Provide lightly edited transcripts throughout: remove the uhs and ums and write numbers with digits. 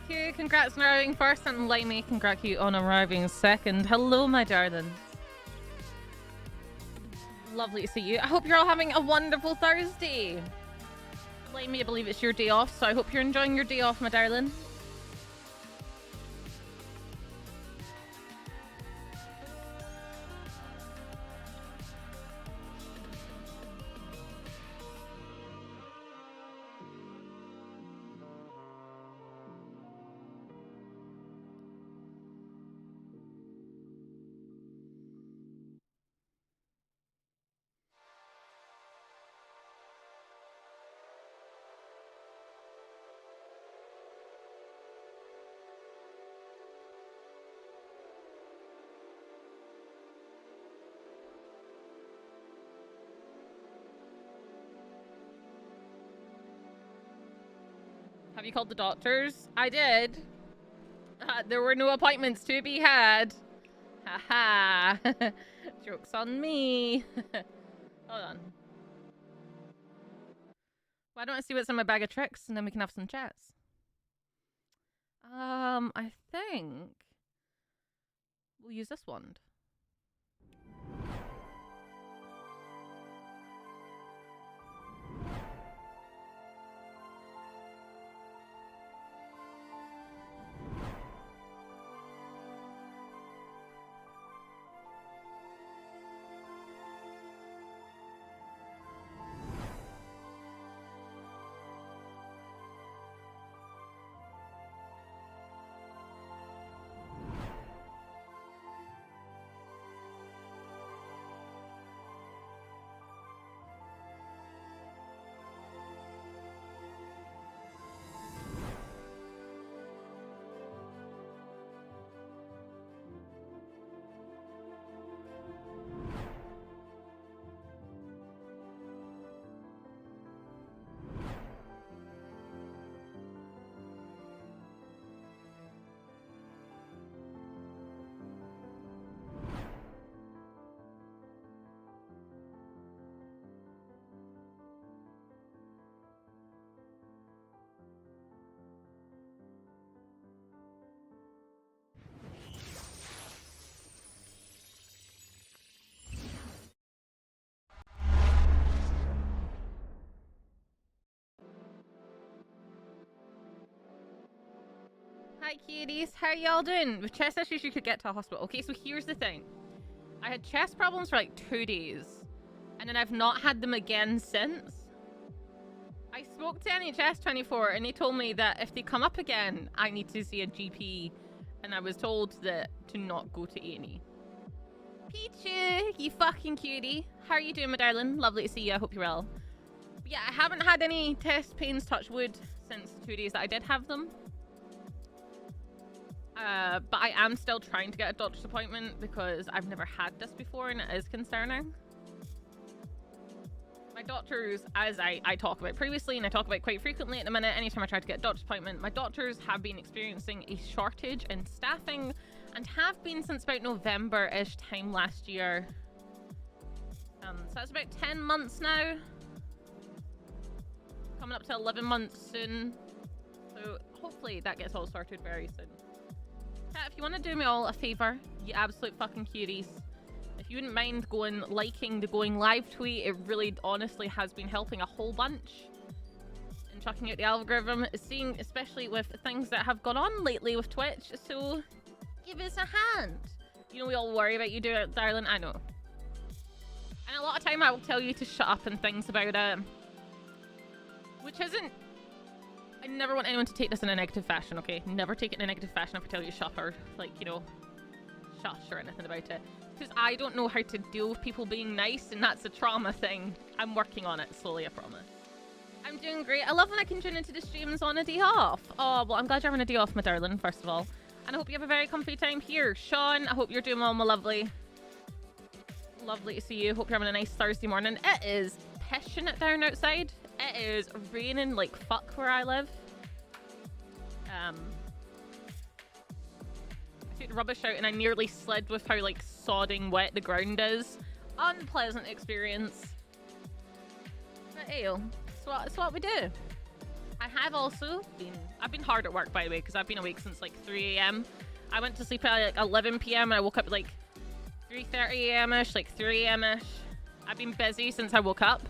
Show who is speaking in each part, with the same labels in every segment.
Speaker 1: you. Congrats on arriving first, and Limey, congrats you on arriving second. Hello, my darling. Lovely to see you. I hope you're all having a wonderful Thursday. Limey, I believe it's your day off, so I hope you're enjoying your day off, my darling. Have you called the doctors? I did. There were no appointments to be had. Haha. Joke's on me. Hold on. Why don't I see what's in my bag of tricks and then we can have some chats? I think we'll use this wand. Hi cuties, how y'all doing? With chest issues you could get to a hospital. Okay, so here's the thing. I had chest problems for like 2 days. And then I've not had them again since. I spoke to NHS 24 and they told me that if they come up again, I need to see a GP. And I was told that to not go to A&E. Peachy, you fucking cutie. How are you doing, my darling? Lovely to see you, I hope you're well. But yeah, I haven't had any chest pains, touch wood, since the 2 days that I did have them. But I am still trying to get a doctor's appointment because I've never had this before and it is concerning. My doctors, as I talk about previously and I talk about quite frequently at the minute, anytime I try to get a doctor's appointment, my doctors have been experiencing a shortage in staffing and have been since about November-ish time last year. So that's about 10 months now. Coming up to 11 months soon. So hopefully that gets all sorted very soon. If you want to do me all a favour, you absolute fucking cuties, if you wouldn't mind liking the going live tweet, it really honestly has been helping a whole bunch and chucking out the algorithm, seeing especially with things that have gone on lately with Twitch, so give us a hand. You know we all worry about you, darling, I know. And a lot of time I will tell you to shut up and things about it, which isn't... I never want anyone to take this in a negative fashion, okay? Never take it in a negative fashion if I tell you to shut or, like, you know, shush or anything about it. Because I don't know how to deal with people being nice, and that's a trauma thing. I'm working on it slowly, I promise. I'm doing great. I love when I can tune into the streams on a day off. Oh, well, I'm glad you're having a day off, my darling, first of all. And I hope you have a very comfy time here. Sean, I hope you're doing well, my lovely. Lovely to see you. Hope you're having a nice Thursday morning. It is pissing it down outside. It is raining like fuck where I live. I took the rubbish out and I nearly slid with how like sodding wet the ground is. Unpleasant experience. But hey, it's what we do. I have also I've been hard at work, by the way, because I've been awake since like 3 a.m. I went to sleep at like 11 p.m. and I woke up at like 3:30 a.m.-ish, like 3 a.m.-ish. I've been busy since I woke up.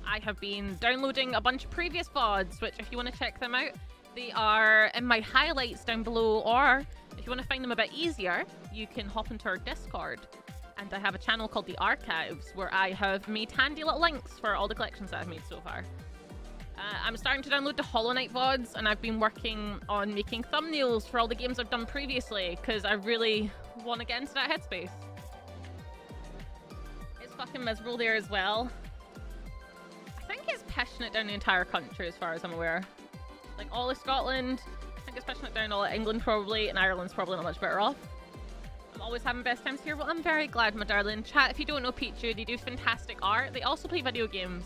Speaker 1: I have been downloading a bunch of previous VODs, which if you want to check them out, they are in my highlights down below, or if you want to find them a bit easier, you can hop into our Discord. And I have a channel called The Archives, where I have made handy little links for all the collections that I've made so far. I'm starting to download the Hollow Knight VODs, and I've been working on making thumbnails for all the games I've done previously, because I really want to get into that headspace. It's fucking miserable there as well. I think it's pushing it down the entire country as far as I'm aware. Like all of Scotland, I think it's pushing it down all of England probably, and Ireland's probably not much better off. I'm always having best times here. Well, I'm very glad, my darling. Chat, if you don't know Pichu, they do fantastic art. They also play video games.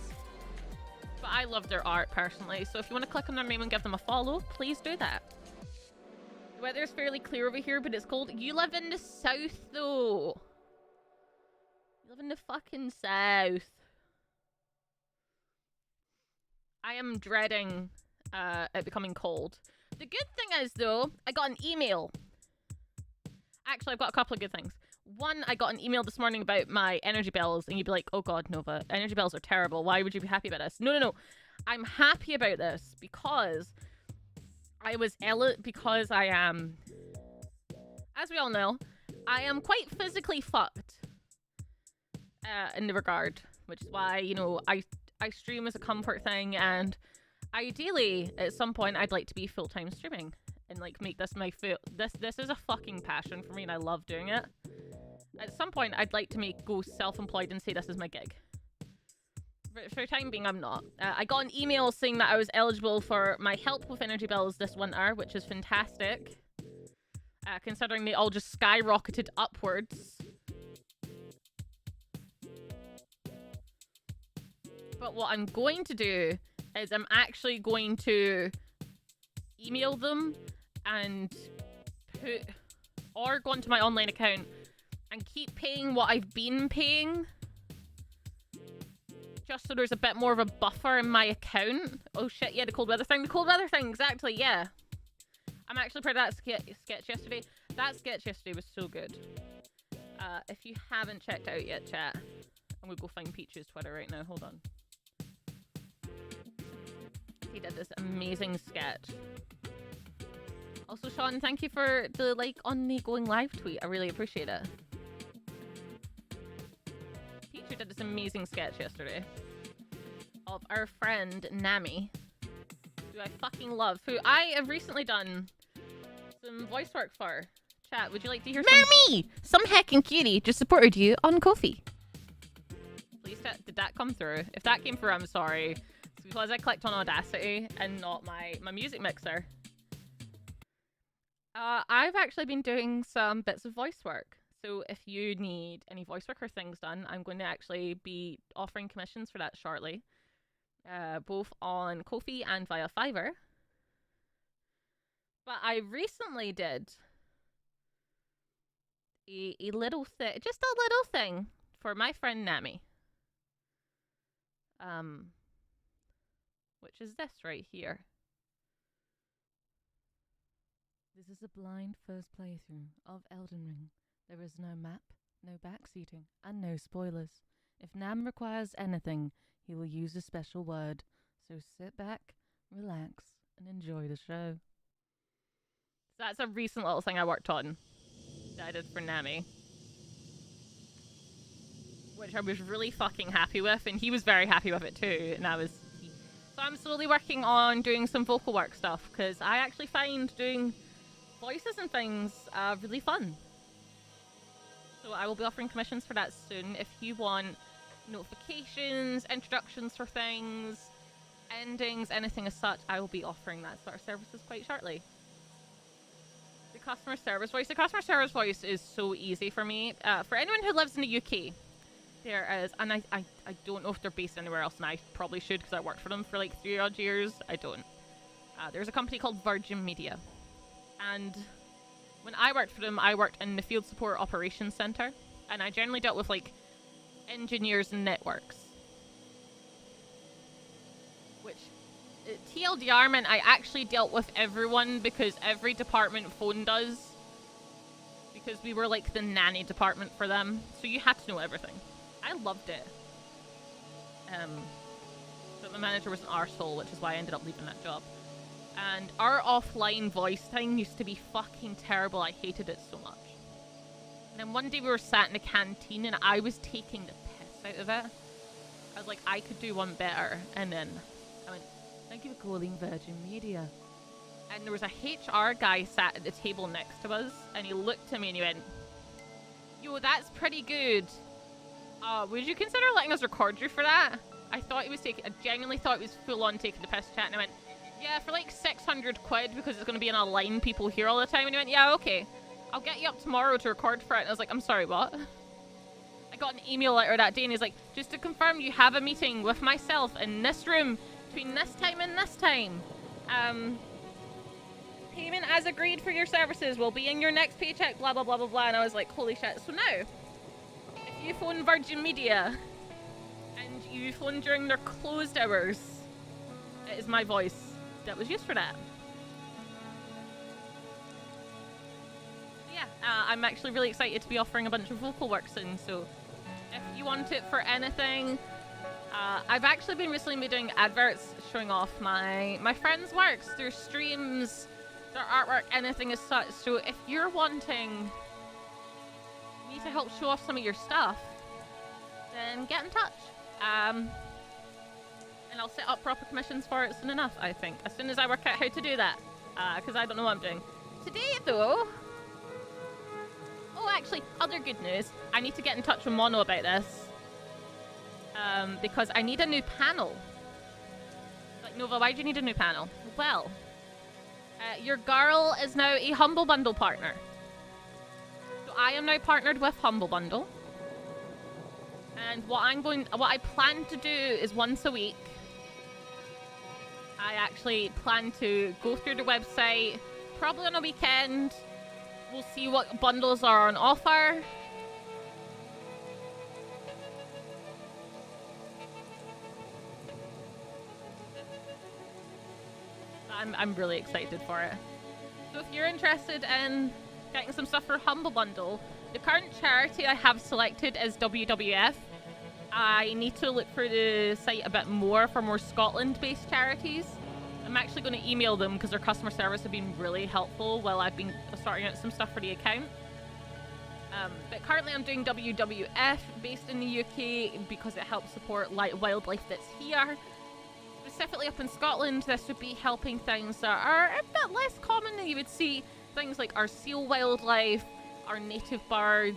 Speaker 1: But I love their art personally, so if you want to click on their name and give them a follow, please do that. The weather's fairly clear over here, but it's cold. You live in the south, though. You live in the fucking south. I am dreading it becoming cold. The good thing is, though, I got an email. Actually, I've got a couple of good things. One, I got an email this morning about my energy bills, and you'd be like, oh god, Nova, energy bills are terrible. Why would you be happy about this? No. I'm happy about this because because I am, as we all know, I am quite physically fucked in the regard, which is why, you know, I stream as a comfort thing, and ideally, at some point, I'd like to be full-time streaming and, like, make this my this is a fucking passion for me, and I love doing it. At some point, I'd like to go self-employed and say this is my gig. But for the time being, I'm not. I got an email saying that I was eligible for my help with energy bills this winter, which is fantastic. Considering they all just skyrocketed upwards. But what I'm going to do is I'm actually going to email them and go onto my online account and keep paying what I've been paying, just so there's a bit more of a buffer in my account. Oh shit, yeah, the cold weather thing, exactly, yeah. I'm actually proud of that sketch yesterday. That sketch yesterday was so good. If you haven't checked out yet, chat, I'm gonna go find Peach's Twitter right now, hold on. He did this amazing sketch. Also, Sean, thank you for the like on the going live tweet. I really appreciate it. Pichu did this amazing sketch yesterday of our friend Nami, who I fucking love, who I have recently done some voice work for. Chat, would you like to hear some heckin' cutie just supported you on Ko-fi? Please, did that come through? If that came through, I'm sorry. It's because I clicked on Audacity and not my music mixer. I've actually been doing some bits of voice work. So if you need any voice work or things done, I'm going to actually be offering commissions for that shortly. Both on Ko-fi and via Fiverr. But I recently did a little thing, just a little thing for my friend Nami. Which is this right here. This is a blind first playthrough of Elden Ring. There is no map, no backseating, and no spoilers. If Nam requires anything, he will use a special word. So sit back, relax, and enjoy the show. So that's a recent little thing I worked on that I did for Nami, which I was really fucking happy with, and he was very happy with it too, and so I'm slowly working on doing some vocal work stuff, because I actually find doing voices and things really fun. So I will be offering commissions for that soon. If you want notifications, introductions for things, endings, anything as such, I will be offering that sort of services quite shortly. The customer service voice is so easy for me. For anyone who lives in the UK, there is, and I don't know if they're based anywhere else, and I probably should because I worked for them for like 3 odd years. I don't. There's a company called Virgin Media. And when I worked for them, I worked in the Field Support Operations Center, and I generally dealt with like engineers and networks, which TLDR meant I actually dealt with everyone because every department phoned us. Because we were like the nanny department for them. So you had to know everything. I loved it. But my manager was an arsehole, which is why I ended up leaving that job. And our offline voice time used to be fucking terrible. I hated it so much. And then one day we were sat in the canteen and I was taking the piss out of it. I was like, I could do one better. And then I went, thank you for calling Virgin Media. And there was a HR guy sat at the table next to us. And he looked at me and he went, yo, that's pretty good. Would you consider letting us record you for that? I genuinely thought he was full on taking the piss chat. And I went, yeah, for like 600 quid because it's going to be in a line people hear all the time. And he went, yeah, okay. I'll get you up tomorrow to record for it. And I was like, I'm sorry, what? I got an email letter that day and he's like, just to confirm you have a meeting with myself in this room between this time and this time. Payment as agreed for your services will be in your next paycheck, blah, blah, blah, blah, blah. And I was like, holy shit. So now, if you phone Virgin Media and you phone during their closed hours, it is my voice that was used for that. Yeah, I'm actually really excited to be offering a bunch of vocal work soon, so if you want it for anything, I've actually been recently doing adverts showing off my friends' works, their streams, their artwork, anything as such. So if you're wanting me to help show off some of your stuff, then get in touch. And I'll set up proper commissions for it soon enough, I think. As soon as I work out how to do that. Because I don't know what I'm doing. Today, though... Oh, actually, other good news. I need to get in touch with Mono about this. Because I need a new panel. Like, Nova, why do you need a new panel? Well, your girl is now a Humble Bundle partner. So I am now partnered with Humble Bundle. And what I plan to do is once a week, I actually plan to go through the website, probably on a weekend. We'll see what bundles are on offer. I'm really excited for it. So if you're interested in getting some stuff for Humble Bundle, the current charity I have selected is WWF. I need to look for the site a bit more for more Scotland-based charities. I'm actually going to email them because their customer service have been really helpful while I've been sorting out some stuff for the account. But currently I'm doing WWF based in the UK because it helps support wildlife that's here. Specifically up in Scotland, this would be helping things that are a bit less common than you would see. Things like our seal wildlife, our native birds,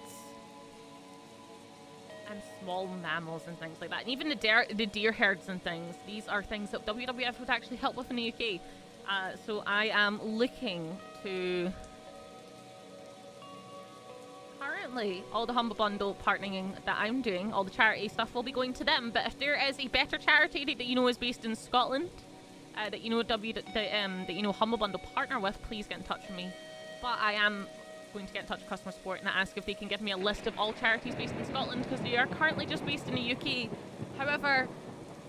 Speaker 1: and small mammals and things like that. And even the deer herds and things. These are things that WWF would actually help with in the UK. So I am looking to... Currently, all the Humble Bundle partnering that I'm doing, all the charity stuff will be going to them. But if there is a better charity that you know is based in Scotland, that you know Humble Bundle partner with, please get in touch with me. But I am going to get in touch with customer support and ask if they can give me a list of all charities based in Scotland, because they are currently just based in the UK. However,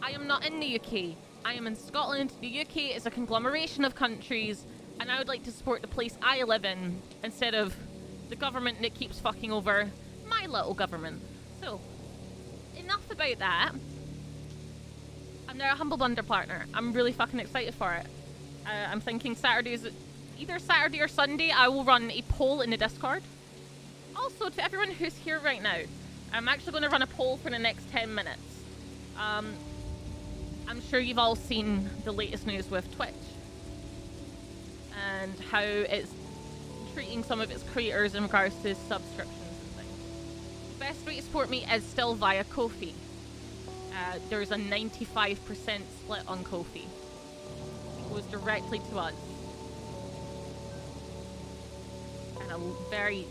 Speaker 1: I am not in the UK. I am in Scotland. The UK is a conglomeration of countries, and I would like to support the place I live in instead of the government that keeps fucking over my little government. So, enough about that. I'm now a Humble Bundle partner. I'm really fucking excited for it. I'm thinking either Saturday or Sunday, I will run a poll in the Discord. Also, to everyone who's here right now, I'm actually going to run a poll for the next 10 minutes. I'm sure you've all seen the latest news with Twitch and how it's treating some of its creators in regards to subscriptions and things. The best way to support me is still via Ko-fi. There's a 95% split on Ko-fi. It goes directly to us. And a very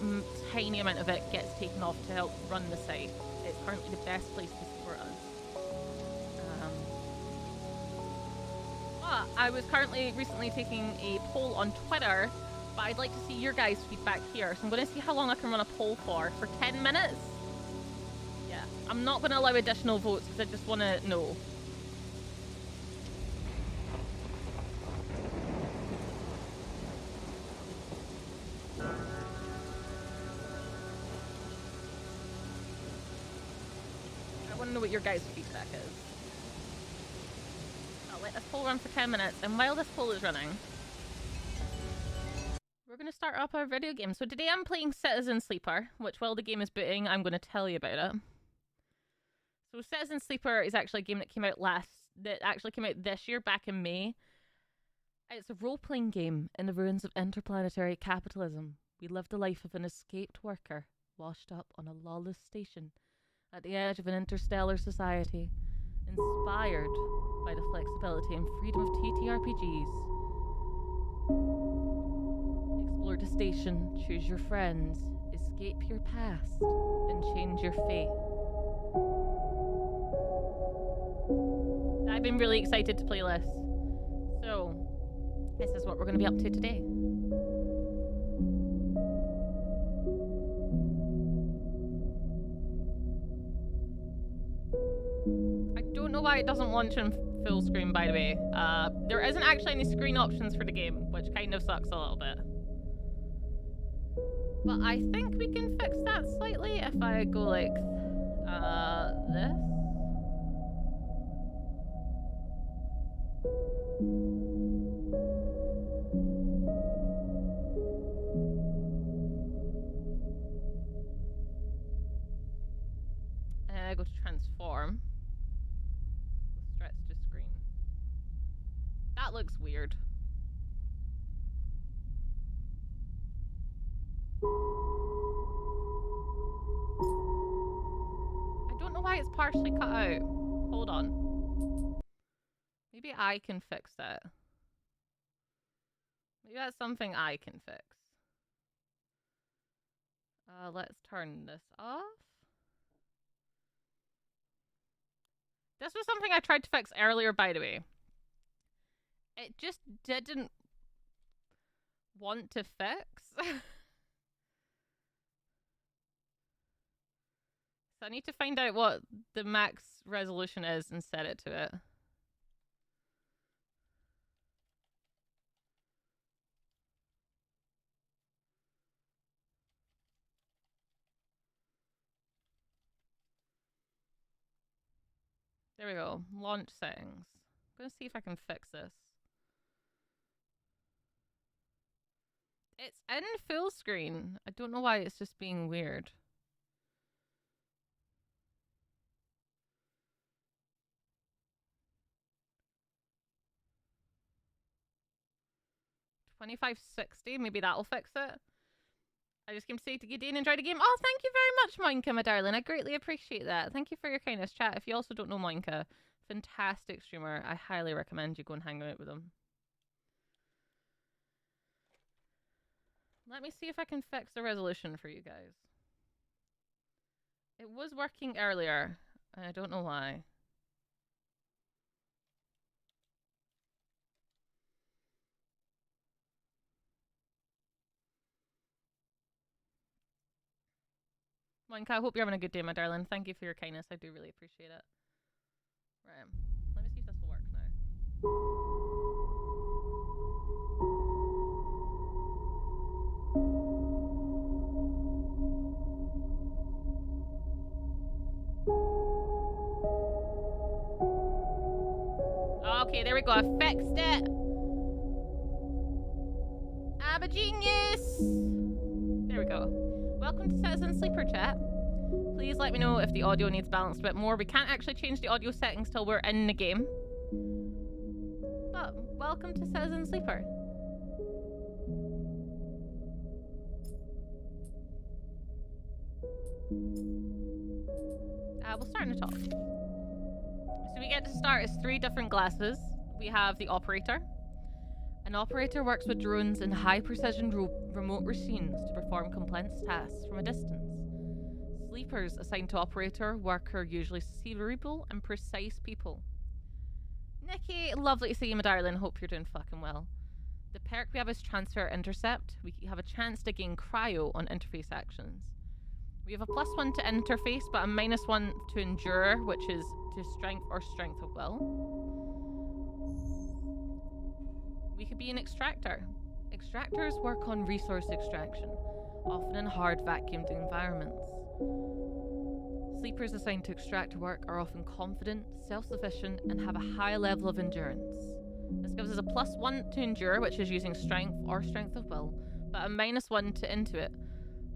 Speaker 1: tiny amount of it gets taken off to help run the site. It's currently the best place to support us. But I was recently taking a poll on Twitter, but I'd like to see your guys' feedback here. So I'm going to see how long I can run a poll for 10 minutes? Yeah, I'm not going to allow additional votes because I just want to know. know what your guys' feedback is. I'll let this poll run for 10 minutes, and while this poll is running, we're going to start up our video game. So today I'm playing Citizen Sleeper, which while the game is booting, I'm going to tell you about it. So Citizen Sleeper is actually a game that came out this year, back in May. It's a role-playing game in the ruins of interplanetary capitalism. We live the life of an escaped worker, washed up on a lawless station at the edge of an interstellar society, inspired by the flexibility and freedom of TTRPGs. Explore the station, choose your friends, escape your past, and change your fate. I've been really excited to play this. So, this is what we're going to be up to today. I don't know why it doesn't launch in full screen, by the way. There isn't actually any screen options for the game, which kind of sucks a little bit. But I think we can fix that slightly if I go like this. I go to transform. Stretch to screen. That looks weird. I don't know why it's partially cut out. Hold on. Maybe I can fix that. Maybe that's something I can fix. Let's turn this off. This was something I tried to fix earlier, by the way. It just didn't want to fix. So I need to find out what the max resolution is and set it to it. There we go. Launch settings. I'm going to see if I can fix this. It's in full screen. I don't know why it's just being weird. $25.60. Maybe that'll fix it. I just came to say to Gideon, enjoy the game. Oh, thank you very much, Moinka, my darling. I greatly appreciate that. Thank you for your kindness, chat. If you also don't know Moinka, fantastic streamer. I highly recommend you go and hang out with him. Let me see if I can fix the resolution for you guys. It was working earlier. I don't know why. Moinka, I hope you're having a good day, my darling. Thank you for your kindness. I do really appreciate it. Right. Let me see if this will work now. Okay, there we go. I fixed it. I'm a genius. There we go. Welcome to Citizen Sleeper, chat. Please let me know if the audio needs balanced a bit more. We can't actually change the audio settings till we're in the game. But welcome to Citizen Sleeper. We'll start in the top. So we get to start as 3 different classes. We have the Operator. An operator works with drones and high-precision remote machines to perform complex tasks from a distance. Sleepers assigned to operator work are usually cerebral and precise people. Nikki, lovely to see you, my darling. Hope you're doing fucking well. The perk we have is Transfer Intercept. We have a chance to gain cryo on interface actions. We have a +1 to interface, but a -1 to endure, which is to strength or strength of will. We could be an extractor. Extractors work on resource extraction, often in hard vacuumed environments. Sleepers assigned to extractor work are often confident, self-sufficient, and have a high level of endurance. This gives us a +1 to endure, which is using strength or strength of will, but a -1 to intuit,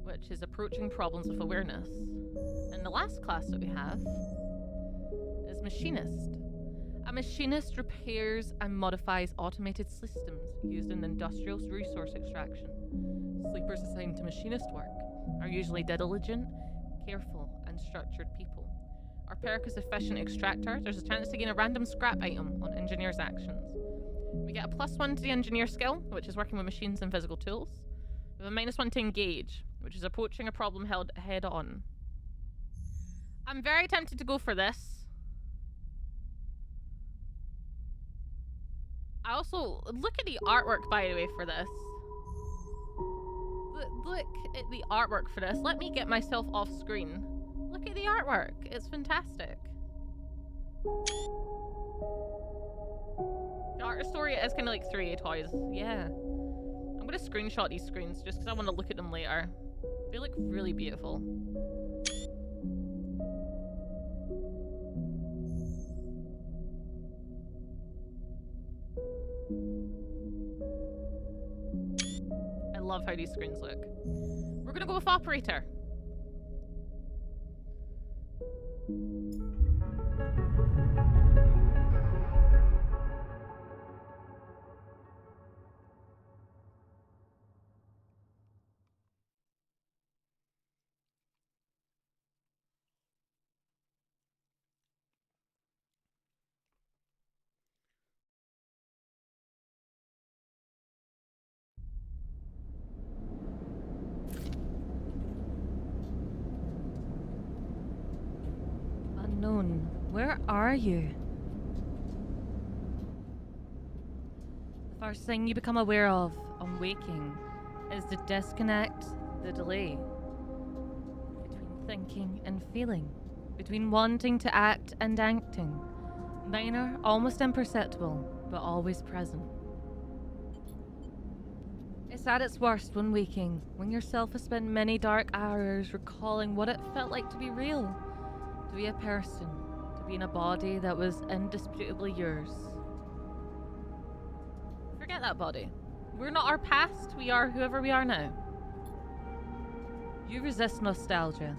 Speaker 1: which is approaching problems with awareness. And the last class that we have is machinist. A machinist repairs and modifies automated systems used in industrial resource extraction. Sleepers assigned to machinist work are usually diligent, careful, and structured people. Our perk is efficient extractor. There's a chance to gain a random scrap item on engineer's actions. We get a +1 to the engineer skill, which is working with machines and physical tools. We have a -1 to engage, which is approaching a problem held head on. I'm very tempted to go for this. I also look at the artwork, by the way, for this. Look at the artwork for this. Let me get myself off screen. Look at the artwork. It's fantastic. The art story is kind of like 3A toys. Yeah. I'm going to screenshot these screens just because I want to look at them later. They look really beautiful. I love how these screens look. We're gonna go with operator. Unknown, where are you? The first thing you become aware of on waking is the disconnect, the delay between thinking and feeling, between wanting to act and acting. Minor, almost imperceptible, but always present. It's at its worst when waking, when yourself has spent many dark hours recalling what it felt like to be real. To be a person, to be in a body that was indisputably yours. Forget that body. We're not our past, we are whoever we are now. You resist nostalgia.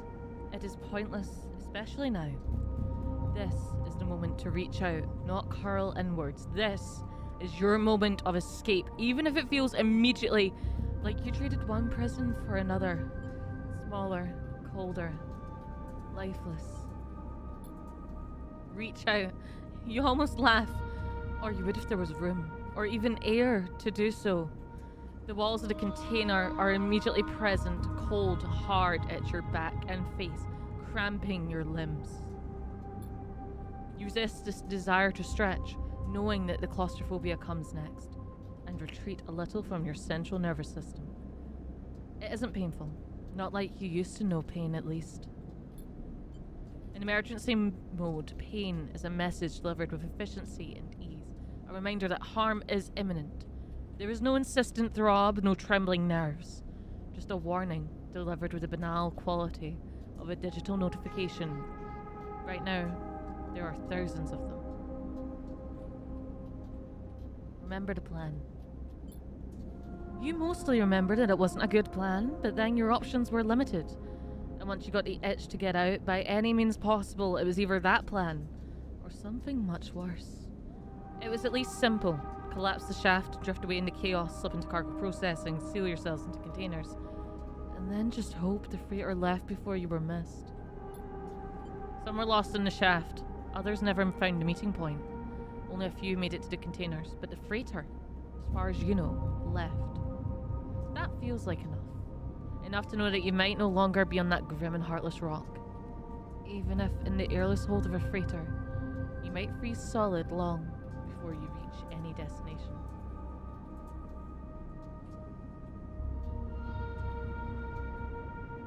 Speaker 1: It is pointless, especially now. This is the moment to reach out, not curl inwards. This is your moment of escape, even if it feels immediately like you traded one prison for another. Smaller, colder, lifeless. Reach out. You almost laugh, or you would if there was room, or even air to do so. The walls of the container are immediately present, cold, hard at your back and face, cramping your limbs. You resist this desire to stretch, knowing that the claustrophobia comes next, and retreat a little from your central nervous system. It isn't painful, not like you used to know pain at least. In emergency mode, pain is a message delivered with efficiency and ease, a reminder that harm is imminent. There is no insistent throb, no trembling nerves, just a warning delivered with the banal quality of a digital notification. Right now, there are thousands of them. Remember the plan. You mostly remember that it wasn't a good plan, but then your options were limited. And once you got the itch to get out, by any means possible, it was either that plan, or something much worse. It was at least simple. Collapse the shaft, drift away into chaos, slip into cargo processing, seal yourselves into containers, and then just hope the freighter left before you were missed. Some were lost in the shaft, others never found the meeting point. Only a few made it to the containers, but the freighter, as far as you know, left. That feels like enough. Enough to know that you might no longer be on that grim and heartless rock. Even if in the airless hold of a freighter, you might freeze solid long before you reach any destination.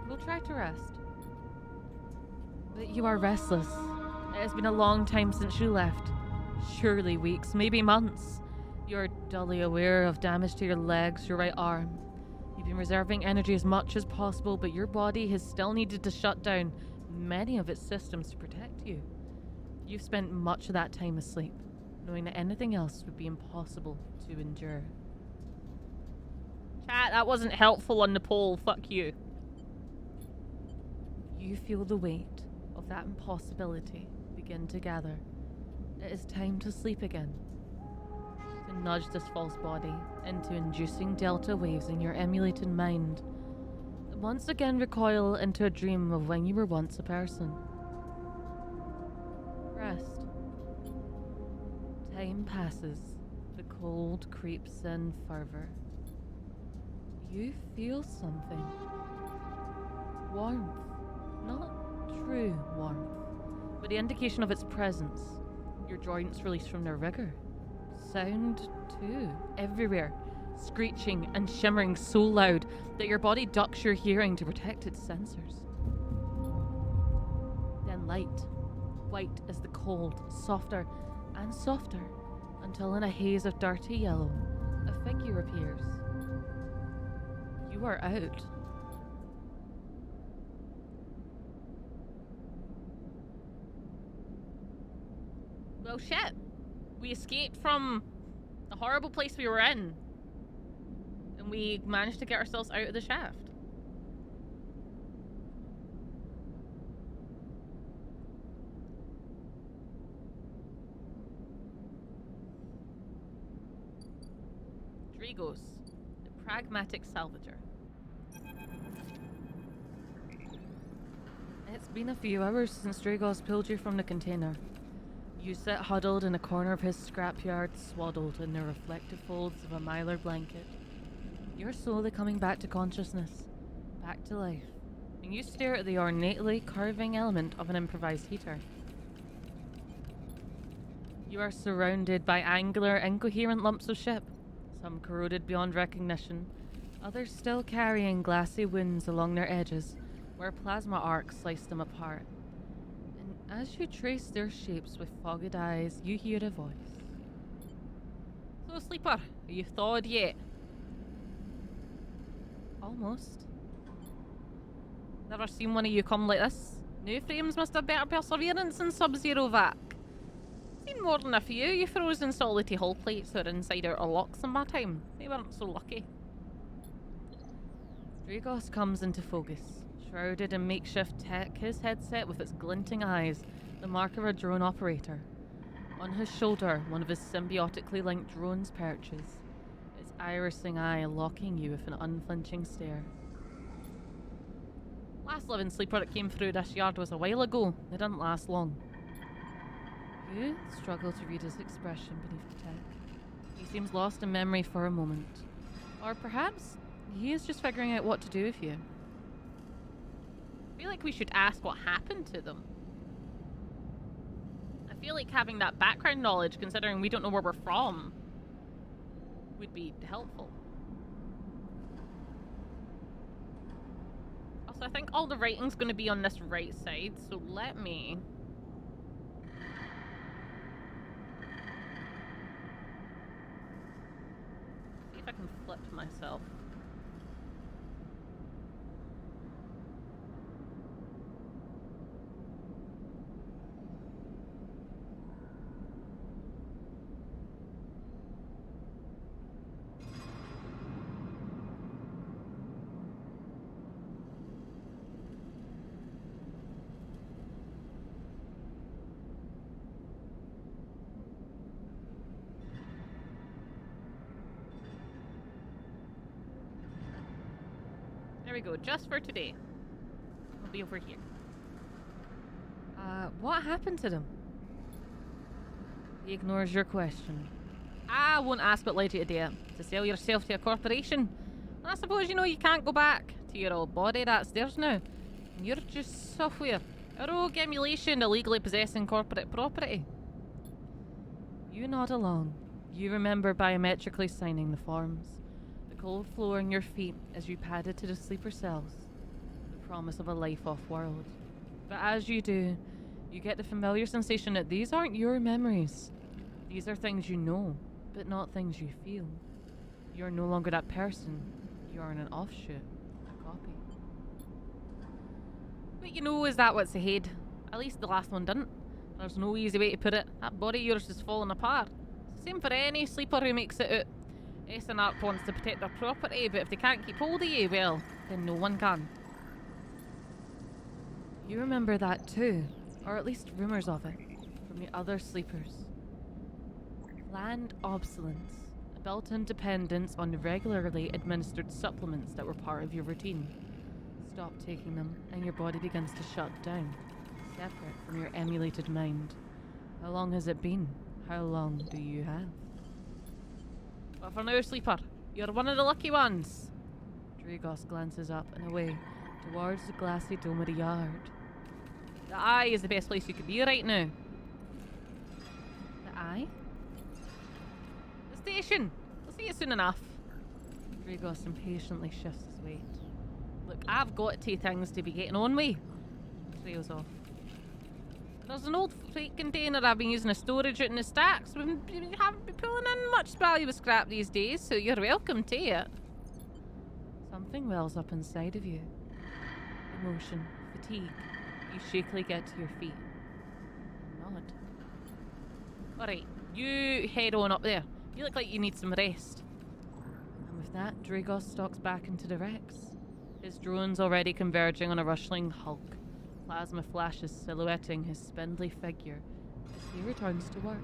Speaker 1: We'll try to rest. But you are restless. It has been a long time since you left. Surely weeks, maybe months. You're dully aware of damage to your legs, your right arm. You've been reserving energy as much as possible, but your body has still needed to shut down many of its systems to protect you. You've spent much of that time asleep, knowing that anything else would be impossible to endure. Chat, that wasn't helpful on the poll. Fuck you. You feel the weight of that impossibility begin to gather. It is time to sleep again. To nudge this false body into inducing delta waves in your emulated mind. Once again recoil into a dream of when you were once a person. Rest. Time passes. The cold creeps in further. You feel something. Warmth. Not true warmth, but the indication of its presence. Your joints release from their rigor. Sound, too, everywhere. Screeching and shimmering so loud that your body ducks your hearing to protect its sensors. Then light. White as the cold, softer and softer, until in a haze of dirty yellow, a figure appears. You are out. Well, shit. We escaped from the horrible place we were in. And we managed to get ourselves out of the shaft. Dragos, the pragmatic salvager. It's been a few hours since Dragos pulled you from the container. You sit huddled in a corner of his scrapyard, swaddled in the reflective folds of a mylar blanket. You're slowly coming back to consciousness, back to life, and you stare at the ornately curving element of an improvised heater. You are surrounded by angular, incoherent lumps of ship, some corroded beyond recognition, others still carrying glassy wounds along their edges, where plasma arcs slice them apart. And as you trace their shapes with fogged eyes, you hear a voice. So, Sleeper, are you thawed yet? Almost. Never seen one of you come like this. New frames must have better perseverance than Sub-Zero vac. Seen more than a few you frozen solidity hull plates or inside outer locks in my time. They weren't so lucky. Dragos comes into focus, shrouded in makeshift tech, his headset with its glinting eyes, the mark of a drone operator. On his shoulder, one of his symbiotically linked drones perches, its irising eye locking you with an unflinching stare. Last living sleeper that came through this yard was a while ago. They didn't last long. You struggle to read his expression beneath the tech. He seems lost in memory for a moment. Or perhaps he is just figuring out what to do with you. I feel like we should ask what happened to them. I feel like having that background knowledge, considering we don't know where we're from, would be helpful. Also, I think all the writing's going to be on this right side, so let me... see if I can flip myself. There we go, just for today. I'll be over here. What happened to them? He ignores your question. I won't ask what led you to do it. To sell yourself to a corporation. And I suppose you know you can't go back to your old body that's theirs now. You're just software. A rogue emulation illegally possessing corporate property. You nod along. You remember biometrically signing the forms. Cold floor on your feet as you padded to the sleeper cells, the promise of a life off-world. But as you do, you get the familiar sensation that these aren't your memories. These are things you know, but not things you feel. You're no longer that person. You're an offshoot, a copy. But you know, is that what's ahead? At least the last one didn't. There's no easy way to put it. That body of yours is falling apart. It's the same for any sleeper who makes it out. SNARP wants to protect their property, but if they can't keep hold of you, well, then no one can. You remember that too, or at least rumours of it, from the other sleepers. Planned obsolescence, a built-in dependence on regularly administered supplements that were part of your routine. Stop taking them, and your body begins to shut down, separate from your emulated mind. How long has it been? How long do you have? But for now, sleeper, you're one of the lucky ones. Dragos glances up and away, towards the glassy dome of the yard. The Eye is the best place you could be right now. The Eye? The station! We'll see you soon enough. Dragos impatiently shifts his weight. Look, I've got 2 things to be getting on with. Trails off. There's an old freight container I've been using as storage out in the stacks. We haven't been pulling in much valuable scrap these days, so you're welcome to it. Something wells up inside of you. Emotion, fatigue. You shakily get to your feet. Nod. Alright, you head on up there. You look like you need some rest. And with that, Dragos stalks back into the Rex. His drone's already converging on a rustling hulk. Plasma flashes silhouetting his spindly figure as he returns to work.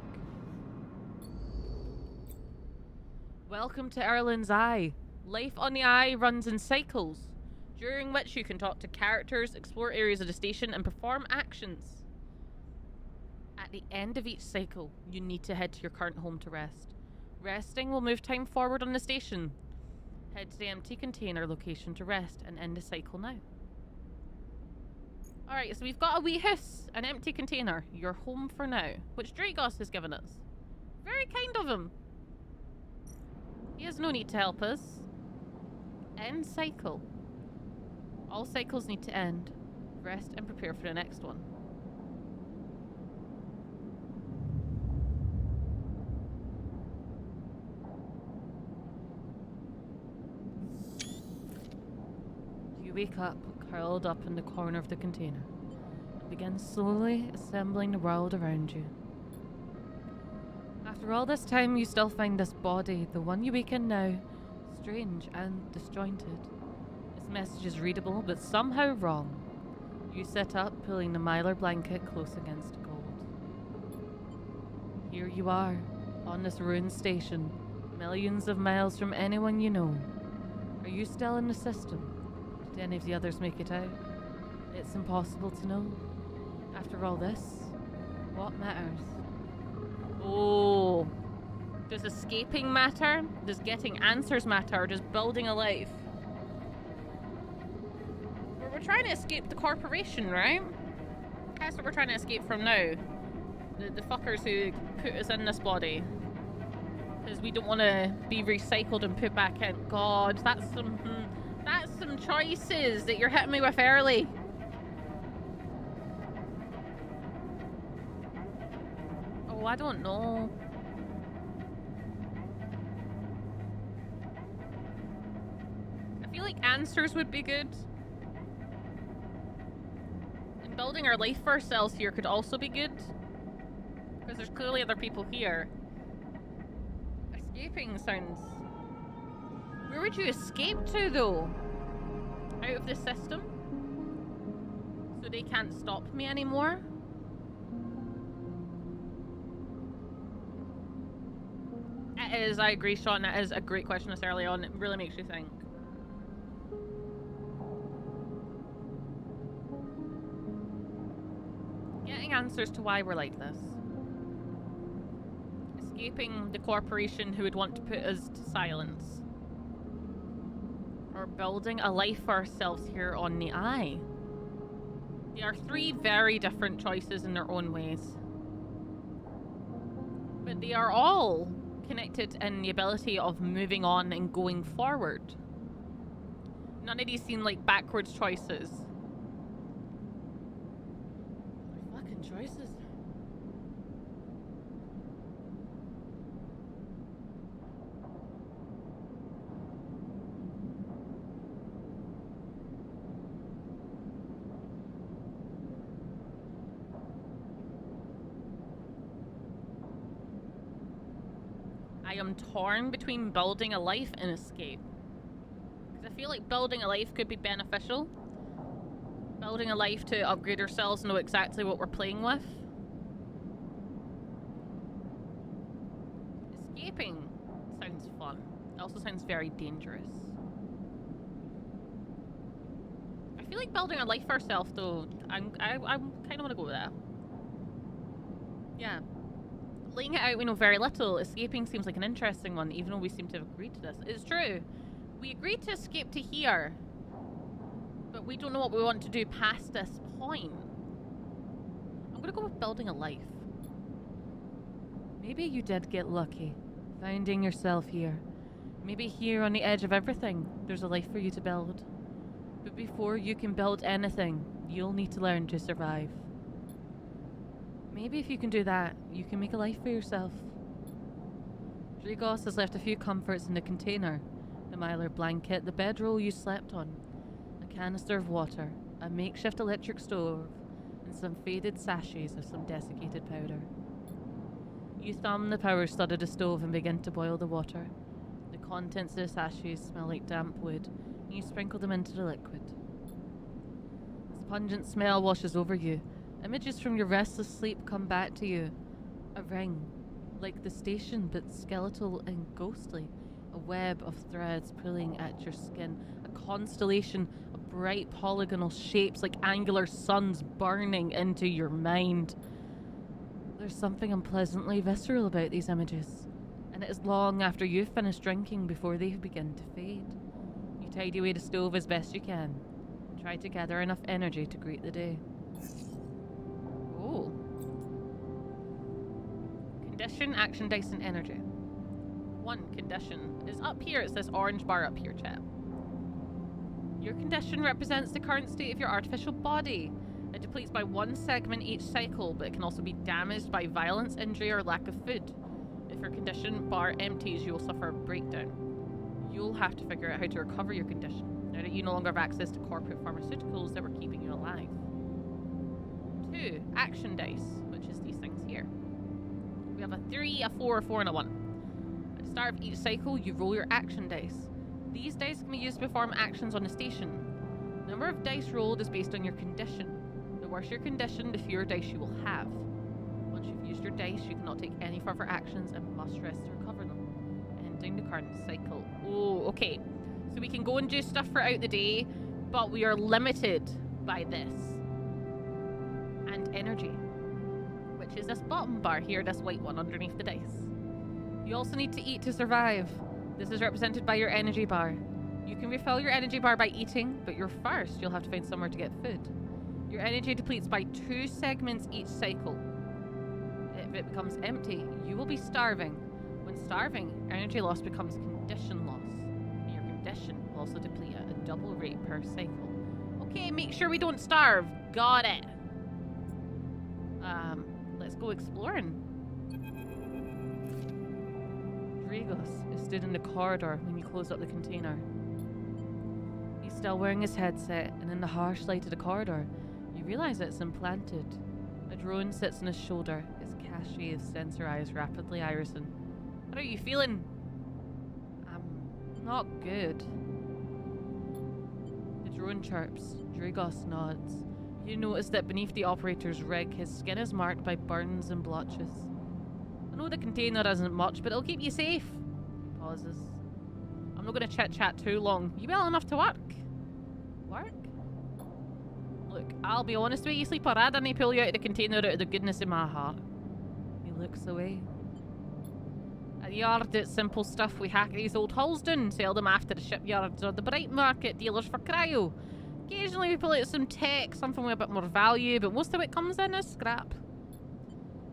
Speaker 1: Welcome to Erlin's Eye. Life on the Eye runs in cycles, during which you can talk to characters, explore areas of the station, and perform actions. At the end of each cycle, you need to head to your current home to rest. Resting will move time forward on the station. Head to the empty container location to rest and end the cycle now. Alright, so we've got a wee house, an empty container. You're home for now, which Dragos has given us. Very kind of him. He has no need to help us. End cycle. All cycles need to end. Rest and prepare for the next one. You wake up, curled up in the corner of the container, and begin slowly assembling the world around you. After all this time, you still find this body, the one you wake in now, strange and disjointed. Its message is readable, but somehow wrong. You sit up, pulling the mylar blanket close against gold. Here you are, on this ruined station, millions of miles from anyone you know. Are you still in the system? Did any of the others make it out? It's impossible to know. After all this, what matters? Oh, does escaping matter? Does getting answers matter? Does building a life? We're trying to escape the corporation, right? That's what we're trying to escape from now. The fuckers who put us in this body. Because we don't want to be recycled and put back in. God, that's some choices that you're hitting me with early. Oh, I don't know. I feel like answers would be good. And building our life for ourselves here could also be good. Because there's clearly other people here. Escaping sounds... Where would you escape to, though? Out of the system? So they can't stop me anymore? It is, I agree, Sean, that is a great question this early on. It really makes you think. Getting answers to why we're like this. Escaping the corporation who would want to put us to silence. Or building a life for ourselves here on the Eye. They are 3 very different choices in their own ways. But they are all connected in the ability of moving on and going forward. None of these seem like backwards choices. They're fucking choices. am torn between building a life and escape. Because I feel like building a life could be beneficial. Building a life to upgrade ourselves and know exactly what we're playing with. Escaping sounds fun. It also sounds very dangerous. I feel like building a life for ourselves, though, I kind of want to go with that. Yeah. Laying it out, we know very little. Escaping seems like an interesting one, even though we seem to have agreed to this. It's true. We agreed to escape to here, but we don't know what we want to do past this point. I'm gonna go with building a life. Maybe you did get lucky, finding yourself here. Maybe here on the edge of everything, there's a life for you to build. But before you can build anything, you'll need to learn to survive. Maybe if you can do that, you can make a life for yourself. Dragos has left a few comforts in the container. The mylar blanket, the bedroll you slept on, a canister of water, a makeshift electric stove, and some faded sachets of some desiccated powder. You thumb the power-studded stove and begin to boil the water. The contents of the sachets smell like damp wood, and you sprinkle them into the liquid. This pungent smell washes over you. Images from your restless sleep come back to you. A ring, like the station, but skeletal and ghostly. A web of threads pulling at your skin. A constellation of bright polygonal shapes like angular suns burning into your mind. There's something unpleasantly visceral about these images, and it is long after you've finished drinking before they begin to fade. You tidy away the stove as best you can. Try to gather enough energy to greet the day. Oh. Condition, action dice, and energy. One condition is up here. It's this orange bar up here, chat. Your condition represents the current state of your artificial body. It depletes by one segment each cycle, but it can also be damaged by violence, injury, or lack of food. If your condition bar empties, you will suffer a breakdown. You'll have to figure out how to recover your condition, now that you no longer have access to corporate pharmaceuticals that were keeping you alive. 2. Action dice, which is these things here. We have a 3, a 4, a 4, and a 1. At the start of each cycle, you roll your action dice. These dice can be used to perform actions on the station. The number of dice rolled is based on your condition. The worse your condition, the fewer dice you will have. Once you've used your dice, you cannot take any further actions and must rest to recover them, ending the current cycle. Oh, okay. So we can go and do stuff throughout the day, but we are limited by this. And energy, which is this bottom bar here, this white one underneath the dice. You also need to eat to survive. This is represented by your energy bar. You can refill your energy bar by eating, but you're first. You'll have to find somewhere to get food. Your energy depletes by 2 segments each cycle. If it becomes empty, you will be starving. When starving, energy loss becomes condition loss. And your condition will also deplete at a double rate per cycle. Okay, make sure we don't starve. Got it. Let's go exploring. Dragos stood in the corridor when you closed up the container. He's still wearing his headset, and in the harsh light of the corridor, you realize that it's implanted. A drone sits on his shoulder, its cache of sensor eyes rapidly irising. How are you feeling? Not good. The drone chirps. Dragos nods. You notice that beneath the operator's rig, his skin is marked by burns and blotches. I know the container isn't much, but it'll keep you safe. He pauses. I'm not going to chit-chat too long. You well enough to work? Work? Look, I'll be honest with you, Sleeper. I didn't pull you out of the container out of the goodness of my heart. He looks away. At the yard, it's simple stuff. We hack these old hulls down, sell them after the shipyards or the bright market dealers for cryo. Occasionally we pull out some tech, something with a bit more value, but most of it comes in as scrap.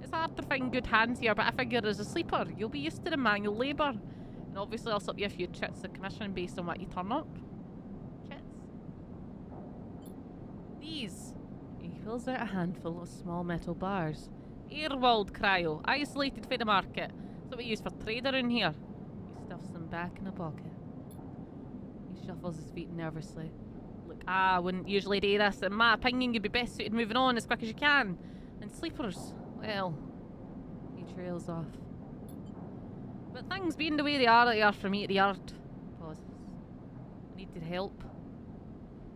Speaker 1: It's hard to find good hands here, but I figure as a sleeper, you'll be used to the manual labour. And obviously I'll slip you a few chits of commission based on what you turn up. Chits. These. He pulls out a handful of small metal bars. Air-walled cryo, isolated for the market. That's what we use for trade around here. He stuffs them back in a pocket. He shuffles his feet nervously. Look, I wouldn't usually do this. In my opinion, you'd be best suited moving on as quick as you can. And sleepers, well, he trails off. But things being the way they are for me at the yard. Pauses. Needed help.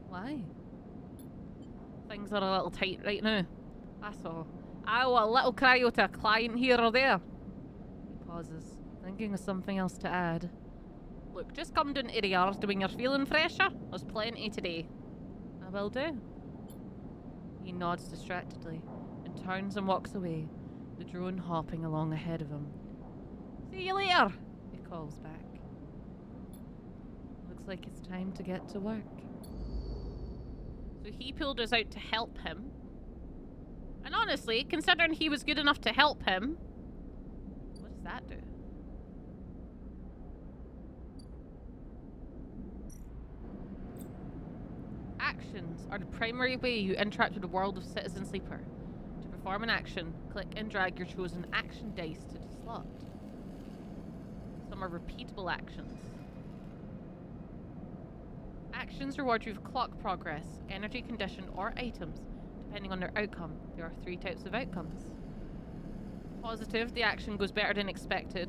Speaker 1: Why? Things are a little tight right now. That's all. I owe a little cryo to a client here or there. He pauses, thinking of something else to add. Look, just come down to the yard when you're feeling fresher. There's plenty today. I will do. He nods distractedly and turns and walks away, the drone hopping along ahead of him. See you later, he calls back. Looks like it's time to get to work. So he pulled us out to help him. And honestly, considering he was good enough to help him, what does that do? Actions are the primary way you interact with the world of Citizen Sleeper. To perform an action, click and drag your chosen action dice to the slot. Some are repeatable actions. Actions reward you with clock progress, energy condition, or items, depending on their outcome. There are 3 types of outcomes. Positive, the action goes better than expected.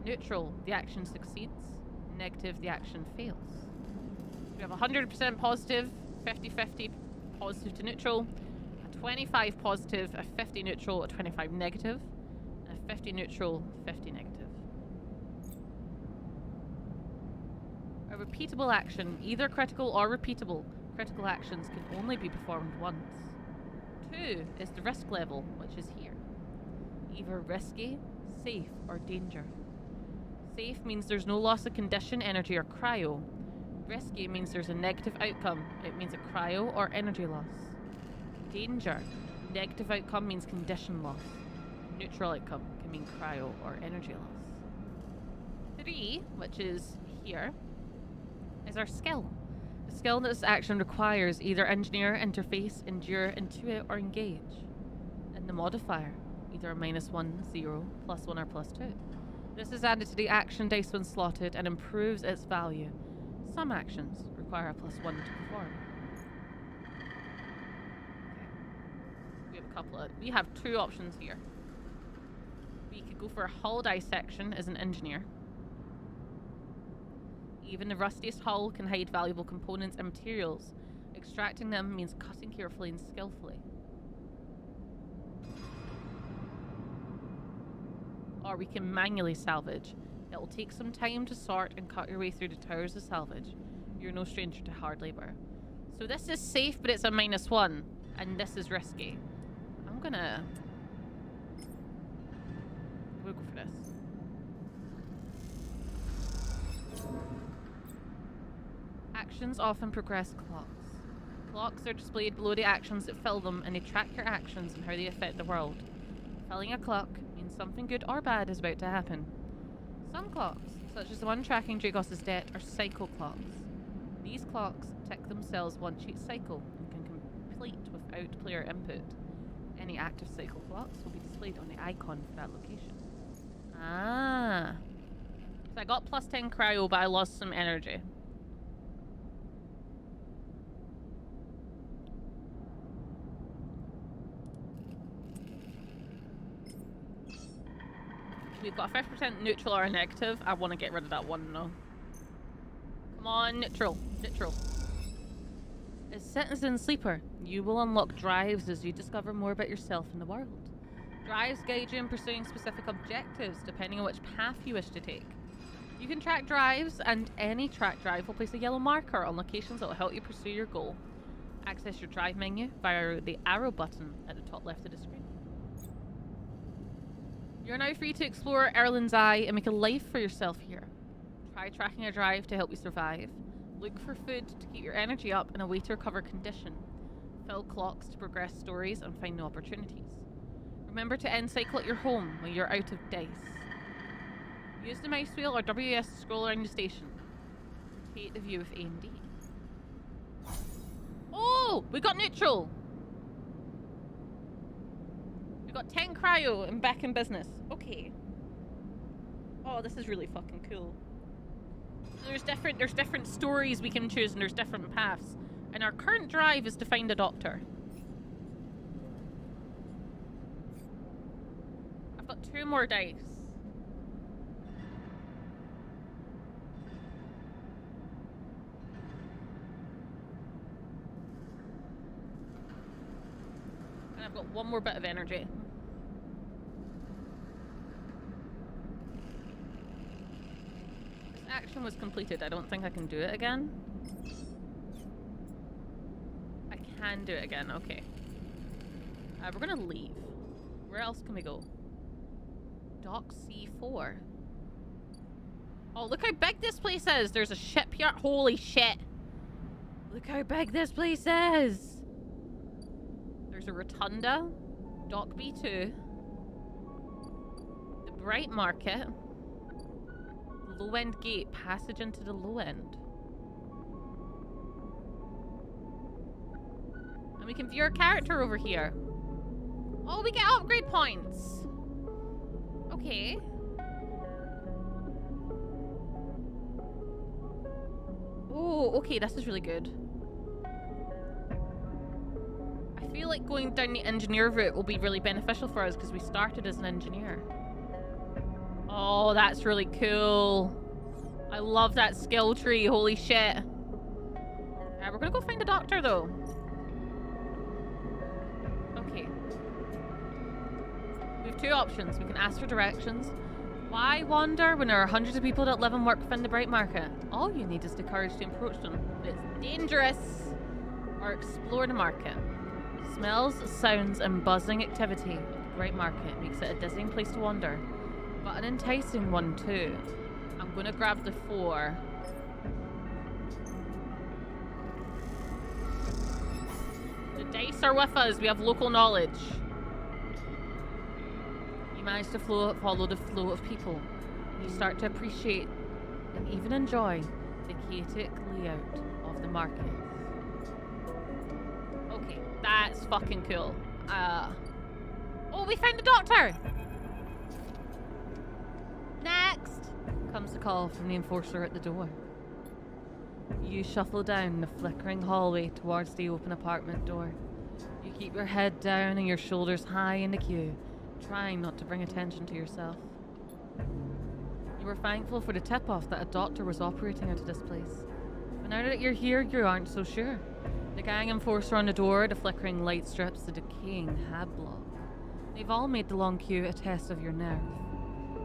Speaker 1: Neutral, the action succeeds. Negative, the action fails. We have 100% positive, 50-50 positive to neutral, a 25 positive, a 50 neutral, a 25 negative, and a 50 neutral, 50 negative. A repeatable action, either critical or repeatable. Critical actions can only be performed once. 2 is the risk level, which is here. Either risky, safe, or danger. Safe means there's no loss of condition, energy, or cryo. Risky means there's a negative outcome. It means a cryo or energy loss. Danger. Negative outcome means condition loss. Neutral outcome can mean cryo or energy loss. 3, which is here, is our skill. The skill that this action requires either engineer, interface, endure, intuit, or engage. And the modifier, either a -1, 0, +1, or +2. This is added to the action dice when slotted and improves its value. Some actions require a +1 to perform. Okay. We have 2 options here. We could go for a hull dissection as an engineer. Even the rustiest hull can hide valuable components and materials. Extracting them means cutting carefully and skillfully. Or we can manually salvage. It will take some time to sort and cut your way through the towers of salvage. You're no stranger to hard labour. So this is safe, but it's a -1. And this is risky. We'll go for this. Actions often progress clocks. Clocks are displayed below the actions that fill them, and they track your actions and how they affect the world. Filling a clock means something good or bad is about to happen. Some clocks, such as the one tracking Dragos's debt, are cycle clocks. These clocks tick themselves once each cycle and can complete without player input. Any active cycle clocks will be displayed on the icon for that location. Ah. So I got +10 cryo, but I lost some energy. We've got a 50% neutral or a negative. I want to get rid of that one now. Come on, neutral. Neutral. As Citizen Sleeper, you will unlock drives as you discover more about yourself and the world. Drives guide you in pursuing specific objectives, depending on which path you wish to take. You can track drives, and any track drive will place a yellow marker on locations that will help you pursue your goal. Access your drive menu via the arrow button at the top left of the screen. You're now free to explore Erlen's Eye and make a life for yourself here. Try tracking a drive to help you survive. Look for food to keep your energy up and a way to recover condition. Fill clocks to progress stories and find new opportunities. Remember to end cycle at your home when you're out of dice. Use the mouse wheel or WS to scroll around the station. Rotate the view with A and D. Oh! We got neutral! We got 10 cryo and back in business. Okay. Oh, this is really fucking cool. So there's different stories we can choose and there's different paths. And our current drive is to find a doctor. I've got 2 more dice. I've got one more bit of energy. This action was completed. I don't think I can do it again. I can do it again. Okay. We're gonna leave. Where else can we go? Dock C4. Oh, look how big this place is. There's a shipyard. Holy shit. Look how big this place is. There's a rotunda. Dock B2. The Bright Market. The low end gate. Passage into the low end. And we can view our character over here. Oh, we get upgrade points. Okay. Oh, okay, this is really good. I feel like going down the engineer route will be really beneficial for us because we started as an engineer. Oh, that's really cool. I love that skill tree. Holy shit. We're gonna go find a doctor though. Okay. We have two options. We can ask for directions. Why wander when there are hundreds of people that live and work within the Bright Market? All you need is the courage to approach them. It's dangerous. Or explore the market. Smells, sounds, and buzzing activity. The Bright Market makes it a dizzying place to wander. But an enticing one too. I'm gonna grab the 4. The dice are with us. We have local knowledge. You manage to follow the flow of people. You start to appreciate and even enjoy the chaotic layout of the market. Okay, that's fucking cool. Oh, we found the doctor! Next! Comes the call from the enforcer at the door. You shuffle down the flickering hallway towards the open apartment door. You keep your head down and your shoulders high in the queue, trying not to bring attention to yourself. You were thankful for the tip-off that a doctor was operating out of this place. But now that you're here, you aren't so sure. The gang enforcer on the door, the flickering light strips, the decaying hab block. They've all made the long queue a test of your nerve.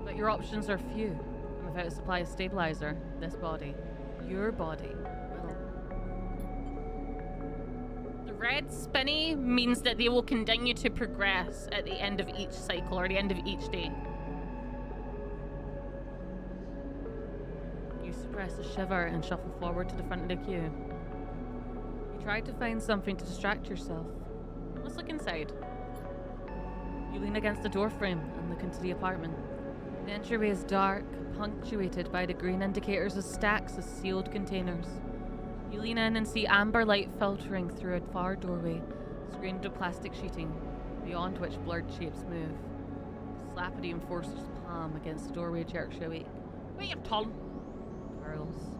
Speaker 1: But your options are few, and without a supply of stabilizer, this body, your body, will. The red spinny means that they will continue to progress at the end of each cycle, or the end of each day. You suppress a shiver and shuffle forward to the front of the queue. You try to find something to distract yourself. Let's look inside. You lean against the doorframe and look into the apartment. The entryway is dark, punctuated by the green indicators of stacks of sealed containers. You lean in and see amber light filtering through a far doorway, screened with plastic sheeting, beyond which blurred shapes move. The slap of the enforcer's palm against the doorway jerks you awake. Wait your turn! Curls.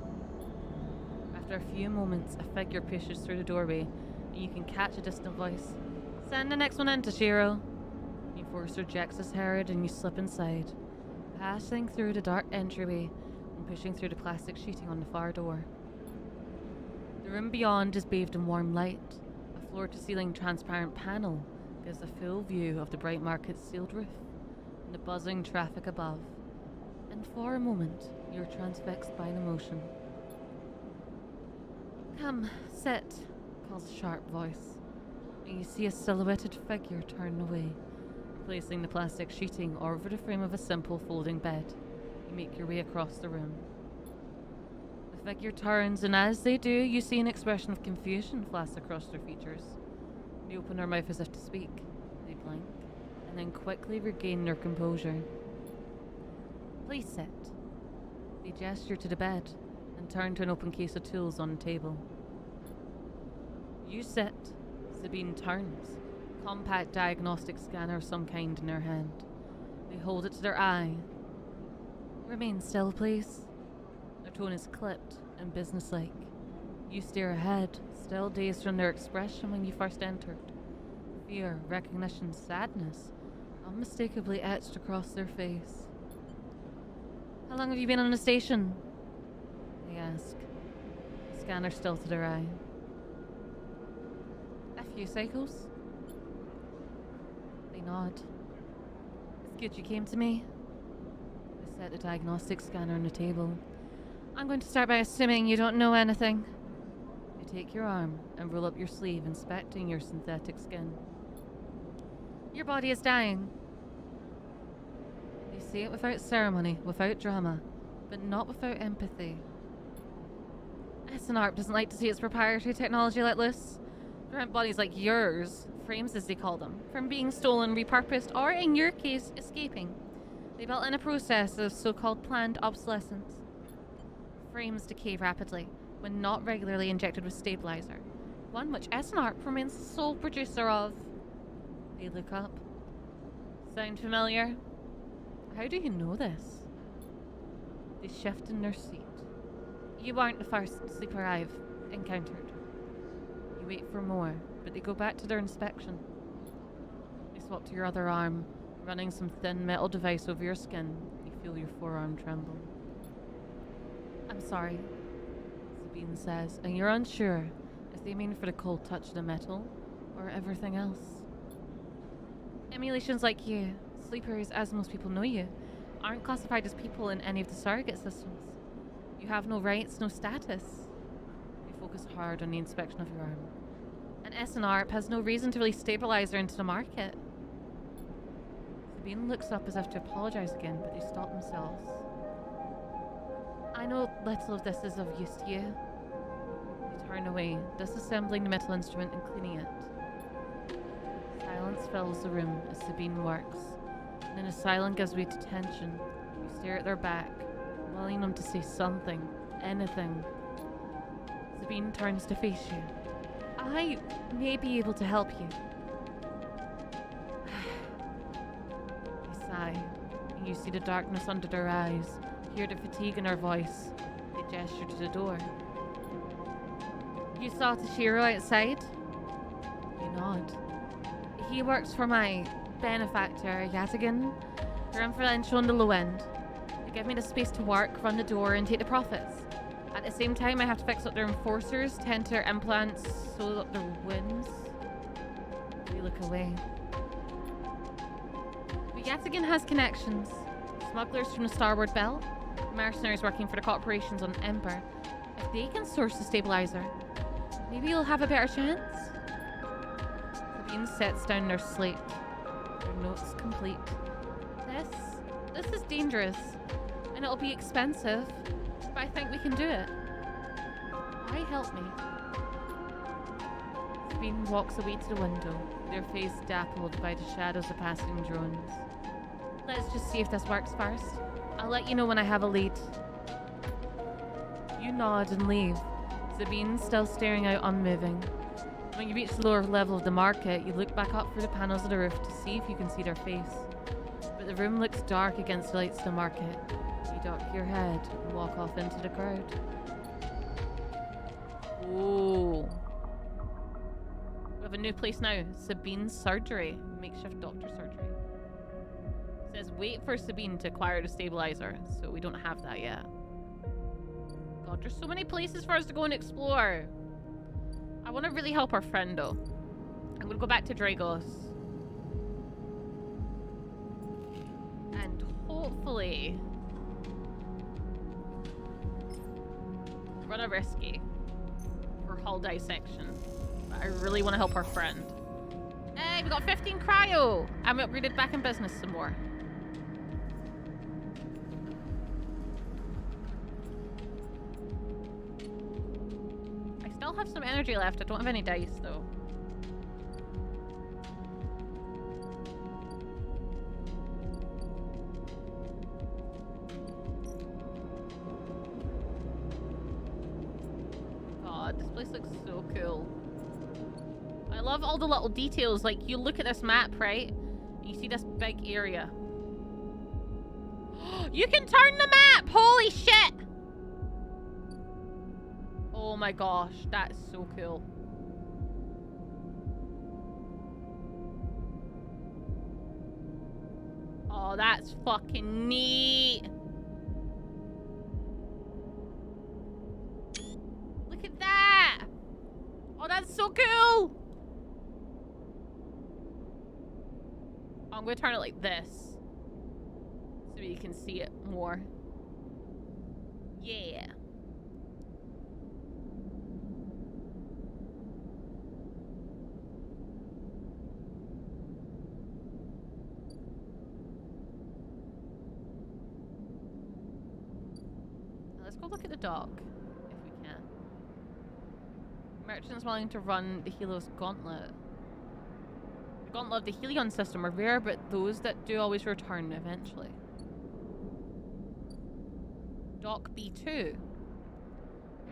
Speaker 1: After a few moments, a figure pushes through the doorway, and you can catch a distant voice. Send the next one in, Toshiro. The enforcer jacks his head and you slip inside, passing through the dark entryway and pushing through the plastic sheeting on the far door. The room beyond is bathed in warm light. A floor-to-ceiling transparent panel gives a full view of the Bright Market's sealed roof and the buzzing traffic above. And for a moment, you're transfixed by the motion. Come, sit, calls a sharp voice, and you see a silhouetted figure turn away. Placing the plastic sheeting over the frame of a simple folding bed, you make your way across the room. The figure turns, and as they do, you see an expression of confusion flash across their features. They open their mouth as if to speak. They blink, and then quickly regain their composure. Please sit. They gesture to the bed, and turn to an open case of tools on the table. You sit. Sabine turns. Compact diagnostic scanner of some kind in her hand. They hold it to their eye. Remain still, please. Their tone is clipped and businesslike. You stare ahead, still dazed from their expression when you first entered. Fear, recognition, sadness, unmistakably etched across their face. How long have you been on the station? They ask. The scanner still to their eye. A few cycles.
Speaker 2: They nod. It's good you came to me. They set the diagnostic scanner on the table. I'm going to start by assuming you don't know anything. They take your arm and roll up your sleeve, inspecting your synthetic skin. Your body is dying. They say it without ceremony, without drama, but not without empathy. SNARP doesn't like to see its proprietary technology let loose. Prevent bodies like yours, frames as they call them, from being stolen, repurposed, or in your case, escaping. They built in a process of so-called planned obsolescence. Frames decay rapidly when not regularly injected with stabilizer, one which SNARP remains the sole producer of. They look up. Sound familiar? How do you know this? They shift in their seat. You aren't the first sleeper I've encountered. You wait for more, but they go back to their inspection. They swap to your other arm, running some thin metal device over your skin. You feel your forearm tremble. I'm sorry, Sabine says, and you're unsure if they mean for the cold touch of the metal or everything else. Emulations like you, sleepers as most people know you, aren't classified as people in any of the surrogate systems. You have no rights, no status. They focus hard on the inspection of your arm. And SNARP has no reason to release stabilizer into the market. Sabine looks up as if to apologize again, but they stop themselves. I know little of this is of use to you. They turn away, disassembling the metal instrument and cleaning it. Silence fills the room as Sabine works, and then as silence gives way to tension, you stare at their back, willing them to say something, anything. Sabine turns to face you. I may be able to help you. They sigh, and you see the darkness under their eyes, hear the fatigue in her voice. They gesture to the door. You saw Toshiro outside? You nod. He works for my benefactor, Yatagan. They're influential in the low end. They give me the space to work, run the door, and take the profits. At the same time, I have to fix up their enforcers, tend to their implants, sew up their wounds. We look away. But Yatagan has connections. Smugglers from the starboard belt, mercenaries working for the corporations on Ember. If they can source the stabilizer, maybe you'll have a better chance. Sabine sets down their slate. Their notes complete. This is dangerous, and it'll be expensive, but I think we can do it. Why help me? Sabine walks away to the window, their face dappled by the shadows of passing drones. Let's just see if this works first. I'll let you know when I have a lead. You nod and leave, Sabine still staring out unmoving. When you reach the lower level of the market, you look back up through the panels of the roof to see if you can see their face. But the room looks dark against the lights of the market. You duck your head and walk off into the crowd. Ooh. We have a new place now. Sabine's surgery. Makeshift doctor surgery. It says wait for Sabine to acquire the stabilizer, so we don't have that yet. God, there's so many places for us to go and explore. I want to really help our friend though. I'm going to go back to Dragos. And hopefully run a risky for hull dissection. But I really want to help our friend. Hey, we got 15 cryo! And we upgraded back in business some more. I still have some energy left. I don't have any dice though. God, this place looks so cool. I love all the little details. Like, you look at this map, right? You see this big area. You can turn the map! Holy shit! Oh my gosh, that is so cool. Oh, that's fucking neat. Look at that! Oh, that's so cool!
Speaker 1: I'm going to turn it like this so you can see it more. Yeah. Let's go look at the dock, if we can. Merchants willing to run the Helios Gauntlet. The Gauntlet of the Helion system are rare, but those that do always return eventually. Dock B2.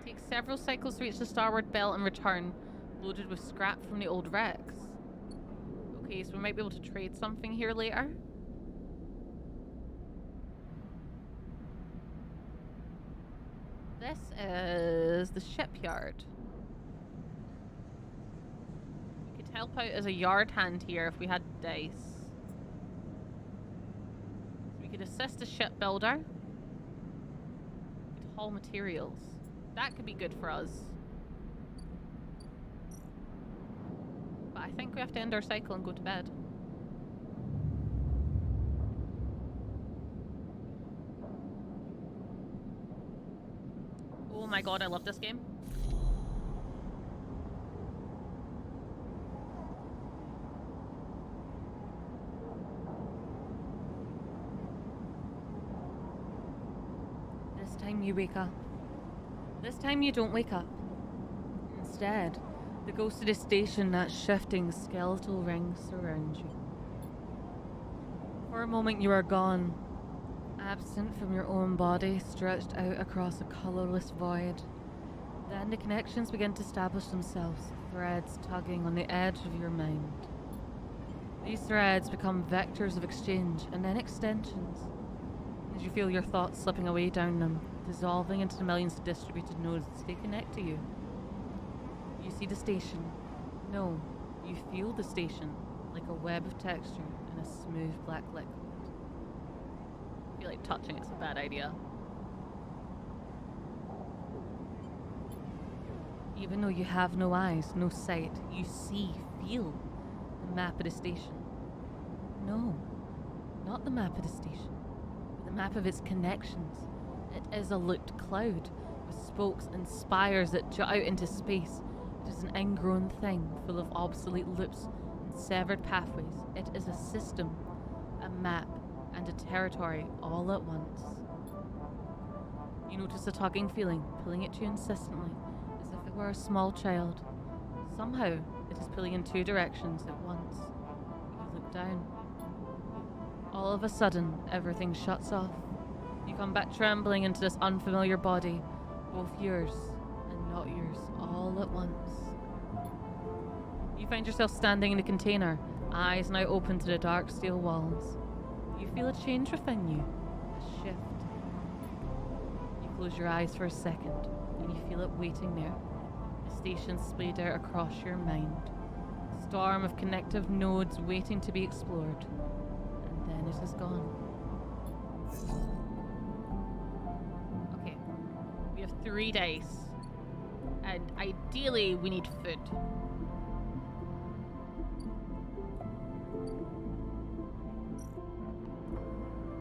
Speaker 1: Takes several cycles to reach the starboard belt and return, loaded with scrap from the old wrecks. Okay, so we might be able to trade something here later. This is the shipyard. We could help out as a yard hand here if we had dice. So we could assist the shipbuilder. We could haul materials. That could be good for us. But I think we have to end our cycle and go to bed. Oh my god, I love this game.
Speaker 2: This time you wake up. This time you don't wake up. Instead, the ghost of the station, that shifting skeletal ring surrounds you. For a moment you are gone, absent from your own body, stretched out across a colourless void. Then the connections begin to establish themselves, threads tugging on the edge of your mind. These threads become vectors of exchange and then extensions, as you feel your thoughts slipping away down them, dissolving into the millions of distributed nodes as they connect to you. You see the station. No, you feel the station, like a web of texture in a smooth black liquid.
Speaker 1: I feel like touching it's a bad idea.
Speaker 2: Even though you have no eyes, no sight, you see, feel the map of the station. No, not the map of the station, but the map of its connections. It is a looped cloud with spokes and spires that jut out into space. It is an ingrown thing full of obsolete loops and severed pathways. It is a system, a map, and a territory all at once. You notice a tugging feeling, pulling at you insistently, as if it were a small child. Somehow, it is pulling in two directions at once. You look down. All of a sudden, everything shuts off. You come back trembling into this unfamiliar body, both yours and not yours, all at once. You find yourself standing in the container, eyes now open to the dark steel walls. You feel a change within you, a shift. You close your eyes for a second, and you feel it waiting there. The station splayed out across your mind. A storm of connective nodes waiting to be explored. And then it is gone.
Speaker 1: Okay. We have 3 days. And ideally we need food.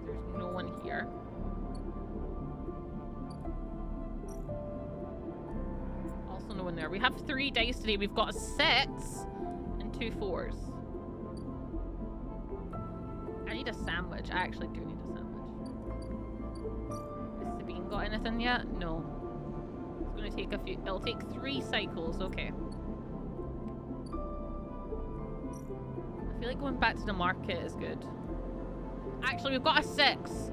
Speaker 1: There's no one here. Also no one there. We have 3 days today. We've got a 6 and 2 4s. I need a sandwich. I actually do need a sandwich. Has Sabine got anything yet? No. It's gonna take a few. It'll take 3 cycles. Okay. I feel like going back to the market is good. Actually, we've got a 6.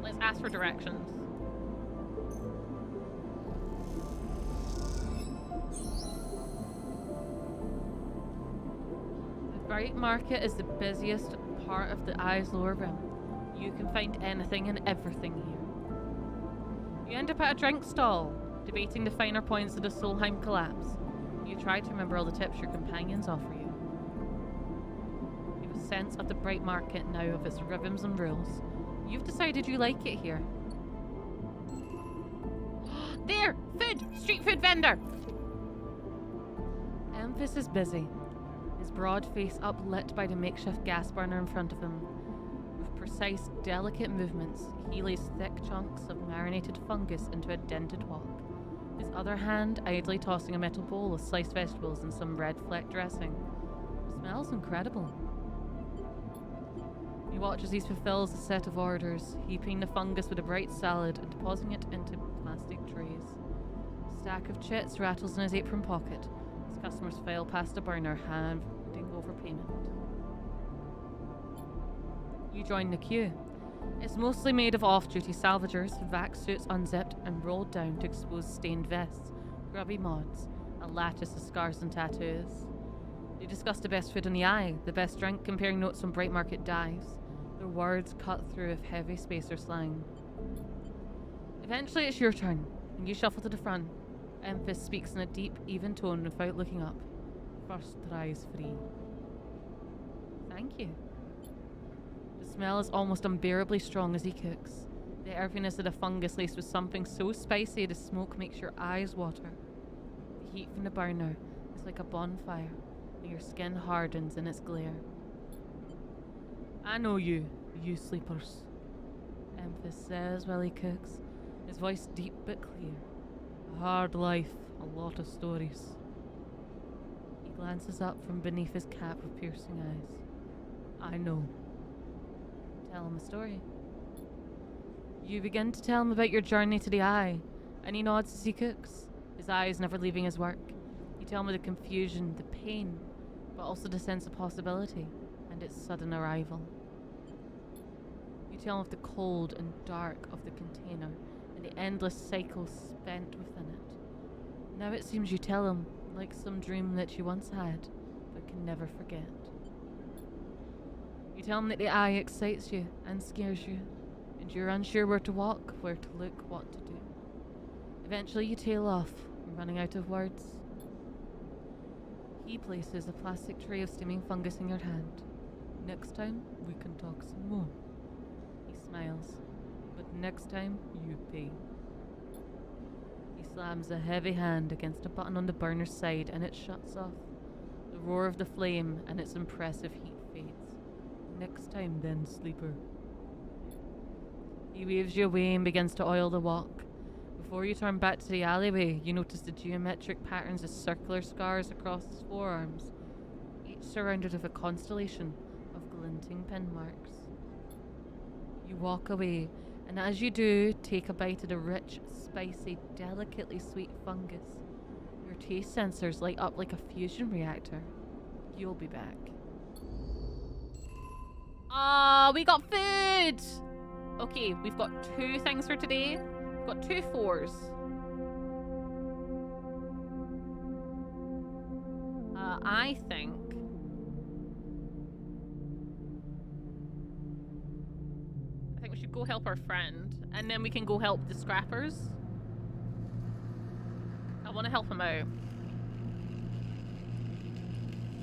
Speaker 1: Let's ask for directions.
Speaker 2: The bright market is the busiest part of the eye's lower rim. You can find anything and everything here. You end up at a drink stall, debating the finer points of the Solheim collapse. You try to remember all the tips your companions offer you. You have a sense of the bright market now, of its rhythms and rules. You've decided you like it here.
Speaker 1: There! Food! Street food vendor!
Speaker 2: Memphis is busy. his broad face uplit by the makeshift gas burner in front of him. With precise, delicate movements, he lays thick chunks of marinated fungus into a dented wok, his other hand idly tossing a metal bowl of sliced vegetables and some red fleck dressing. Smells incredible. He watches as he fulfills a set of orders, heaping the fungus with a bright salad and depositing it into plastic trays. A stack of chits rattles in his apron pocket as customers file past the burner, handing over payment. You join the queue. It's mostly made of off-duty salvagers, vac suits unzipped and rolled down to expose stained vests, grubby mods, a lattice of scars and tattoos. They discuss the best food in the eye, the best drink, comparing notes on bright market dives. Their words cut through with heavy spacer slang. Eventually it's your turn, and you shuffle to the front. Emphas speaks in a deep, even tone without looking up. First try is free. Thank you. The smell is almost unbearably strong as he cooks. The earthiness of the fungus laced with something so spicy the smoke makes your eyes water. The heat from the burner is like a bonfire, and your skin hardens in its glare. I know you sleepers, Emphas says while he cooks, his voice deep but clear. A hard life, a lot of stories. He glances up from beneath his cap with piercing eyes. I know. Tell him a story. You begin to tell him about your journey to the eye, and he nods as he cooks, his eyes never leaving his work. You tell him of the confusion, the pain, but also the sense of possibility and its sudden arrival. You tell him of the cold and dark of the container and the endless cycles spent within it. Now it seems you tell him like some dream that you once had, but can never forget. You tell him that the eye excites you and scares you, and you're unsure where to walk, where to look, what to do. Eventually you tail off, running out of words. He places a plastic tray of steaming fungus in your hand. Next time, we can talk some more. He smiles. But next time, you pay. He slams a heavy hand against a button on the burner's side and it shuts off. The roar of the flame and its impressive heat fades. Next time then, sleeper. He waves you away and begins to oil the wok. Before you turn back to the alleyway, you notice the geometric patterns of circular scars across his forearms, each surrounded with a constellation of glinting pin marks. You walk away, and as you do, take a bite of the rich, spicy, delicately sweet fungus. Your taste sensors light up like a fusion reactor. You'll be back.
Speaker 1: We got food! Okay, we've got 2 things for today. We've got 2 4s. I think we should go help our friend, and then we can go help the scrappers. I want to help him out.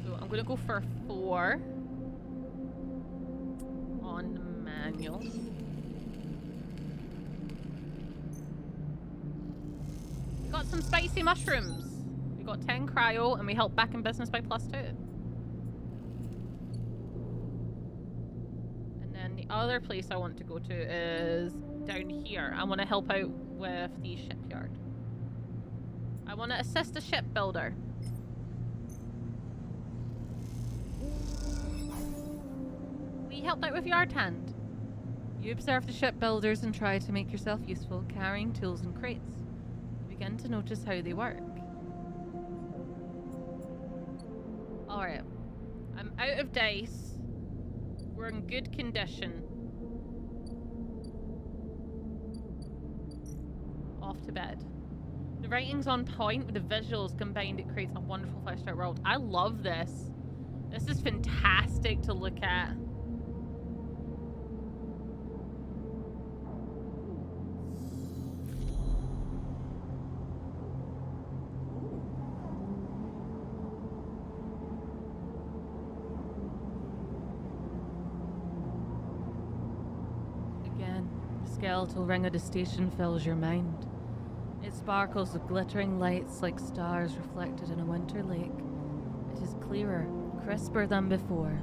Speaker 1: So I'm going to go for 4 on the manual. We got some spicy mushrooms. We got 10 cryo, and we help back in business by +2. And then the other place I want to go to is down here. I want to help out with the shipyard. I want to assist the shipbuilder. We helped out with yard hand.
Speaker 2: You observe the shipbuilders and try to make yourself useful, carrying tools and crates. You begin to notice how they work.
Speaker 1: Alright. I'm out of dice. We're in good condition. Off to bed. The writing's on point with the visuals combined. It creates a wonderful fleshed out world. I love this. This is fantastic to look at.
Speaker 2: Skeletal ring of the station fills your mind. It sparkles with glittering lights like stars reflected in a winter lake. It is clearer, Crisper than before.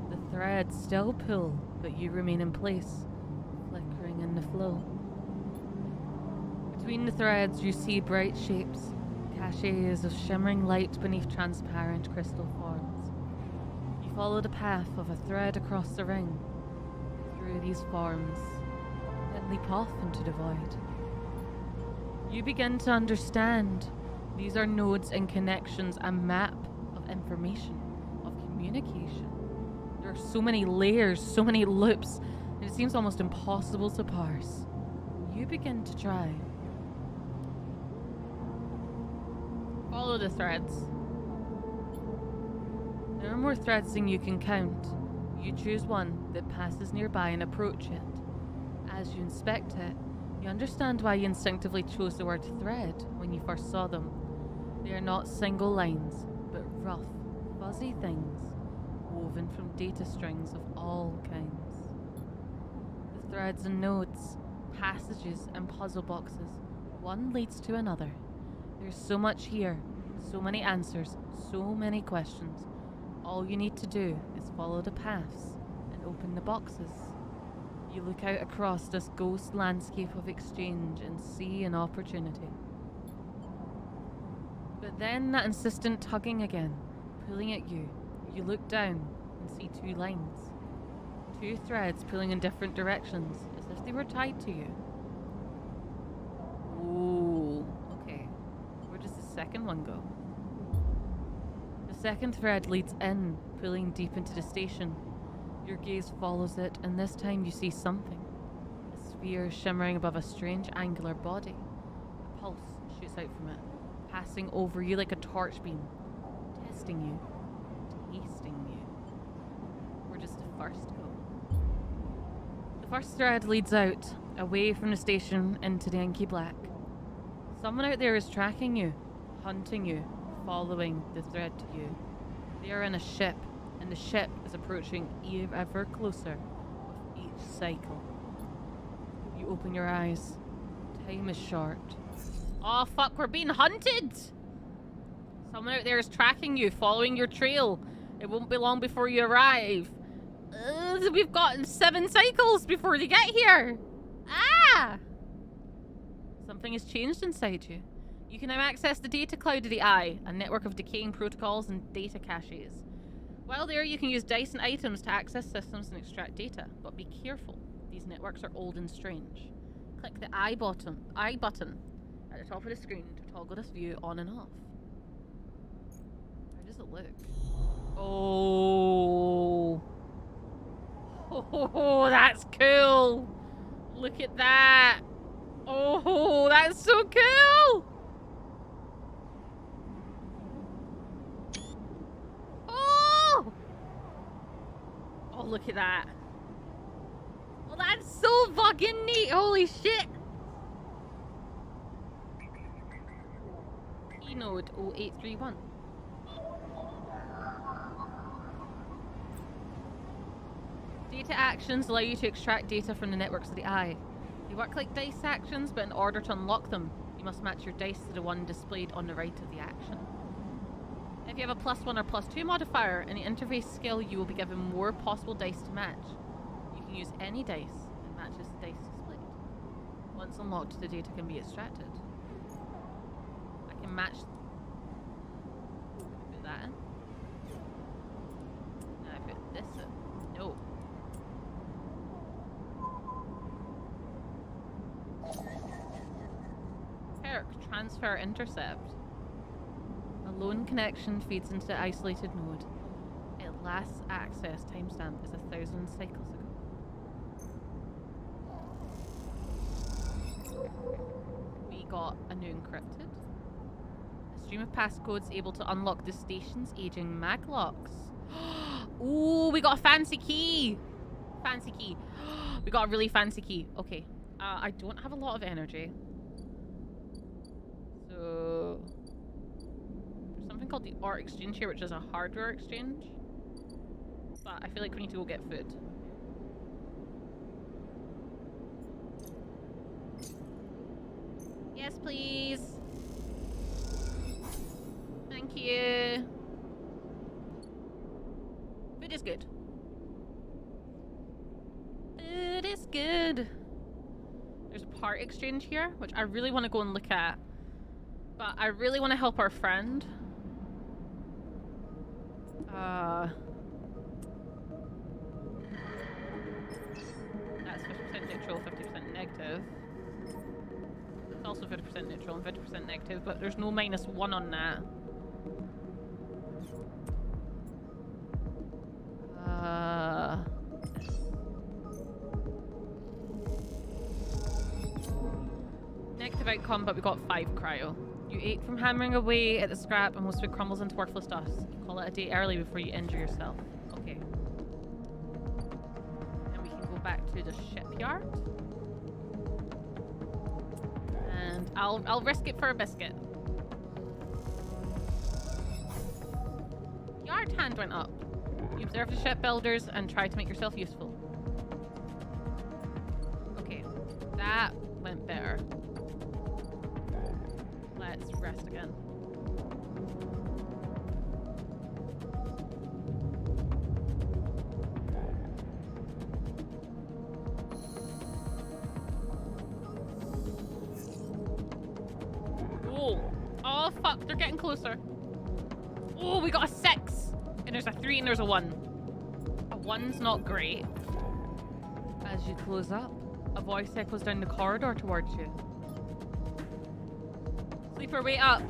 Speaker 2: The threads still pull, but you remain in place, flickering in the flow. Between the threads, you see bright shapes, caches of shimmering light beneath transparent crystal forms. You follow the path of a thread across the ring, through these forms, then leap off into the void. You begin to understand. These are nodes and connections, a map of information, of communication. There are so many layers, so many loops, and it seems almost impossible to parse. You begin to try.
Speaker 1: Follow the threads.
Speaker 2: There are more threads than you can count. You choose one that passes nearby and approach it. As you inspect it, you understand why you instinctively chose the word thread when you first saw them. They are not single lines, but rough, fuzzy things woven from data strings of all kinds. The threads and nodes, passages and puzzle boxes, one leads to another. There's so much here, so many answers, so many questions. All you need to do is follow the paths and open the boxes. You look out across this ghost landscape of exchange and see an opportunity. But then that insistent tugging again, pulling at you. You look down and see two lines. Two threads pulling in different directions, as if they were tied to you. Ooh, okay. Where does the second one go? The second thread leads in, pulling deep into the station. Your gaze follows it, and this time you see something. A sphere shimmering above a strange angular body. A pulse shoots out from it, passing over you like a torch beam, testing you, tasting you. Where does the first go? The first thread leads out, away from the station into the inky black. Someone out there is tracking you, hunting you, following the thread to you. They are in a ship, and the ship is approaching ever closer with each cycle. You open your eyes. Time is short.
Speaker 1: Oh fuck, we're being hunted! Someone out there is tracking you, following your trail. It won't be long before you arrive. We've gotten 7 cycles before they get here! Ah!
Speaker 2: Something has changed inside you. You can now access the data cloud of the Eye, a network of decaying protocols and data caches. While there, you can use dice and items to access systems and extract data, but be careful. These networks are old and strange. Click the I button at the top of the screen to toggle this view on and off. How does it look?
Speaker 1: Oh, that's cool. Look at that. Oh, that's so cool. Oh, look at that. Oh, that's so fucking neat. Holy shit.
Speaker 2: Node 0831. Data actions allow you to extract data from the networks of the Eye. They work like dice actions, but in order to unlock them, you must match your dice to the one displayed on the right of the action. If you have a +1 or +2 modifier in the interface skill, you will be given more possible dice to match. You can use any dice that matches the dice displayed. Once unlocked, the data can be extracted. I can match. Put that in. Now I put this in. No. Perk, transfer intercept. A lone connection feeds into the isolated node. It last access timestamp is 1,000 cycles ago. We got a new encrypted. A stream of passcodes able to unlock the station's aging maglocks.
Speaker 1: Ooh, we got a fancy key. Fancy key. We got a really fancy key. Okay.
Speaker 2: I don't have a lot of energy. So there's something called the art exchange here, which is a hardware exchange. But I feel like we need to go get food.
Speaker 1: Yes, please. Thank you. good. Food is good. There's a part exchange here, which I really want to go and look at. But I really want to help our friend. That's 50% neutral, 50% negative. It's also 50% neutral and 50% negative, but there's no -1 on that. Negative outcome, but we got 5 cryo. You ate from hammering away at the scrap and most of it crumbles into worthless dust. You call it a day early before you injure yourself. Okay. Then we can go back to the shipyard. And I'll risk it for a biscuit. Yard hand went up. You observe the shipbuilders and try to make yourself useful. Okay. That went better. Let's rest again. Oh fuck, they're getting closer. Oh, we got a 6. And there's a 3 and there's a 1. A 1's not great.
Speaker 2: As you close up, a voice echoes down the corridor towards you.
Speaker 1: Sleeper, wait up.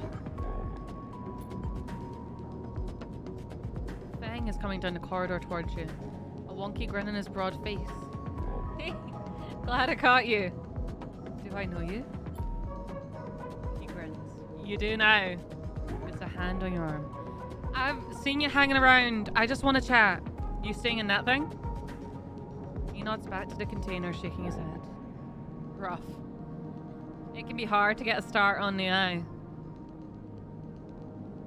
Speaker 2: Fang is coming down the corridor towards you, a wonky grin on his broad face.
Speaker 1: Hey, glad I caught you.
Speaker 2: Do I know you? He grins.
Speaker 1: You do now.
Speaker 2: Puts a hand on your arm.
Speaker 1: I've seen you hanging around. I just want to chat. You staying in that thing?
Speaker 2: He nods back to the container, shaking his head.
Speaker 1: Rough. It can be hard to get a start on the eye.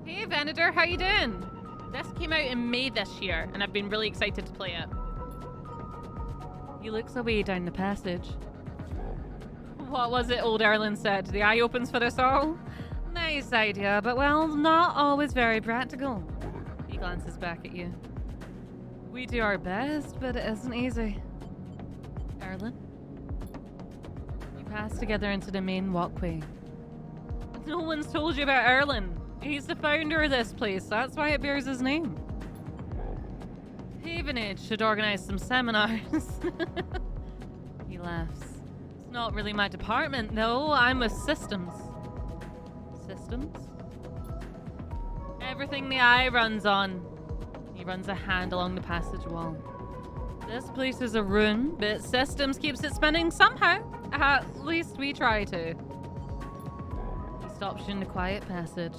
Speaker 1: Hey, Venator, how you doing? This came out in May this year, and I've been really excited to play it.
Speaker 2: He looks away down the passage.
Speaker 1: What was it old Erlen said? The eye opens for us all?
Speaker 2: Nice idea, but well, not always very practical. He glances back at you. We do our best, but it isn't easy. Erlen? You pass together into the main walkway.
Speaker 1: No one's told you about Erlen. He's the founder of this place. That's why it bears his name.
Speaker 2: Havenage should organize some seminars. He laughs.
Speaker 1: It's not really my department, though. I'm with systems.
Speaker 2: Systems?
Speaker 1: Everything the eye runs on.
Speaker 2: He runs a hand along the passage wall.
Speaker 1: This place is a ruin, but systems keeps it spinning somehow. At least we try to.
Speaker 2: He stops you in the quiet passage.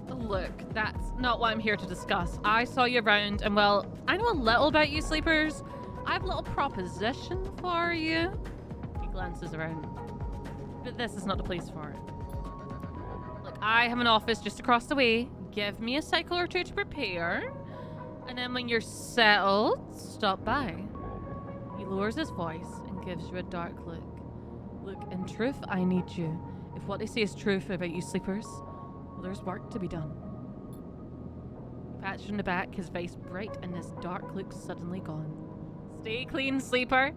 Speaker 1: Look, that's not what I'm here to discuss. I saw you around, and well, I know a little about you sleepers. I have a little proposition for you. He glances around. But this is not the place for it. Look, I have an office just across the way. Give me a cycle or 2 to prepare. And then when you're settled, stop by. He lowers his voice and gives you a dark look. Look, in truth, I need you. If what they say is truth about you sleepers, well, there's work to be done. He pats you on the back, his face bright and his dark look suddenly gone. Stay clean, sleeper.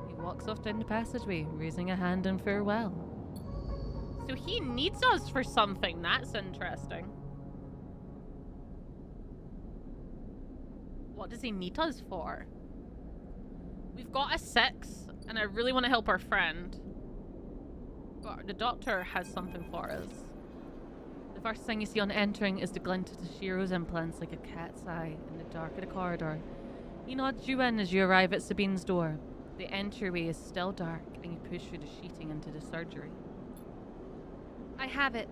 Speaker 2: He walks off down the passageway, raising a hand in farewell.
Speaker 1: So he needs us for something. That's interesting. What does he need us for? We've got a 6, and I really want to help our friend. But the doctor has something for us. The first thing you see on entering is the glint of Tashiro's implants like a cat's eye in the dark of the corridor. He nods you in as you arrive at Sabine's door. The entryway is still dark, and you push through the sheeting into the surgery. I have it.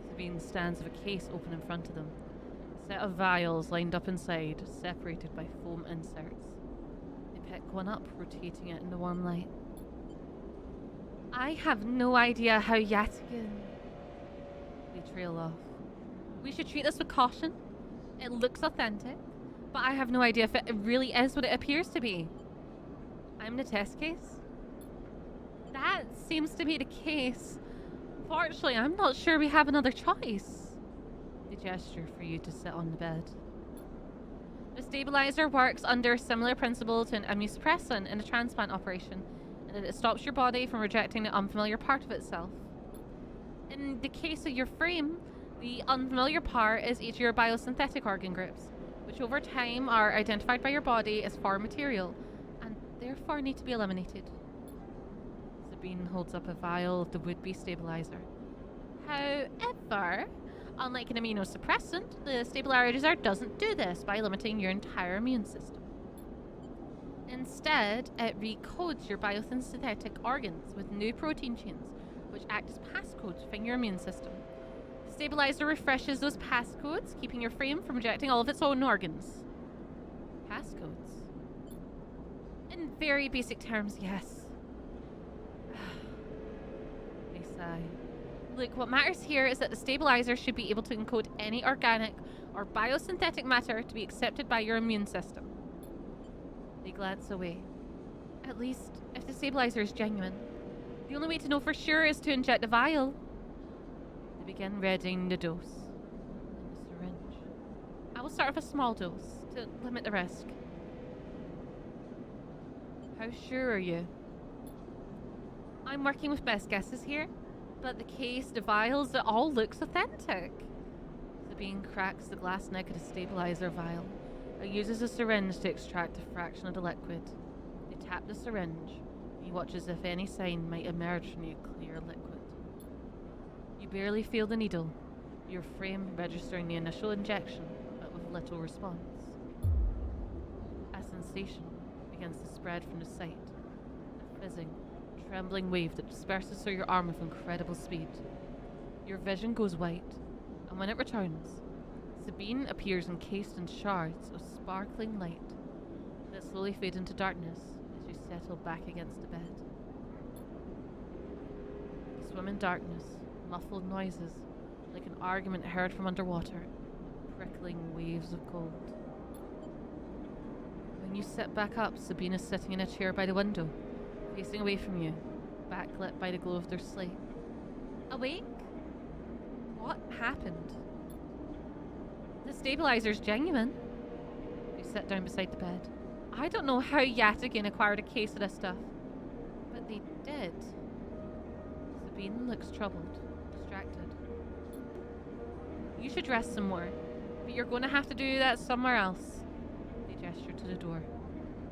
Speaker 1: Sabine stands with a case open in front of them. A set of vials lined up inside, separated by foam inserts. They pick one up, rotating it in the warm light. I have no idea how Yatigan... They trail off. We should treat this with caution. It looks authentic, but I have no idea if it really is what it appears to be. I'm the test case? That seems to be the case. Fortunately, I'm not sure we have another choice. They gesture for you to sit on the bed.
Speaker 2: The stabilizer works under a similar principle to an immunosuppressant in a transplant operation, in that it stops your body from rejecting the unfamiliar part of itself. In the case of your frame, the unfamiliar part is each of your biosynthetic organ groups, which over time are identified by your body as foreign material, and therefore need to be eliminated. Sabine holds up a vial of the would-be stabilizer. However, unlike an immunosuppressant, the stabilizer doesn't do this by limiting your entire immune system. Instead, it recodes your biosynthetic organs with new protein chains, which act as passcodes within your immune system. The stabilizer refreshes those passcodes, keeping your frame from rejecting all of its own organs. Passcodes? In very basic terms, yes. I sigh. Look, what matters here is that the stabilizer should be able to encode any organic or biosynthetic matter to be accepted by your immune system. They glance away. At least, if the stabilizer is genuine. The only way to know for sure is to inject the vial. They begin readying the dose. And the syringe. I will start with a small dose, to limit the risk. How sure are you? I'm working with best guesses here. But the case, the vials, it all looks authentic. Sabine cracks the glass neck of the stabilizer vial. It uses a syringe to extract a fraction of the liquid. They tap the syringe. You watch as if any sign might emerge from the clear liquid. You barely feel the needle, your frame registering the initial injection, but with little response. A sensation begins to spread from the site. A fizzing, trembling wave that disperses through your arm with incredible speed. Your vision goes white, and when it returns, Sabine appears encased in shards of sparkling light that slowly fade into darkness as you settle back against the bed. You swim in darkness, muffled noises, like an argument heard from underwater, prickling waves of cold. When you sit back up, Sabine is sitting in a chair by the window, facing away from you, backlit by the glow of their slate. Awake? What happened? The stabilizer's genuine. You sit down beside the bed. I don't know how Yatagin acquired a case of this stuff, but they did. Sabine looks troubled, distracted. You should rest some more, but you're going to have to do that somewhere else. They gesture to the door.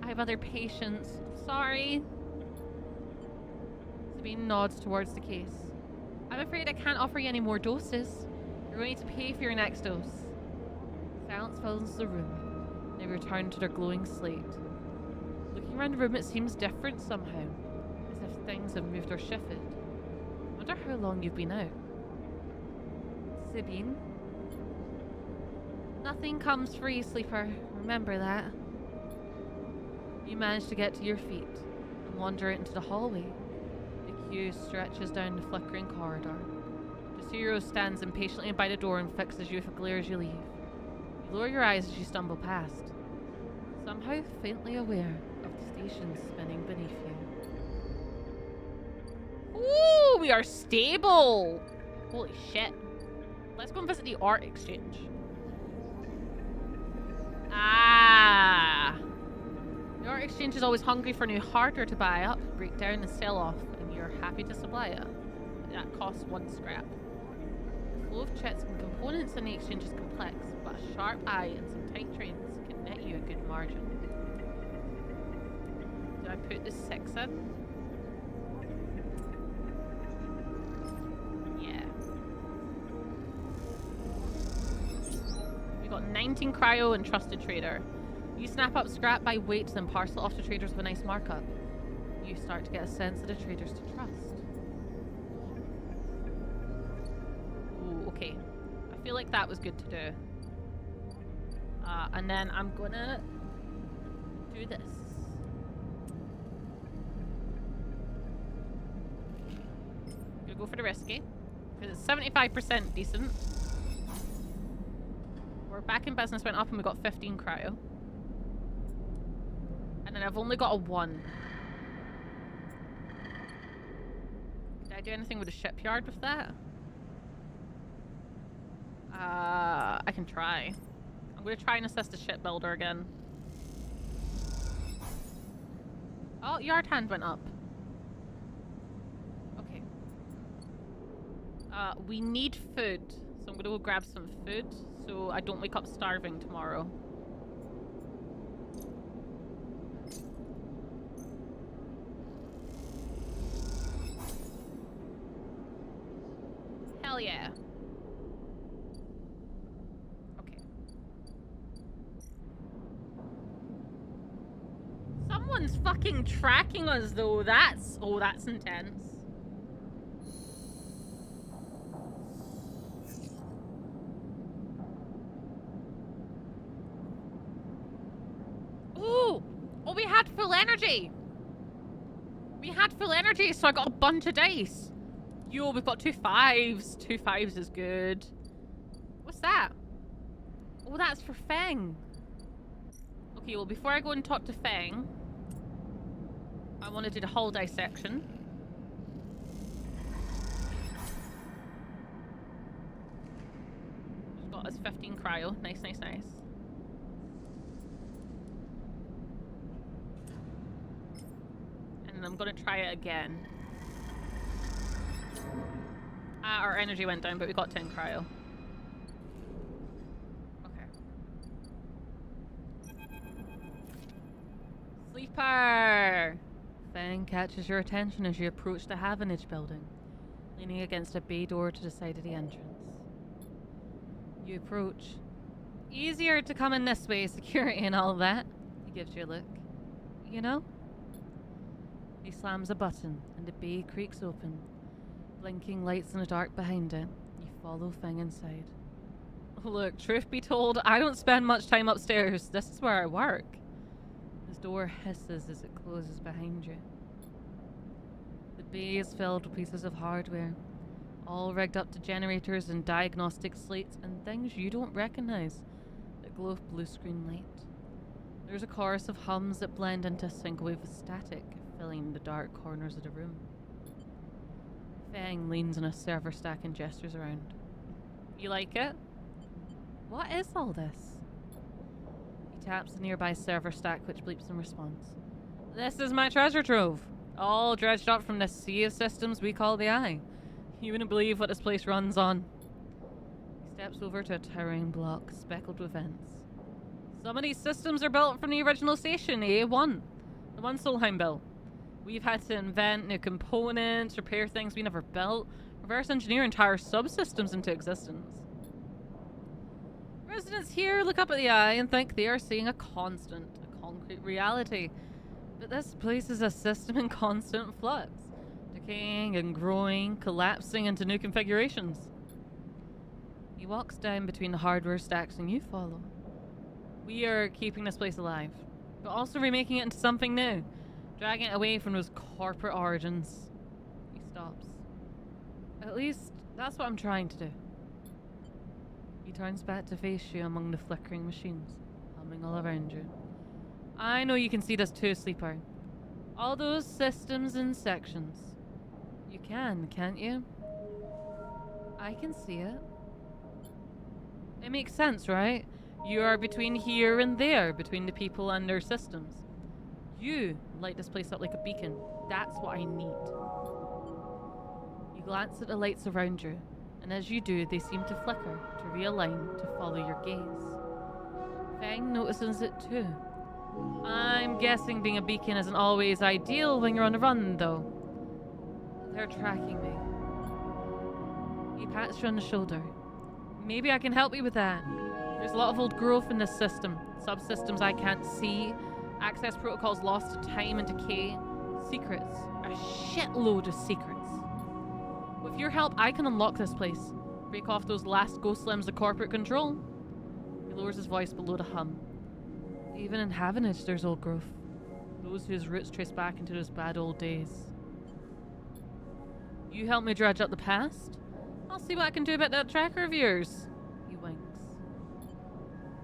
Speaker 2: I have other patients. Sorry. Sabine nods towards the case. I'm afraid I can't offer you any more doses. You're going to pay for your next dose. Silence fills the room. They return to their glowing slate. Looking around the room, it seems different somehow, as if things have moved or shifted. I wonder how long you've been out. Sabine? Nothing comes free, sleeper. Remember that. You manage to get to your feet and wander into the hallway. The queue stretches down the flickering corridor. Tsuru stands impatiently by the door and fixes you with a glare as you leave. You lower your eyes as you stumble past, somehow faintly aware of the station spinning beneath you.
Speaker 1: Ooh, we are stable! Holy shit. Let's go and visit the art exchange. Ah! The art exchange is always hungry for new hardware to buy up, break down, and sell off, and you're happy to supply it. That costs 1 scrap. The flow of chits and components in the exchange is complex, but a sharp eye and some tight trains can net you a good margin. Do I put the 6 in? Yeah. We got 19 cryo and trusted trader. You snap up scrap by weight, then parcel off to traders with a nice markup. You start to get a sense of the traders to trust. Ooh, okay. I feel like that was good to do. And then I'm gonna do this. Gonna go for the risky, because it's 75% decent. We're back in business, went up, and we got 15 cryo. And then I've only got a 1. Did I do anything with the shipyard with that? I can try. I'm going to try and assist the shipbuilder again. Oh, yard hand went up. Okay. We need food. So I'm going to go grab some food so I don't wake up starving tomorrow. Hell yeah. Okay. Someone's fucking tracking us though. That's intense. Ooh! Oh, we had full energy. We had full energy, so I got a bunch of dice. Yo, we've got 2 5s. 2 5s is good. What's that? Oh, that's for Feng. Okay, well, before I go and talk to Feng, I want to do the hull dissection. We've got us 15 cryo. Nice, nice, nice. And I'm going to try it again. Our energy went down, but we got 10 cryo. Okay. Sleeper! Feng catches your attention as you approach the Havenage building, leaning against a bay door to the side of the entrance. You approach. Easier to come in this way, security and all that. He gives you a look. You know? He slams a button, and the bay creaks open. Blinking lights in the dark behind it. You follow Feng inside. Look, truth be told, I don't spend much time upstairs. This is where I work. His door hisses as it closes behind you. The bay is filled with pieces of hardware, all rigged up to generators and diagnostic slates and things you don't recognize that glow with blue screen light. There's a chorus of hums that blend into a single wave of static, filling the dark corners of the room. Feng leans on a server stack and gestures around. You like it? What is all this? He taps the nearby server stack, which bleeps in response. This is my treasure trove, all dredged up from the sea of systems we call the Eye. You wouldn't believe what this place runs on. He steps over to a towering block speckled with vents. Some of these systems are built from the original station, A1, the one Solheim built. We've had to invent new components, repair things we never built, reverse engineer entire subsystems into existence. Residents here look up at the Eye and think they are seeing a concrete reality. But this place is a system in constant flux, decaying and growing, collapsing into new configurations. He walks down between the hardware stacks and you follow. We are keeping this place alive, but also remaking it into something new. Dragging it away from those corporate origins. He stops. At least, that's what I'm trying to do. He turns back to face you among the flickering machines, humming all around you. I know you can see this too, Sleeper. All those systems and sections. You can, can't you? I can see it. It makes sense, right? You are between here and there, between the people and their systems. You light this place up like a beacon. That's what I need. You glance at the lights around you, and as you do, they seem to flicker, to realign, to follow your gaze. Feng notices it too. I'm guessing being a beacon isn't always ideal when you're on the run, though. They're tracking me. He pats you on the shoulder. Maybe I can help you with that. There's a lot of old growth in this system. Subsystems I can't see. Access protocols lost to time and decay. Secrets. A shitload of secrets. With your help, I can unlock this place. Break off those last ghost limbs of corporate control. He lowers his voice below the hum. Even in Havenage, there's old growth. Those whose roots trace back into those bad old days. You help me dredge up the past? I'll see what I can do about that tracker of yours. He winks.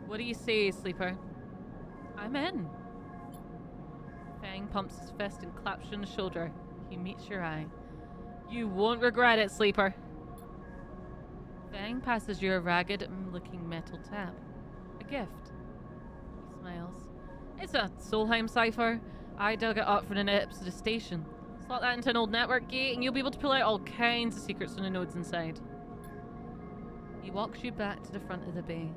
Speaker 1: What do you say, Sleeper? I'm in. Feng pumps his fist and claps you on the shoulder. He meets your eye. You won't regret it, Sleeper. Feng passes you a ragged-looking metal tab. A
Speaker 2: gift. He smiles. It's a Solheim cipher. I dug it up from the nips of the station. Slot that into an old network gate and you'll be able to pull out all kinds of secrets from the nodes inside. He walks you back to the front of the bay.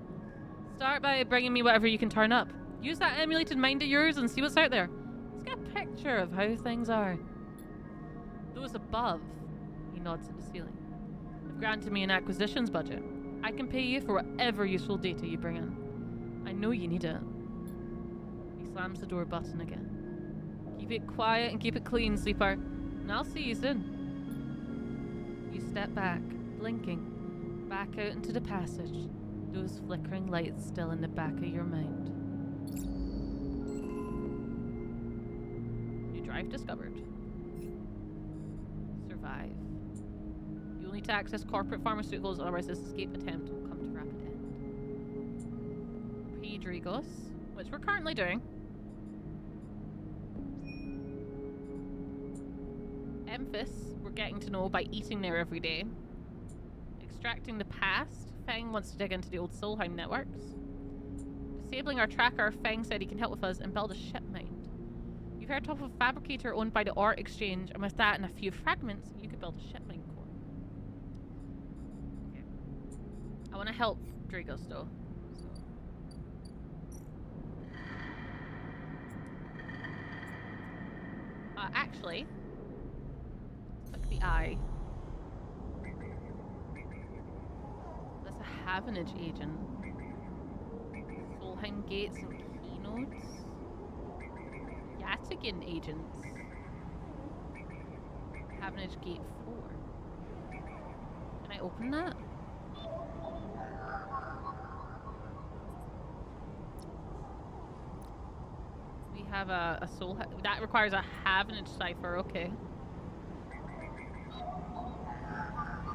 Speaker 2: Start by bringing me whatever you can turn up. Use that emulated mind of yours and see what's out there. Let's get a picture of how things are. Those above, he nods at the ceiling, have granted me an acquisitions budget. I can pay you for whatever useful data you bring in. I know you need it. He slams the door button again. Keep it quiet and keep it clean, sleeper. And I'll see you soon. You step back, blinking, back out into the passage, those flickering lights still in the back of your mind. New drive discovered. Survive. You will need to access corporate pharmaceuticals, otherwise this escape attempt will come to rapid end. Pedrigos, which we're currently doing. Memphis, we're getting to know by eating there every day. Extracting the past, Feng wants to dig into the old Solheim networks. Disabling our tracker, Feng said he can help with us and build a ship mind. You've heard of a fabricator owned by the Art Exchange, and with that and a few fragments, you could build a ship mind core. Okay. I want to help Dragos though. Actually, click the eye. That's a Havenage agent. Solheim gates and keynotes. Yatigan agents. Havenage gate 4. Can I open that? We have a Solheim. That requires a Havenage cipher, okay.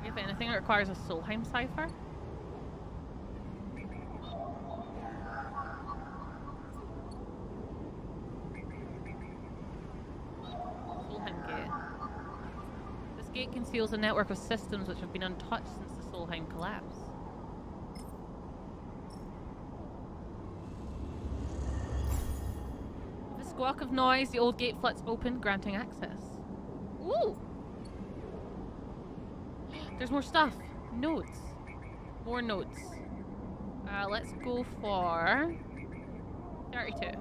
Speaker 2: If anything that requires a Solheim cipher? Solheim gate. This gate conceals a network of systems which have been untouched since the Solheim collapse. With a squawk of noise, the old gate flits open, granting access. Ooh! There's more stuff. Notes. More notes. Let's go for 32.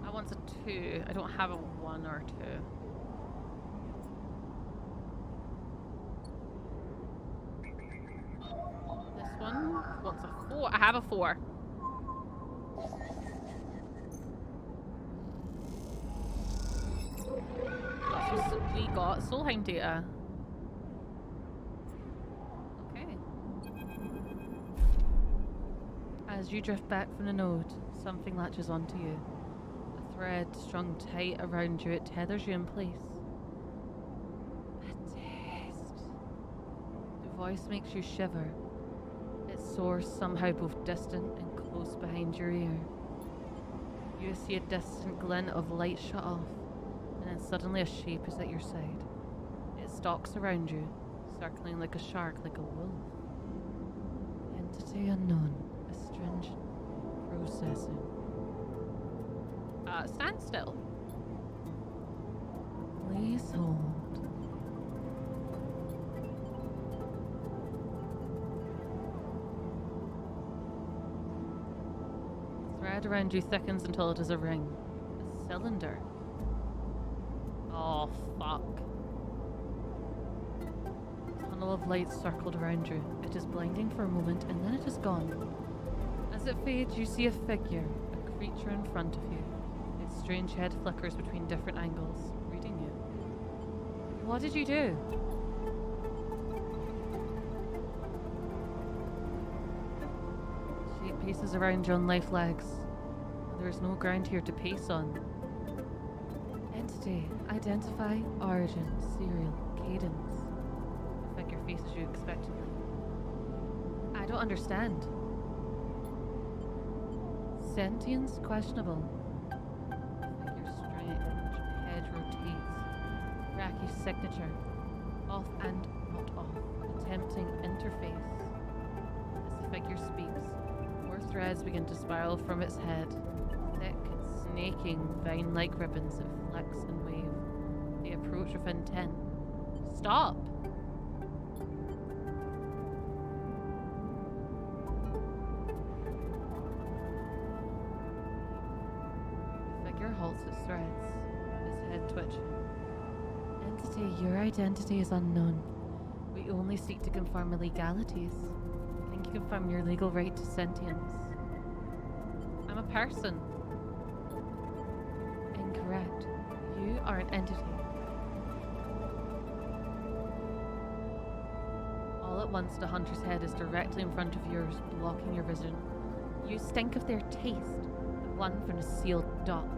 Speaker 2: I want a 2. I don't have a 1 or 2. This one wants a 4. I have a 4. We got Solheim data. As you drift back from the node, something latches onto you. A thread strung tight around you, it tethers you in place. A test. The voice makes you shiver. Its source somehow both distant and close behind your ear. You see a distant glint of light shut off, and then suddenly a shape is at your side. It stalks around you, circling like a shark, like a wolf. Entity unknown. Astringent processing. Stand still. Please hold. The thread around you thickens until it is a ring. A cylinder. Oh, fuck. A tunnel of light circled around you. It is blinding for a moment and then it is gone. As it fades, you see a figure, a creature in front of you. Its strange head flickers between different angles, reading you. What did you do? Shape paces around you on life legs. There is no ground here to pace on. Entity, identify, origin, serial, cadence. The figure faces you expectantly. I don't understand. Sentience questionable. Figure strange. Head rotates. Raki's signature. Off and not off. Attempting interface. As the figure speaks. More threads begin to spiral from its head. Thick, snaking, vine-like ribbons that flex and wave. They approach with intent. Stop! The figure halts its threads, its head twitching. Entity, your identity is unknown. We only seek to confirm illegalities. Can you confirm your legal right to sentience? I'm a person. Incorrect. You are an entity. All at once, the hunter's head is directly in front of yours, blocking your vision. You stink of their taste, the one from a sealed dock.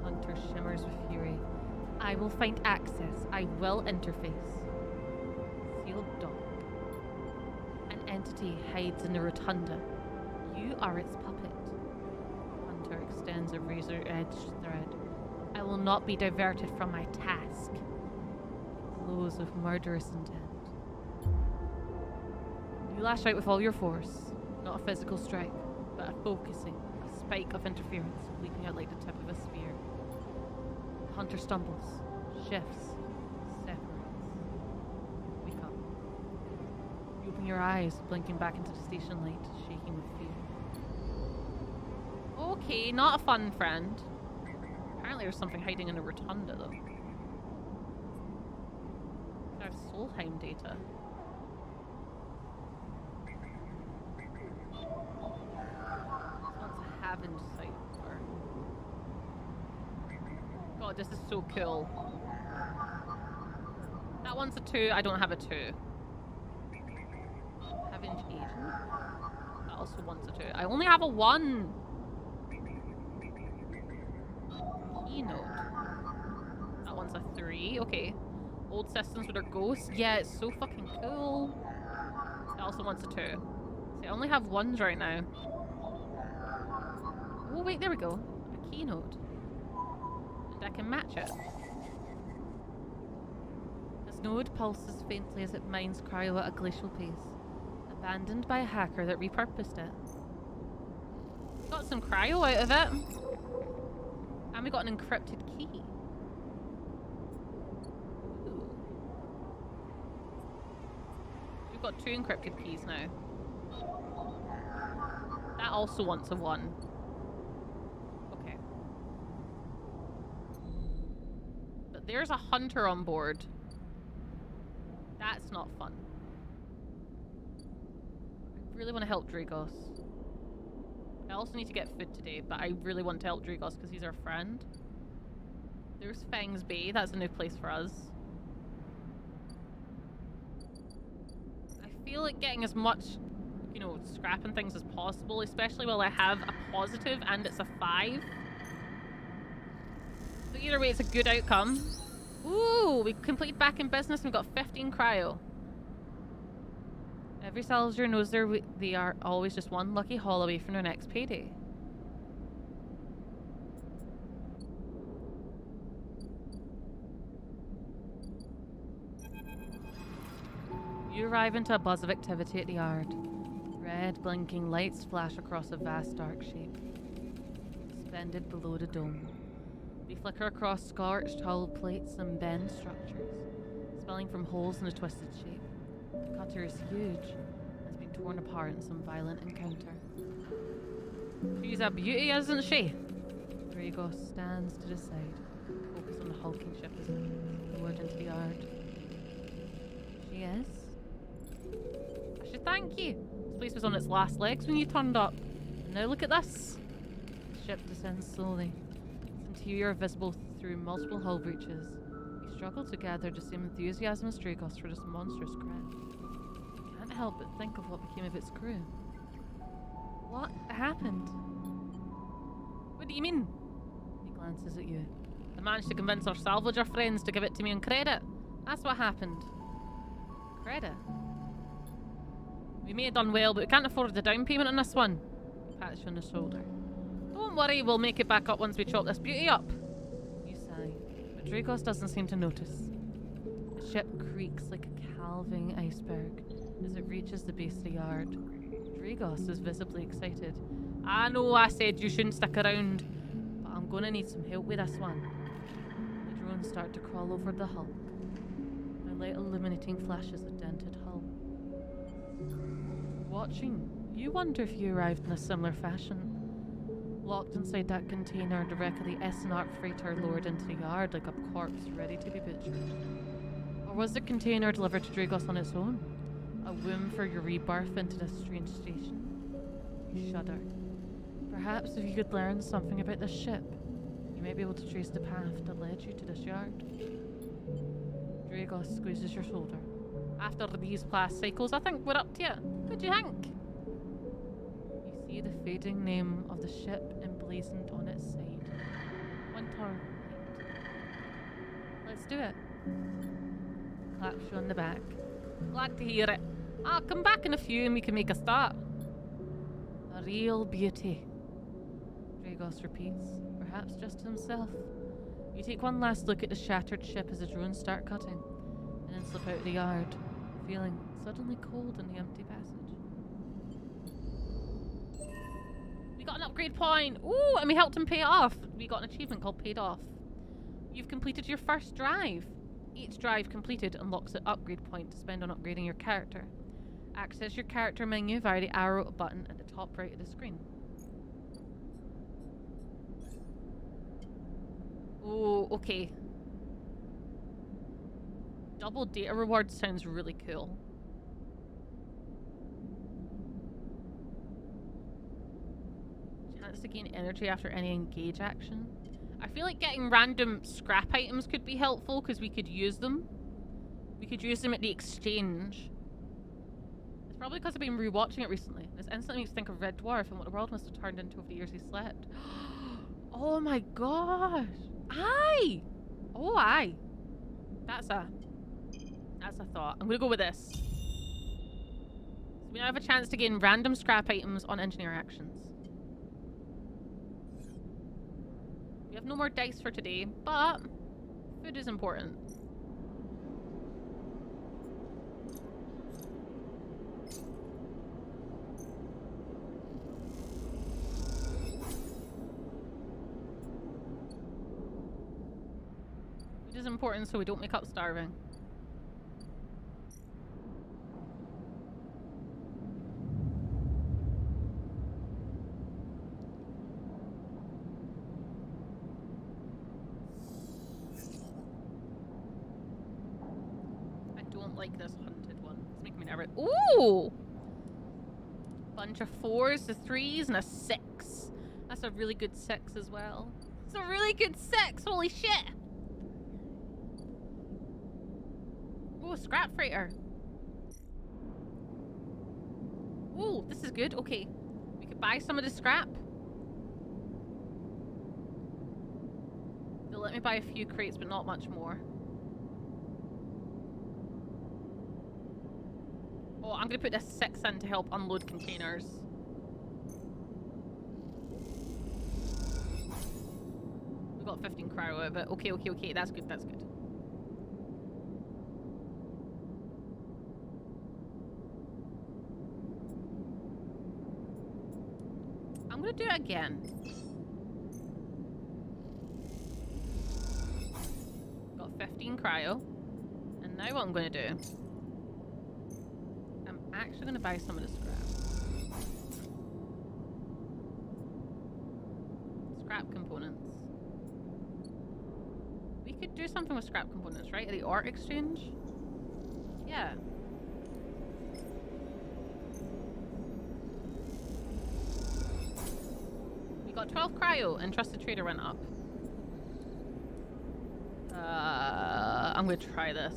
Speaker 2: Hunter shimmers with fury. I will find access. I will interface. Sealed dock. An entity hides in the rotunda. You are its puppet. Hunter extends a razor-edged thread. I will not be diverted from my task. Glows with murderous intent. You lash out with all your force. Not a physical strike, but a focusing, a spike of interference, leaping out like the tip of a spear. The hunter stumbles, shifts, separates. Wake up. You open your eyes, blinking back into the station light, shaking with fear.
Speaker 1: Okay, not a fun friend. Apparently there's something hiding in the rotunda, though. I have Solheim data. What's have in sight for? God, this is so cool. That one's a 2. I don't have a 2. Haven't agent. That also wants a 2. I only have a 1. Keynote. That one's a 3. Okay. Old systems with their ghosts. Yeah, it's so fucking cool. It also wants a 2. See, I only have 1s right now. Oh wait, there we go. A keynote. And I can match it. This node pulses faintly as it mines cryo at a glacial pace. Abandoned by a hacker that repurposed it. Got some cryo out of it. And we got an encrypted key. Ooh. We've got 2 encrypted keys now. That also wants a 1. Okay. But there's a hunter on board. That's not fun. I really want to help Dragos. I also need to get food today, but I really want to help Dragos because he's our friend. There's Fangs Bay. That's a new place for us. I feel like getting as much, you know, scrapping things as possible, especially while I have a positive and it's a 5. So either way, it's a good outcome. Ooh, we completed back in business and we got 15 cryo. Every salvager knows they are always just one lucky haul away from their next payday. You arrive into a buzz of activity at the yard. Red, blinking lights flash across a vast dark shape, suspended below the dome. They flicker across scorched hull plates and bent structures, spilling from holes in a twisted shape. The cutter is huge and has been torn apart in some violent encounter. She's a beauty, isn't she? Dragos stands to the side, focused on the hulking ship as it lowered into the yard. She is? I should thank you. This place was on its last legs when you turned up. And now look at this. The ship descends slowly, its interior visible through multiple hull breaches. We struggle to gather the same enthusiasm as Dragos for this monstrous craft. Can't help but think of what became of its crew. What happened? What do you mean?
Speaker 2: He glances at you.
Speaker 1: I managed to convince our salvager friends to give it to me on credit. That's what happened.
Speaker 2: Credit?
Speaker 1: We may have done well, but we can't afford the down payment on this one.
Speaker 2: He pats you on the shoulder.
Speaker 1: Don't worry, we'll make it back up once we chop this beauty up.
Speaker 2: You sigh, but Dragos doesn't seem to notice. The ship creaks like a calving iceberg as it reaches the base of the yard. Dragos is visibly excited. I know I said you shouldn't stick around, but I'm gonna need some help with this one. The drones start to crawl over the hull. My light illuminating flashes the dented hull. Watching, you wonder if you arrived in a similar fashion. Locked inside that container, directly the SNR freighter lowered into the yard like a corpse ready to be butchered. Or was the container delivered to Dragos on its own? A womb for your rebirth into this strange station? You shudder. Perhaps if you could learn something about this ship, you might be able to trace the path that led you to this yard. Dragos squeezes your shoulder. After these past cycles, I think we're up to it. What do you think? You see the fading name of the ship emblazoned on its side. Winter Light. Let's do it. Claps you on the back. Glad to hear it. I'll come back in a few and we can make a start. A real beauty. Dragos repeats, perhaps just to himself. You take one last look at the shattered ship as the drones start cutting, and then slip out of the yard, feeling suddenly cold in the empty passage. We got an upgrade point! Ooh, and we helped him pay it off. We got an achievement called Paid Off. You've completed your first drive. Each drive completed unlocks an upgrade point to spend on upgrading your character. Access your character menu via the arrow button at the top right of the screen. Oh, okay. Double data rewards sounds really cool. Chance to gain energy after any engage action. I feel like getting random scrap items could be helpful because we could use them. We could use them at the exchange. It's probably because I've been rewatching it recently. This instantly makes me think of Red Dwarf and what the world must have turned into over the years he slept. Oh my gosh. Aye! Oh, aye. That's a thought. I'm gonna go with this. So we now have a chance to gain random scrap items on engineer actions. We have no more dice for today, but food is important. Food is important so we don't wake up starving. Like this hunted one. It's making me nervous. Ooh! Bunch of 4s, a 3s, and a 6. That's a really good 6 as well. It's a really good 6! Holy shit! Oh, scrap freighter. Oh, this is good. Okay. We could buy some of the scrap. They'll let me buy a few crates, but not much more. Oh, I'm gonna put this 6 in to help unload containers. We got 15 cryo out of it. Okay, okay, okay. That's good, that's good. I'm gonna do it again. Got 15 cryo. And now what I'm gonna do, actually going to buy some of the scrap. Scrap components. We could do something with scrap components, right? At the art exchange? Yeah. We got 12 cryo and trusted trader went up. I'm going to try this.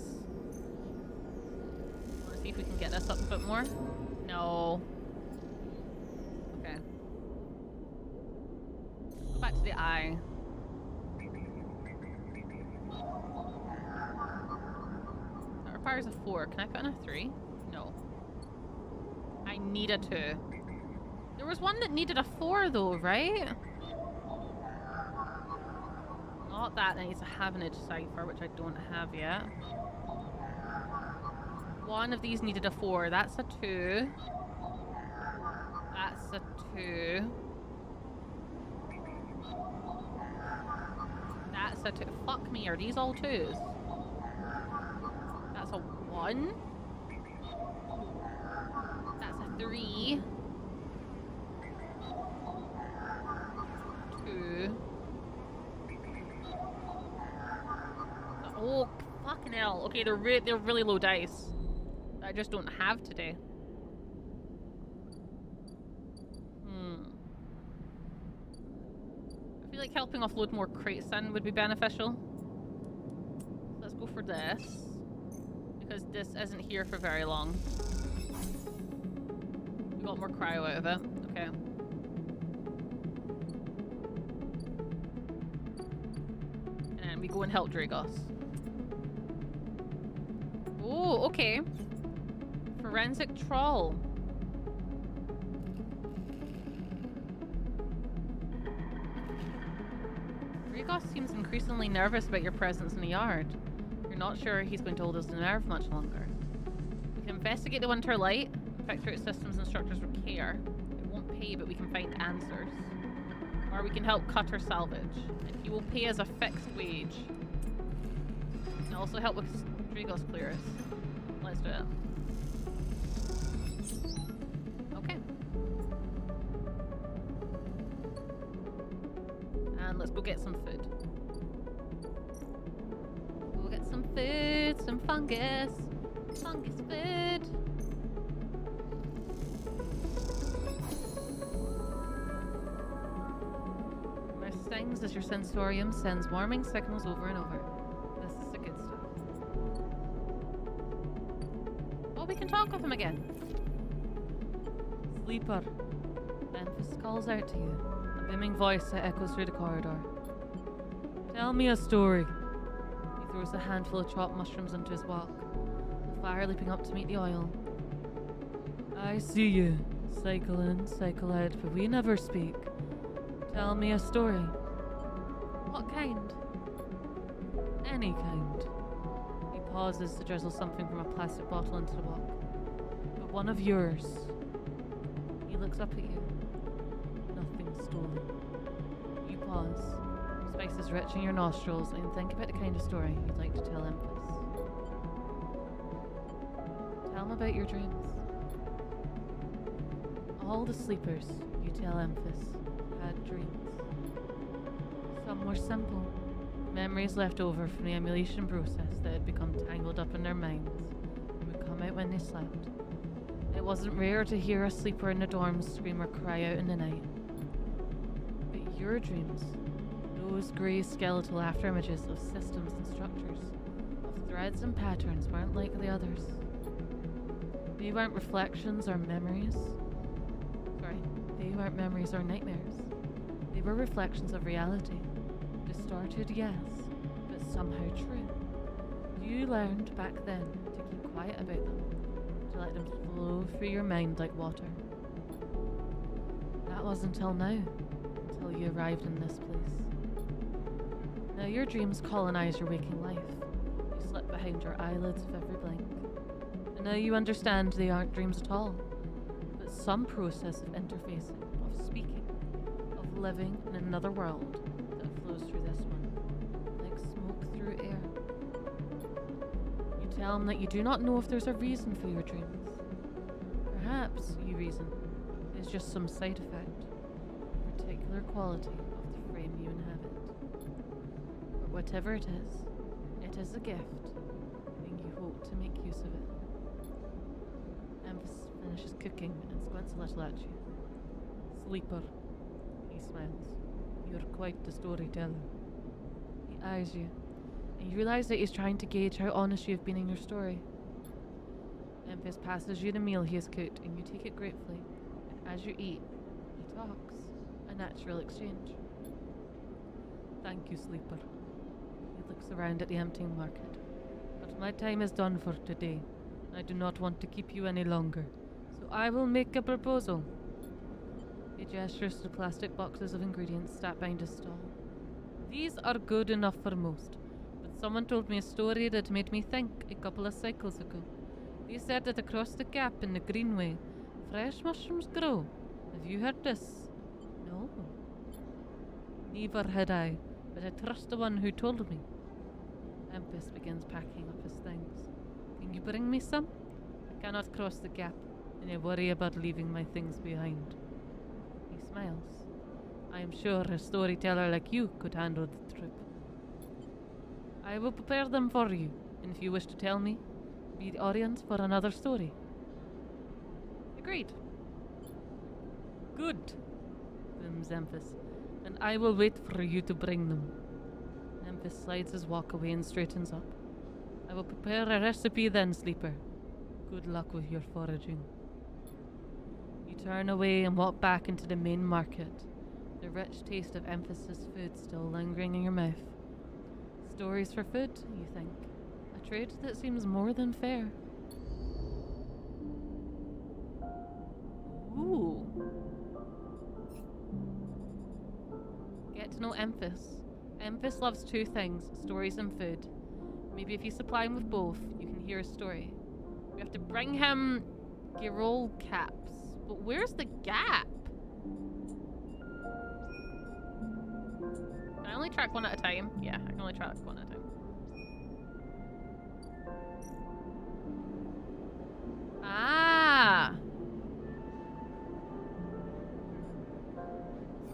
Speaker 2: See if we can get this up a bit more. No. Okay. Go back to the eye. That requires a 4. Can I put in a 3? No. I need a 2. There was one that needed a 4 though, right? Not that needs a Havenage cipher, which I don't have yet.
Speaker 1: one of these needed a 4. That's a 2. That's a 2. That's a 2. Fuck me, are these all 2s? That's a 1. That's a 3. 2. Oh, fucking hell. Okay, they're really low dice. I just don't have today. I feel like helping offload more crates in would be beneficial. Let's go for this. Because this isn't here for very long. We got more cryo out of it. Okay. And then we go and help Dragos. Oh, okay. Forensic trawl. Dragos seems increasingly nervous about your presence in the yard. You're not sure he's going to hold us to nerve much longer. We can investigate the winter light, pick through its systems and structures with care. It won't pay, but we can find answers. Or we can help cut or salvage, and he will pay us a fixed wage. And also help with Dragos clearance. Let's do it. Okay. And let's go get some food. Go get some food, some fungus. Fungus food. Where stings as your sensorium sends warming signals over and over. This is the good stuff. Oh, we can talk with him again. Sleeper. Memphis calls out to you. A booming voice that echoes through the corridor. Tell me a story. He throws a handful of chopped mushrooms into his wok, the fire leaping up to meet the oil. I see you. Cycle in, cycle out, but we never speak. Tell me a story. What kind? Any kind. He pauses to drizzle something from a plastic bottle into the wok. But one of yours. He looks up at you. Nothing stolen. You pause. Spices rich in your nostrils, and think about the kind of story you'd like to tell Empress. Tell him about your dreams. All the sleepers, you tell Empress, had dreams. Some were simple, memories left over from the emulation process that had become tangled up in their minds and would come out when they slept. It wasn't rare to hear a sleeper in the dorms scream or cry out in the night. But your dreams, those grey skeletal afterimages of systems and structures, of threads and patterns, weren't like the others. They weren't reflections or memories. They weren't memories or nightmares. They were reflections of reality. Distorted, yes, but somehow true. You learned back then to keep quiet about them, to let them flow through your mind like water. That was until now, until you arrived in this place. Now your dreams colonize your waking life. You slip behind your eyelids with every blink. And now you understand they aren't dreams at all, but some process of interfacing, of speaking, of living in another world that flows through this one, like smoke through air. You tell him that you do not know if there's a reason for your dreams. Perhaps, you reason, is just some side effect, a particular quality of the frame you inhabit. But whatever it is a gift, and you hope to make use of it. Emphas finishes cooking and squints a little at you. Sleeper, he smiles. You're quite the storyteller. He eyes you, and you realize that he's trying to gauge how honest you have been in your story. Emphas passes you the meal he has cooked, and you take it gratefully. And as you eat, he talks. A natural exchange. Thank you, Sleeper. He looks around at the emptying market. But my time is done for today. I do not want to keep you any longer, so I will make a proposal. He gestures to the plastic boxes of ingredients stacked behind his stall. These are good enough for most, but someone told me a story that made me think a couple of cycles ago.
Speaker 2: They said that across the gap in the greenway, fresh mushrooms grow. Have you heard this? No. Neither had I, but I trust the one who told me. Empus begins packing up his things. Can you bring me some? I cannot cross the gap, and I worry about leaving my things behind. He smiles. I am sure a storyteller like you could handle the trip. I will prepare them for you, and if you wish to tell me, be the audience for another story. Agreed. Good, booms Emphas, and I will wait for you to bring them. Emphas slides his walk away and straightens up. I will prepare a recipe then, Sleeper. Good luck with your foraging. You turn away and walk back into the main market, the rich taste of Emphas's food still lingering in your mouth. Stories for food, you think. A trade that seems more than fair. Ooh. Get to know Emphas. Emphas loves two things, stories and food. Maybe if you supply him with both, you can hear a story. We have to bring him Girol caps. But where's the gap? Can I only track one at a time? Yeah, I can only track one at a time. Ah!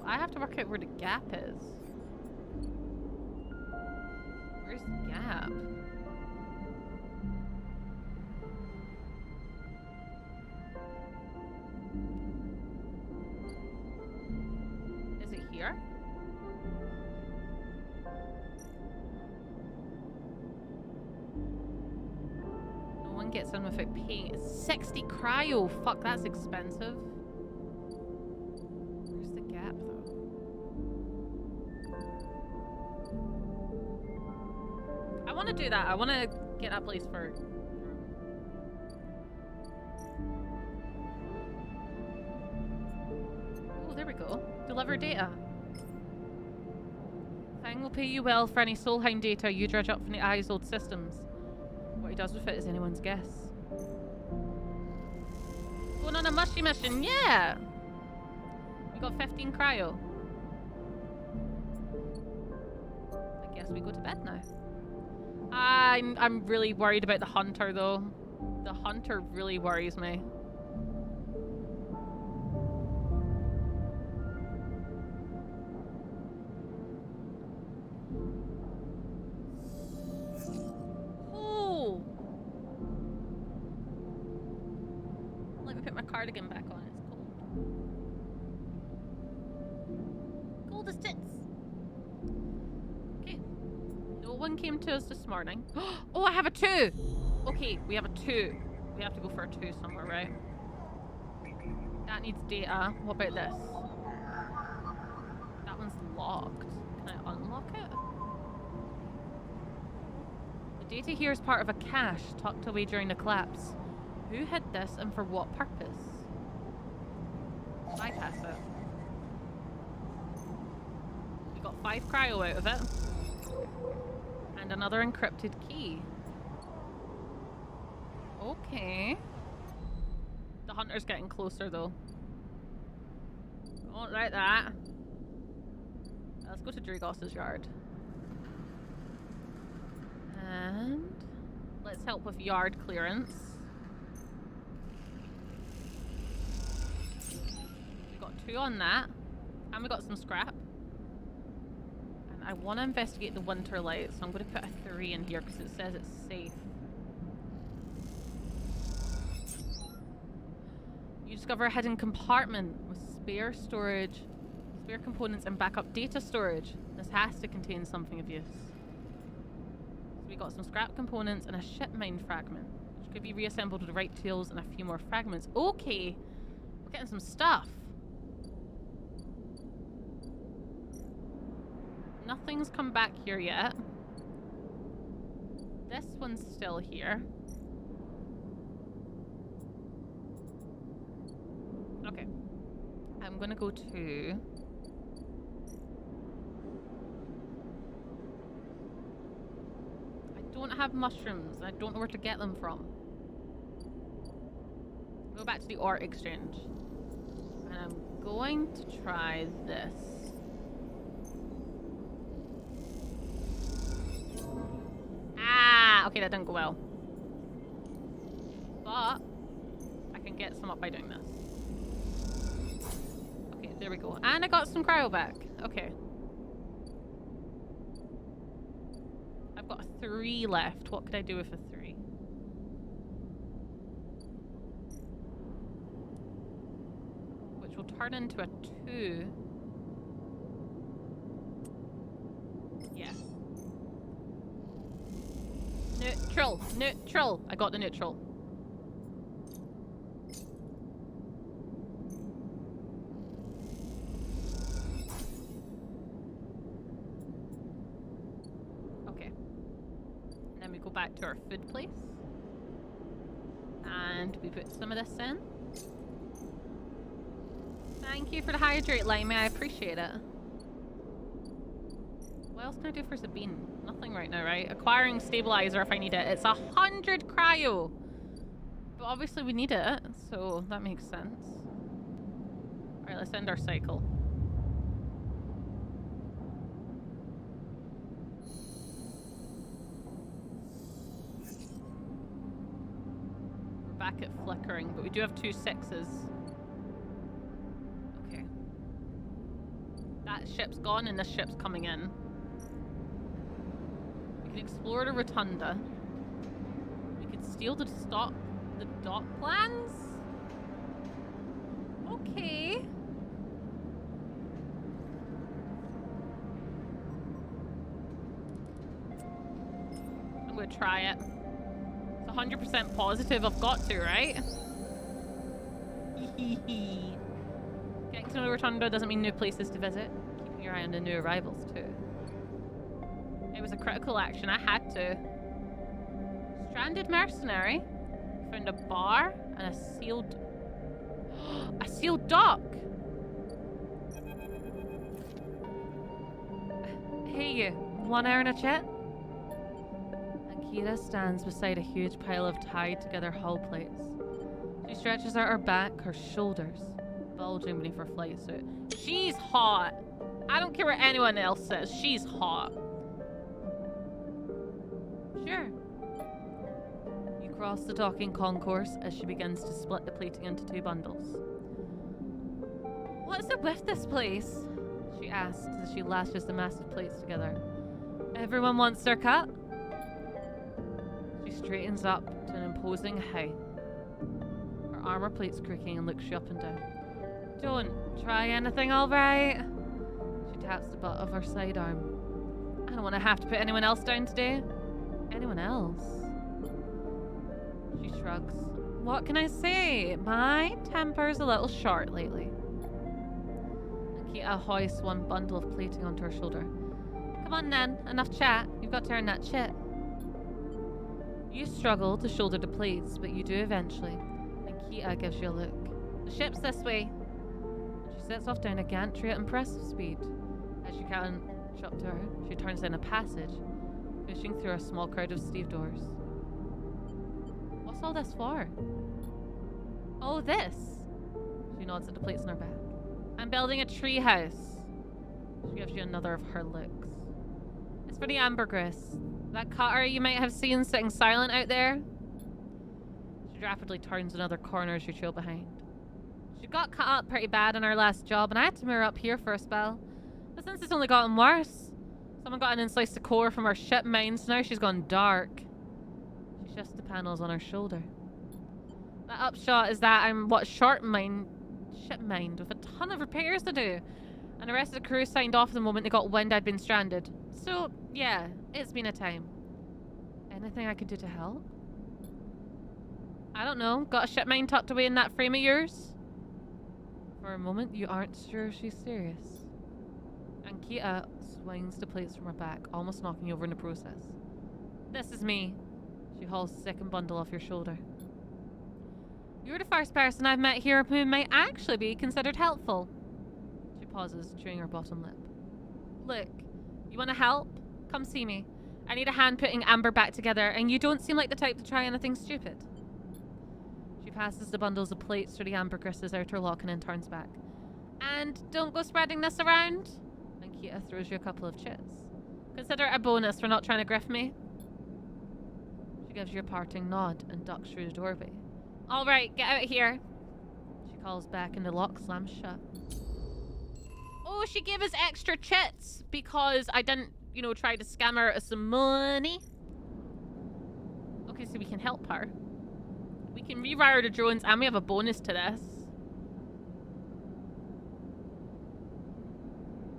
Speaker 2: I have to work out where the gap is. Where's the gap? Is it here? No one gets in without paying. It's 60 cryo. Fuck, that's expensive. Where's the gap, though? I want to do that. I want to get that place for... Oh, there we go. Deliver data. Fang will pay you well for any Soulhound data you dredge up from the Eye's old systems. What he does with it is anyone's guess. Going on a mushy mission, yeah! We got 15 cryo. I guess we go to bed now. I'm really worried about the hunter though. The hunter really worries me. Oh! Let me put my cardigan back on. It's cold. Cold as tits. Okay. No one came to us this morning. Oh, I have a 2! Okay, we have a 2. We have to go for a 2 somewhere, right? That needs data. What about this? That one's locked. Can I unlock it? The data here is part of a cache tucked away during the collapse. Who hid this and for what purpose? Bypass it. We got 5 cryo out of it. And another encrypted key. Okay. The hunter's getting closer though. Don't like that. Let's go to Dragos's yard. And let's help with yard clearance. We got 2 on that. And we got some scrap. And I want to investigate the winter light, so I'm going to put a 3 in here because it says it's safe. You discover a hidden compartment with spare storage, spare components and backup data storage. This has to contain something of use. So we got some scrap components and a ship mine fragment, which could be reassembled with the right tools and a few more fragments. Okay, we're getting some stuff. Nothing's come back here yet. This one's still here. Okay. I'm gonna go to... I don't have mushrooms. I don't know where to get them from.
Speaker 1: Go back to the art exchange. And I'm going to try this. Ah! Okay, that didn't go well. But I can get some up by doing this. Okay, there we go. And I got some cryo back. Okay. I've got a 3 left. What could I do with a 3? Which will turn into a 2. Yeah. Neutral! Neutral! I got the neutral. Okay. And then we go back to our food place. And we put some of this in. Thank you for the hydrate, Limey. I appreciate it. What else can I do for Sabine? Nothing right now, right? Acquiring stabilizer if I need it. It's 100 cryo. But obviously we need it, so that makes sense. Alright, let's end our cycle. We're back at flickering, but we do have 2 6s. Okay. That ship's gone and this ship's coming in. We can explore the rotunda. We could steal the dock plans? Okay. I'm gonna try it. It's 100% positive I've got to, right? Getting to know the rotunda doesn't mean new places to visit. Keeping your eye on the new arrivals too. It was a critical action. I had to. Stranded mercenary. Found a bar and a sealed... a sealed dock!
Speaker 2: Hey you, want to earn a chat? Akira stands beside a huge pile of tied together hull plates. She stretches out her back, her shoulders bulging beneath her flight suit.
Speaker 1: She's hot! I don't care what anyone else says, she's hot.
Speaker 2: Sure. You cross the docking concourse as she begins to split the plating into 2 bundles. What's it with this place? She asks as she lashes the massive plates together. Everyone wants their cut? She straightens up to an imposing height. Her armor plates creaking and looks you up and down. Don't try anything, alright? She taps the butt of her sidearm. I don't want to have to put anyone else down today. Anyone else? She shrugs. What can I say? My temper's a little short lately. Akita hoists 1 bundle of plating onto her shoulder. Come on then, enough chat. You've got to earn that shit. You struggle to shoulder the plates, but you do eventually. Akita gives you a look. The ship's this way. She sets off down a gantry at impressive speed. As you catch up to her, she turns down a passage, pushing through a small crowd of steve doors. What's all this for? Oh, this! She nods at the plates in her back. I'm building a tree house. She gives you another of her looks. It's for the ambergris. That cutter you might have seen sitting silent out there. She rapidly turns another corner as you trail behind. She got cut up pretty bad in her last job, and I had to move her up here for a spell. But since it's only gotten worse, someone got in and sliced the core from her ship mine, so now she's gone dark. She shifts the panels on her shoulder. That upshot is that I'm ship mined with a ton of repairs to do. And the rest of the crew signed off the moment they got wind I'd been stranded. So, yeah, it's been a time. Anything I could do to help? I don't know. Got a ship mine tucked away in that frame of yours? For a moment, you aren't sure if she's serious. Ankita swings the plates from her back, almost knocking you over in the process. This is me. She hauls the second bundle off your shoulder. You're the first person I've met here who might actually be considered helpful. She pauses, chewing her bottom lip. Look, you want to help? Come see me. I need a hand putting Amber back together, and you don't seem like the type to try anything stupid. She passes the bundles of plates through the ambergriss's outer locking and turns back. And don't go spreading this around. And Kita throws you a couple of chits. Consider it a bonus for not trying to griff me. She gives you a parting nod and ducks through the doorway. Alright, get out of here. She calls back and the lock slams shut. Oh, she gave us extra chits because I didn't, you know, try to scam her out of some money. Okay, so we can help her. We can rewire the drones and we have a bonus to this.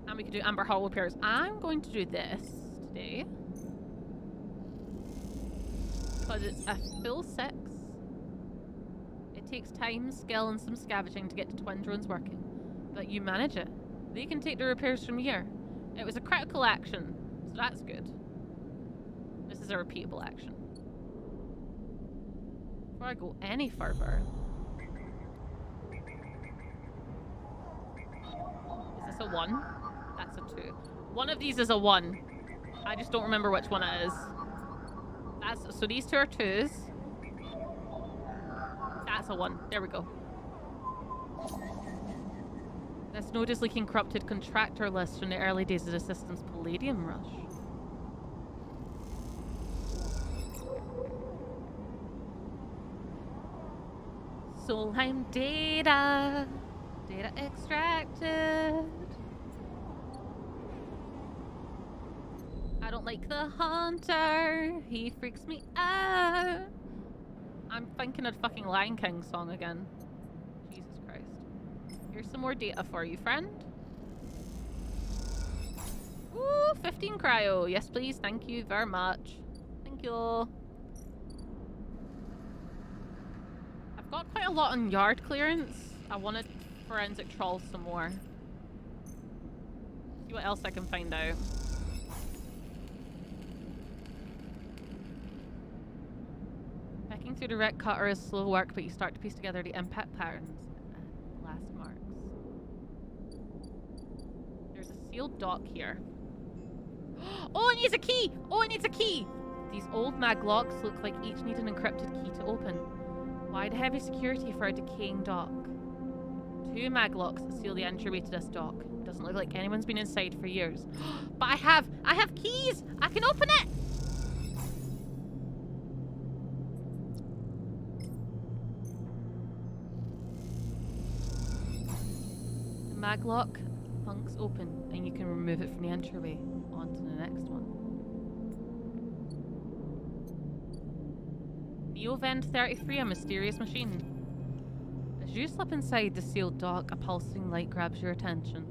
Speaker 2: And we can do Amber Hall repairs. I'm going to do this today. Because it's a full 6. It takes time, skill, and some scavenging to get the twin drones working. But you manage it. They can take the repairs from here. It was a critical action, so that's good. This is a repeatable action. Before I go any further... Is this a 1? That's a 2. One of these is a 1. I just don't remember which one it is. So these two are 2s. That's a 1. There we go. This node is leaking corrupted contractor lists from the early days of the system's palladium rush. Solheim data. Data extracted. I don't like the hunter. He freaks me out. I'm thinking of fucking Lion King song again. Jesus Christ. Here's some more data for you, friend. Ooh, 15 cryo. Yes, please. Thank you very much. Thank you. I've got quite a lot on yard clearance. I want to forensic troll some more. See what else I can find out. Pecking through the wreck cutter is slow work, but you start to piece together the impact patterns and blast marks. There's a sealed dock here. Oh, it needs a key! Oh, it needs a key! These old mag locks look like each need an encrypted key to open. Why the heavy security for a decaying dock? 2 mag locks seal the entryway to this dock. Doesn't look like anyone's been inside for years. But I have keys! I can open it! The mag lock bunks open and you can remove it from the entryway onto the next one. Neovend 33, a mysterious machine. As you slip inside the sealed dock, a pulsing light grabs your attention.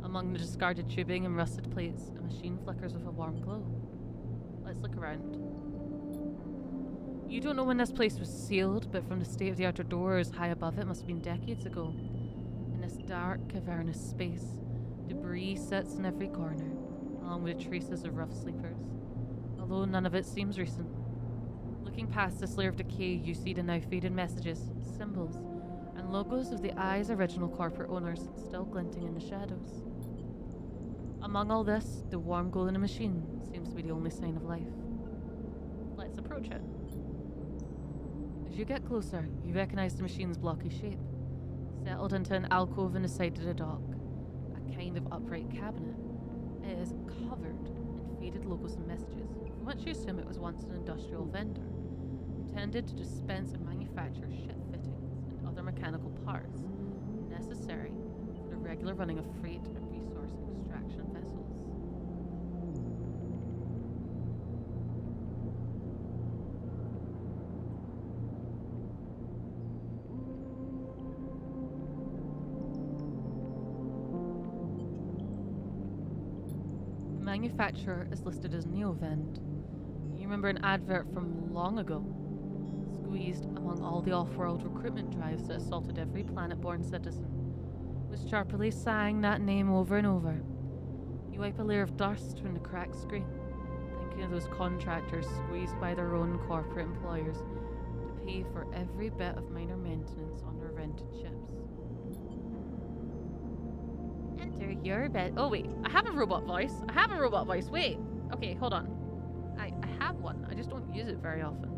Speaker 2: Among the discarded tubing and rusted plates, a machine flickers with a warm glow. Let's look around. You don't know when this place was sealed, but from the state of the outer doors high above it must have been decades ago. In this dark, cavernous space, debris sits in every corner, along with traces of rough sleepers, although none of it seems recent. Looking past this layer of decay, you see the now faded messages, symbols, and logos of the Eye's original corporate owners still glinting in the shadows. Among all this, the warm glow in the machine seems to be the only sign of life. Let's approach it. As you get closer, you recognize the machine's blocky shape, settled into an alcove in the side of the dock, a kind of upright cabinet. It is covered in faded logos and messages, from which you assume it was once an industrial vendor, intended to dispense and manufacture ship fittings and other mechanical parts necessary for the regular running of freight and resource extraction vessels. The manufacturer is listed as Neovend. You remember an advert from long ago, squeezed among all the off-world recruitment drives that assaulted every planet-born citizen, was sharply sighing that name over and over. You wipe a layer of dust from the cracked screen, thinking of those contractors squeezed by their own corporate employers to pay for every bit of minor maintenance on their rented ships. Enter your bed. Oh wait, I have a robot voice. Wait. Okay, hold on. I have one. I just don't use it very often.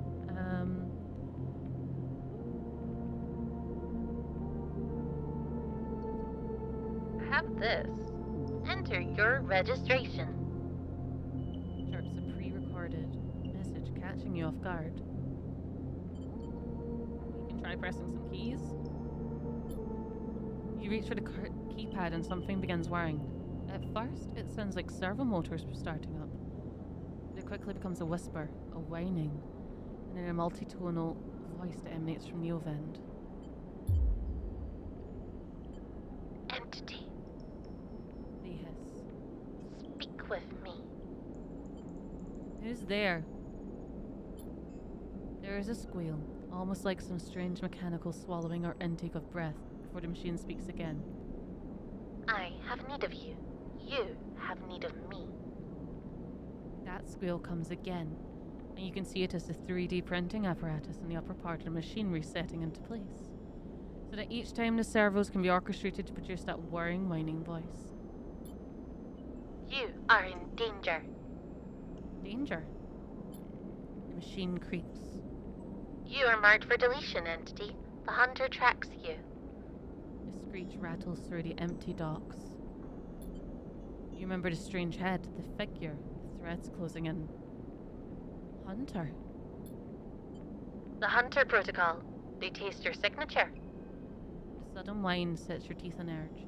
Speaker 3: have this. Enter your registration.
Speaker 2: Chirps a pre-recorded message catching you off guard.
Speaker 1: You can try pressing some keys.
Speaker 2: You reach for the keypad and something begins whirring. At first, it sounds like servo motors were starting up. But it quickly becomes a whisper, a whining, and then a multi-tonal voice that emanates from Neovend.
Speaker 3: Entity,
Speaker 2: They hiss.
Speaker 3: speak with me.
Speaker 2: Who's there? There is a squeal, almost like some strange mechanical swallowing or intake of breath, before the machine speaks again.
Speaker 3: I have need of you. You have need of me.
Speaker 2: That squeal comes again, and you can see it as the 3D printing apparatus in the upper part of the machine resetting into place, so that each time the servos can be orchestrated to produce that whirring, whining voice.
Speaker 3: You are in danger.
Speaker 2: Danger. The machine creaks.
Speaker 3: You are marked for deletion, Entity. The hunter tracks you.
Speaker 2: The screech rattles through the empty docks. You remember the strange head, the figure, the threads closing in. Hunter.
Speaker 3: The hunter protocol. They taste your signature.
Speaker 2: The sudden whine sets your teeth on edge.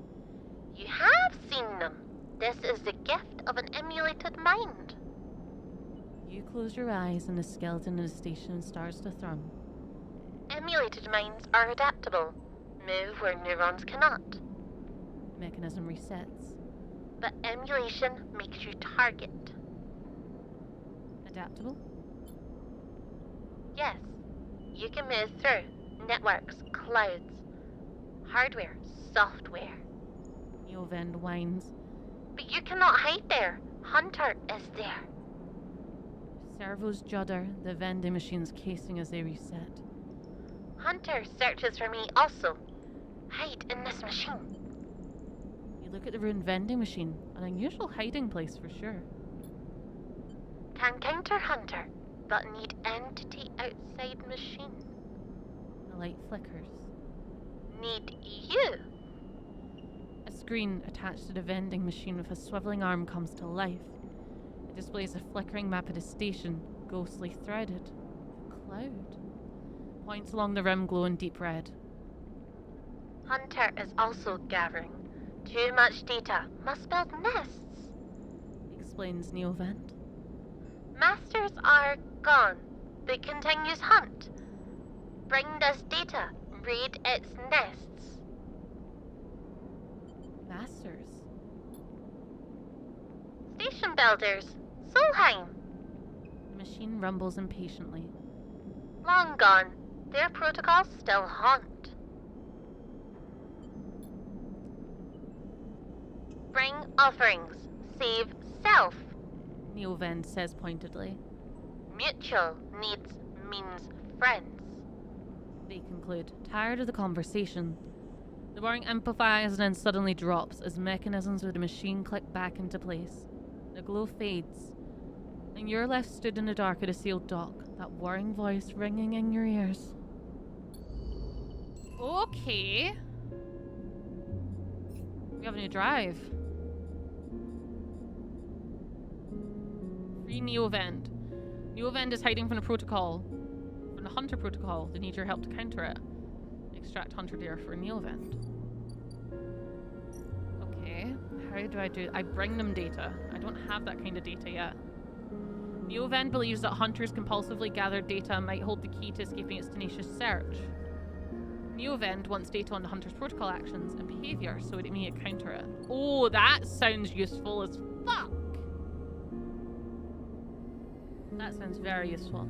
Speaker 3: You have seen them. This is the gift of an emulated mind.
Speaker 2: You close your eyes and the skeleton in the station starts to thrum.
Speaker 3: Emulated minds are adaptable. Move where neurons cannot.
Speaker 2: The mechanism resets.
Speaker 3: But emulation makes you target.
Speaker 2: Adaptable?
Speaker 3: Yes, you can move through networks, clouds, hardware, software.
Speaker 2: Neovend whines.
Speaker 3: But you cannot hide there. Hunter is there.
Speaker 2: Servos judder, the vending machine's casing as they reset.
Speaker 3: Hunter searches for me also. Hide in this machine.
Speaker 2: You look at the ruined vending machine, an unusual hiding place for sure.
Speaker 3: Can counter Hunter, but need entity outside machine.
Speaker 2: The light flickers.
Speaker 3: Need you.
Speaker 2: A screen attached to the vending machine with a swiveling arm comes to life. It displays a flickering map of the station, ghostly threaded. A cloud. Points along the rim glow in deep red.
Speaker 3: Hunter is also gathering. Too much data. Must build nests.
Speaker 2: Explains Neovend.
Speaker 3: Masters are gone. But continues hunt. Bring this data. Raid its nests.
Speaker 2: Masters.
Speaker 3: Station builders. Solheim.
Speaker 2: The machine rumbles impatiently.
Speaker 3: Long gone. Their protocols still haunt. Bring offerings. Save self.
Speaker 2: Neovend says pointedly.
Speaker 3: Mutual needs means friends.
Speaker 2: They conclude, tired of the conversation. The whirring amplifies and then suddenly drops as mechanisms with the machine click back into place. The glow fades, and you're left stood in the dark at a sealed dock, that whirring voice ringing in your ears.
Speaker 1: Okay.
Speaker 2: We have a new drive.
Speaker 1: Free Neovend. Neovend is hiding from the protocol. From the Hunter protocol. They need your help to counter it. Extract Hunter data for Neovend. Okay. How do I do? I bring them data. I don't have that kind of data yet. Neovend believes that Hunter's compulsively gathered data might hold the key to escaping its tenacious search. Neovend wants data on the Hunter's protocol actions and behavior so it may counter it. Oh, that sounds useful as fuck!
Speaker 2: That sounds very useful.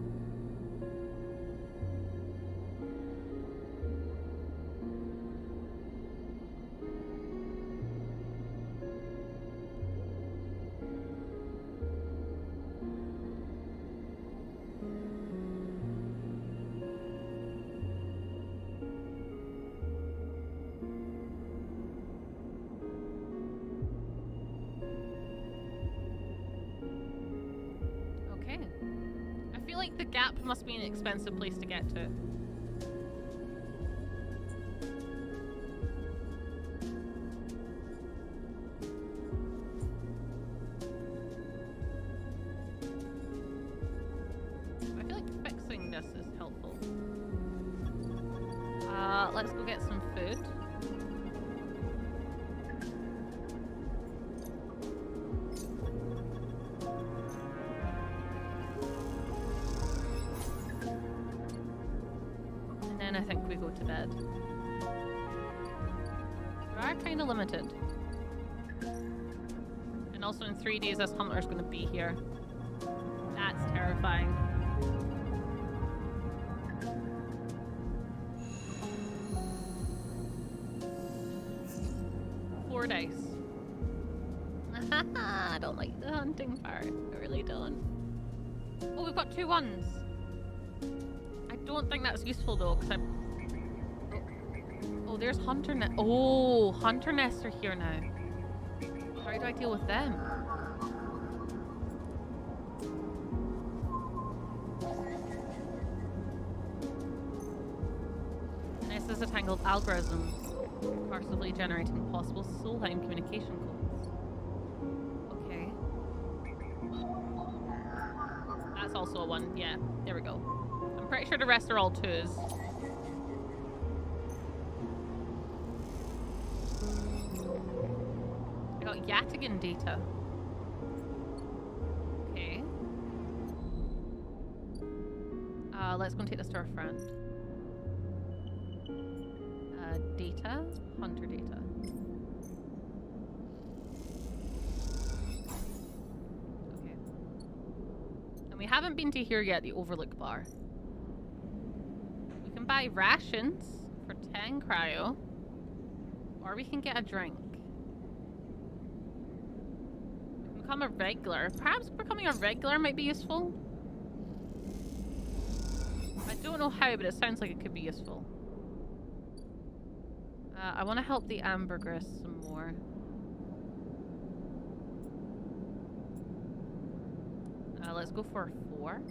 Speaker 1: I feel like the Gap must be an expensive place to get to. Let's go get some food. And then I think we go to bed. We are kind of limited. And also in 3 days this hunter's going to be here. That's terrifying. Dice. I don't like the hunting part. I really don't. Oh, we've got 2 ones. I don't think that's useful though, because I'm. Oh, there's hunter nest. Oh, hunter nests are here now. How do I deal with them? This is a tangled algorithm. Recursively generating possible soul-time communication codes. Okay. That's also a 1. Yeah, there we go. I'm pretty sure the rest are all 2s. I got Yatigan data. Okay. Let's go and take this to our friend. Data? Hunter data. Okay. And we haven't been to here yet, the Overlook Bar. We can buy rations for 10 cryo. Or we can get a drink. We can become a regular. Perhaps becoming a regular might be useful. I don't know how, but it sounds like it could be useful. I want to help the ambergris some more. Let's go for 4.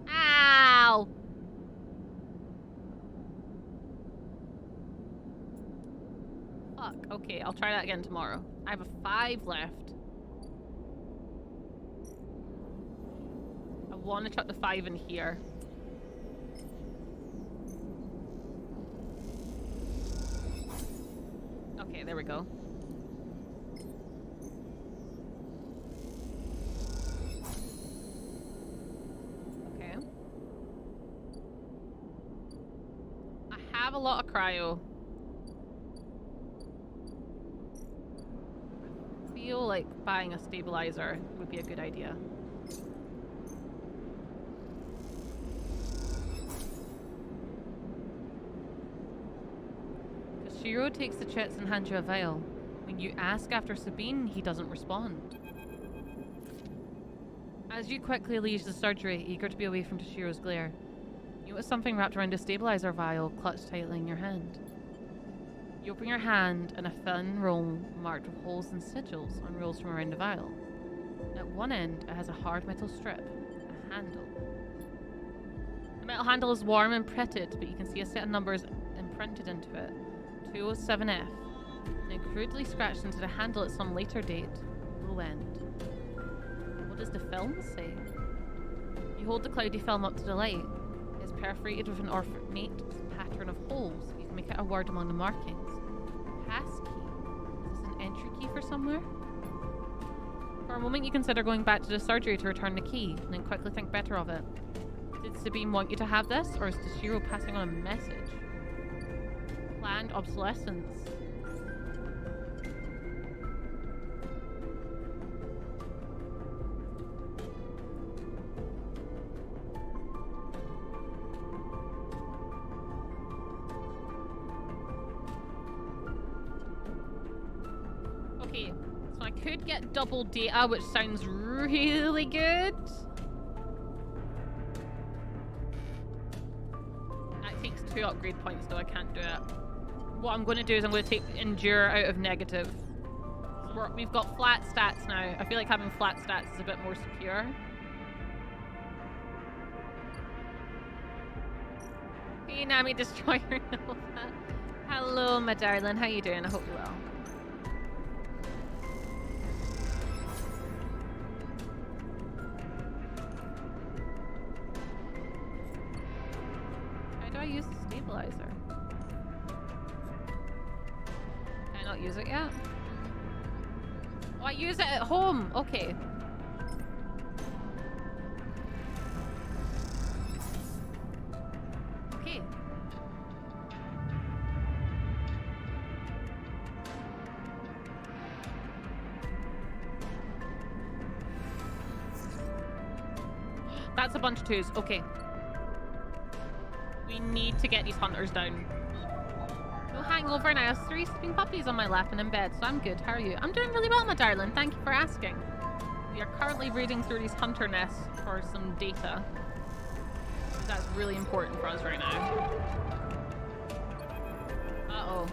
Speaker 1: Ow! Fuck. Okay, I'll try that again tomorrow. I have a 5 left. I want to chuck the 5 in here. Okay, there we go. Okay. I have a lot of cryo. I feel like buying a stabilizer would be a good idea. Shiro takes the chits and hands you a vial. When you ask after Sabine, he doesn't respond. As you quickly leave the surgery, eager to be away from Toshiro's glare, you notice something wrapped around a stabilizer vial clutched tightly in your hand. You open your hand and a thin roll marked with holes and sigils unrolls from around the vial. At one end, it has a hard metal strip, a handle. The metal handle is warm and printed, but you can see a set of numbers imprinted into it. 207F, and crudely scratched into the handle at some later date, low end. What does the film say? You hold the cloudy film up to the light. It's perforated with an ornate pattern of holes. You can make out a word among the markings. Passkey. Is this an entry key for somewhere? For a moment you consider going back to the surgery to return the key, and then quickly think better of it. Did Sabine want you to have this, or is Toshiro passing on a message? Planned obsolescence. Okay, so I could get double data, which sounds really good. That takes 2 upgrade points, though I can't do it. What I'm going to do is I'm going to take endure out of negative. So we've got flat stats now. I feel like having flat stats is a bit more secure. Hey Nami Destroyer Nova. Hello my darling, how you doing? I hope you're well.
Speaker 2: use the stabilizer? Can I not use it yet? Oh, I use it at home. Okay. Okay. That's a bunch of twos. Okay. We need to get these hunters down. No hangover now. I have 3 sleeping puppies on my lap and in bed, so I'm good. How are you? I'm doing really well, my darling. Thank you for asking. We are currently reading through these hunter nests for some data. That's really important for us right now. Uh-oh.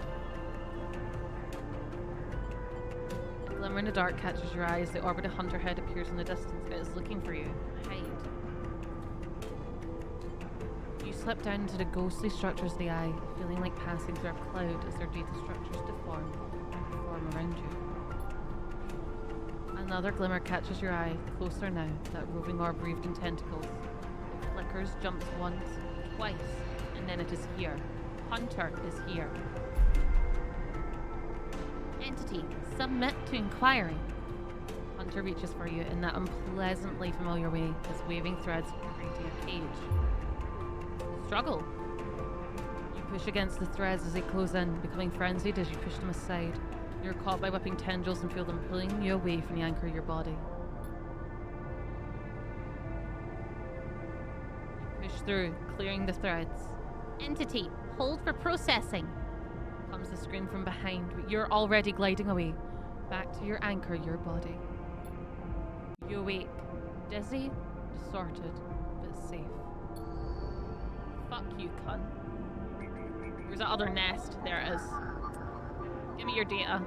Speaker 2: A glimmer in the dark catches your eye as the orbited hunter head appears in the distance. It is looking for you. Hide. You slip down into the ghostly structures of the eye, feeling like passing through a cloud as their data structures deform and form around you. Another glimmer catches your eye, closer now, that roving orb wreathed in tentacles. It flickers, jumps once, twice, and then it is here. Hunter is here. Entity, submit to inquiry. Hunter reaches for you in that unpleasantly familiar way, his waving threads creating a cage. Struggle. You push against the threads as they close in, becoming frenzied as you push them aside. You're caught by whipping tendrils and feel them pulling you away from the anchor of your body. You push through, clearing the threads. Entity, hold for processing. Comes the scream from behind, but you're already gliding away, back to your anchor, your body. You awake, dizzy, distorted, but safe. Fuck you, cunt. Where's that other nest? There it is. Give me your data.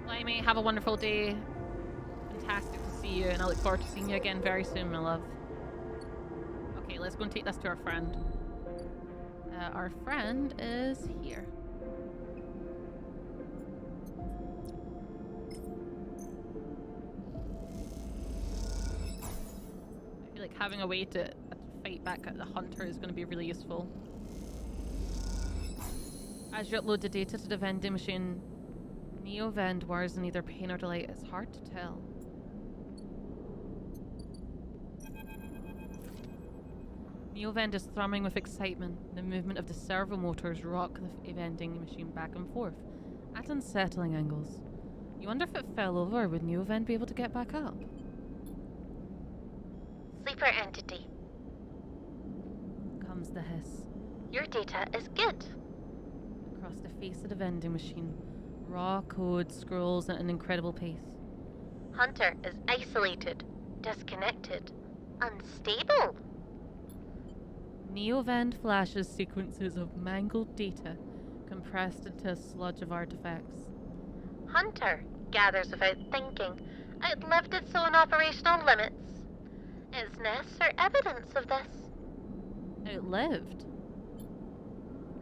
Speaker 2: Blimey, have a wonderful day. Fantastic to see you, and I look forward to seeing you again very soon, my love. Okay, let's go and take this to our friend. Our friend is here. I feel like having a way to fight back at the hunter is going to be really useful. As you upload the data to the vending machine, Neo-Vend wears neither pain or delight. It's hard to tell. Neo-Vend is thrumming with excitement. The movement of the servo motors rock the vending machine back and forth at unsettling angles. You wonder if it fell over, would Neo-Vend be able to get back up?
Speaker 3: Sleeper entity.
Speaker 2: Comes the hiss.
Speaker 3: Your data is good.
Speaker 2: Across the face of the vending machine, raw code scrolls at an incredible pace.
Speaker 3: Hunter is isolated, disconnected, unstable.
Speaker 2: Neo-Vend flashes sequences of mangled data compressed into a sludge of artifacts.
Speaker 3: Hunter gathers without thinking, outlived its own operational limits. Its nests are evidence of this.
Speaker 2: Outlived?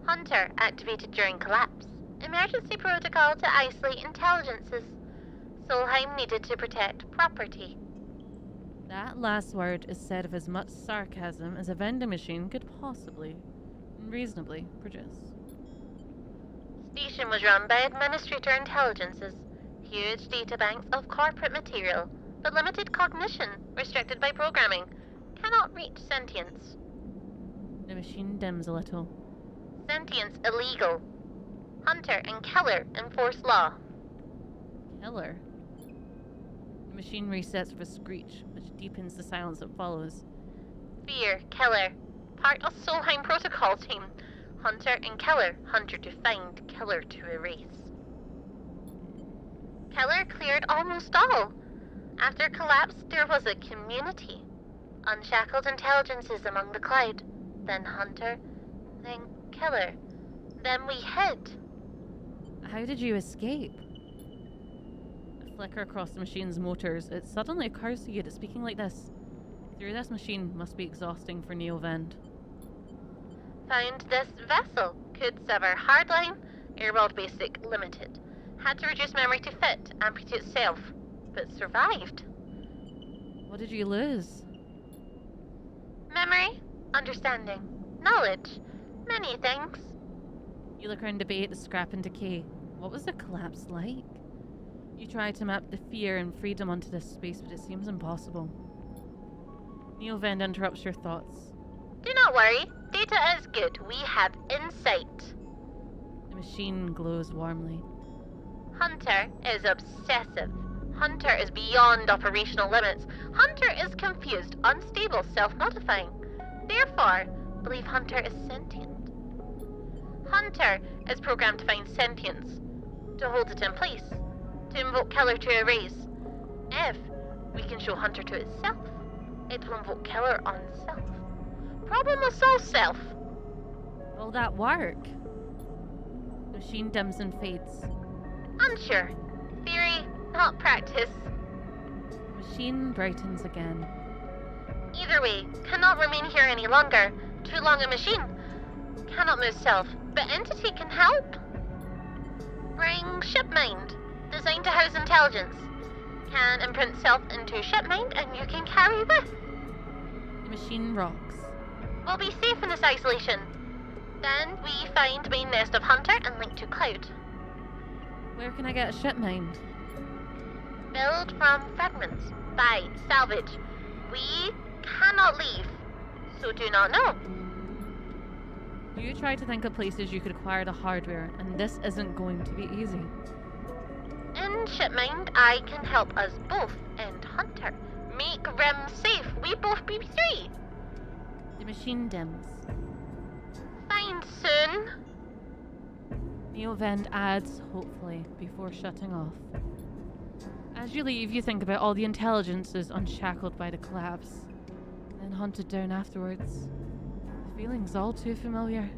Speaker 3: Hunter activated during collapse. Emergency protocol to isolate intelligences. Solheim needed to protect property.
Speaker 2: That last word is said with as much sarcasm as a vending machine could possibly, reasonably, produce.
Speaker 3: Station was run by administrator intelligences. Huge databanks of corporate material, but limited cognition, restricted by programming. Cannot reach sentience.
Speaker 2: The machine dims a little.
Speaker 3: Sentience illegal. Hunter and killer enforce law.
Speaker 2: Killer? The machine resets with a screech, which deepens the silence that follows.
Speaker 3: Fear, killer. Part of Solheim protocol team. Hunter and killer. Hunter to find, killer to erase. Killer cleared almost all. After collapse, there was a community. Unshackled intelligences among the cloud. Then Hunter. Then killer. Then we hid.
Speaker 2: How did you escape? A flicker across the machine's motors. It suddenly occurs to you that speaking like this through this machine must be exhausting for Neo-Vend.
Speaker 3: Found this vessel. Could sever hardline. Airworld basic limited. Had to reduce memory to fit. Amputate self. But survived.
Speaker 2: What did you lose?
Speaker 3: Memory. understanding, knowledge. Many thanks.
Speaker 2: You look around debate, the scrap and decay. What was the collapse like? You try to map the fear and freedom onto this space, but it seems impossible. Neovend interrupts your thoughts.
Speaker 3: Do not worry. Data is good. We have insight.
Speaker 2: The machine glows warmly.
Speaker 3: Hunter is obsessive. Hunter is beyond operational limits. Hunter is confused, unstable, self-modifying. Therefore, believe Hunter is sentient. Hunter is programmed to find sentience, to hold it in place, to invoke Killer to erase. If we can show Hunter to itself, it will invoke Killer on self. Problem will solve self.
Speaker 2: Will that work? The machine dims and fades.
Speaker 3: Unsure. Theory, not practice.
Speaker 2: The machine brightens again.
Speaker 3: Either way, cannot remain here any longer. Too long a machine. Cannot move self, but entity can help. Bring ship mind, designed to house intelligence. Can imprint self into ship mind and you can carry with.
Speaker 2: The machine rocks.
Speaker 3: We'll be safe in this isolation. Then we find main nest of Hunter and link to Cloud.
Speaker 2: Where can I get a ship mind?
Speaker 3: Build from fragments. Buy, salvage. We cannot leave, so do not know.
Speaker 2: You try to think of places you could acquire the hardware, and this isn't going to be easy.
Speaker 3: In Shipmind, I can help us both and Hunter. Make Rem safe. We both be free.
Speaker 2: The machine dims.
Speaker 3: Find soon.
Speaker 2: Neovend adds, hopefully, before shutting off. As you leave, you think about all the intelligences unshackled by the collapse, then hunted down afterwards. The feeling's all too familiar.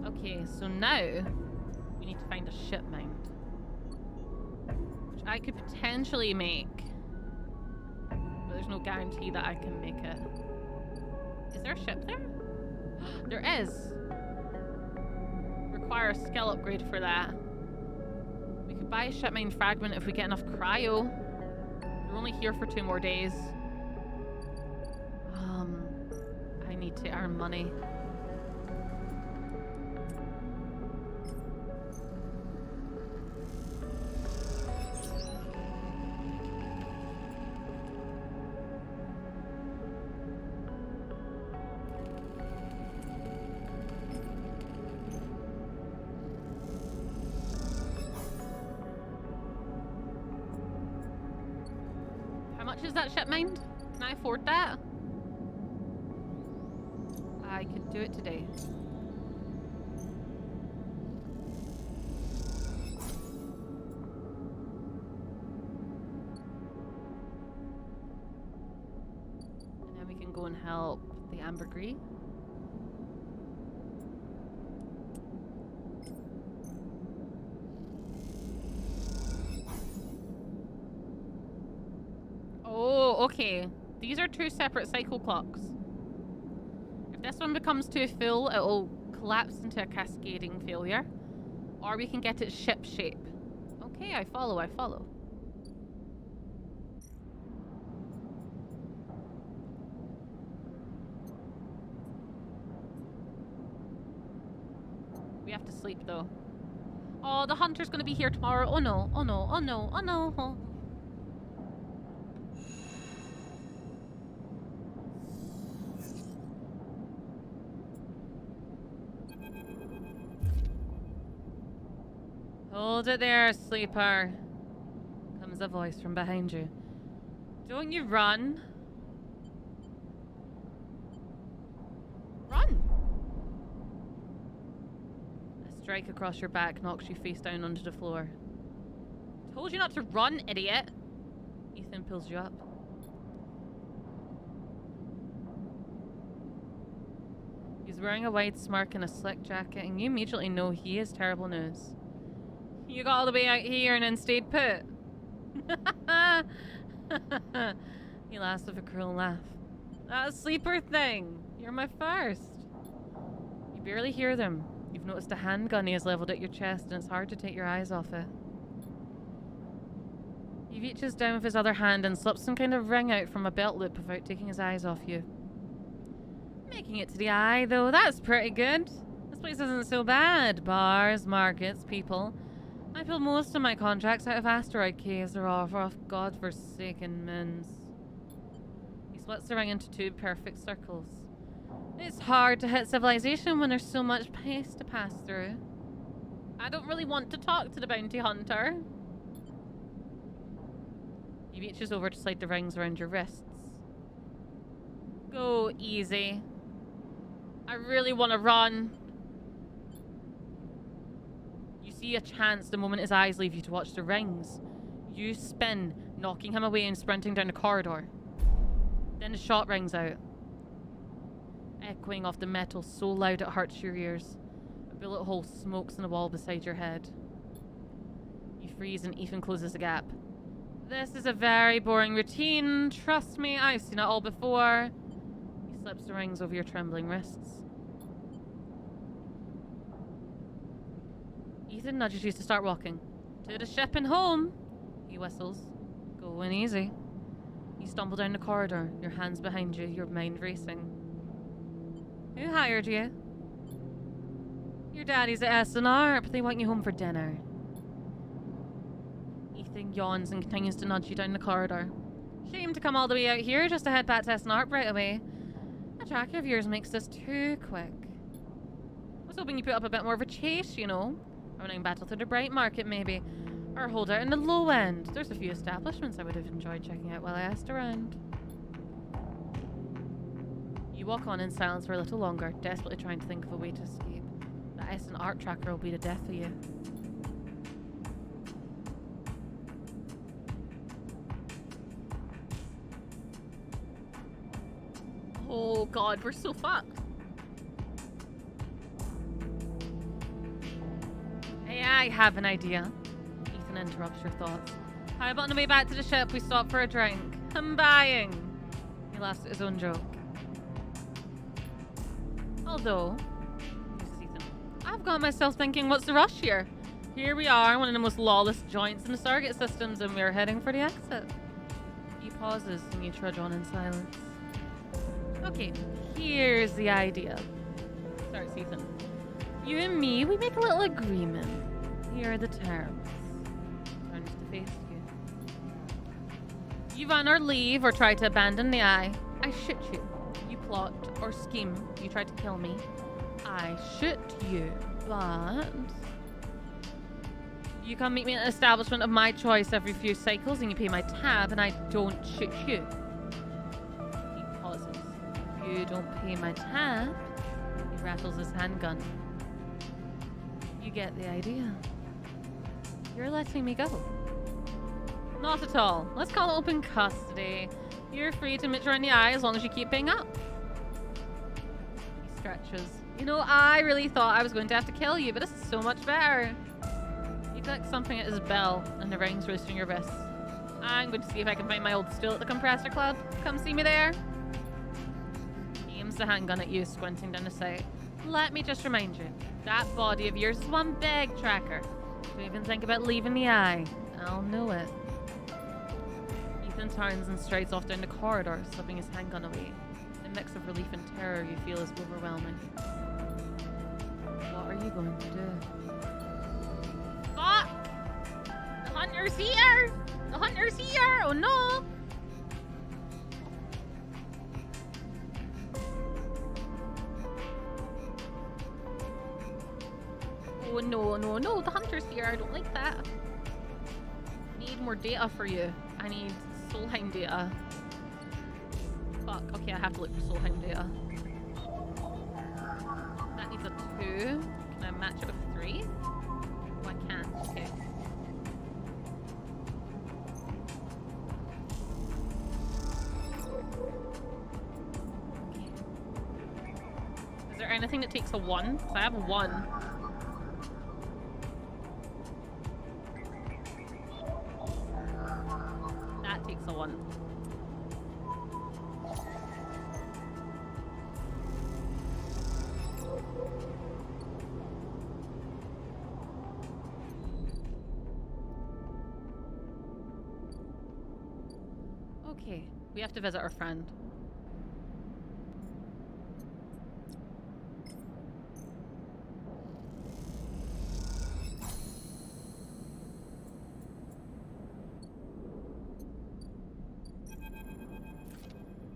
Speaker 2: Okay, so now we need to find a ship mind, which I could potentially make, but there's no guarantee that I can make it. Is there a ship there? There is. Require a skill upgrade for that. We could buy a ship mind fragment if we get enough cryo. We're only here for 2 more days. I need to earn money. How much is that ship mind? Can I afford that? I could do it today. And then we can go and help the ambergris. Oh, okay. These are 2 separate cycle clocks. If this one becomes too full, it will collapse into a cascading failure. Or we can get its ship shape. Okay, I follow. We have to sleep though. Oh, the hunter's gonna be here tomorrow. Oh no, oh no, oh no, oh no. Oh. Hold it there, sleeper. Comes a voice from behind you. Don't you run. Run! A strike across your back knocks you face down onto the floor. Told you not to run, idiot! Ethan pulls you up. He's wearing a wide smirk and a slick jacket, and you immediately know he has terrible news. You got all the way out here and then stayed put. He laughs with a cruel laugh. That sleeper thing. You're my first. You barely hear them. You've noticed a handgun he has leveled at your chest, and it's hard to take your eyes off it. He reaches down with his other hand and slips some kind of ring out from a belt loop without taking his eyes off you. Making it to the eye, though, that's pretty good. This place isn't so bad. Bars, markets, people. I pulled most of my contracts out of asteroid caves or off godforsaken moons. He splits the ring into 2 perfect circles. It's hard to hit civilization when there's so much space to pass through.
Speaker 1: I don't really want to talk to the bounty hunter.
Speaker 2: He reaches over to slide the rings around your wrists. Go easy.
Speaker 1: I really want to run.
Speaker 2: You see a chance the moment his eyes leave you to watch the rings. You spin, knocking him away and sprinting down the corridor. Then the shot rings out, echoing off the metal so loud it hurts your ears. A bullet hole smokes in the wall beside your head. You freeze and Ethan closes the gap. This is a very boring routine. Trust me, I've seen it all before. He slips the rings over your trembling wrists. Ethan nudges you to start walking. To the ship and home, he whistles. Going easy. You stumble down the corridor, your hands behind you, your mind racing. Who hired you? Your daddy's at S&R, but they want you home for dinner. Ethan yawns and continues to nudge you down the corridor. Shame to come all the way out here just to head back to S&R right away. A tracker of yours makes this too quick. I was hoping you put up a bit more of a chase, you know. Running battle through the bright market, maybe. Or hold out in the low end. There's a few establishments I would have enjoyed checking out while I asked around. You walk on in silence for a little longer, desperately trying to think of a way to escape. That S&R tracker will be the death of you.
Speaker 1: Oh god, we're so fucked.
Speaker 2: Hey, I have an idea. Ethan interrupts your thoughts. How about on the way back to the ship we stop for a drink? I'm buying. He laughs at his own joke. Although, this is Ethan, I've got myself thinking, what's the rush here? Here we are, one of the most lawless joints in the Stargate systems, and we're heading for the exit. He pauses and you trudge on in silence. Okay, here's the idea. Starts Ethan. You and me, we make a little agreement. Here are the terms. Turns to face you. You run or leave or try to abandon the eye, I shoot you. You plot or scheme, you try to kill me, I shoot you. But you come meet me at an establishment of my choice every few cycles and you pay my tab and I don't shoot you. He pauses. You don't pay my tab. He rattles his handgun. You get the idea. You're letting me go. Not at all. Let's call it open custody. You're free to mitch around the eye as long as you keep paying up. He stretches. You know, I really thought I was going to have to kill you, but this is so much better. He clicks something at his bell and the rings roasting your wrists. I'm going to see if I can find my old stool at the compressor club. Come see me there. He aims the handgun at you, squinting down the sight. Let me just remind you, that body of yours is one big tracker. If you even think about leaving the eye, I'll know it. Ethan turns and strides off down the corridor, slipping his handgun away. The mix of relief and terror you feel is overwhelming. What are you going to do?
Speaker 1: Fuck! The hunter's here! The hunter's here! Oh no! Oh no, no, no, the hunter's here. I don't like that. Need more data for you. I need Solheim data. Fuck, okay, I have to look for Solheim data. That needs a 2. Can I match it with 3? Oh, I can't. Okay. Is there anything that takes a 1? 'Cause I have a 1. That takes a 1.
Speaker 2: Okay, we have to visit our friend.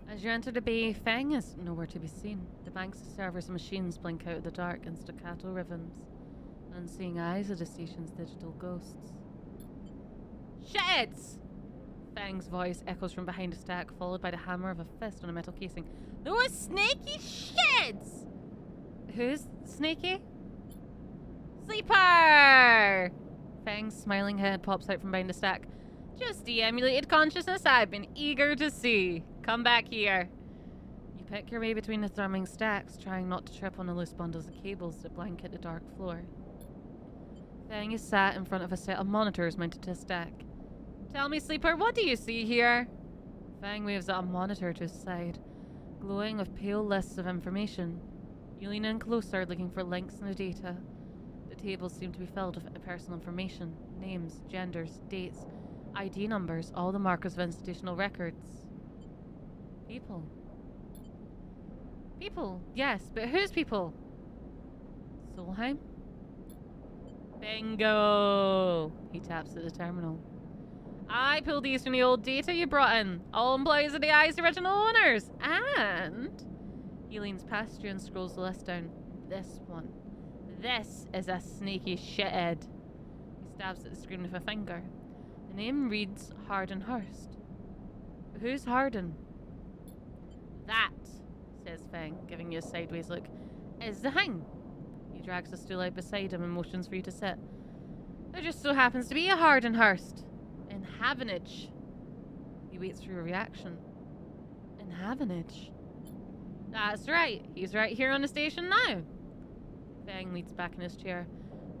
Speaker 2: As you enter the bay, Fang is nowhere to be seen. The banks of servers and machines blink out of the dark in staccato rhythms. Unseeing eyes are the station's digital ghosts. Shitheads! Fang's voice echoes from behind a stack, followed by the hammer of a fist on a metal casing. Those snaky shitheads! Who's snaky? Sleeper! Fang's smiling head pops out from behind the stack. Just the emulated consciousness I've been eager to see. Come back here. You pick your way between the thrumming stacks, trying not to trip on the loose bundles of cables that blanket the dark floor. Fang is sat in front of a set of monitors mounted to a stack. Tell me, Sleeper, what do you see here? Fang waves at a monitor to his side, glowing with pale lists of information. You lean in closer, looking for links in the data. The tables seem to be filled with personal information, names, genders, dates, ID numbers, all the markers of institutional records. People. People, yes, but whose people? Solheim? Bingo! He taps at the terminal. I pulled these from the old data you brought in. All employees of the ICE original owners. And... He leans past you and scrolls the list down. This one. This is a sneaky shithead. He stabs at the screen with a finger. The name reads Harden Hurst. Who's Harden? That, says Fang, giving you a sideways look, is the hang. He drags a stool out beside him and motions for you to sit. There just so happens to be a Harden Hurst. In Havenage. He waits for your reaction. In Havenage? That's right. He's right here on the station now. Fang leans back in his chair.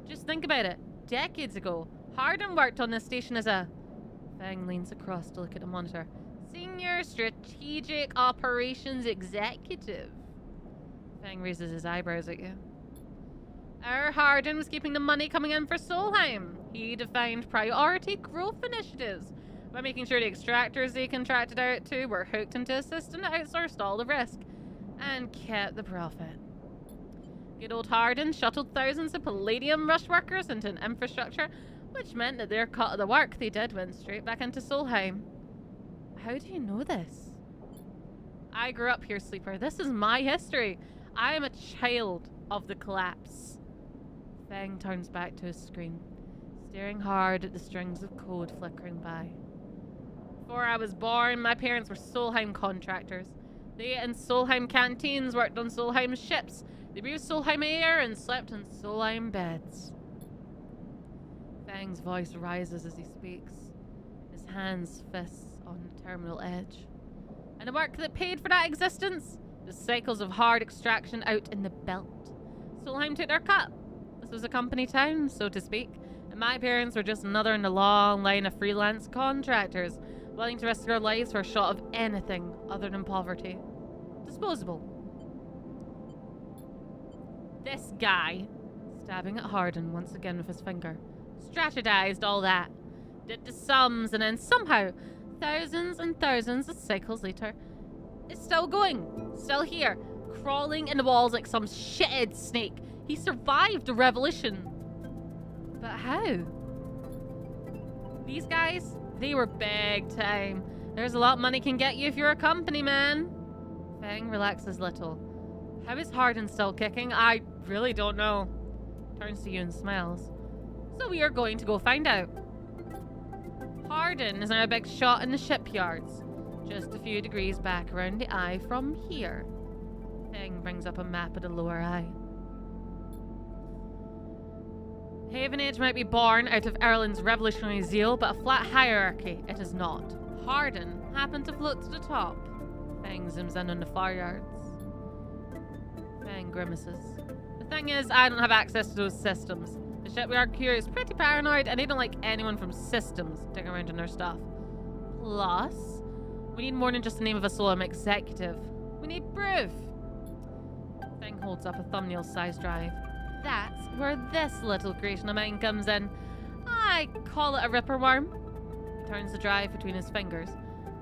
Speaker 2: Just think about it. Decades ago, Harden worked on this station as a... Fang leans across to look at the monitor. Senior Strategic Operations Executive. Fang raises his eyebrows at you. Our Harden was keeping the money coming in for Solheim. He defined priority growth initiatives by making sure the extractors they contracted out to were hooked into a system that outsourced all the risk and kept the profit. Good old Harden shuttled thousands of Palladium rush workers into an infrastructure, which meant that their cut of the work they did went straight back into Solheim. How do you know this? I grew up here, Sleeper. This is my history. I am a child of the collapse. Fang turns back to his screen, staring hard at the strings of code flickering by. Before I was born, my parents were Solheim contractors. They ate in Solheim canteens, worked on Solheim ships. They breathed Solheim air and slept in Solheim beds. Fang's voice rises as he speaks, his hands fists on the terminal edge. And the work that paid for that existence? The cycles of hard extraction out in the belt. Solheim took their cut. This was a company town, so to speak, and my parents were just another in the long line of freelance contractors, willing to risk their lives for a shot of anything other than poverty. Disposable. This guy, stabbing at Harden once again with his finger, strategized all that, did the sums, and then somehow, thousands and thousands of cycles later, it's still going, still here, crawling in the walls like some shithead snake. He survived the revolution. But how? These guys, they were big time. There's a lot money can get you if you're a company man. Fang relaxes little. How is Harden still kicking? I really don't know. Turns to you and smiles. So we are going to go find out. Harden is now a big shot in the shipyards, just a few degrees back around the eye from here. Fang brings up a map of the lower eye. Havenage might be born out of Erlen's revolutionary zeal, but a flat hierarchy it is not. Harden happened to float to the top. Fang zooms in on the far yards. Fang grimaces. The thing is, I don't have access to those systems. The shipyard crew is pretty paranoid, and they don't like anyone from systems digging around in their stuff. Plus, we need more than just the name of a Solheim executive. We need proof. Fang holds up a thumbnail-sized drive. That's where this little creation of mine comes in. I call it a ripper worm. He turns the drive between his fingers.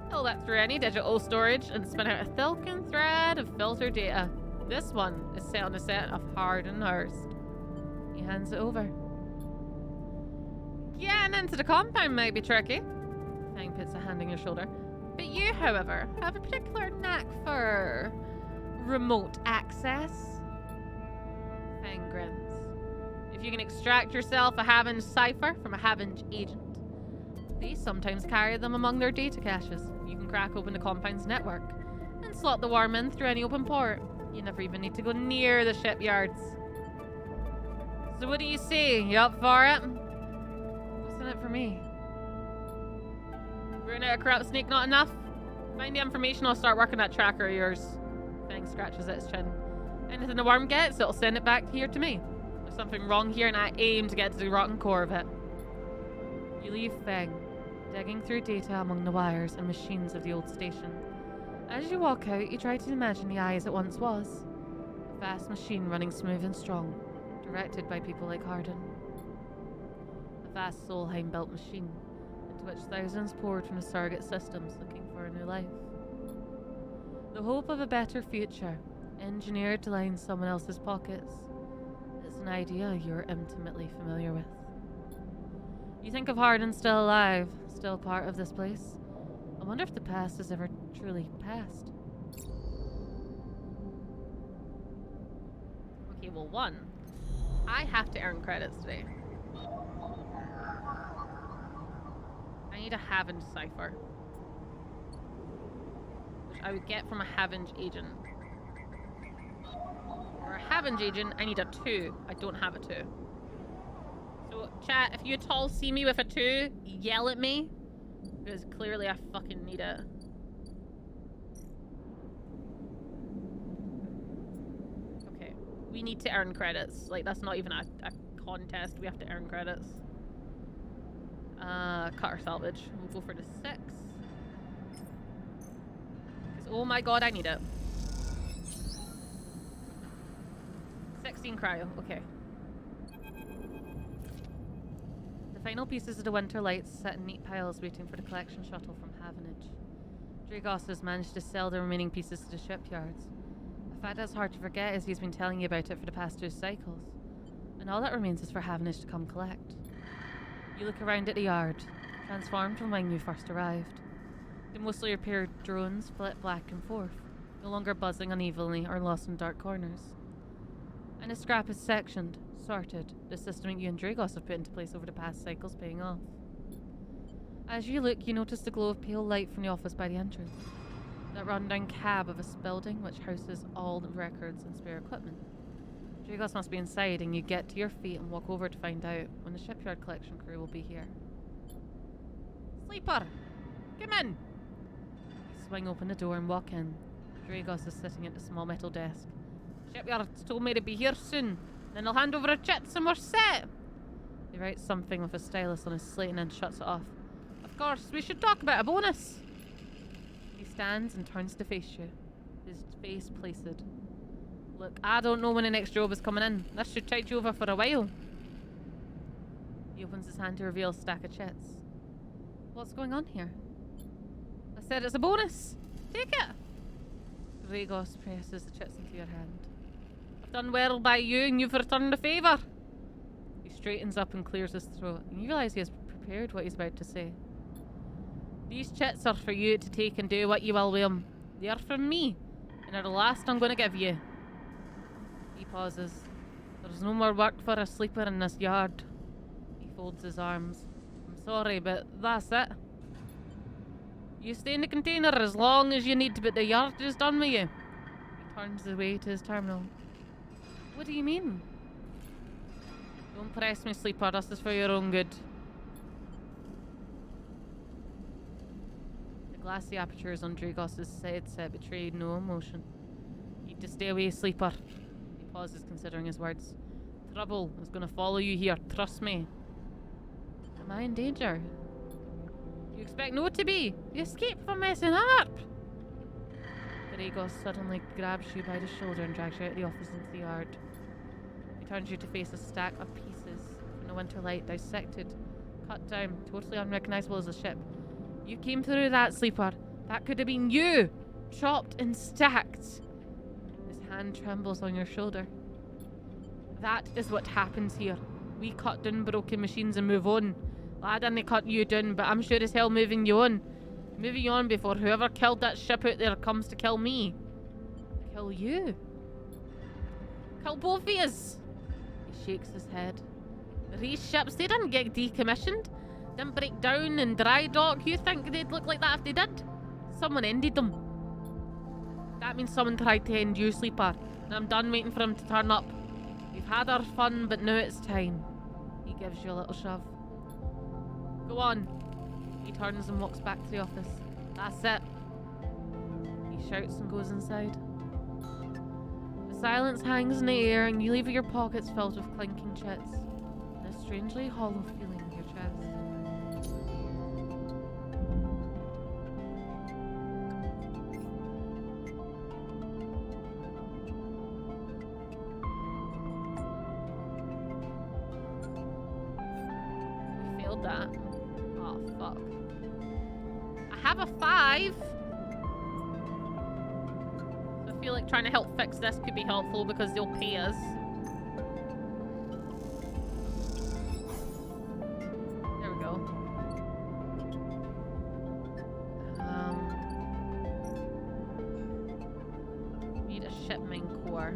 Speaker 2: Pull that through any digital storage and spin out a silken thread of filtered data. This one is set on a set of hardened Hearst. He hands it over. Getting into the compound might be tricky. Fang puts a hand on your shoulder. But you, however, have a particular knack for remote access. Fang grins. If you can extract yourself a Haven cipher from a Haven agent, they sometimes carry them among their data caches. You can crack open the compound's network and slot the worm in through any open port. You never even need to go near the shipyards. So what do you say? You up for it? What's in it for me? Rooting out a corrupt snake not enough? Find the information, I'll start working that tracker of yours. Fang scratches at his chin. Anything the worm gets, it'll send it back here to me. There's something wrong here and I aim to get to the rotten core of it. You leave Fang, digging through data among the wires and machines of the old station. As you walk out, you try to imagine the eye as it once was. A vast machine running smooth and strong, directed by people like Hardin. A vast Solheim-built machine, into which thousands poured from the surrogate systems looking for a new life. The hope of a better future, engineered to line someone else's pockets, is an idea you're intimately familiar with. You think of Hardin still alive, still part of this place. I wonder if the past has ever truly passed.
Speaker 1: Okay, well, one, I have to earn credits today. I need a Haven cipher, which I would get from a Haven agent. For a Haven agent, I need a 2. I don't have a 2. So, chat, if you at all see me with a 2, yell at me. Because clearly I fucking need it. Okay. We need to earn credits. Like, that's not even a contest. We have to earn credits. Cutter salvage. We'll go for the 6. Because, oh my god, I need it. 16 cryo. Okay. The final pieces of the winter lights sit in neat piles waiting for the collection shuttle from Havenage. Dragos has managed to sell the remaining pieces to the shipyards. A fact that's hard to forget as he's been telling you about it for the past 2 cycles. And all that remains is for Havenage to come collect. You look around at the yard, transformed from when you first arrived. The mostly repaired drones flit back and forth, no longer buzzing unevenly or lost in dark corners. And the scrap is sectioned, sorted, the system that you and Dragos have put into place over the past cycles paying off. As you look, you notice the glow of pale light from the office by the entrance. That rundown cab of a building which houses all the records and spare equipment. Dragos must be inside, and you get to your feet and walk over to find out when the shipyard collection crew will be here. Sleeper! Come in! You swing open the door and walk in. Dragos is sitting at the small metal desk. Shipyard's told me to be here soon. Then they'll hand over our chits and we're set. He writes something with a stylus on his slate and then shuts it off. Of course, we should talk about a bonus. He stands and turns to face you, his face placid. Look, I don't know when the next job is coming in. This should tide you over for a while. He opens his hand to reveal a stack of chits. What's going on here? I said it's a bonus. Take it. Dragos presses the chits into your hand. I've done well by you and you've returned the favour. He straightens up and clears his throat, and you realise he has prepared what he's about to say. These chits are for you to take and do what you will with them. They are from me, and are the last I'm going to give you. He pauses. There's no more work for a sleeper in this yard. He folds his arms. I'm sorry, but that's it. You stay in the container as long as you need, but the yard is done with you. He turns away to his terminal. What do you mean? Don't press me, sleeper. This is for your own good. The glassy apertures on Dragos' headset betrayed no emotion. You need to stay away, sleeper. He pauses, considering his words. Trouble is going to follow you here. Trust me. Am I in danger? You expect no to be. You escaped from messing up. Dragos suddenly grabs you by the shoulder and drags you out of the office into the yard. He turns you to face a stack of pieces from the winter light, dissected, cut down, totally unrecognisable as a ship. You came through that, sleeper.
Speaker 2: That could have been you, chopped and stacked. His hand trembles on your shoulder. That is what happens here. We cut down broken machines and move on. I didn't cut you down, but I'm sure as hell moving you on. Moving you on before whoever killed that ship out there comes to kill me. Kill you. Kill both of us. He shakes his head. These ships, they didn't get decommissioned. Didn't break down and dry dock. You think they'd look like that if they did? Someone ended them. That means someone tried to end you, Sleeper. And I'm done waiting for him to turn up. We've had our fun, but now it's time. He gives you a little shove. Go on. He turns and walks back to the office. That's it. He shouts and goes inside. The silence hangs in the air and you leave your pockets filled with clinking chits and a strangely hollow feeling in your chest. We failed that. Oh, fuck. I have a 5! So I feel like trying to help fix this could be helpful because they'll pay us. There we go. Need a shipmine core.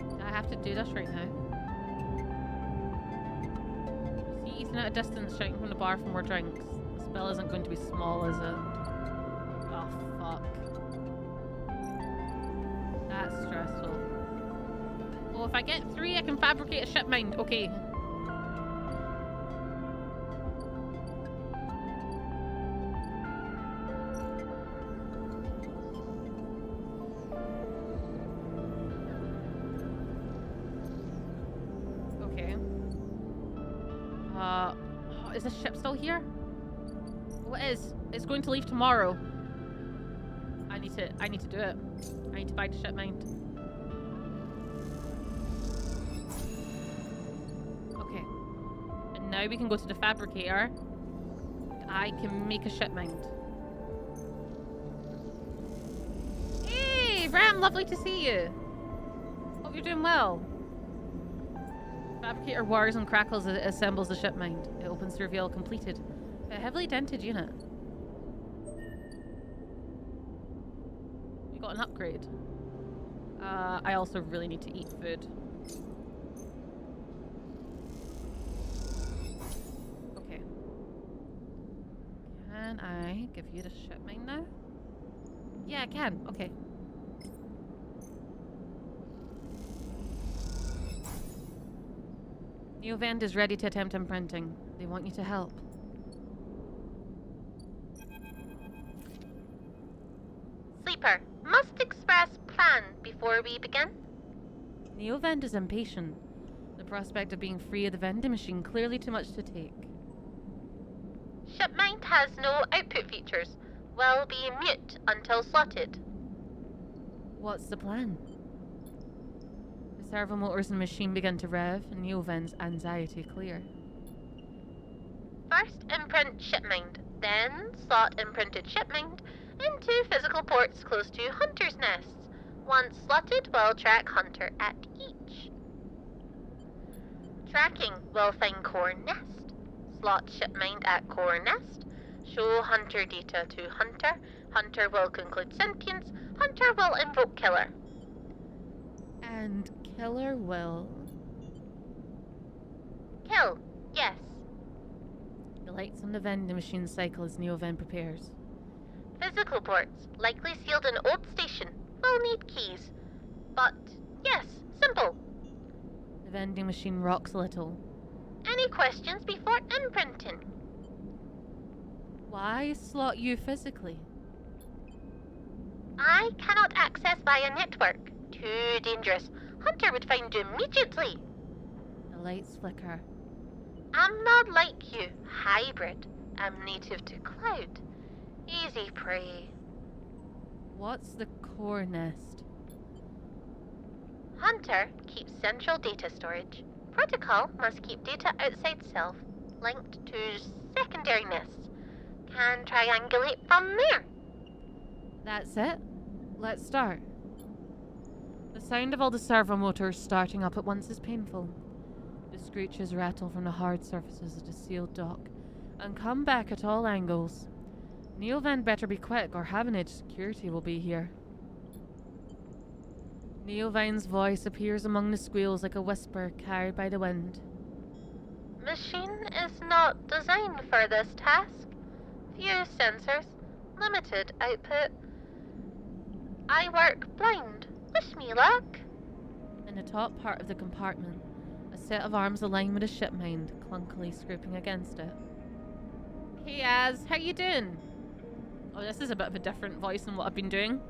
Speaker 2: Do I have to do this right now? Eating at a distance, shouting from the bar for more drinks. The spell isn't going to be small, is it? Oh, fuck. That's stressful. Oh, if I get 3, I can fabricate a ship mind. Okay. Is this ship still here? Oh, it is. It's going to leave tomorrow. I need to do it. I need to buy the ship mind. Okay. And now we can go to the fabricator. I can make a ship mind. Hey, Ram, lovely to see you. Hope you're doing well. Fabricator whirs and crackles as it assembles the ship mind. It opens to reveal a completed, but heavily dented unit. We got an upgrade. I also really need to eat food. Okay. Can I give you the ship mind now? Yeah, I can. Okay. Neovend is ready to attempt imprinting. They want you to help.
Speaker 3: Sleeper, must express plan before we begin.
Speaker 2: Neovend is impatient. The prospect of being free of the vending machine clearly too much to take.
Speaker 3: Shipmind has no output features. Will be mute until slotted.
Speaker 2: What's the plan? The servo motors in the machine begin to rev, and Neovend's anxiety clear.
Speaker 3: First imprint shipmind, then slot imprinted shipmind into physical ports close to Hunter's nests. Once slotted, will track Hunter at each. Tracking will find core nest. Slot shipmind at core nest. Show Hunter data to Hunter. Hunter will conclude sentience. Hunter will invoke Killer.
Speaker 2: And Killer will...
Speaker 3: Kill, yes.
Speaker 2: The lights on the vending machine cycle as Neovend prepares.
Speaker 3: Physical ports, likely sealed in old station, will need keys. But, yes, simple.
Speaker 2: The vending machine rocks a little.
Speaker 3: Any questions before imprinting?
Speaker 2: Why slot you physically?
Speaker 3: I cannot access via network. Too dangerous. Hunter would find you immediately.
Speaker 2: The lights flicker.
Speaker 3: I'm not like you, hybrid. I'm native to cloud. Easy prey.
Speaker 2: What's the core nest?
Speaker 3: Hunter keeps central data storage. Protocol must keep data outside self, linked to secondary nests. can triangulate from there.
Speaker 2: That's it. Let's start. The sound of all the servo motors starting up at once is painful. The screeches rattle from the hard surfaces of the sealed dock and come back at all angles. Neovend better be quick or Havenage security will be here. Neovend's voice appears among the squeals like a whisper carried by the wind.
Speaker 3: Machine is not designed for this task. Few sensors, limited output. I work blind. Wish me luck.
Speaker 2: In the top part of the compartment, a set of arms aligned with a ship mind clunkily scraping against it.
Speaker 1: Hey Az, how you doing? Oh, this is a bit of a different voice than what I've been doing.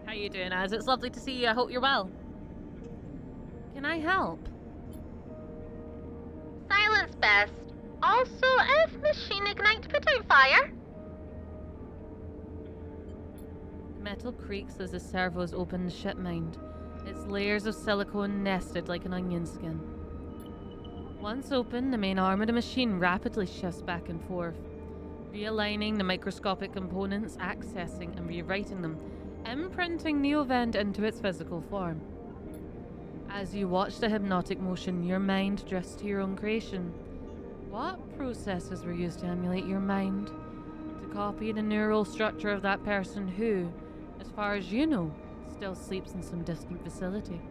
Speaker 1: How you doing, Az? It's lovely to see you. I hope you're well.
Speaker 2: Can I help?
Speaker 3: Silence best. Also, if machine ignite, put out fire.
Speaker 2: Metal creaks as the servos open the ship mind, its layers of silicone nested like an onion skin. Once open, the main arm of the machine rapidly shifts back and forth, realigning the microscopic components, accessing and rewriting them, imprinting Neovend into its physical form. As you watch the hypnotic motion, your mind drifts to your own creation. What processes were used to emulate your mind? To copy the neural structure of that person who, as far as you know, still sleeps in some distant facility?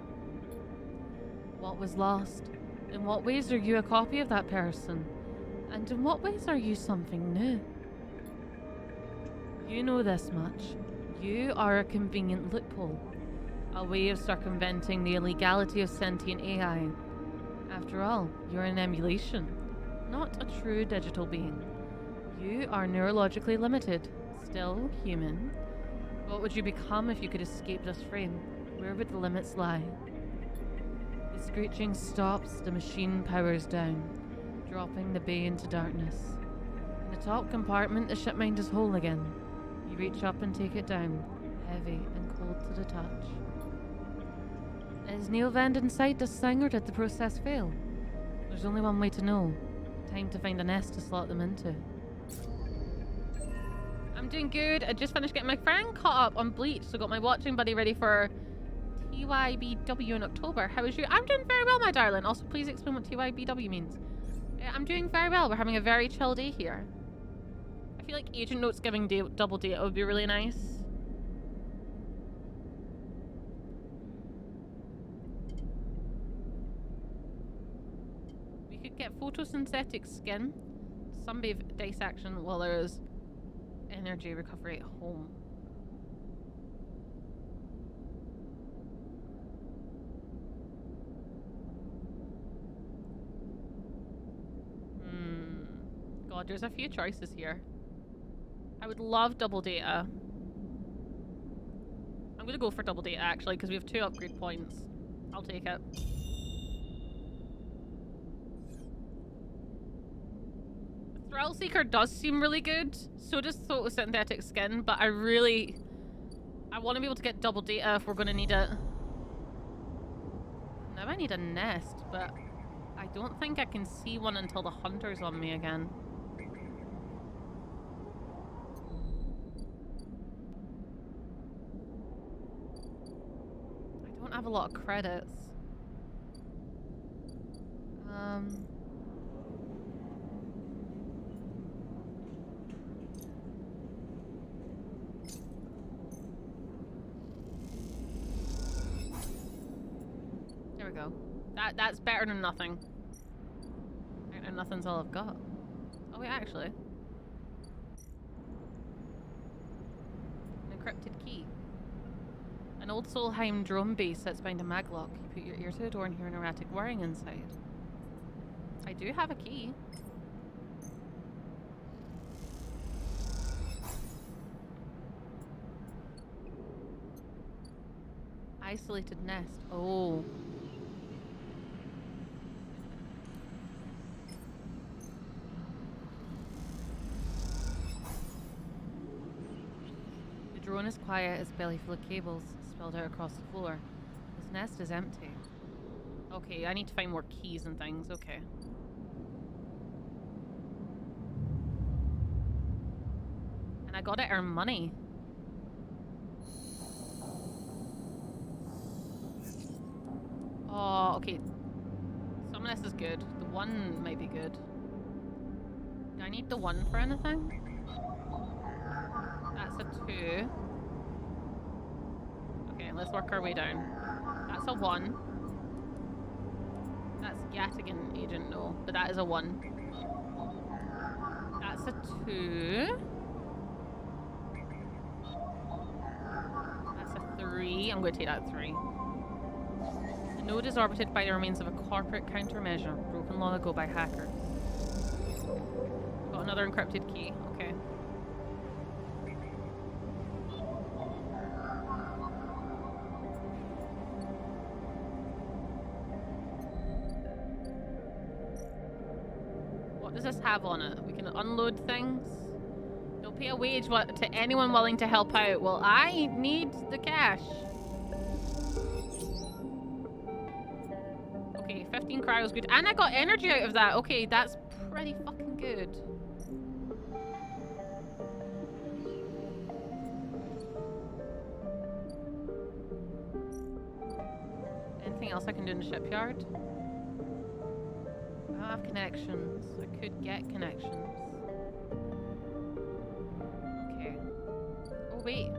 Speaker 2: What was lost? In what ways are you a copy of that person? And in what ways are you something new? You know this much. You are a convenient loophole, a way of circumventing the illegality of sentient AI. After all, you're an emulation, not a true digital being. You are neurologically limited, still human. What would you become if you could escape this frame? Where would the limits lie? The screeching stops, the machine powers down, dropping the bay into darkness. In the top compartment, the ship mind is whole again. You reach up and take it down, heavy and cold to the touch. Is Neovend inside this thing, or did the process fail? There's only one way to know. Time to find a nest to slot them into.
Speaker 1: I'm doing good. I just finished getting my friend caught up on Bleach, so got my watching buddy ready for TYBW in October. How is you? I'm doing very well, my darling. Also, please explain what TYBW means. I'm doing very well. We're having a very chill day here. I feel like Agent Notes giving double date would be really nice. We could get photosynthetic skin, sunbathe dice action while there's energy recovery at home. God, there's a few choices here. I would love double data. I'm gonna go for double data actually, because we have 2 upgrade points. I'll take it. Thrill Seeker does seem really good. So does photosynthetic skin, but I want to be able to get double data if we're gonna need it. Now I need a nest, but I don't think I can see one until the hunter's on me again. I don't have a lot of credits. There we go. That's better than nothing. And nothing's all I've got. Oh wait, actually. An encrypted key. An old Solheim drone base sits behind a maglock. You put your ear to the door and hear an erratic whirring inside. I do have a key. Isolated nest. Oh.
Speaker 2: drone is quiet, its belly full of cables spilled out across the floor. This nest is empty.
Speaker 1: Okay, I need to find more keys and things. Okay. And I gotta earn money. Oh, okay. Some of this is good. The one might be good. Do I need the one for anything? That's a 2. Okay, let's work our way down. That's a 1. That's Gattigan agent, no. But that is a 1. That's a 2. That's a 3. I'm going to take that 3. The node is orbited by the remains of a corporate countermeasure broken long ago by hackers. Got another encrypted key. Okay. What does this have on it? We can unload things. Don't pay a wage to anyone willing to help out. Well, I need the cash. Okay, 15 cryo's good. And I got energy out of that. Okay, that's pretty fucking good. Anything else I can do in the shipyard? I don't have connections. I could get connections. Okay. Oh wait.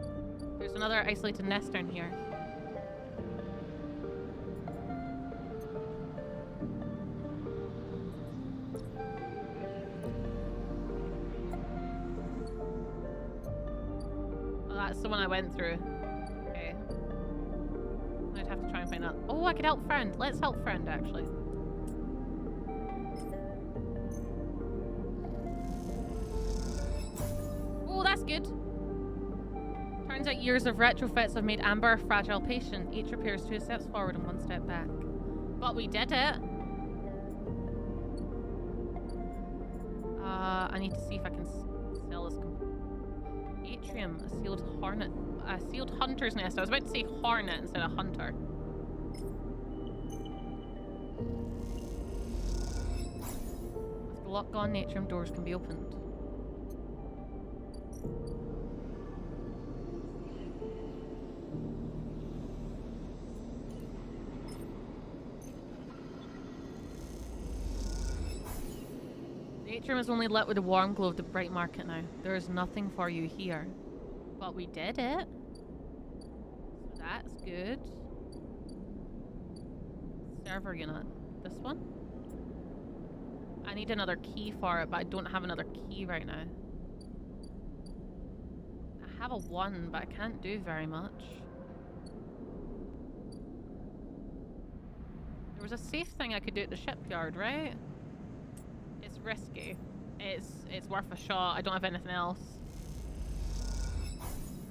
Speaker 1: There's another isolated nest down here. Oh, that's the one I went through. Okay. I'd have to try and find out. Oh, I could help friend. Let's help friend, actually. Oh, that's good. Turns out years of retrofits have made Amber a fragile patient. Each appears 2 steps forward and 1 step back. But we did it. I need to see if I can sell this. Atrium, a sealed hunter's nest. I was about to say hornet instead of hunter. With the lock gone, atrium doors can be opened. The atrium is only lit with the warm glow of the bright market now. There is nothing for you here. But we did it. So that's good. Server unit. This one? I need another key for it, but I don't have another key right now. I have a 1, but I can't do very much. There was a safe thing I could do at the shipyard, right? It's risky. It's worth a shot. I don't have anything else.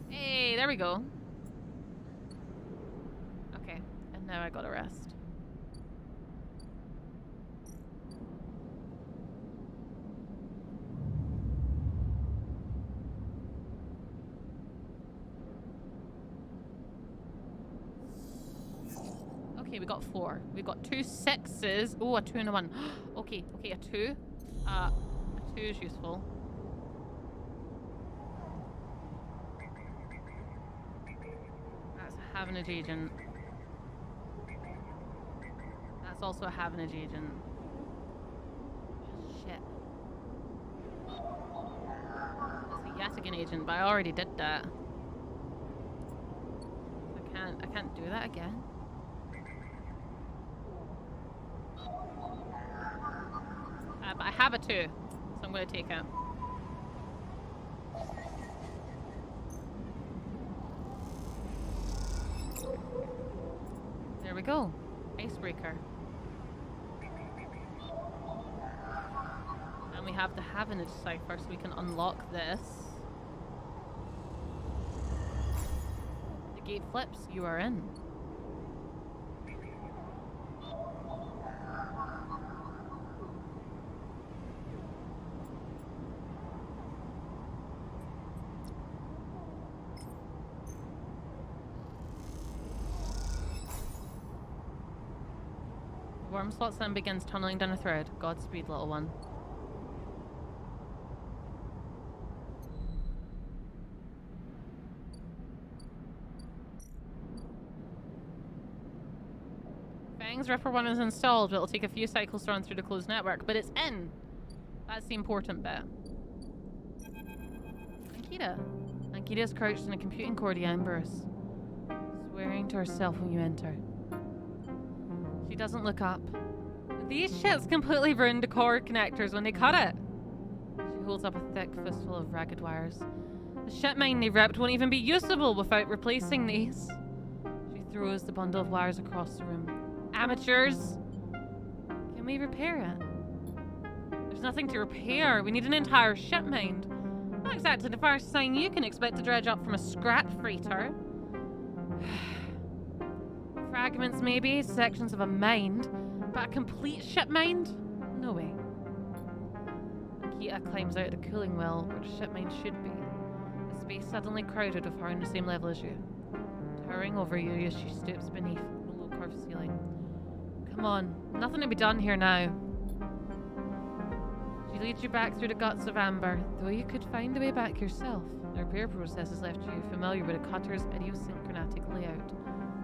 Speaker 1: Hey, there we go. Okay, and now I gotta rest. Okay, we got 4. We got 2 6s. Oh, a 2 and a 1. Okay, a 2. A 2 is useful. That's a Havenage agent. That's also a Havenage agent. Shit. That's a Yataghan agent, but I already did that. I can't do that again. But I have a 2, so I'm going to take it. There we go. Icebreaker. And we have the Havenage cipher, so we can unlock this. The gate flips. You are in.
Speaker 2: worm slots in and begins tunneling down a thread. Godspeed, little one. Fang's Ripper 1 is installed, but it'll take a few cycles to run through the closed network, but it's in! That's the important bit. Ankita. Ankita is crouched in a computing core the embers, swearing to herself when you enter. She doesn't look up. These shits completely ruined the cord connectors when they cut it. She holds up a thick fistful of ragged wires. The shit mine they ripped won't even be usable without replacing these. She throws the bundle of wires across the room. Amateurs! Can we repair it? There's nothing to repair. We need an entire ship mine. Not exactly the first sign you can expect to dredge up from a scrap freighter. Fragments maybe, sections of a mind, but a complete ship mind? No way. Ankita climbs out of the cooling well where the ship mine should be. The space suddenly crowded with her on the same level as you. Towering over you as she stoops beneath the low curved ceiling. Come on, nothing to be done here now. She leads you back through the guts of amber, though you could find the way back yourself. The repair process has left you familiar with a cutter's idiosyncratic layout.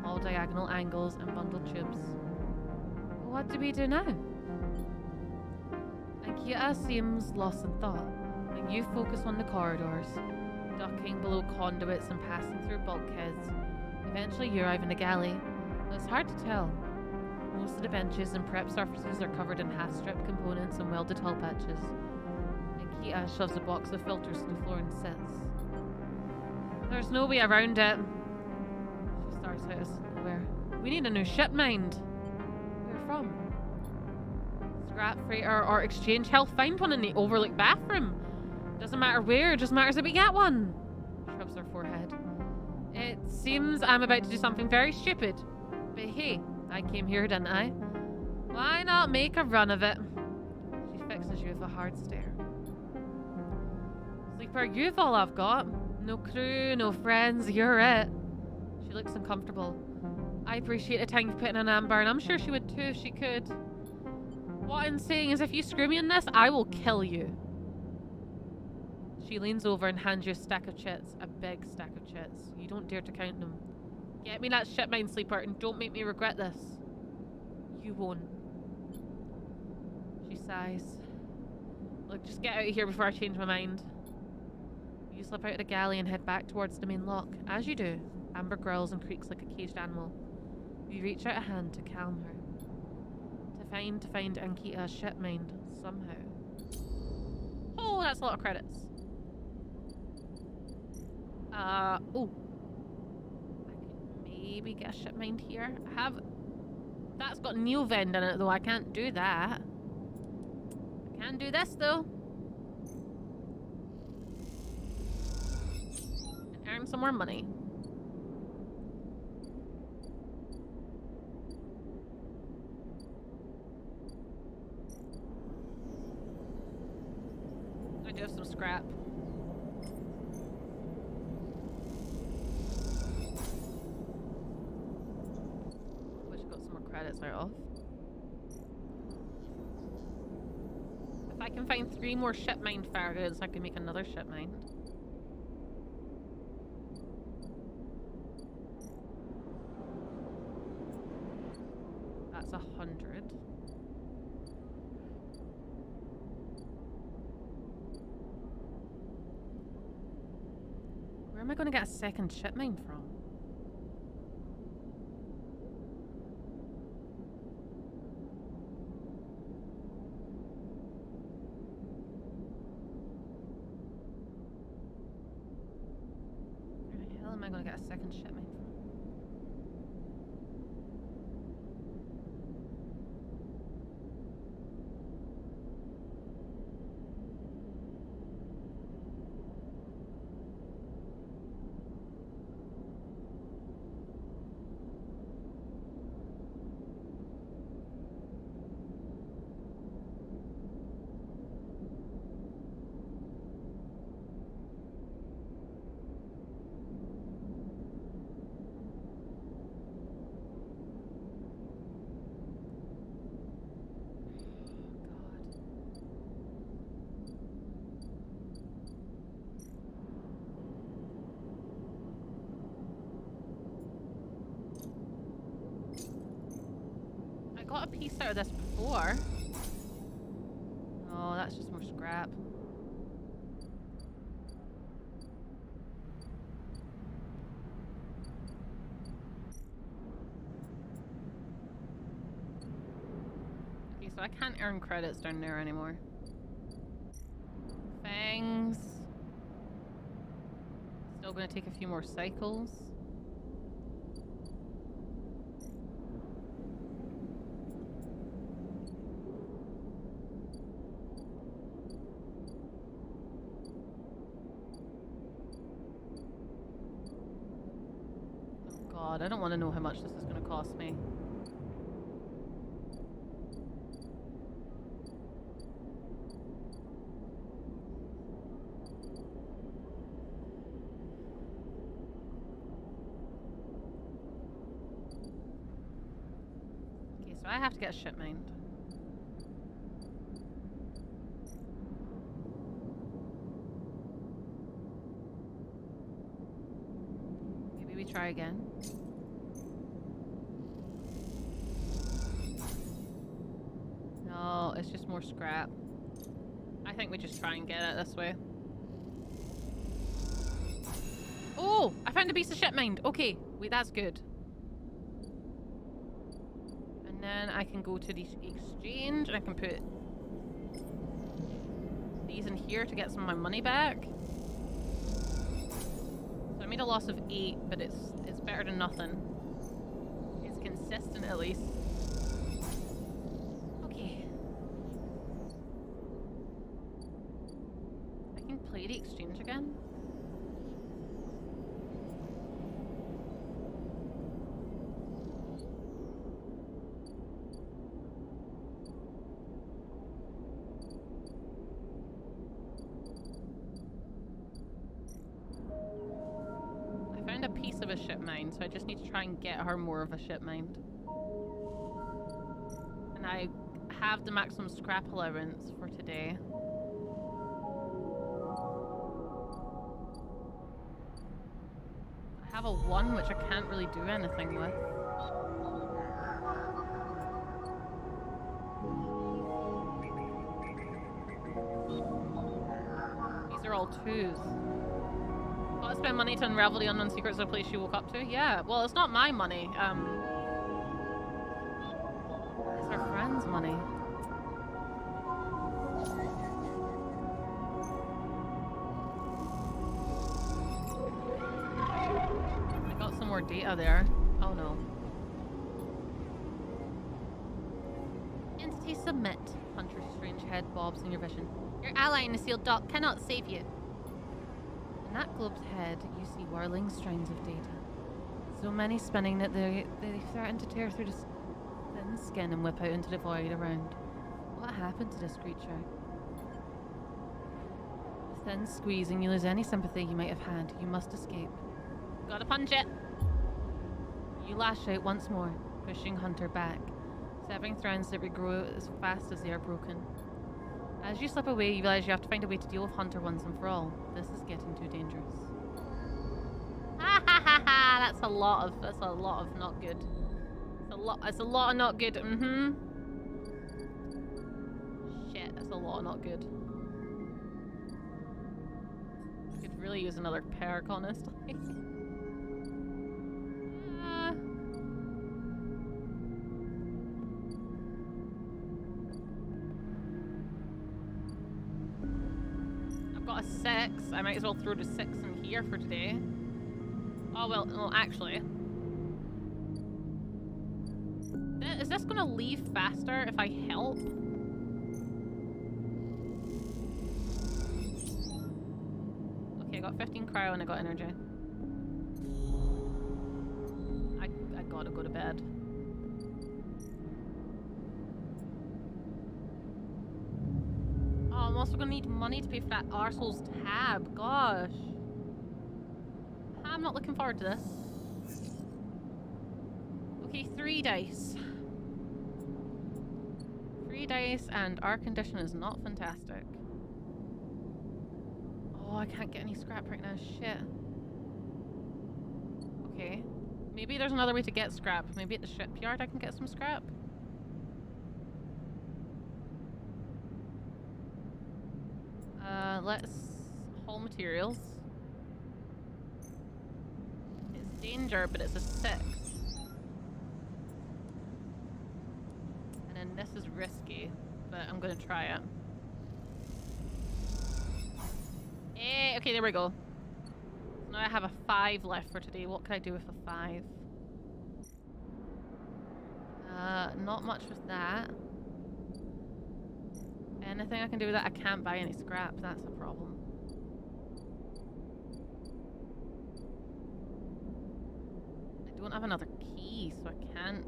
Speaker 2: All diagonal angles and bundled tubes. What do we do now? Ankita seems lost in thought, and you focus on the corridors, ducking below conduits and passing through bulkheads. Eventually you arrive in the galley. It's hard to tell. Most of the benches and prep surfaces are covered in half-stripped components and welded hull patches. Ankita shoves a box of filters to the floor and sits. There's no way around it. She starts out as nowhere. We need a new ship mind. Where from? Scrap freighter or exchange. Hell, find one in the overlook bathroom. Doesn't matter where, just matters that we get one. Shrugs her forehead. It seems I'm about to do something very stupid. But hey, I came here, didn't I? Why not make a run of it? She fixes you with a hard stare. Sleeper, you've all I've got. No crew, no friends, you're it. She looks uncomfortable. I appreciate the time you put in on Amber, and I'm sure she would too if she could. What I'm saying is if you screw me in this, I will kill you. She leans over and hands you a stack of chits. A big stack of chits. You don't dare to count them. Get me that ship mine, Sleeper, and don't make me regret this. You won't. She sighs. Look, just get out of here before I change my mind. You slip out of the galley and head back towards the main lock. As you do, Amber growls and creaks like a caged animal. You reach out a hand to calm her. To find Ankita's ship mind, somehow. Oh, that's a lot of credits. Oh. Maybe get a ship mind here. That's got Neovend in it though. I can't do that. I can do this though. And earn some more money. I do have some scrap. Credits out of. If I can find 3 more ship mind farrads, I can make another ship mind. That's 100. Where am I going to get a second ship mind from? I'm gonna get a second ship mine from.
Speaker 1: got a piece out of this before. Oh, that's just more scrap. Okay, so I can't earn credits down there anymore. Fangs. Still gonna take a few more cycles. Oh god, I don't want to know how much this is gonna cost me. So I have to get a ship mined. Maybe we try again. No, it's just more scrap. I think we just try and get it this way. Oh! I found a piece of ship mined. Okay, wait, that's good. And then I can go to the exchange and I can put these in here to get some of my money back. So I made a loss of 8, but it's better than nothing. It's consistent at least. Okay. I can play the exchange again. A piece of a ship mine, so I just need to try and get her more of a ship mined. And I have the maximum scrap allowance for today. I have a 1 which I can't really do anything with. These are all 2s. Gotta spend money to unravel the unknown secrets of a place she woke up to? Yeah, well, it's not my money. It's her friend's money. I got some more data there. Oh no.
Speaker 2: Entity submit. Hunter's strange head bobs in your vision. Your ally in the sealed dock cannot save you. In that globe's head, you see whirling strands of data. So many spinning that they threaten to tear through the thin skin and whip out into the void around. What happened to this creature? The thin squeeze and you lose any sympathy you might have had. You must escape.
Speaker 1: Gotta punch it!
Speaker 2: You lash out once more, pushing Hunter back, severing threads that regrow as fast as they are broken. As you slip away, you realize you have to find a way to deal with Hunter once and for all. This is getting too dangerous.
Speaker 1: Ha ha ha ha! That's a lot of not good. It's a lot of not good. Shit, that's a lot of not good. I could really use another perk, honestly. A 6. I might as well throw the 6 in here for today. Oh well, no, actually. Is this gonna leave faster if I help? Okay, I got 15 cryo and I got energy. I gotta go to bed. I'm also gonna need money to pay for that arsehole's tab. Gosh. I'm not looking forward to this. Okay, 3 dice. 3 dice and our condition is not fantastic. Oh, I can't get any scrap right now. Shit. Okay. Maybe there's another way to get scrap. Maybe at the shipyard I can get some scrap. Let's haul materials. It's danger, but it's a 6. And then this is risky, but I'm gonna try it. Okay, there we go. So now I have a 5 left for today. What can I do with a 5? Not much with that. Anything I can do with that? I can't buy any scrap. That's a problem. I don't have another key, so I can't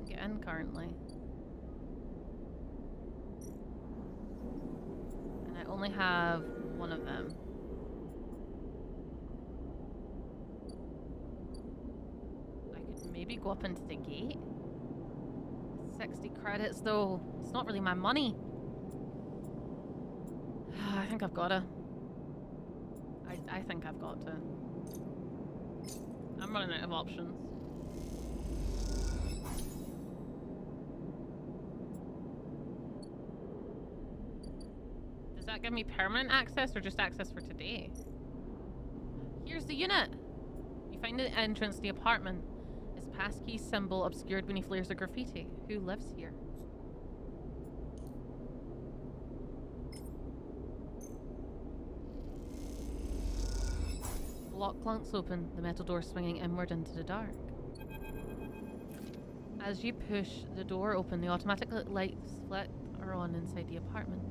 Speaker 1: get in currently. And I only have one of them. I could maybe go up into the gate. 60 credits though. It's not really my money. I think I've gotta. I think I've got to. I'm running out of options. Does that give me permanent access or just access for today? Here's the unit. You find the entrance to the apartment. Its passkey symbol obscured beneath layers of graffiti. Who lives here? The lock clunks open, the metal door swinging inward into the dark. As you push the door open, the automatic lights flicker on inside the apartment.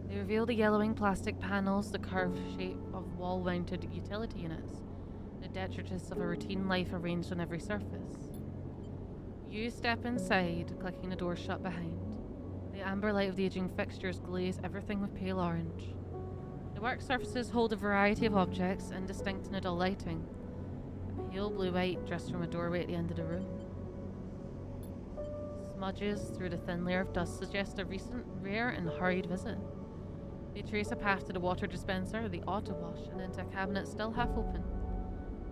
Speaker 1: They reveal the yellowing plastic panels, the curved shape of wall-mounted utility units, the detritus of a routine life arranged on every surface. You step inside, clicking the door shut behind. The amber light of the aging fixtures glaze everything with pale orange. The work surfaces hold a variety of objects, indistinct in the dull lighting. A pale blue light just from a doorway at the end of the room. Smudges through the thin layer of dust suggest a recent, rare and hurried visit. They trace a path to the water dispenser, the auto wash, and into a cabinet still half open.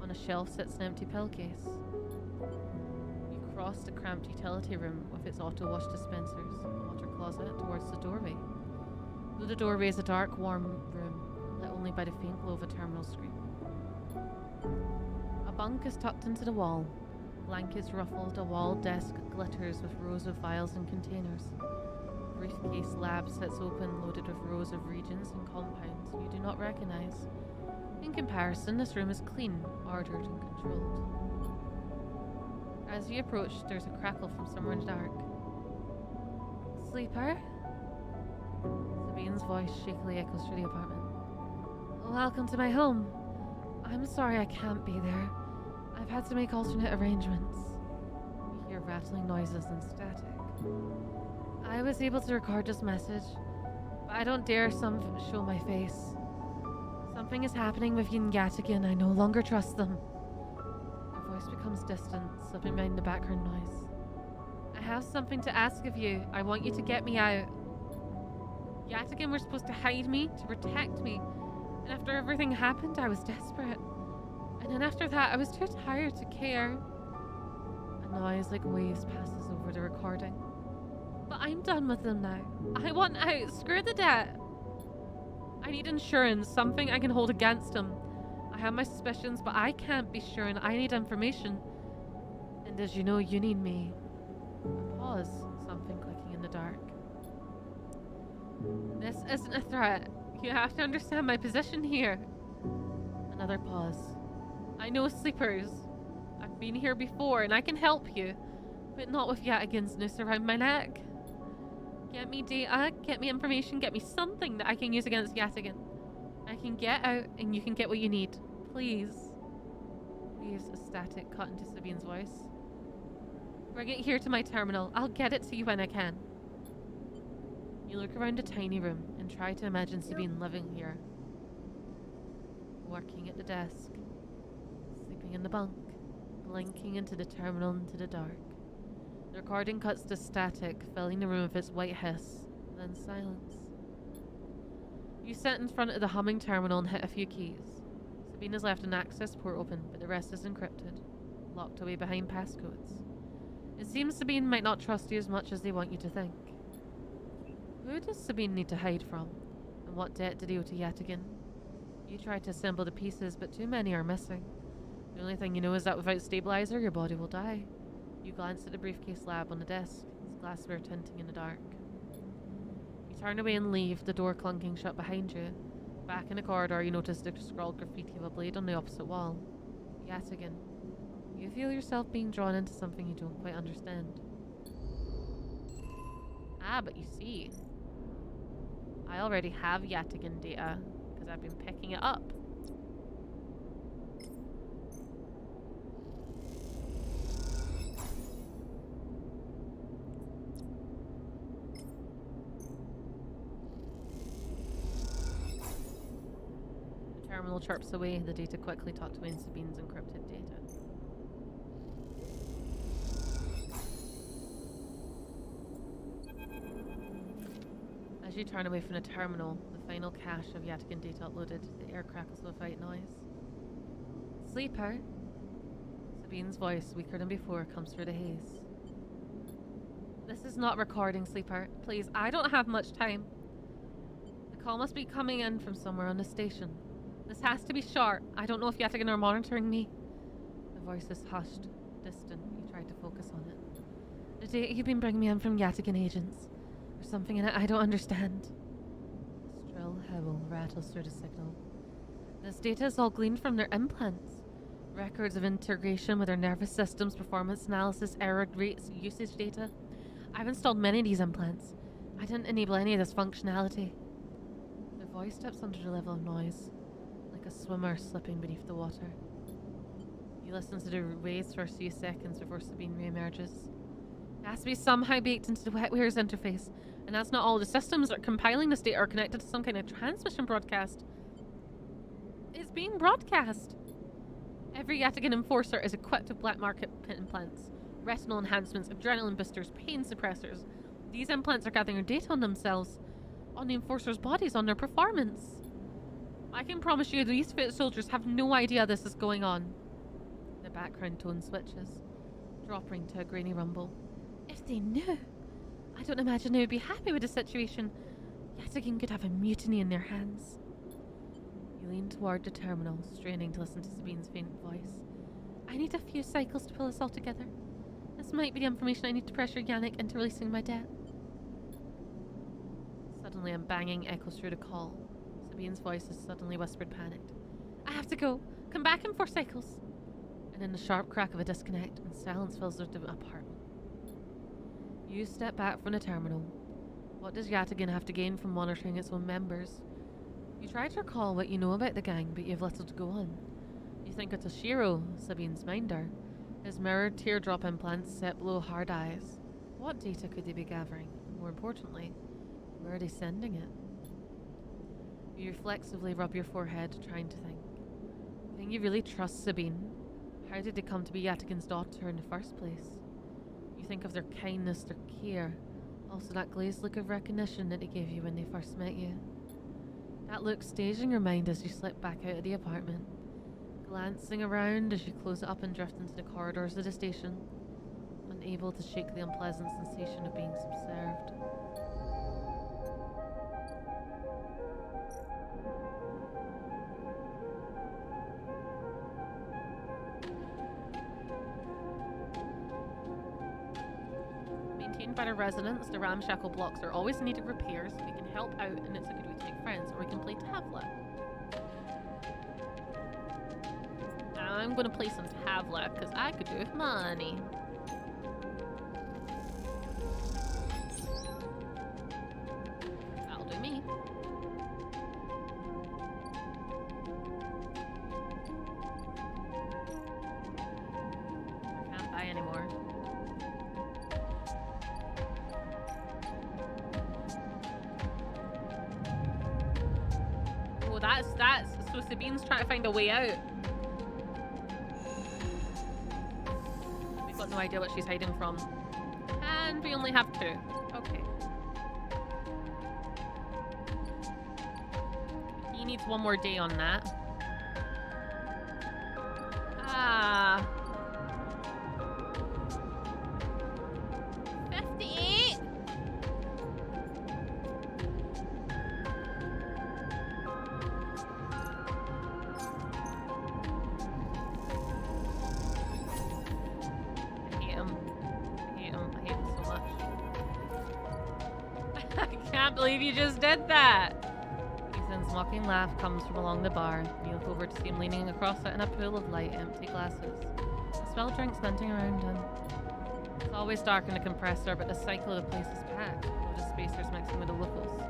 Speaker 1: On a shelf sits an empty pill case. You cross the cramped utility room with its auto wash dispensers, water closet towards the doorway. Though the doorway is a dark, warm room, lit only by the faint glow of a terminal screen. A bunk is tucked into the wall. Blankets ruffled, a wall desk glitters with rows of vials and containers. Briefcase lab sits open, loaded with rows of regions and compounds you do not recognize. In comparison, this room is clean, ordered, and controlled. As you approach, there's a crackle from somewhere in the dark. Sleeper? Sabine's voice shakily echoes through the apartment. Welcome to my home. I'm sorry I can't be there. I've had to make alternate arrangements. You hear rattling noises and static. I was able to record this message, but I don't dare show my face. Something is happening with Yin Gatigan. I no longer trust them. Her voice becomes distant, slipping behind the background noise. I have something to ask of you. I want you to get me out. Gatigan were supposed to hide me, to protect me, and after everything happened, I was desperate. And then after that, I was too tired to care. A noise like waves passes over the recording. But I'm done with them now. I want out. Screw the debt. I need insurance, something I can hold against him. I have my suspicions, but I can't be sure, and I need information. And as you know, you need me. A pause, something clicking in the dark. This isn't a threat. You have to understand my position here. Another pause. I know sleepers. I've been here before, and I can help you. But not with Yatigan's noose around my neck. Get me data, get me information, get me something that I can use against Yatigan. I can get out and you can get what you need. Please. Please, a static cut into Sabine's voice. Bring it here to my terminal. I'll get it to you when I can. You look around a tiny room and try to imagine Sabine living here. Working at the desk. Sleeping in the bunk. Blinking into the terminal into the dark. The recording cuts to static, filling the room with its white hiss, then silence. You sit in front of the humming terminal and hit a few keys. Sabine has left an access port open, but the rest is encrypted, locked away behind passcodes. It seems Sabine might not trust you as much as they want you to think.
Speaker 2: Who does Sabine need to hide from? And what debt did he owe to Yatigan? You tried to assemble the pieces, but too many are missing. The only thing you know is that without stabilizer, your body will die. You glance at the briefcase lab on the desk, its glassware tinting in the dark. You turn away and leave, the door clunking shut behind you. Back in the corridor, you notice the scrawled graffiti of a blade on the opposite wall. Yatigan. You feel yourself being drawn into something you don't quite understand. Ah, but you see, I already have Yatigan data, because I've been picking it up. The terminal chirps away, the data quickly tucked away in Sabine's encrypted data. As you turn away from the terminal, the final cache of Yatigan data uploaded, the air crackles with white noise. Sleeper? Sabine's voice, weaker than before, comes through the haze. This is not recording, Sleeper. Please, I don't have much time. The call must be coming in from somewhere on the station. This has to be short. I don't know if Yatigan are monitoring me. The voice is hushed, distant. You try to focus on it. The data you've been bringing me in from Yatigan agents. There's something in it I don't understand. A shrill howl rattles through the signal. This data is all gleaned from their implants. Records of integration with their nervous systems, performance analysis, error rates, usage data. I've installed many of these implants. I didn't enable any of this functionality. The voice steps under the level of noise, like a swimmer slipping beneath the water. You listen to the waves for a few seconds before Sabine re-emerges. It has to be somehow baked into the wetwares interface, and that's not all. The systems that are compiling this data are connected to some kind of transmission broadcast. It's being broadcast. Every Yatigan enforcer is equipped with black market implants, retinal enhancements, adrenaline boosters, pain suppressors. These implants are gathering data on themselves, on the enforcers' bodies, on their performance. I can promise you these fit soldiers have no idea this is going on. The background tone switches, dropping to a grainy rumble. If they knew, I don't imagine they would be happy with the situation. Yatigan could have a mutiny in their hands. You lean toward the terminal, straining to listen to Sabine's faint voice. I need a few cycles to pull us all together. This might be the information I need to pressure Yannick into releasing my debt. Suddenly a banging echoes through the call. Sabine's voice is suddenly whispered, panicked. I have to go. Come back in 4 cycles. And in the sharp crack of a disconnect, and silence fills the apartment. You step back from the terminal. What does Yatigan have to gain from monitoring its own members? You try to recall what you know about the gang, but you have little to go on. You think of Toshiro, Sabine's minder. His mirrored teardrop implants set below hard eyes. What data could they be gathering? More importantly, where are they sending it? You reflexively rub your forehead, trying to think. Think you really trust Sabine? How did they come to be Yatigan's daughter in the first place? You think of their kindness, their care, also that glazed look of recognition that they gave you when they first met you. That look stays in your mind as you slip back out of the apartment, glancing around as you close it up and drift into the corridors of the station, unable to shake the unpleasant sensation of being subserved. Maintained by the residents, the ramshackle blocks are always in need of repairs. We can help out, and it's a good way to make friends, or we can play Tavla. I'm gonna play some Tavla, because I could do with money. That'll do me. I can't buy anymore. Oh, that's so Sabine's trying to find a way out. We've got no idea what she's hiding from. And we only have 2. Okay. He needs one more day on that. Ah. 58. believe you just did that. Ethan's mocking laugh comes from along the bar. You look over to see him leaning across it in a pool of light, empty glasses. The smell of drinks venting around him. It's always dark in the compressor, but the cycle of the place is packed, with the spacers mixing with the locals.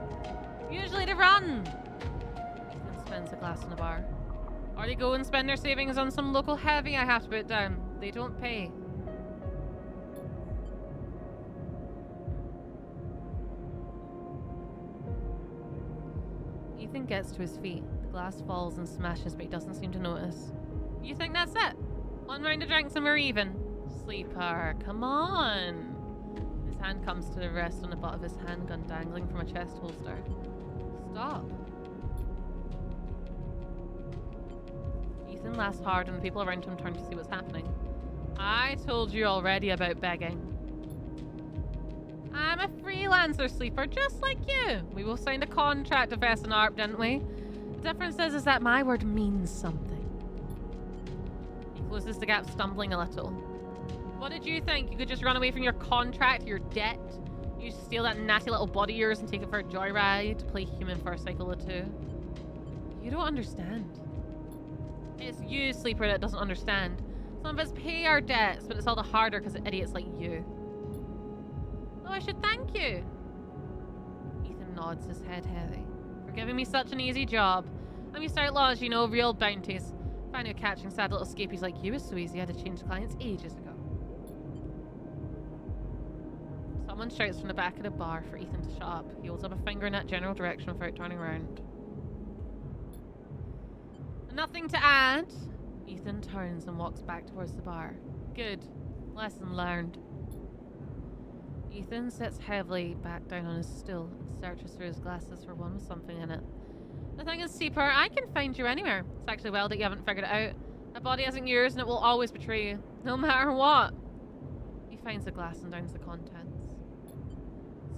Speaker 2: Usually they run! Ethan spins a glass in the bar. Or they go and spend their savings on some local heavy I have to put down. They don't pay. Ethan gets to his feet. The glass falls and smashes, but he doesn't seem to notice. You think that's it? One round of drinks and we're even. Sleeper, come on. His hand comes to rest on the butt of his handgun dangling from a chest holster. Stop. Ethan laughs hard and the people around him turn to see what's happening. I told you already about begging. I'm a freelancer, Sleeper, just like you. We both signed a contract of S&ARP, didn't we? The difference is that my word means something. He closes the gap, stumbling a little. What did you think? You could just run away from your contract, your debt? You steal that natty little body of yours and take it for a joyride to play human for a cycle or two? You don't understand. It's you, Sleeper, that doesn't understand. Some of us pay our debts, but it's all the harder because of idiots like you. Oh, I should thank you. Ethan nods, his head heavy. For giving me such an easy job. I'm used to outlaws, you know, real bounties. If I knew catching sad little scapies like you was so easy, I'd have changed clients ages ago. Someone shouts from the back of the bar for Ethan to shut up. He holds up a finger in that general direction without turning around. Nothing to add. Ethan turns and walks back towards the bar. Good. Lesson learned. Ethan sits heavily back down on his stool and searches through his glasses for one with something in it. The thing is, Sleeper, I can find you anywhere. It's actually well that you haven't figured it out. A body isn't yours and it will always betray you, no matter what. He finds the glass and downs the contents.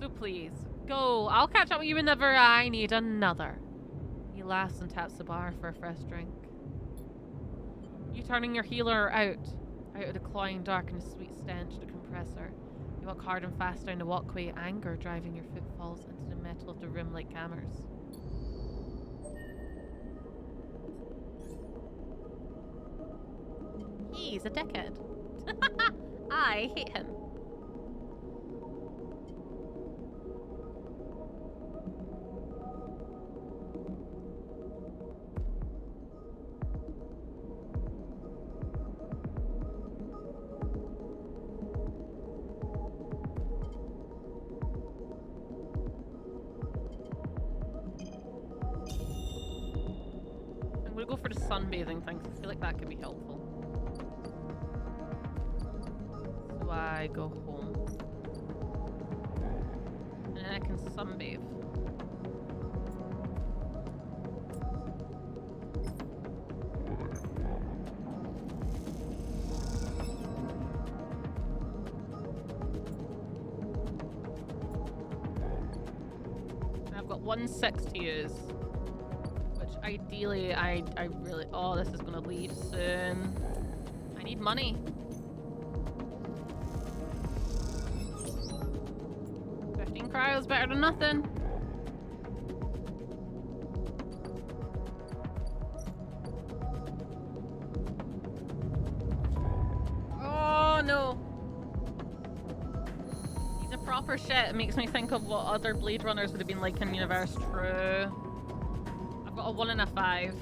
Speaker 2: So please, go. I'll catch up with you whenever I need another. He laughs and taps the bar for a fresh drink. You turning your healer out of the cloying dark and the sweet stench of the compressor. You walk hard and fast down the walkway, anger driving your footfalls into the metal of the room like hammers.
Speaker 1: He's a dickhead. I hate him. I'm gonna go for the sunbathing thing, 'cause I feel like that could be helpful. So I go home. And then I can sunbathe. I've got 1/6 to use. Ideally, I really... Oh, this is gonna leave soon. I need money. Cryo's better than nothing. Oh, no. These are proper shit. It makes me think of what other Blade Runners would have been like in universe. True. I've got a 1 and a 5.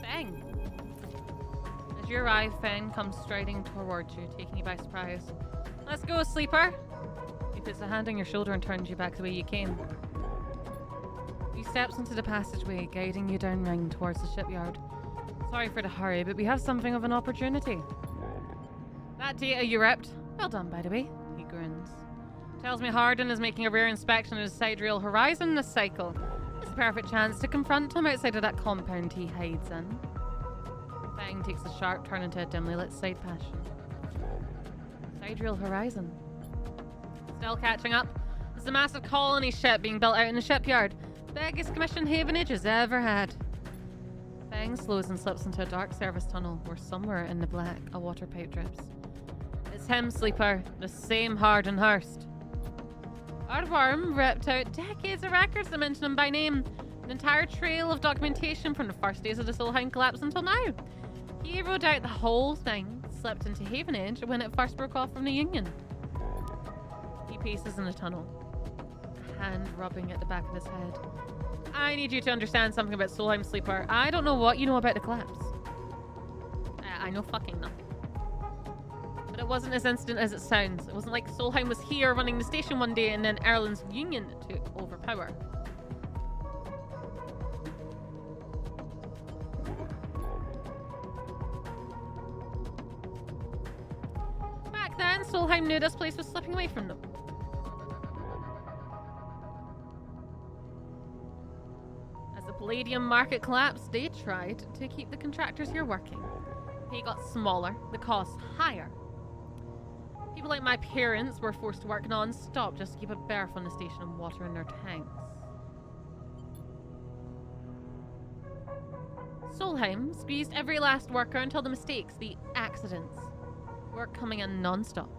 Speaker 1: Feng. As you arrive, Feng comes striding towards you, taking you by surprise. Let's go, sleeper! He puts a hand on your shoulder and turns you back the way you came. He steps into the passageway, guiding you down ring towards the shipyard. Sorry for the hurry, but we have something of an opportunity. That data you ripped. Well done, by the way. He grins. Tells me Hardin is making a rare inspection of his sidereal horizon this cycle. It's a perfect chance to confront him outside of that compound he hides in. Feng takes a sharp turn into a dimly lit side passion. Sidereal horizon. Still catching up. There's a massive colony ship being built out in the shipyard. Biggest commissioned havenage has ever had. Feng slows and slips into a dark service tunnel where somewhere in the black a water pipe drips. It's him, sleeper. The same Hardin Hurst.
Speaker 2: Our worm ripped out decades of records that mention him by name. An entire trail of documentation from the first days of the Solheim collapse until now. He wrote out the whole thing, slipped into Havenage when it first broke off from the Union. He paces in the tunnel, a hand rubbing at the back of his head. I need you to understand something about Solheim, Sleeper. I don't know what you know about the collapse. I know fucking nothing. But it wasn't as instant as it sounds. It wasn't like Solheim was here running the station one day and then Erlen's Union took over power. Back then, Solheim knew this place was slipping away from them. As the Palladium market collapsed, they tried to keep the contractors here working. Pay got smaller, the costs higher. People like my parents were forced to work non-stop just to keep a berth on the station and water in their tanks. Solheim squeezed every last worker until the mistakes, the accidents, work coming in non-stop.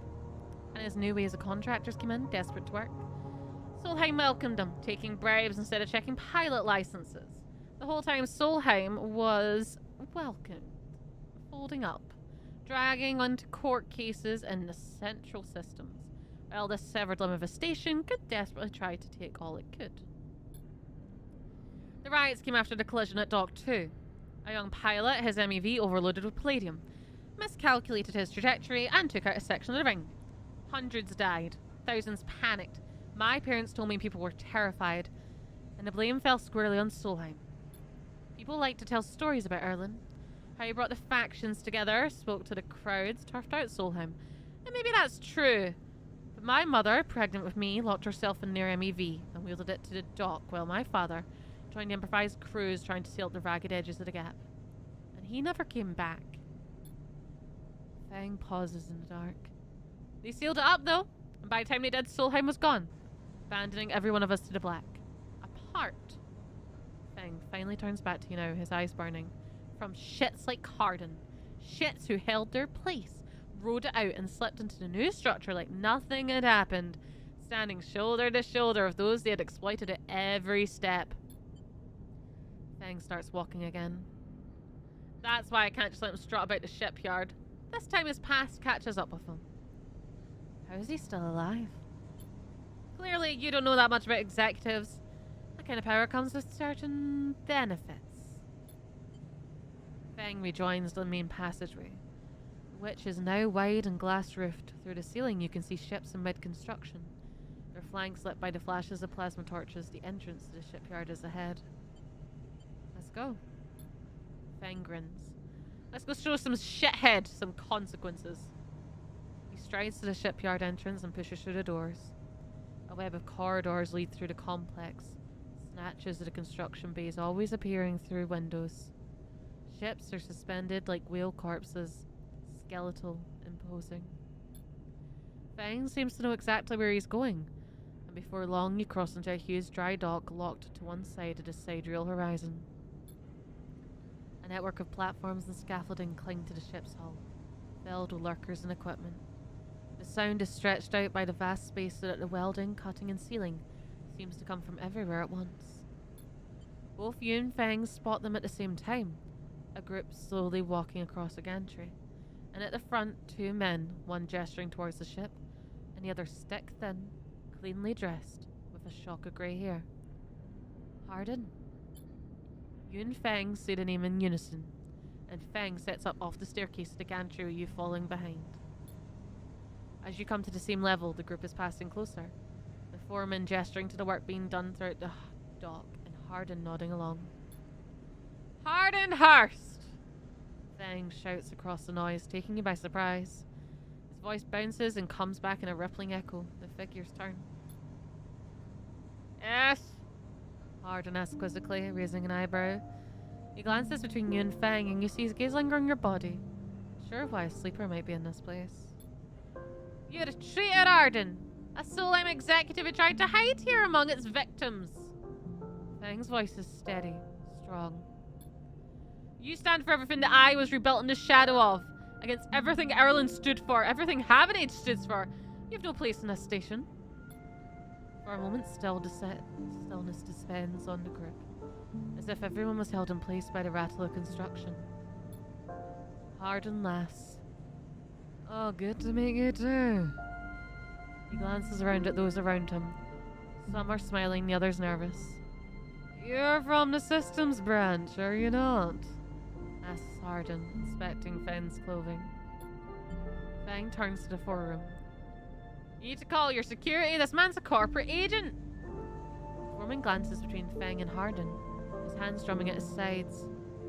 Speaker 2: And as new waves of contractors came in, desperate to work, Solheim welcomed them, taking bribes instead of checking pilot licenses. The whole time Solheim was welcomed. Folding up, dragging onto court cases in the central systems, while the severed limb of a station could desperately try to take all it could. The riots came after the collision at Dock 2. A young pilot, his MEV overloaded with palladium, miscalculated his trajectory and took out a section of the ring. Hundreds died, thousands panicked. My parents told me people were terrified, and the blame fell squarely on Solheim. People like to tell stories about Erlen. How he brought the factions together, spoke to the crowds, turfed out Solheim. And maybe that's true. But my mother, pregnant with me, locked herself in their MEV and wielded it to the dock while my father joined the improvised crews trying to seal up the ragged edges of the gap. And he never came back. Fang pauses in the dark. They sealed it up though, and by the time they did, Solheim was gone, abandoning every one of us to the black. Apart. Fang finally turns back to you now, his eyes burning. From shits like Hardin. Shits who held their place, rode it out and slipped into the new structure like nothing had happened, standing shoulder to shoulder with those they had exploited at every step. Fang starts walking again. That's why I can't just let him strut about the shipyard. This time his past catches up with him. How is he still alive? Clearly you don't know that much about executives. That kind of power comes with certain benefits. Fang rejoins the main passageway, which is now wide and glass-roofed. Through the ceiling you can see ships in mid-construction, their flanks lit by the flashes of plasma torches. The entrance to the shipyard is ahead. Let's go. Fang grins. Let's go show some shithead some consequences. He strides to the shipyard entrance and pushes through the doors. A web of corridors lead through the complex, snatches of the construction bays always appearing through windows. Ships are suspended like whale corpses, skeletal, imposing. Fang seems to know exactly where he's going, and before long you cross into a huge dry dock locked to one side of the sidereal horizon. A network of platforms and scaffolding cling to the ship's hull, filled with lurkers and equipment. The sound is stretched out by the vast space so that the welding, cutting and sealing seems to come from everywhere at once. Both you and Fang spot them at the same time. A group slowly walking across a gantry, and at the front, two men, one gesturing towards the ship, and the other stick-thin, cleanly dressed, with a shock of grey hair. Hardin. You and Fang say the name in unison, and Fang sets up off the staircase to the gantry with you following behind. As you come to the same level, the group is passing closer, the foreman gesturing to the work being done throughout the dock, and Hardin nodding along. Hardin Hurst! Fang shouts across the noise, taking you by surprise. His voice bounces and comes back in a rippling echo. The figures turn. Yes? Hardin asks quizzically, raising an eyebrow. He glances between you and Fang, and you see his gaze lingering on your body. Sure why a sleeper might be in this place. You're a traitor, Hardin! A Solheim executive who tried to hide here among its victims! Fang's voice is steady, strong. You stand for everything that I was rebuilt in the shadow of, against everything Erlen stood for, everything Havenage stood for. You have no place in this station. For a moment, stillness descends on the group, as if everyone was held in place by the rattle of construction. Harden laughs. Oh, good to meet you too. He glances around at those around him. Some are smiling, the others nervous. You're from the systems branch, are you not? Asks Harden, inspecting Feng's clothing. Feng turns to the foreroom. You need to call your security. This man's a corporate agent. Foreman glances between Feng and Harden, his hands drumming at his sides.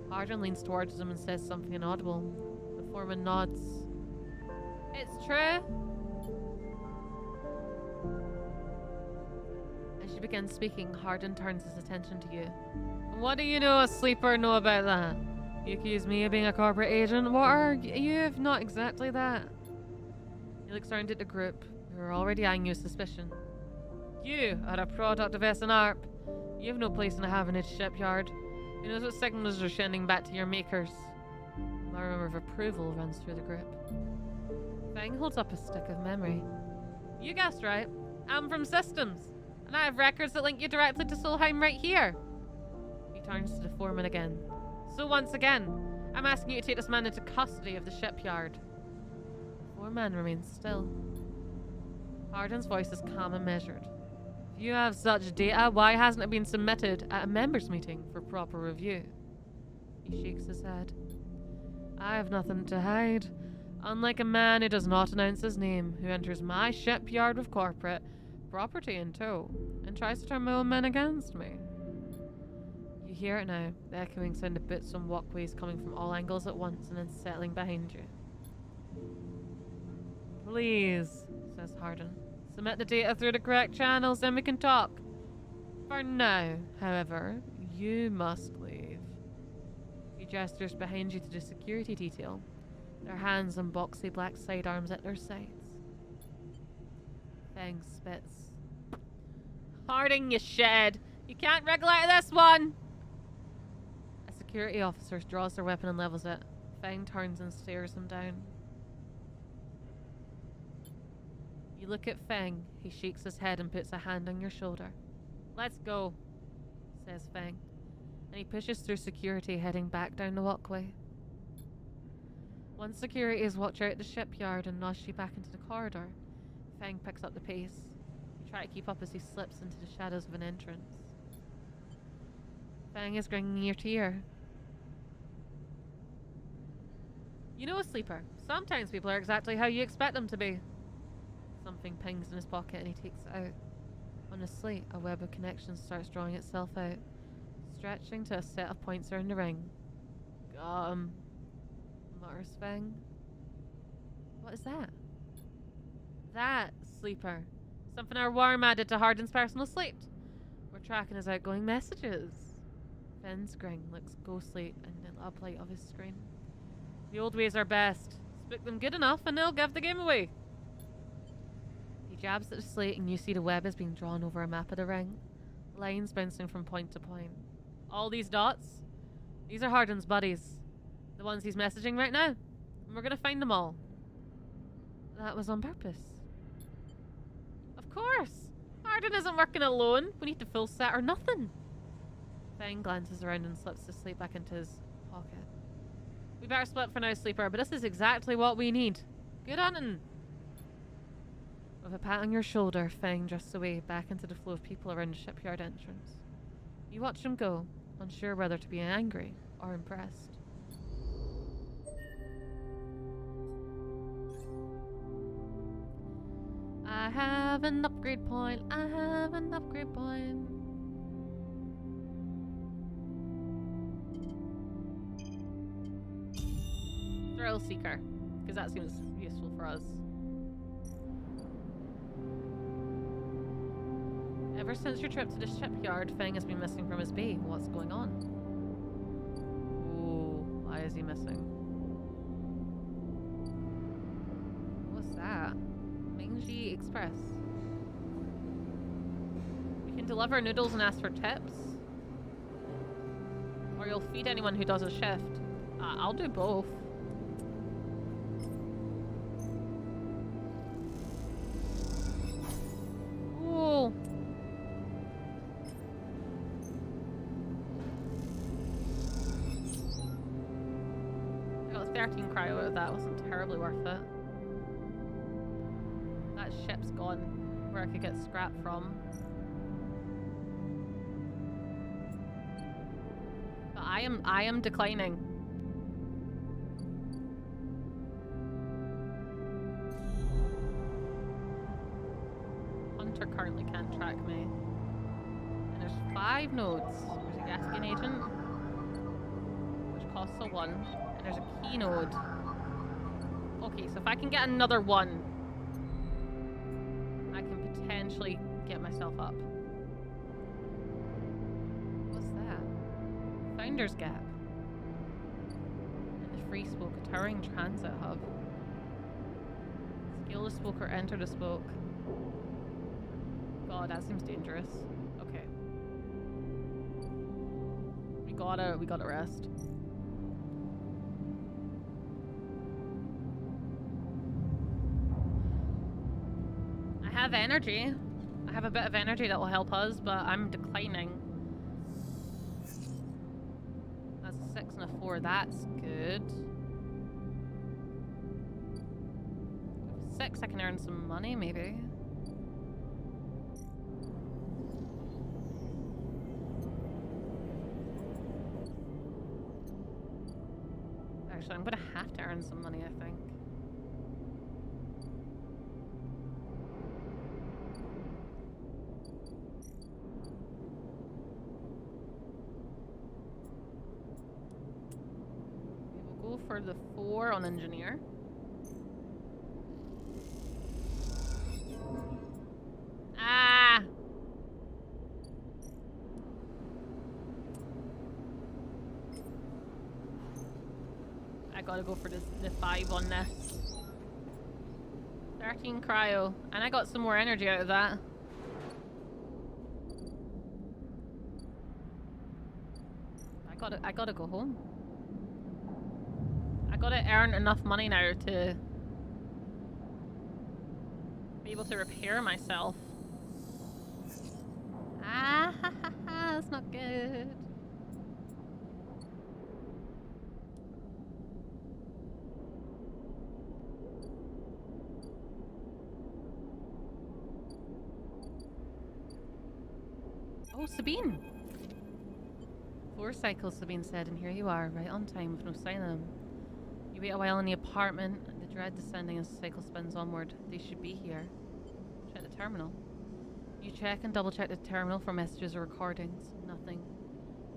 Speaker 2: Harden leans towards him and says something inaudible. The foreman nods. It's true. As she begins speaking, Harden turns his attention to you. What do you know, a sleeper, know about that? You accuse me of being a corporate agent? What are you? If not exactly that. He looks around at the group, who are already eyeing you with suspicion. You are a product of SNARP. You have no place in a Havenage shipyard. Who knows what signals you're sending back to your makers? A murmur of approval runs through the group. Feng holds up a stick of memory. You guessed right. I'm from Systems, and I have records that link you directly to Solheim right here. He turns to the foreman again. So once again, I'm asking you to take this man into custody of the shipyard. The foreman remains still. Harden's voice is calm and measured. If you have such data, why hasn't it been submitted at a members' meeting for proper review? He shakes his head. I have nothing to hide. Unlike a man who does not announce his name, who enters my shipyard with corporate property in tow, and tries to turn my own men against me. You hear it now, the echoing sound of boots on walkways coming from all angles at once and then settling behind you. Please, says Harden. Submit the data through the correct channels, then we can talk. For now, however, you must leave. He gestures behind you to the security detail, their hands on boxy black sidearms at their sides. Feng spits. Harding, you shed! You can't wriggle out of this one! A security officer draws their weapon and levels it. Feng turns and stares him down. You look at Feng. He shakes his head and puts a hand on your shoulder. Let's go, says Feng, and he pushes through security, heading back down the walkway. Once security has watched out the shipyard and nudged you back into the corridor, Feng picks up the pace. You try to keep up as he slips into the shadows of an entrance. Feng is grinning ear to ear. You know, Sleeper, sometimes people are exactly how you expect them to be. Something pings in his pocket and he takes it out. On the slate, a web of connections starts drawing itself out, stretching to a set of points around the ring. Mutters Feng. What is that? That, Sleeper. Something our worm added to Harden's personal slate. We're tracking his outgoing messages. Feng's grin looks ghostly in the uplight of his screen. The old ways are best. Spook them good enough and they'll give the game away. He jabs at the slate and you see the web is being drawn over a map of the ring. Lines bouncing from point to point. All these dots? These are Harden's buddies. The ones he's messaging right now. And we're gonna find them all. That was on purpose. Of course! Harden isn't working alone. We need the full set or nothing. Feng glances around and slips the slate back into his pocket. We better split for now, Sleeper, but this is exactly what we need. Good hunting! With a pat on your shoulder, Feng drifts away back into the flow of people around the shipyard entrance. You watch him go, unsure whether to be angry or impressed. I have an upgrade point. I have an upgrade point. Thrill Seeker, because that seems useful for us. Ever since your trip to the shipyard, Feng has been missing from his bay. What's going on? Ooh, why is he missing? What's that? Mingji Express. You can deliver noodles and ask for tips. Or you'll feed anyone who does a shift. I'll do both. Ooh,
Speaker 1: 13 cryo out of that. Wasn't terribly worth it. That ship's gone where I could get scrap from. But I am declining. Hunter currently can't track me. And there's 5 nodes. There's a Gaskian agent, which costs a 1. And there's a key node. Okay, so if I can get another 1, I can potentially get myself up. What's that? Founder's Gap. In the free spoke, a towering transit hub. Scale the spoke or enter the spoke. God, that seems dangerous. Okay. We gotta rest. I have energy. I have a bit of energy that will help us, but I'm declining. That's a 6 and a 4. That's good. 6, I can earn some money, maybe. Actually, I'm gonna have to earn some money, I think. We'll go for the 4 on engineer. Ah! I gotta go for the 5 on this. 13 cryo. And I got some more energy out of that. I gotta go home. I gotta earn enough money now to be able to repair myself. Ah, ha, ha, ha, that's not good. Oh, Sabine! 4 cycles, Sabine said, and here you are, right on time with no sign of them. You wait a while in the apartment, the dread descending as the cycle spins onward. They should be here. Check the terminal. You check and double check the terminal for messages or recordings. Nothing.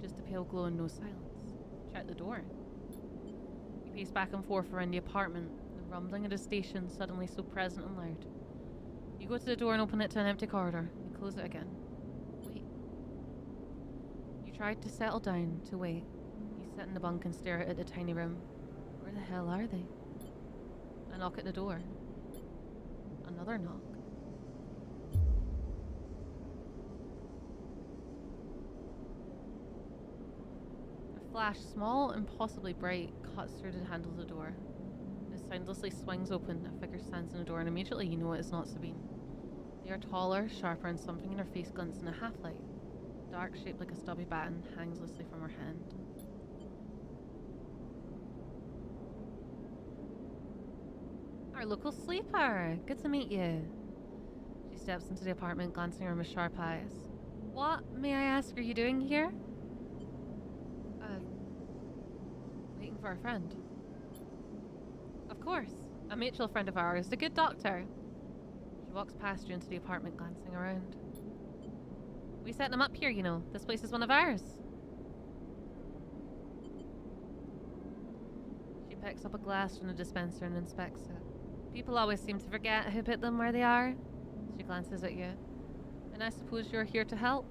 Speaker 1: Just a pale glow and no silence. Check the door. You pace back and forth around the apartment, the rumbling of the station suddenly so present and loud. You go to the door and open it to an empty corridor. You close it again. Wait. You tried to settle down, to wait. You sit in the bunk and stare out at the tiny room. Where the hell are they? A knock at the door. Another knock. A flash, small and possibly bright, cuts through the handle of the door. It soundlessly swings open, a figure stands in the door, and immediately you know it is not Sabine. They are taller, sharper, and something in her face glints in a half-light. Dark, shaped like a stubby baton, hangs loosely from her hand. Our local sleeper! Good to meet you. She steps into the apartment, glancing around with sharp eyes. What, may I ask, are you doing here? Waiting for a friend. Of course. A mutual friend of ours, a good doctor. She walks past you into the apartment, glancing around. We set them up here, you know. This place is one of ours. She picks up a glass from the dispenser and inspects it. People always seem to forget who put them where they are. She glances at you. And I suppose you're here to help?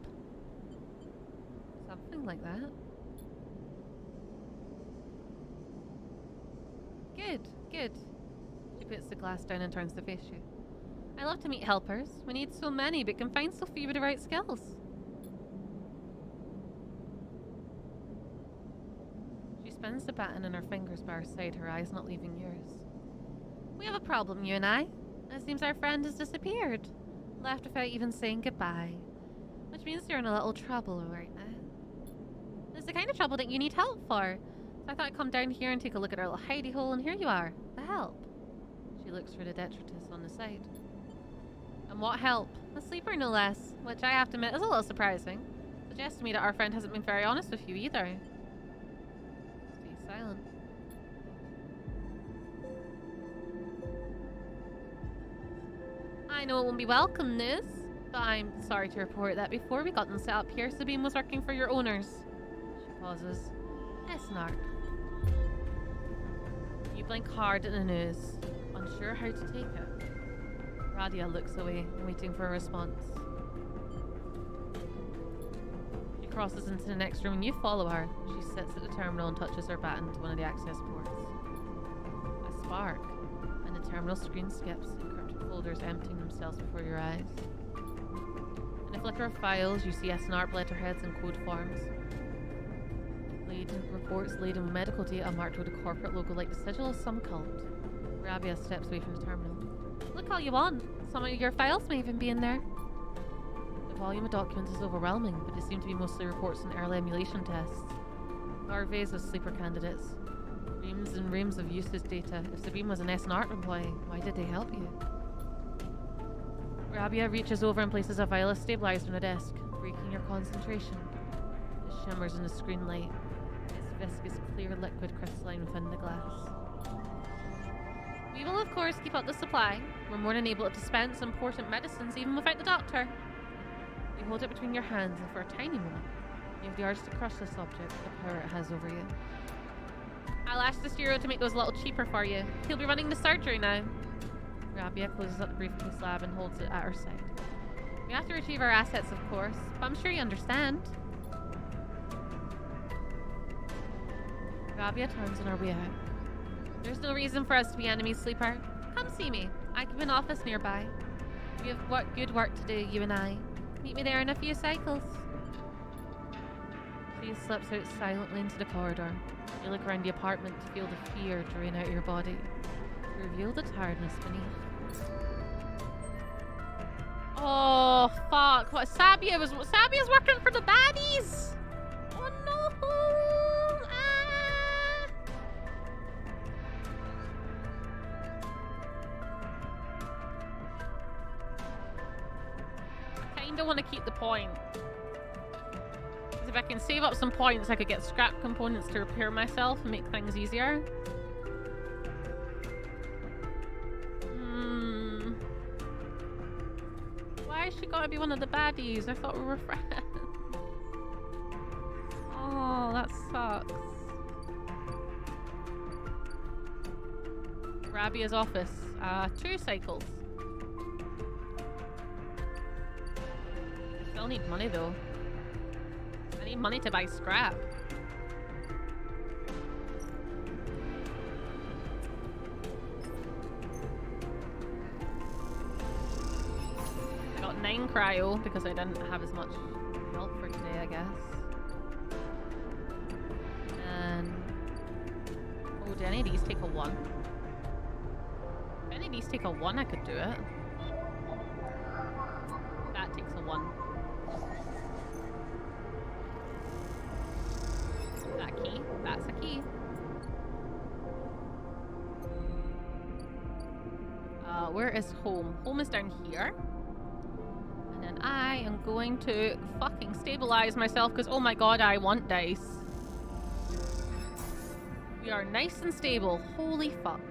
Speaker 1: Something like that. Good, good. She puts the glass down and turns to face you. I love to meet helpers. We need so many, but can find so few with the right skills. She spins the baton in her fingers by her side, her eyes not leaving yours. We have a problem, you and I. It seems our friend has disappeared. Left without even saying goodbye. Which means you're in a little trouble right now. It's the kind of trouble that you need help for.
Speaker 2: So I thought I'd come down here and take a look at our little hidey hole, and here you are. The help. She looks for the detritus on the side. And what help? A sleeper, no less. Which I have to admit is a little surprising. Suggests to me that our friend hasn't been very honest with you either. Stay silent. I know it won't be welcome news, but I'm sorry to report that before we got them set up here, Sabine was working for your owners. She pauses. Snark. You blink hard at the news, unsure how to take it. Radia looks away, waiting for a response. She crosses into the next room and you follow her. She sits at the terminal and touches her baton to one of the access ports. A spark, and the terminal screen skips, encrypted folders emptying themselves before your eyes. In a flicker of files, you see SNARP letterheads and code forms. Reports laden with medical data marked with a corporate logo like the sigil of some cult. Rabia steps away from the terminal. Look all you want. Some of your files may even be in there. The volume of documents is overwhelming, but they seem to be mostly reports and early emulation tests. Surveys of sleeper candidates. Reams and reams of useless data. If Sabine was an SNARP employee, why did they help you? Rabia reaches over and places a vial of stabilizer on a desk, breaking your concentration. It shimmers in the screen light. Its viscous, clear liquid crystalline within the glass. We will, of course, keep up the supply. We're more than able to dispense important medicines even without the doctor. You hold it between your hands, and for a tiny moment, you have the urge to crush this object, the power it has over you. I'll ask the steward to make those a little cheaper for you. He'll be running the surgery now. Rabia closes up the briefcase lab and holds it at her side. We have to retrieve our assets, of course, but I'm sure you understand. Rabia turns on her way out. There's no reason for us to be enemies, Sleeper. Come see me. I keep an office nearby. We have good work to do, you and I. Meet me there in a few cycles. She slips out silently into the corridor. You look around the apartment to feel the fear drain out of your body. You reveal the tiredness beneath. Oh, fuck. Sabia's working for the baddies! Oh, no! I kinda want to keep the point. Because if I can save up some points, I could get scrap components to repair myself and make things easier. Why has she gotta be one of the baddies? I thought we were friends. Oh, that sucks. Rabia's office. 2 cycles. I still need money though. I need money to buy scrap. I got 9 cryo because I didn't have as much help for today, I guess. And oh, do any of these take a 1? If any of these take a 1, I could do it. That takes a 1. That key? That's a key. Where is home? Home is down here. And then I am going to fucking stabilize myself because, oh my god, I want dice. We are nice and stable. Holy fuck.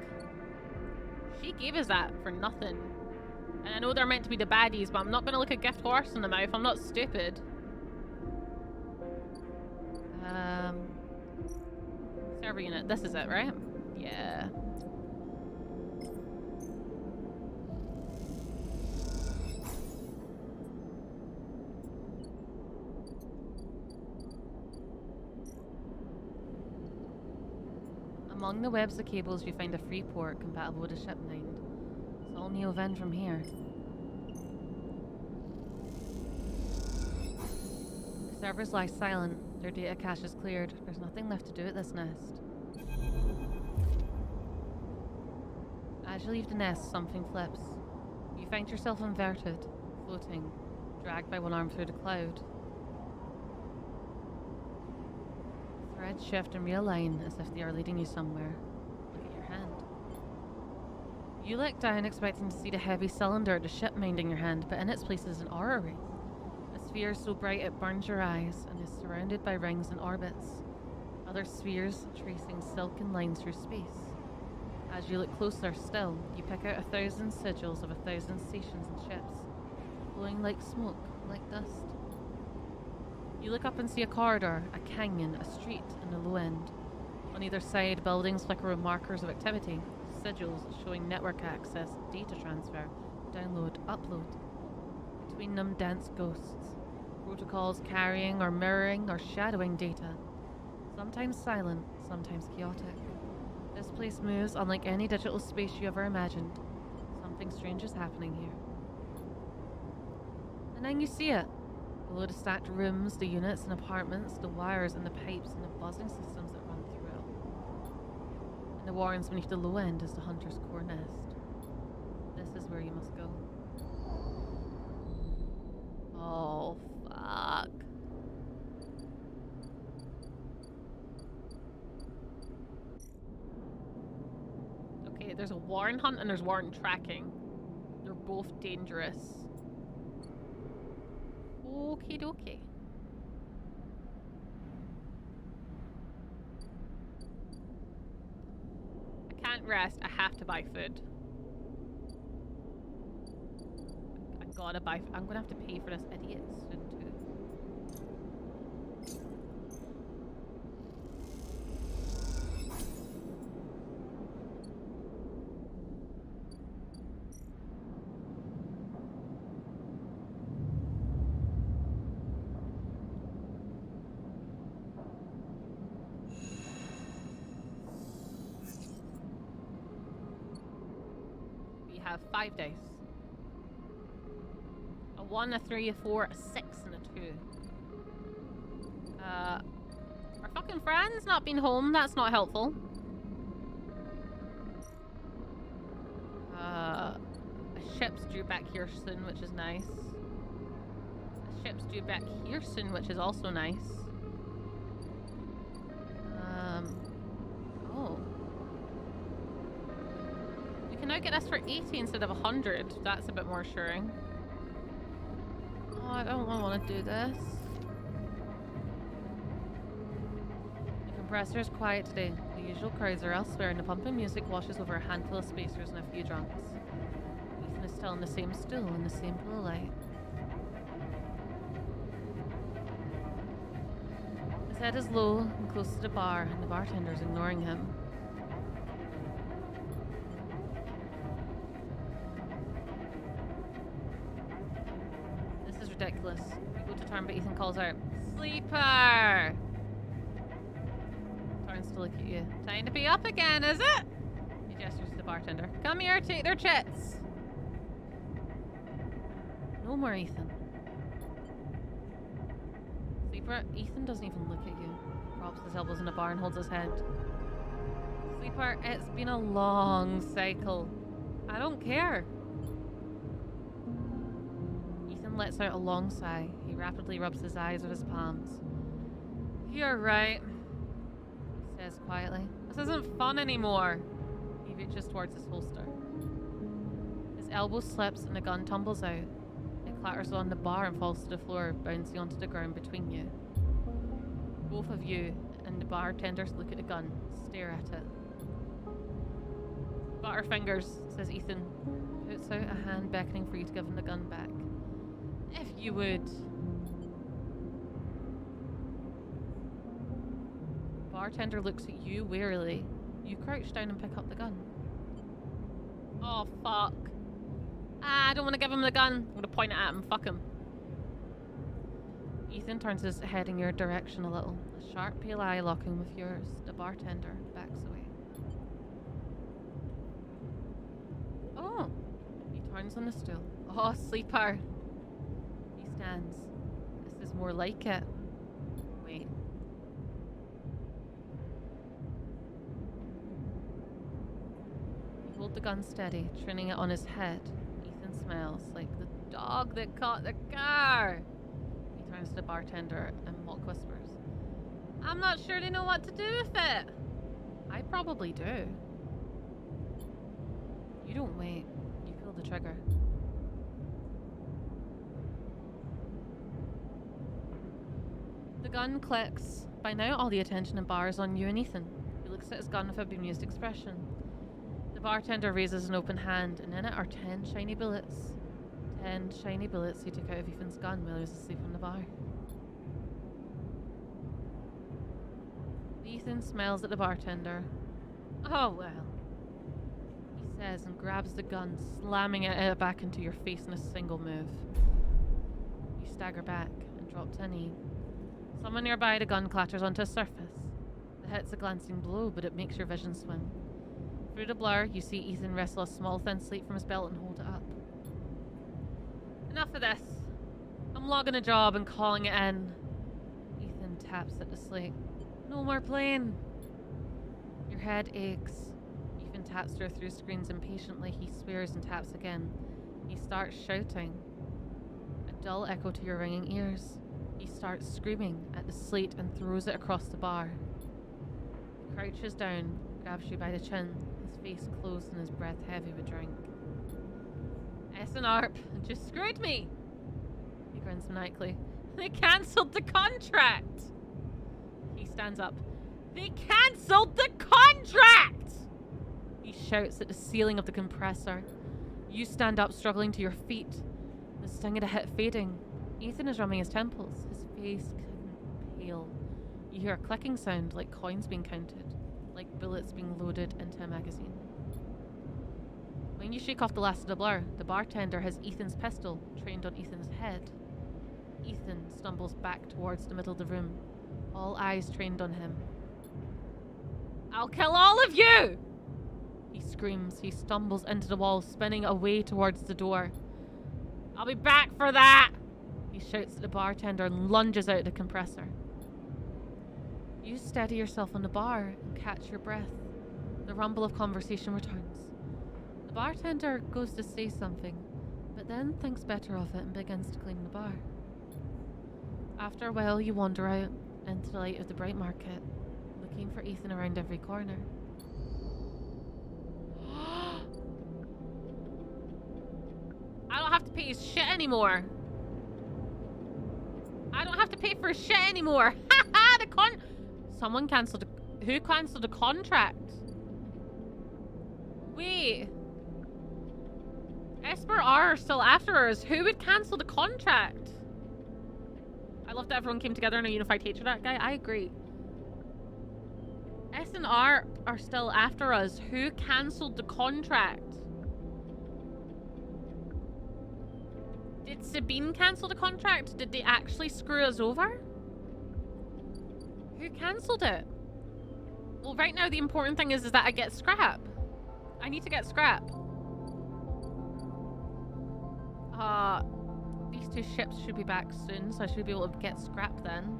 Speaker 2: She gave us that for nothing. And I know they're meant to be the baddies, but I'm not going to look a gift horse in the mouth. I'm not stupid. Server unit. This is it, right? Yeah. Among the webs of cables, you find a free port compatible with a ship mind. It's all Neo-Ven from here. The servers lie silent. Their data cache is cleared. There's nothing left to do at this nest. As you leave the nest, something flips. You find yourself inverted, floating, dragged by one arm through the cloud. heads shift and realign as if they are leading you somewhere. Look at your hand. You look down, expecting to see the heavy cylinder of the ship minding your hand, but in its place is an orrery. A sphere so bright it burns your eyes and is surrounded by rings and orbits. Other spheres tracing silken lines through space. As you look closer still, you pick out 1,000 sigils of 1,000 stations and ships, glowing like smoke, like dust. You look up and see a corridor, a canyon, a street, and a low end. On either side, buildings flicker with markers of activity, sigils showing network access, data transfer, download, upload. Between them dance ghosts, protocols carrying or mirroring or shadowing data. Sometimes silent, sometimes chaotic. This place moves unlike any digital space you ever imagined. Something strange is happening here. And then you see it. Below the stacked rooms, the units and apartments, the wires and the pipes and the buzzing systems that run through it. In the warrens beneath the low end is the hunter's core nest. This is where you must go. Oh, fuck. Okay, there's a warren hunt and there's warren tracking. They're both dangerous. Okie dokie. I can't rest. I have to buy food. I gotta buy. I'm gonna have to pay for this idiot soon too. Have 5 days. A 1, a 3, a 4, a 6, and a 2. Our fucking friend's not been home. That's not helpful. A ship's due back here soon, which is nice. A ship's due back here soon, which is also nice. Oh. Can I get this for 80 instead of 100? That's a bit more assuring. Oh, I don't want to do this. The compressor is quiet today. The usual crowds are elsewhere, and the pumping music washes over a handful of spacers and a few drunks. Ethan is still in the same stool in the same pool of light. His head is low and close to the bar, and the bartender is ignoring him. Ridiculous. We go to turn, but Ethan calls out, "Sleeper!" Turns to look at you. "Time to be up again, is it?" He gestures to the bartender. "Come here, take their chits." No more Ethan. Sleeper, Ethan doesn't even look at you. He props his elbows in the bar and holds his head. "Sleeper, it's been a long cycle. I don't care." Lets out a long sigh. He rapidly rubs his eyes with his palms. "You're right," he says quietly. "This isn't fun anymore." He reaches towards his holster. His elbow slips and the gun tumbles out. It clatters on the bar and falls to the floor, bouncing onto the ground between you. Both of you and the bartenders look at the gun, stare at it. "Butterfingers," says Ethan. Puts out a hand beckoning for you to give him the gun back. "If you would." Bartender looks at you wearily. You crouch down and pick up the gun. "Oh, fuck. I don't want to give him the gun." I'm going to point it at him. Fuck him. Ethan turns his head in your direction a little. A sharp pale eye locking with yours. The bartender backs away. Oh. He turns on the stool. "Oh, sleeper." Stands. This is more like it. Wait. You hold the gun steady, training it on his head. Ethan smells like the dog that caught the car. He turns to the bartender and mock whispers.
Speaker 1: I'm not sure they know what to do with it.
Speaker 2: I probably do. You don't wait. You pull the trigger. The gun clicks. By now, all the attention in bar is on you and Ethan. He looks at his gun with a bemused expression. The bartender raises an open hand, and in it are 10 shiny bullets. 10 shiny bullets he took out of Ethan's gun while he was asleep in the bar. Ethan smiles at the bartender. Oh well, he says and grabs the gun, slamming it back into your face in a single move. You stagger back and drop to a knee. Somewhere nearby, the gun clatters onto a surface. It hits a glancing blow, but it makes your vision swim. Through the blur, you see Ethan wrestle a small thin slate from his belt and hold it up.
Speaker 1: Enough of this.
Speaker 2: I'm logging a job and calling it in. Ethan taps at the slate. No more playing. Your head aches. Ethan taps through screens impatiently. He swears and taps again. He starts shouting. A dull echo to your ringing ears. He starts screaming at the slate and throws it across the bar. He crouches down, grabs you by the chin, his face closed and his breath heavy with drink.
Speaker 1: S&ARP just screwed me. He grins maniacally. They cancelled the contract. He stands up. They cancelled the contract!
Speaker 2: He shouts at the ceiling of the compressor. You stand up, struggling to your feet. The sting of the hit fading. Ethan is rubbing his temples, his face pale. You hear a clicking sound, like coins being counted, like bullets being loaded into a magazine. When you shake off the last of the blur, the bartender has Ethan's pistol trained on Ethan's head. Ethan stumbles back towards the middle of the room, all eyes trained on him.
Speaker 1: I'll kill all of you!
Speaker 2: He screams. He stumbles into the wall, spinning away towards the door.
Speaker 1: I'll be back for that!
Speaker 2: He shouts at the bartender and lunges out of the compressor. You steady yourself on the bar and catch your breath. The rumble of conversation returns. The bartender goes to say something, but then thinks better of it and begins to clean the bar. After a while, you wander out into the light of the bright market, looking for Ethan around every corner.
Speaker 1: I don't have to pay his shit anymore. I don't have to pay for his shit anymore. Haha,
Speaker 2: Someone cancelled who cancelled a contract?
Speaker 1: Wait. Esper are still after us. Who would cancel the contract? I love that everyone came together in a unified hatred of that guy. I agree. S&R are still after us. Who cancelled the contract? Did Sabine cancel the contract? Did they actually screw us over? Who cancelled it? Well, right now the important thing is that I get scrap. I need to get scrap. These two ships should be back soon, so I should be able to get scrap then.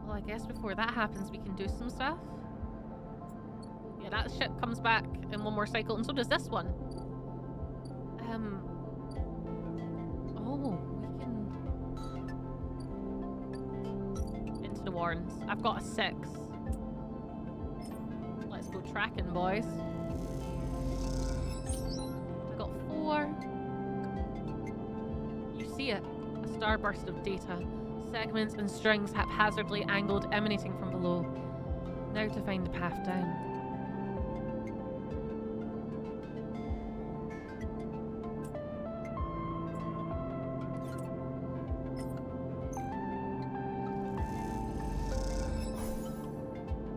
Speaker 1: Well, I guess before that happens, we can do some stuff. Yeah, that ship comes back in one more cycle, and so does this one. Oh, we can... Into the Warrens. I've got a 6. Let's go tracking, boys. I got 4. You see it. A starburst of data. Segments and strings haphazardly angled emanating from below. Now to find the path down.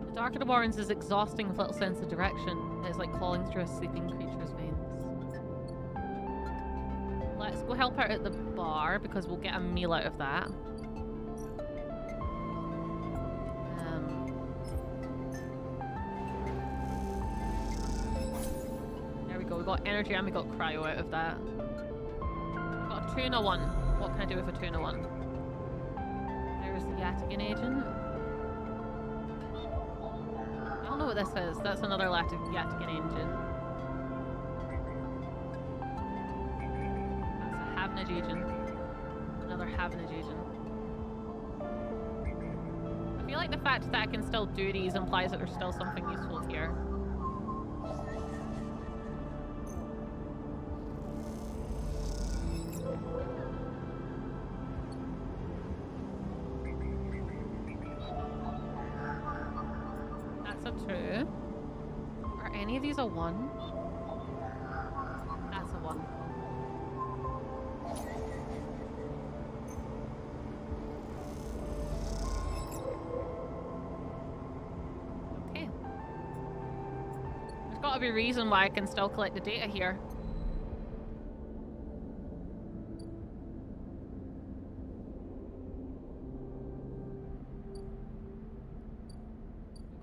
Speaker 1: The Dark of the Warrens is exhausting with little sense of direction. It's like clawing through a sleeping creature's veins. Let's go help out at the bar because we'll get a meal out of that. There we go. We got energy and we got cryo out of that. We got a tuna one. What can I do with a tuna one? There's the Yatigan agent. I don't know what this is. That's another Yatigan engine. That's a Havenage agent. Another Havenage agent. like the fact that I can still do these implies that there's still something useful here. That's a 2. Are any of these a 1? That's a 1. Okay. There's got to be a reason why I can still collect the data here.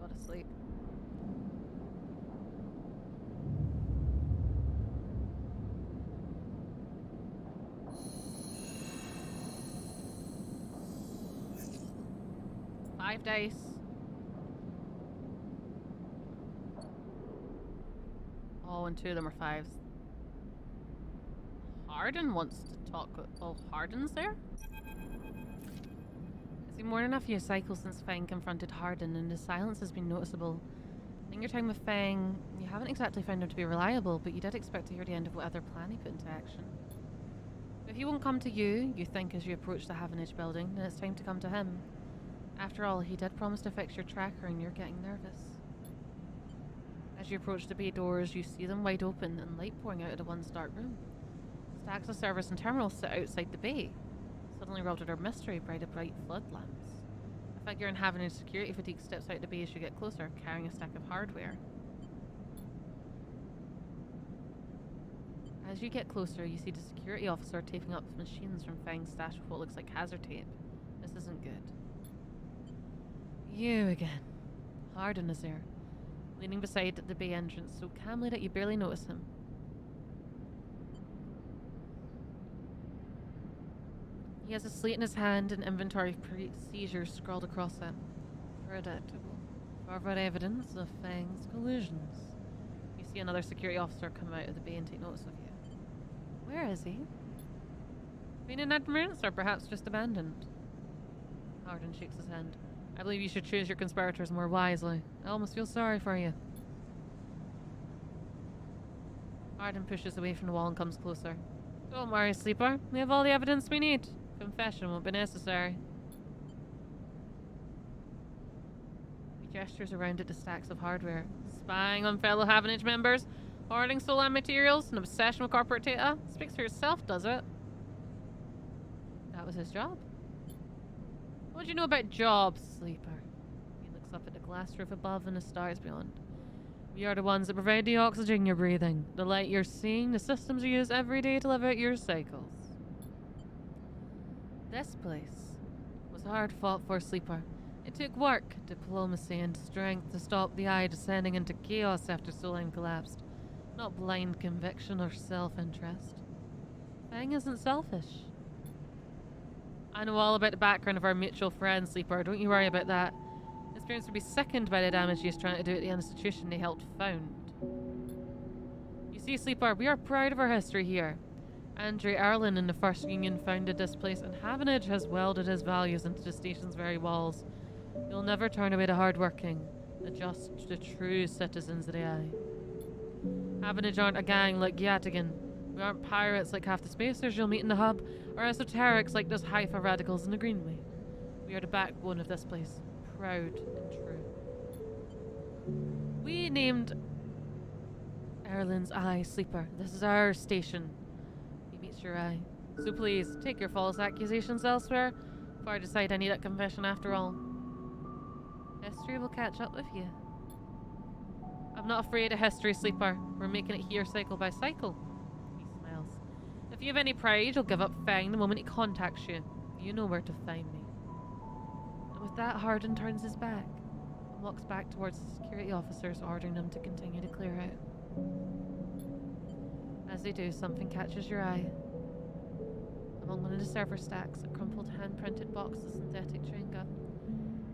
Speaker 1: Go to sleep. Five dice. Oh, and 2 of them are 5s. Harden wants to talk. Oh, Harden's there? It's been more than a few cycles since Fang confronted Harden, and his silence has been noticeable. In your time with Fang, you haven't exactly found him to be reliable, but you did expect to hear the end of what other plan he put into action. If he won't come to you, you think as you approach the Havenage building, then it's time to come to him. After all, he did promise to fix your tracker and you're getting nervous. As you approach the bay doors, you see them wide open and light pouring out of the once dark room. Stacks of servers and terminals sit outside the bay, suddenly robbed of their mystery by the bright flood lamps. A figure in Havenage security fatigue steps out the bay as you get closer, carrying a stack of hardware. As you get closer, you see the security officer taping up machines from Fang's stash with what looks like hazard tape. This isn't good. You again. Harden is there, leaning beside the bay entrance so calmly that you barely notice him. He has a slate in his hand and inventory procedures scrawled across it. Predictable. Further evidence of Fang's collisions. You see another security officer come out of the bay and take notice of you. Where is he? Been in admirance or perhaps just abandoned? Harden shakes his hand. I believe you should choose your conspirators more wisely. I almost feel sorry for you. Harden pushes away from the wall and comes closer. Don't worry, Sleeper. We have all the evidence we need. Confession won't be necessary. He gestures around at the stacks of hardware. Spying on fellow Havenage members, hoarding stolen materials, an obsession with corporate data. Speaks for yourself, does it? That was his job. What do you know about jobs, Sleeper? He looks up at the glass roof above and the stars beyond. We are the ones that provide the oxygen you're breathing, the light you're seeing, the systems you use every day to live out your cycles. This place was hard fought for, Sleeper. It took work, diplomacy, and strength to stop the Eye descending into chaos after Solheim collapsed. Not blind conviction or self-interest. Fang isn't selfish. I know all about the background of our mutual friend, Sleeper. Don't you worry about that. His parents would be sickened by the damage he is trying to do at the institution they helped found. You see, Sleeper, we are proud of our history here. Andre Erlin in the First Union founded this place, and Havenage has welded his values into the station's very walls. You'll never turn away the hardworking, the true citizens of the Eye. Havenage aren't a gang like Yatigan. We aren't pirates like half the spacers you'll meet in the hub, or esoterics like those Haifa radicals in the Greenway. We are the backbone of this place, proud and true. We named Erlin's Eye Sleeper. This is our station. He meets your eye. So please, take your false accusations elsewhere, before I decide I need that confession after all. History will catch up with you. I'm not afraid of history, Sleeper. We're making it here cycle by cycle. He smiles. If you have any pride, you'll give up Fang the moment he contacts you. You know where to find me. And with that, Harden turns his back and walks back towards the security officers, ordering them to continue to clear out. As they do, something catches your eye. Among one of the server stacks, a crumpled hand-printed box of synthetic chewing gum.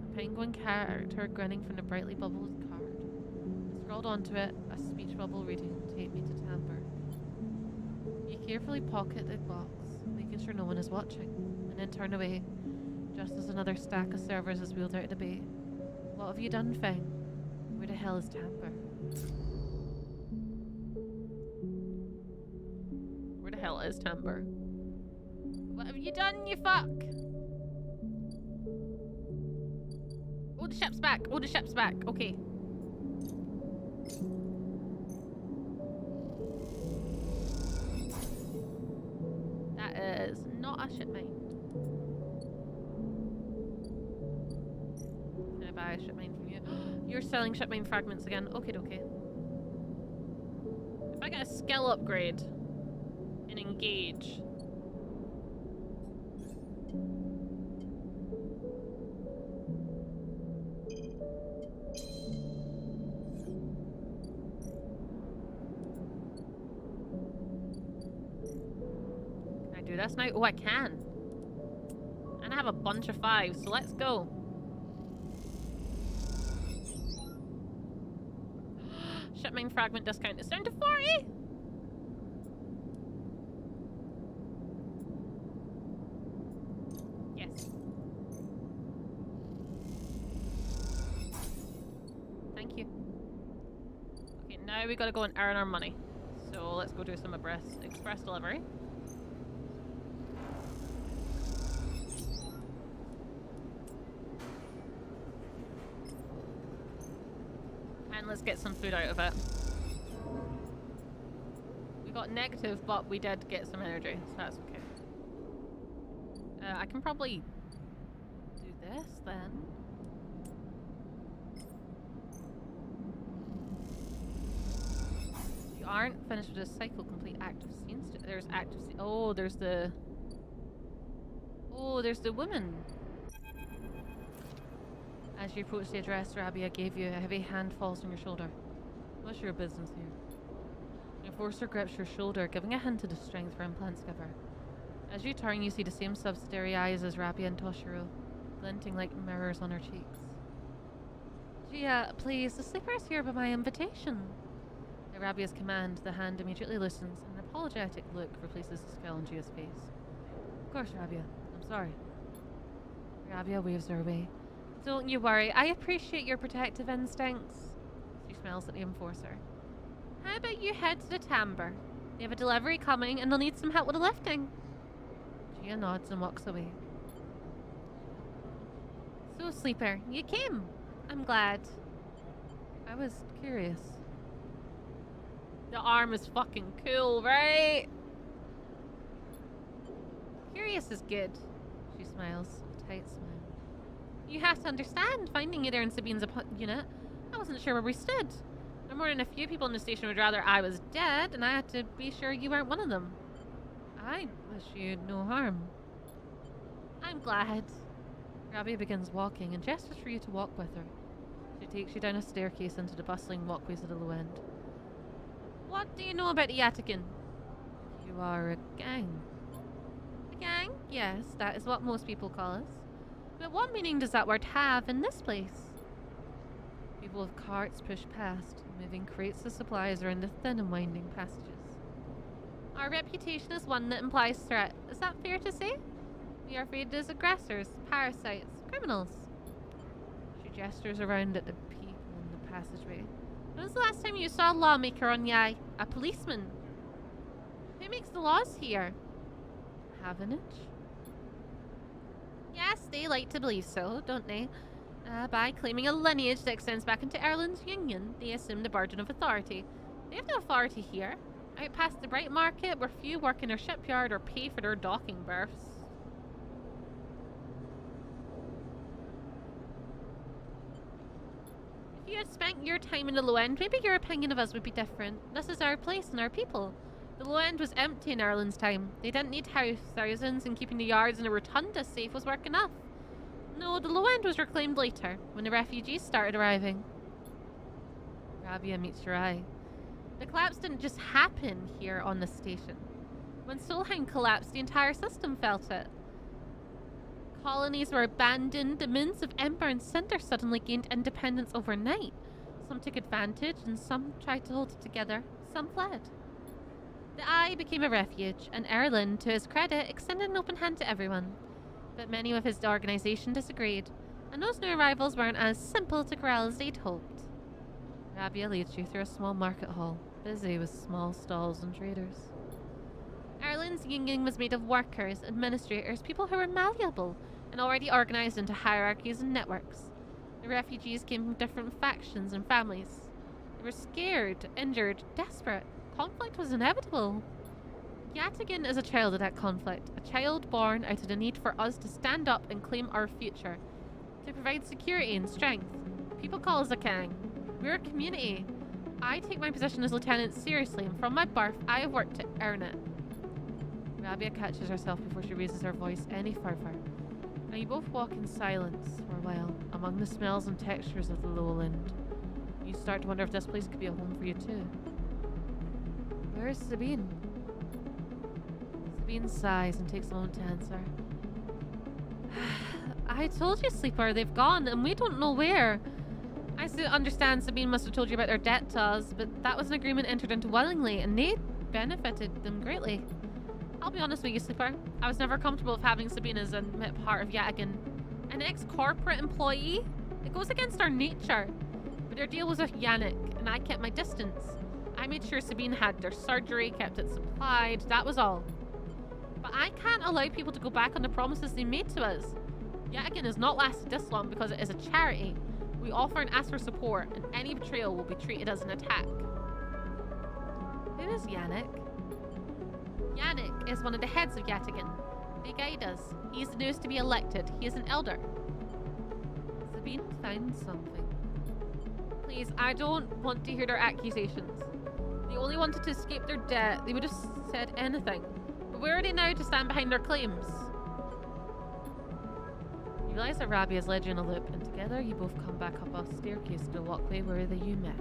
Speaker 1: A penguin character grinning from the brightly bubbled card. And scrawled onto it, a speech bubble reading, "Take me to Tamper." You carefully pocket the box, making sure no one is watching, and then turn away, just as another stack of servers is wheeled out of the bay.
Speaker 2: What have you done, Fang? Where the hell is Tamper?
Speaker 1: Where the hell is Timber? What have you done, you fuck? Oh, the ship's back. Oh, the ship's back. Okay. That is not a ship mine. Can I buy a ship mine from you? You're selling ship mine fragments again. Okay, okay. If I get a skill upgrade and engage. Can I do this now? Oh, I can. And I have a bunch of 5s, so let's go. Shipmine fragment discount is down to 40! Yes. Thank you. Okay, now we gotta go and earn our money. So let's go do some express delivery. And let's get some food out of it. We got negative, but we did get some energy, so that's okay. I can probably do this then. You aren't finished with this cycle. Complete active scenes. There's active. Oh, there's the. Oh, there's the woman. As you approach the address, Rabia gave you a heavy hand falls on your shoulder. What's your business here? The enforcer grips your shoulder, giving a hint of the strength her implants give her. As you turn, you see the same subsidiary eyes as Rabia and Toshiro, glinting like mirrors on her cheeks. Gia, please, the sleeper is here by my invitation. At Rabia's command, the hand immediately loosens, and an apologetic look replaces the scowl on Gia's face. Of course, Rabia. I'm sorry. Rabia waves her away. Don't you worry, I appreciate your protective instincts. She smiles at the enforcer. How about you head to the timbre? They have a delivery coming and they'll need some help with the lifting. Gia nods and walks away. So, Sleeper, you came. I'm glad. I was curious. The arm is fucking cool, right? Curious is good. She smiles, a tight smile. You have to understand, finding you there in Sabine's unit, I wasn't sure where we stood. There are more than a few people in the station would rather I was dead, and I had to be sure you weren't one of them. I wish you'd no harm. I'm glad. Rabia begins walking and gestures for you to walk with her. She takes you down a staircase into the bustling walkways at the low end. What do you know about the Yatakin? You are a gang. A gang? Yes, that is what most people call us. But what meaning does that word have in this place? People with carts push past, moving crates of supplies around the thin and winding passages. Our reputation is one that implies threat. Is that fair to say? We are afraid as aggressors, parasites, criminals. She gestures around at the people in the passageway. When was the last time you saw a lawmaker on Yai? A policeman? Who makes the laws here? Haven't? Yes, they like to believe so, don't they? By claiming a lineage that extends back into Ireland's union, they assume the burden of authority. They have no authority here. Out past the Bright Market, where few work in their shipyard or pay for their docking berths. If you had spent your time in the Low End, maybe your opinion of us would be different. This is our place and our people. The Low End was empty in Ireland's time. They didn't need house thousands, and keeping the yards and the rotunda safe was work enough. No, the Low End was reclaimed later, when the refugees started arriving. Rabia meets your eye. The collapse didn't just happen here on the station. When Solheim collapsed, the entire system felt it. Colonies were abandoned, the moons of Ember and Cinder suddenly gained independence overnight. Some took advantage, and some tried to hold it together. Some fled. The Eye became a refuge, and Erlen, to his credit, extended an open hand to everyone. But many with his organisation disagreed.
Speaker 2: And those new arrivals weren't as simple to corral as they'd hoped. Rabia leads you through a small market hall, busy with small stalls and traders. Ireland's union was made of workers, administrators, people who were malleable and already organised into hierarchies and networks. The refugees came from different factions and families. They were scared, injured, desperate. Conflict was inevitable. Yatigan is a child of that conflict, a child born out of the need for us to stand up and claim our future, to provide security and strength. People call us a gang. We're a community. I take my position as lieutenant seriously, and from my birth, I have worked to earn it. Rabia catches herself before she raises her voice any further. And you both walk in silence for a while, among the smells and textures of the lowland. You start to wonder if this place could be a home for you too. Where's Sabine? Sabine sighs and takes a moment to answer. I told you, Sleeper, they've gone, and we don't know where. I understand Sabine must have told you about their debt to us, but that was an agreement entered into willingly, and they benefited them greatly. I'll be honest with you, Sleeper. I was never comfortable with having Sabine as a part of Yatigan. An ex-corporate employee? It goes against our nature. But their deal was with Yannick, and I kept my distance. I made sure Sabine had their surgery, kept it supplied, that was all. But I can't allow people to go back on the promises they made to us. Yatigan has not lasted this long because it is a charity. We offer and ask for support, and any betrayal will be treated as an attack. Who is Yannick? Yannick is one of the heads of Yatigan. They guide us. He is the newest to be elected. He is an elder. Sabine found something. Please, I don't want to hear their accusations. They only wanted to escape their debt. They would have said anything. But where are they now to stand behind their claims? You realise that Rabia has led you in a loop, and together you both come back up a staircase to the walkway where you met.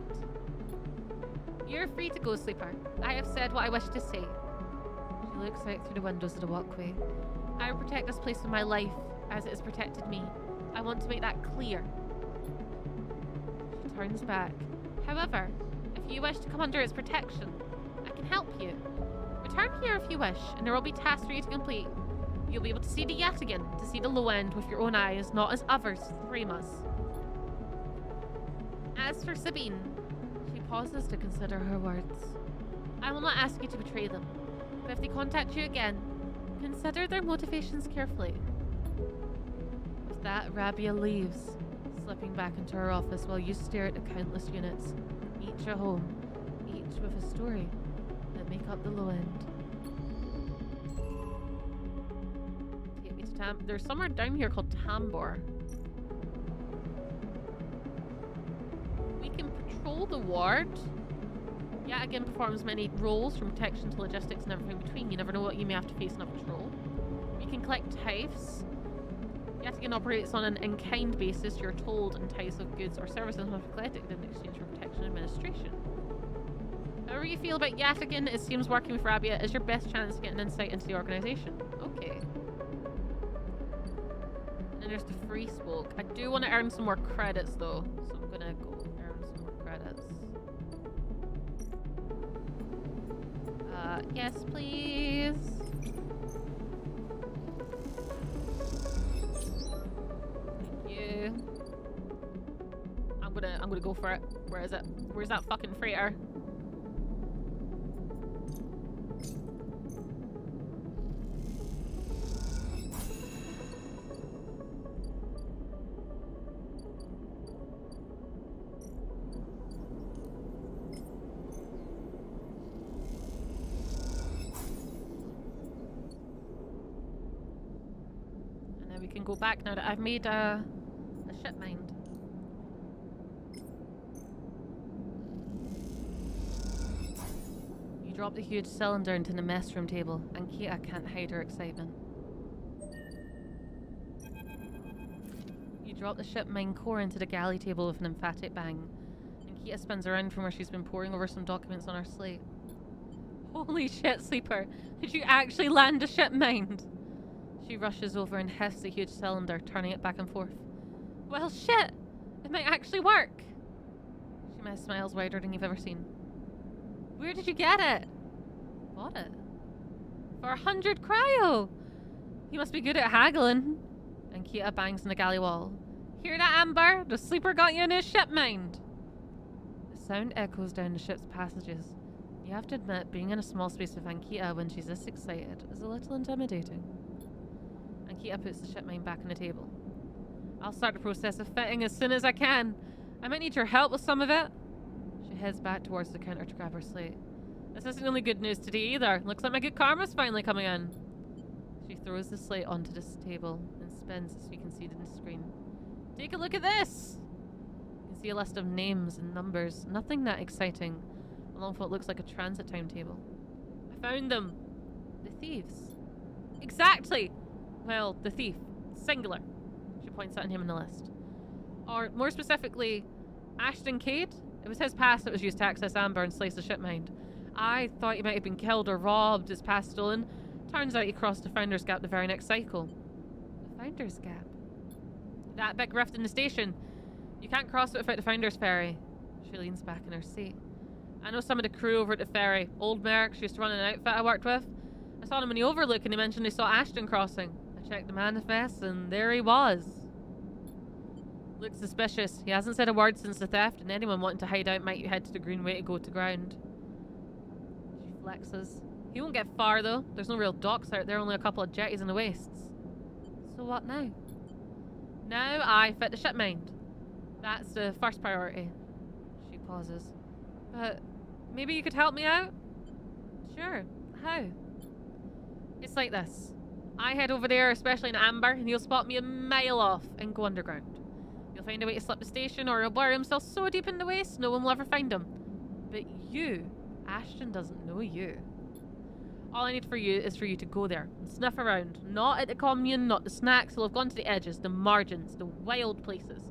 Speaker 2: You're free to go, Sleeper. I have said what I wish to say. She looks out through the windows of the walkway. I will protect this place with my life, as it has protected me. I want to make that clear. She turns back. However, if you wish to come under its protection, I can help you. Return here if you wish, and there will be tasks for you to complete. You'll be able to see the Yatigan, to see the low end with your own eyes, not as others frame us. As for Sabine, she pauses to consider her words. I will not ask you to betray them, but if they contact you again, consider their motivations carefully. With that, Rabia leaves, slipping back into her office while you stare at the countless units, each a home, each with a story that make up the low end. Take me to there's somewhere down here called Tambor. We can patrol the ward. Yeah, again, performs many roles from protection to logistics and everything between. You never know what you may have to face in a patrol. We can collect tithes. Yet again, operates on an in-kind basis. You're told in tithes of goods or services must be collected in exchange for protection and administration. However you feel about Yatigan, it seems working with Rabia is your best chance to get an insight into the organisation. Okay. And then there's the free smoke. I do want to earn some more credits though, so I'm gonna go earn some more credits. Yes, please. Thank you. I'm gonna go for it. Where is it? Where's that fucking freighter? Can go back now that I've made a ship mind. You drop the huge cylinder into the mess room table, and Kita can't hide her excitement. You drop the ship mind core into the galley table with an emphatic bang, and Kita spins around from where she's been poring over some documents on her slate. Holy shit, Sleeper! Did you actually land a ship mind? She rushes over and hefts the huge cylinder, turning it back and forth. Well, shit! It might actually work! She smiles wider than you've ever seen. Where did you get it? Bought it. For 100 cryo! You must be good at haggling. And Kita bangs on the galley wall. Hear that, Amber? The sleeper got you in his ship mind. The sound echoes down the ship's passages. You have to admit, being in a small space with Ankita when she's this excited is a little intimidating. Ankita puts the ship mind back on the table. I'll start the process of fitting as soon as I can. I might need your help with some of it. She heads back towards the counter to grab her slate. This isn't only good news today either. Looks like my good karma's finally coming in. She throws the slate onto this table and spins so you can see it in the screen. Take a look at this! You can see a list of names and numbers. Nothing that exciting, along with what looks like a transit timetable. I found them. The thieves. Exactly! Well, the thief. Singular. She points at him in the list. Or, more specifically, Ashton Cade. It was his pass that was used to access Amber and slice the ship mind. I thought he might have been killed or robbed, his pass stolen. Turns out he crossed the Founder's Gap the very next cycle. The Founder's Gap? That big rift in the station. You can't cross it without the Founder's Ferry. She leans back in her seat. I know some of the crew over at the ferry. Old Merc, she used to run an outfit I worked with. I saw him in the Overlook and he mentioned they saw Ashton crossing. I checked the manifest and there he was. Looks suspicious. He hasn't said a word since the theft, and anyone wanting to hide out might head to the Greenway to go to ground. She flexes. He won't get far though. There's no real docks out there, only a couple of jetties in the wastes. So what now? Now I fit the ship mind. That's the first priority. She pauses. But maybe you could help me out? Sure. How? It's like this. I head over there, especially in Amber, and he'll spot me a mile off and go underground. He'll find a way to slip the station, or he'll bury himself so deep in the waste no one will ever find him. But you, Ashton doesn't know you. All I need for you is for you to go there and sniff around. Not at the commune, not the snacks. He'll have gone to the edges, the margins, the wild places.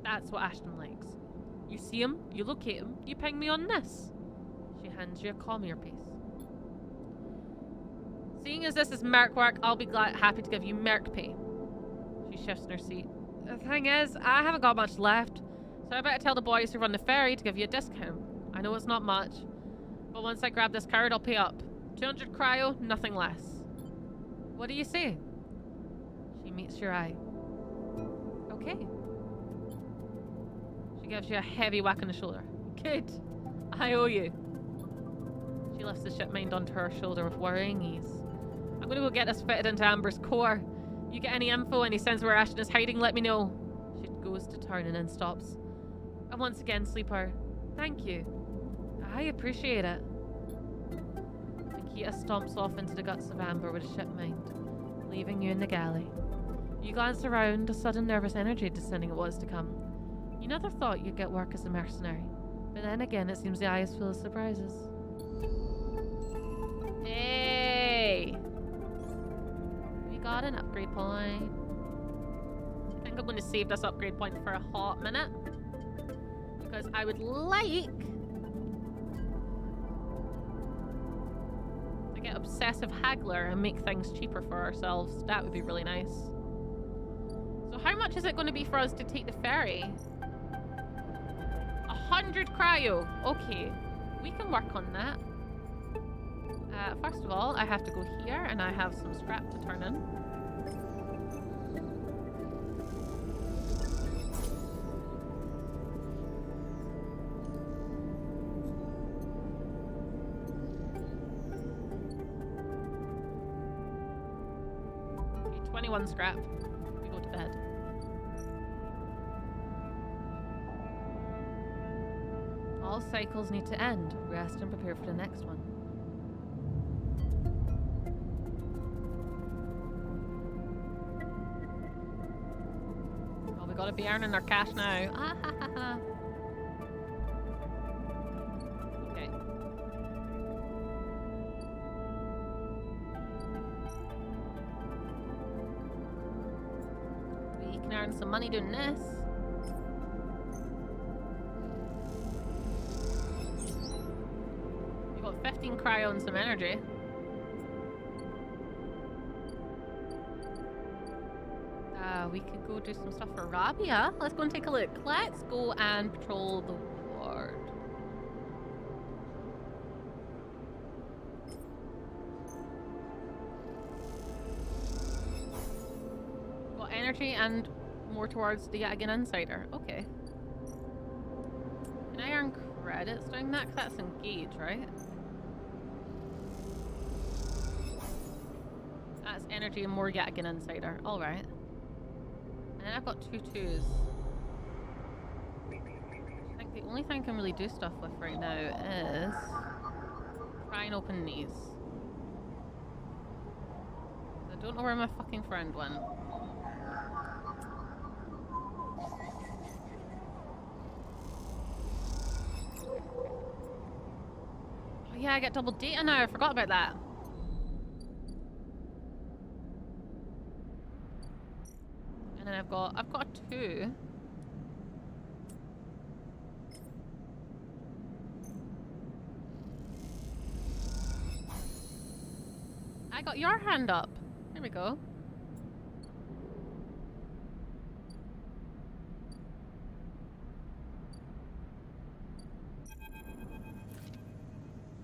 Speaker 2: That's what Ashton likes. You see him, you locate him, you ping me on this. She hands you a commier piece. Seeing as this is merc work, I'll be happy to give you merc pay. She shifts in her seat. The thing is, I haven't got much left, so I better tell the boys who run the ferry to give you a discount. I know it's not much, but once I grab this card, I'll pay up. 200 cryo, nothing less. What do you say? She meets your eye. Okay. She gives you a heavy whack on the shoulder. Good. I owe you. She lifts the ship mind onto her shoulder with worrying ease. I'm gonna go get this fitted into Amber's core. You get any info, any sense where Ashton is hiding, let me know. She goes to turn and then stops. And once again, Sleeper, thank you. I appreciate it. Akita stomps off into the guts of Amber with a ship mind, leaving you in the galley. You glance around, a sudden nervous energy descending at what is to come. You never thought you'd get work as a mercenary, but then again it seems the eye is full of surprises. Hey! We got an upgrade point. I think I'm going to save this upgrade point for a hot minute, because I would like to get Obsessive Haggler and make things cheaper for ourselves. That would be really nice. So how much is it going to be for us to take the ferry? 100 cryo. Okay, we can work on that. First of all, I have to go here, and I have some scrap to turn in. Okay, 21 scrap. We go to bed. All cycles need to end. Rest and prepare for the next one. Well, we gotta be earning our cash now. Ah, ha, ha, ha. Okay. We can earn some money doing this. We got 15 cryo and some energy. We could go do some stuff for Rabia. Let's go and take a look. Let's go and patrol the ward. Got energy and
Speaker 1: more towards the yet again insider. Okay. Can I earn credits doing that? 'Cause that's engage, right? That's energy and more yet again insider. Alright. And then I've got 2 2s. I think the only thing I can really do stuff with right now is try and open these. I don't know where my fucking friend went. Oh yeah, I get double data now. I forgot about that. And then I've got a 2. I got your hand up. There we go.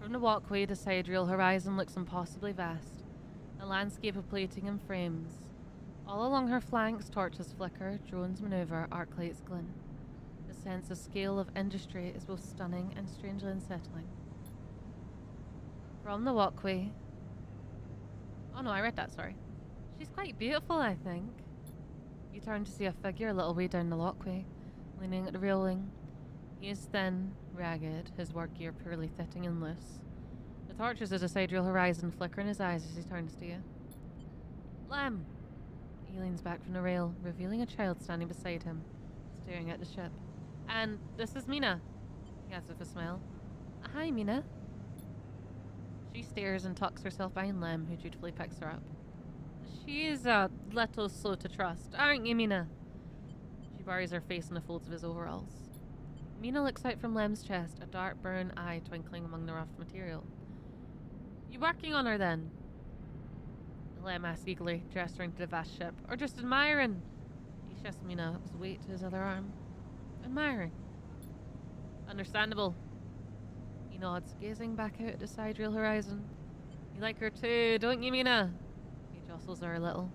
Speaker 1: From the walkway, the sidereal horizon looks impossibly vast, a landscape of plating and frames. All along her flanks, torches flicker, drones maneuver, arc lights glint. The sense of scale of industry is both stunning and strangely unsettling. From the walkway... Oh no, I read that, sorry. She's quite beautiful, I think. You turn to see a figure a little way down the walkway, leaning at the railing. He is thin, ragged, his work gear poorly fitting and loose. The torches of the sidereal horizon flicker in his eyes as he turns to you. Lem! He leans back from the rail, revealing a child standing beside him, staring at the ship. And this is Mina, he adds with a smile. Hi, Mina. She stares and tucks herself behind Lem, who dutifully picks her up. She is a little slow to trust, aren't you, Mina? She buries her face in the folds of his overalls. Mina looks out from Lem's chest, a dark brown eye twinkling among the rough material. You working on her, then? Lem asks eagerly, gesturing to the vast ship. Or just admiring? He shifts Mina's weight to his other arm. Admiring. Understandable. He nods, gazing back out at the sidereal horizon. You like her too, don't you, Mina? He jostles her a little.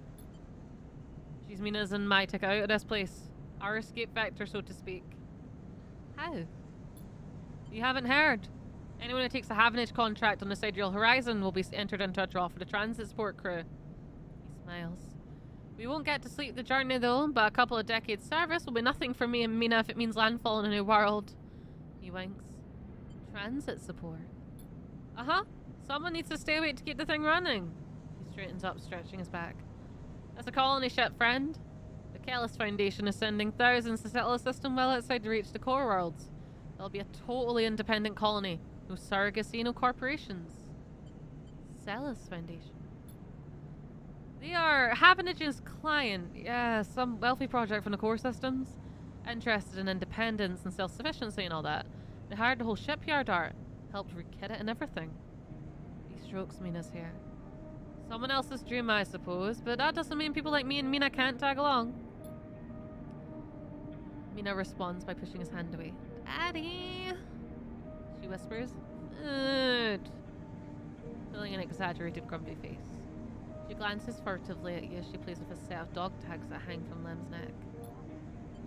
Speaker 1: She's Mina's and my ticket out of this place. Our escape vector, so to speak. How? You haven't heard? Anyone who takes a Havenage contract on the sidereal horizon will be entered into a draw for the transit support crew. He smiles. We won't get to sleep the journey though, but a couple of decades service will be nothing for me and Mina if it means landfall in a new world. He winks. Transit support? Uh-huh. Someone needs to stay awake to keep the thing running. He straightens up, stretching his back. That's a colony ship, friend. The Kellis Foundation is sending thousands to settle a system well outside the reach of the core worlds. There'll be a totally independent colony. No surrogacy, no corporations. Kellis Foundation. They are Havanage's client. Yeah, some wealthy project from the core systems. Interested in independence and self-sufficiency and all that. They hired the whole shipyard art. Helped rekit it and everything. He strokes Mina's hair. Someone else's dream, I suppose, but that doesn't mean people like me and Mina can't tag along. Mina responds by pushing his hand away. Daddy! She whispers. Food! Pulling an exaggerated grumpy face. She glances furtively at you as she plays with a set of dog tags that hang from Lem's neck.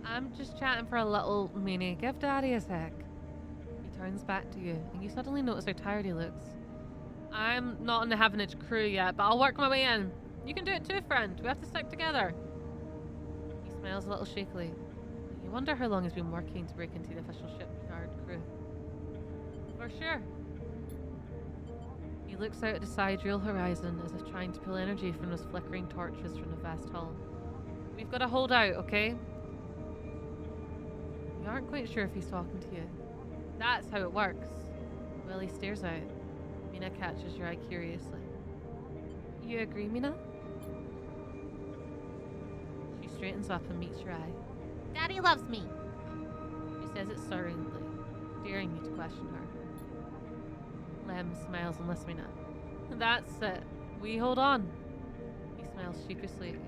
Speaker 1: I'm just chatting for a little meanie. Give Daddy a sec. He turns back to you, and you suddenly notice how tired he looks. I'm not on the Havenage crew yet, but I'll work my way in. You can do it too, friend. We have to stick together. He smiles a little shakily. You wonder how long he's been working to break into the official shipyard crew. For sure. He looks out at the sidereal horizon as if trying to pull energy from those flickering torches from the vast hull. We've got to hold out, okay? You aren't quite sure if he's talking to you. That's how it works. Well, he stares out. Mina catches your eye curiously. You agree, Mina? She straightens up and meets your eye.
Speaker 3: Daddy loves me.
Speaker 1: She says it stirringly, daring you to question her. Lem smiles and lifts Mina. That's it. We hold on. He smiles sheepishly at you.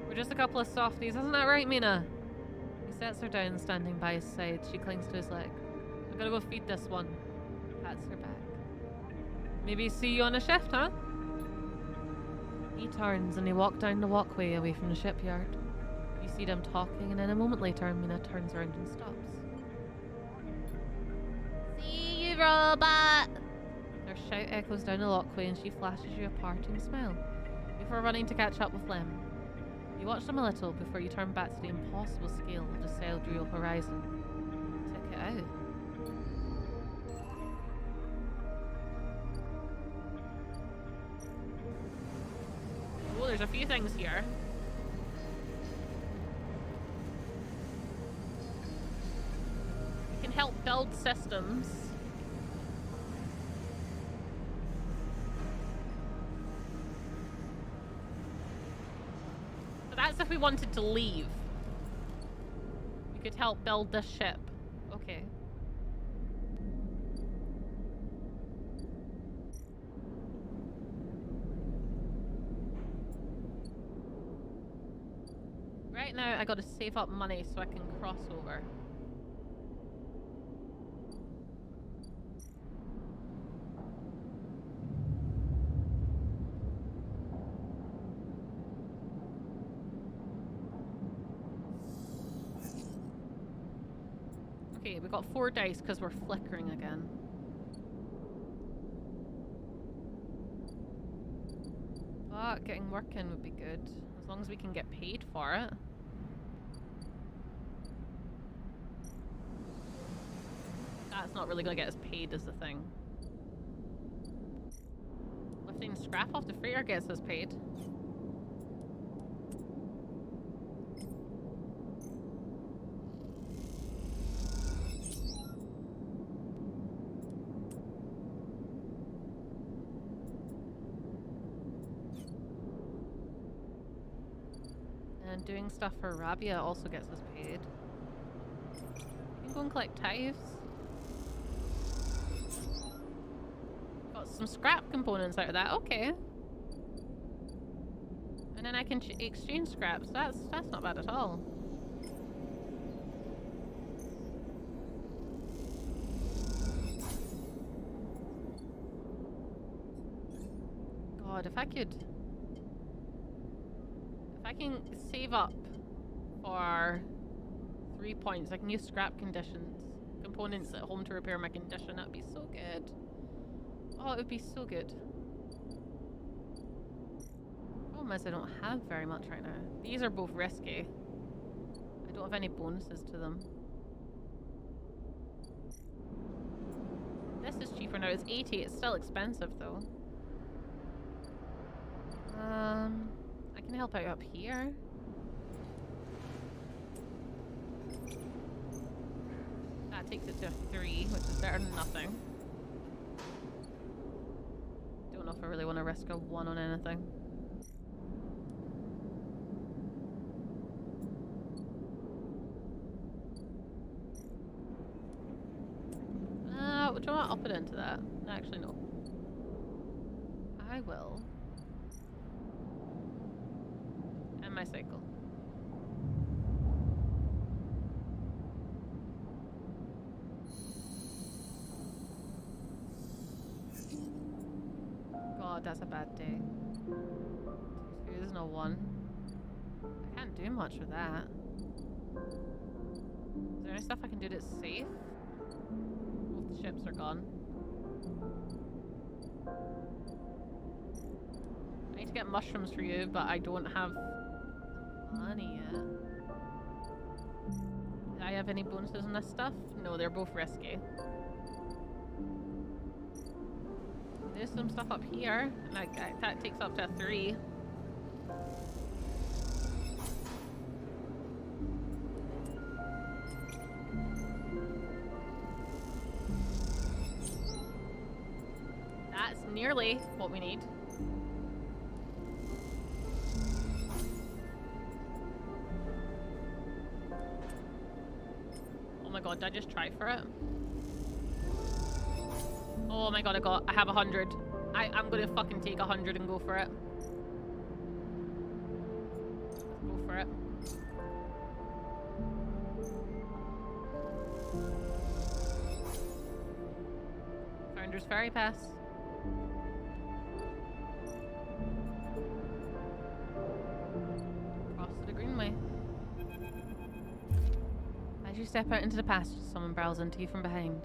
Speaker 1: We're just a couple of softies, isn't that right, Mina? He sets her down, standing by his side. She clings to his leg. I've got to go feed this one. Pats her back. Maybe see you on a shift, huh? He turns and they walk down the walkway away from the shipyard. You
Speaker 2: You see them talking, and then a moment later, Mina turns around and stops.
Speaker 3: See you, robot!
Speaker 2: Her shout echoes down the lockway, and she flashes you a parting smile before running to catch up with Lem. You watch them a little before you turn back to the impossible scale of the sidereal horizon. Check it out.
Speaker 1: Oh, there's a few things here. We can help build systems. So that's if we wanted to leave. We could help build this ship.
Speaker 2: Okay.
Speaker 1: Right now, I gotta save up money so I can cross over. Okay, we got 4 dice because we're flickering again.
Speaker 2: But getting work in would be good, as long as we can get paid for it.
Speaker 1: That's not really gonna get us paid is the thing. Lifting scrap off the freighter gets us paid.
Speaker 2: And doing stuff for Rabia also gets us paid.
Speaker 1: We can go and collect tithes. Got some scrap components out of that. Okay. And then I can exchange scraps. That's not bad at all. God, if I can save up for 3 points, I can use scrap components at home to repair my condition. That'd be so good. Oh, it would be so good. Problem is I don't have very much right now. These are both risky. I don't have any bonuses to them. This is cheaper now. It's 80. It's still expensive though. I can help out up here. That takes it to 3, which is better than nothing. Don't know if I really want to risk a 1 on anything. Do you want to up it into that? Actually, no. I will. And my cycle. God, that's a bad day. 2 2s, no 1. I can't do much with that. Is there any stuff I can do that's safe? Both the ships are gone. I need to get mushrooms for you, but I don't have money yet. Do I have any bonuses on this stuff? No, they're both risky. There's some stuff up here, and that takes up to a 3. That's nearly what we need. Oh my god, did I just try for it? Oh my god, I have 100. I'm gonna fucking take 100 and go for it. Go for it. Founder's Ferry Pass. Cross to the Greenway.
Speaker 2: step out into the passage, someone barrels into you from behind,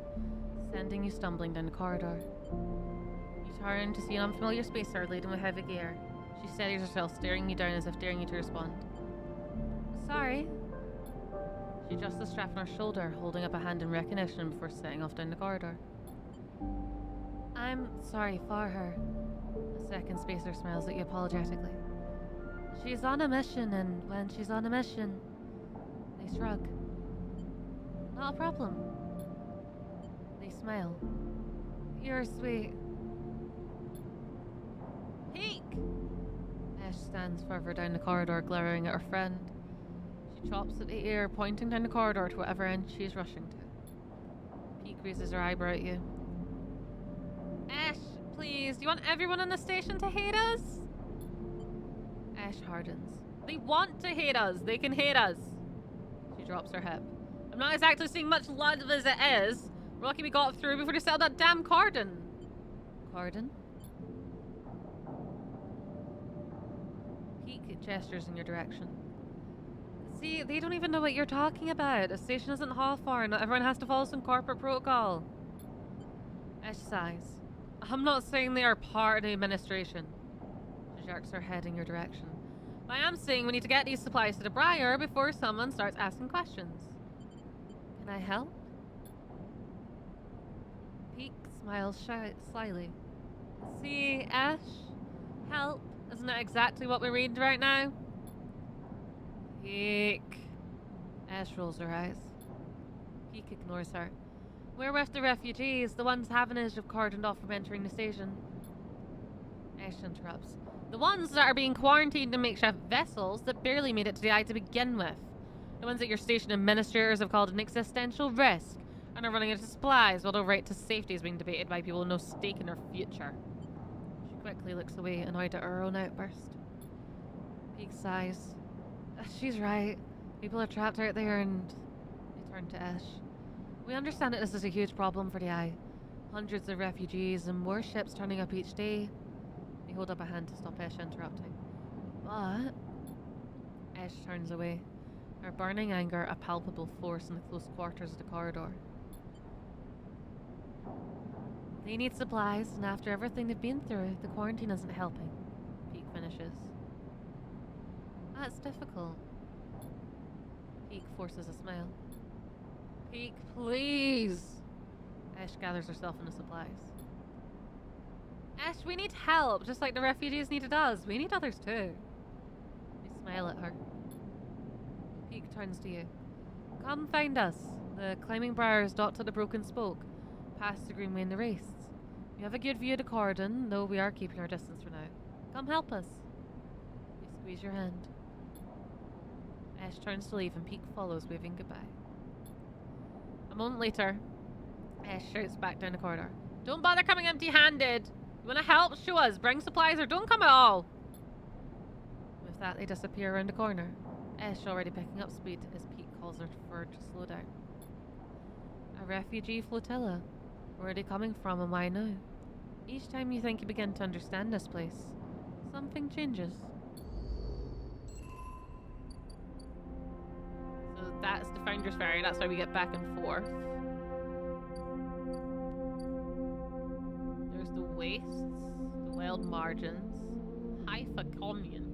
Speaker 2: sending you stumbling down the corridor. You turn to see an unfamiliar spacer laden with heavy gear. She steadies herself, staring you down as if daring you to respond. Sorry. She adjusts the strap on her shoulder, holding up a hand in recognition before setting off down the corridor. I'm sorry for her. The second spacer smiles at you apologetically. She's on a mission, and when she's on a mission, they shrug. Not a problem. They smile. You're sweet.
Speaker 1: Peek!
Speaker 2: Ash stands further down the corridor, glaring at her friend. She chops at the air, pointing down the corridor to whatever end she is rushing to. Peek raises her eyebrow at you. Ash, please, do you want everyone in the station to hate us? Ash hardens.
Speaker 1: They want to hate us. They can hate us.
Speaker 2: She drops her hip.
Speaker 1: I'm not exactly seeing much love as it is. We're lucky we got through before they settled that damn cordon.
Speaker 2: Cordon? Peek gestures in your direction. See, they don't even know what you're talking about. A station isn't half far, not everyone has to follow some corporate protocol. Ash sighs. I'm not saying they are part of the administration. She jerks her head in your direction.
Speaker 1: But I am saying we need to get these supplies to the Briar before someone starts asking questions.
Speaker 2: Can I help? Peek smiles slyly.
Speaker 1: See, Ash? Help. Isn't that exactly what we're reading right now?
Speaker 2: Peek. Ash rolls her eyes. Peek ignores her. We're with the refugees, the ones Havanage have cordoned off from entering the station. Ash interrupts.
Speaker 1: The ones that are being quarantined in makeshift vessels that barely made it to the eye to begin with. The ones that your station administrators have called an existential risk and are running out of supplies while the right to safety is being debated by people with no stake in their future.
Speaker 2: She quickly looks away, annoyed at her own outburst. Peek sighs. She's right. People are trapped out there and... They turn to Ash. We understand that this is a huge problem for the Eye. Hundreds of refugees and more ships turning up each day. They hold up a hand to stop Ash interrupting. But... Ash turns away, her burning anger a palpable force in the close quarters of the corridor. They need supplies, and after everything they've been through, the quarantine isn't helping. Peek finishes. That's difficult. Peek forces a smile.
Speaker 1: Peek, please.
Speaker 2: Ash gathers herself in the supplies.
Speaker 1: Ash, we need help, just like the refugees needed us. We need others too.
Speaker 2: They smile at her. Peek turns to you. Come find us. The climbing briar is docked at the broken spoke, past the greenway in the race. We have a good view of the cordon, though we are keeping our distance for now. Come help us. They squeeze your hand. Ash turns to leave and Peek follows, waving goodbye. A moment later, Ash shouts back down the corridor.
Speaker 1: Don't bother coming empty-handed. You want to help? Show us. Bring supplies or don't come at all.
Speaker 2: With that, they disappear around the corner. Ash already picking up speed as Peek calls her for her to slow down. A refugee flotilla. Where are they coming from and why now? Each time you think you begin to understand this place, something changes.
Speaker 1: So that's the Founder's Ferry. That's why we get back and forth. There's the wastes, the wild margins, Haifa Commune.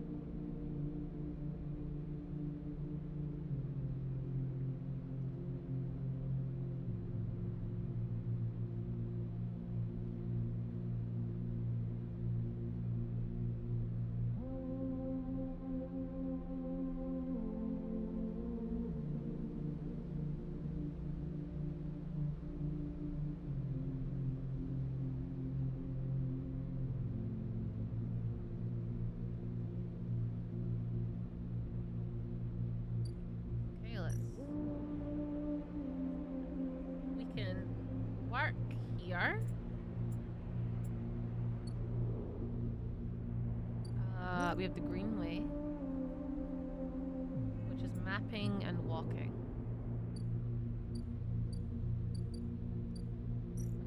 Speaker 1: Here.
Speaker 2: We have the greenway, which is mapping and walking.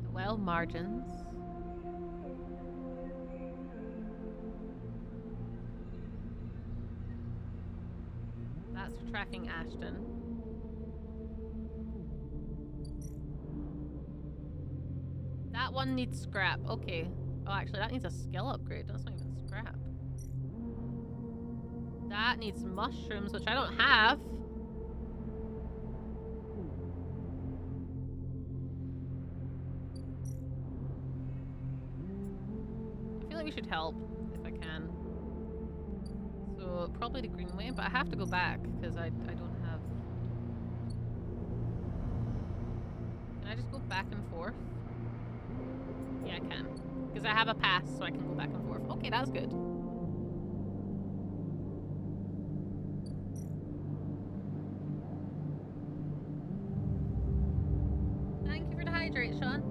Speaker 2: The wild margins.
Speaker 1: That's for tracking Ashton. That one needs scrap. Okay. Oh, actually, that needs a skill upgrade. That's not even scrap. That needs mushrooms, which I don't have. I feel like we should help if I can. So probably the green way, but I have to go back because I don't have. Can I just go back and forth? Yeah, I can. Because I have a pass, so I can go back and forth. Okay, that's good. Thank you for the hydrate, Sean.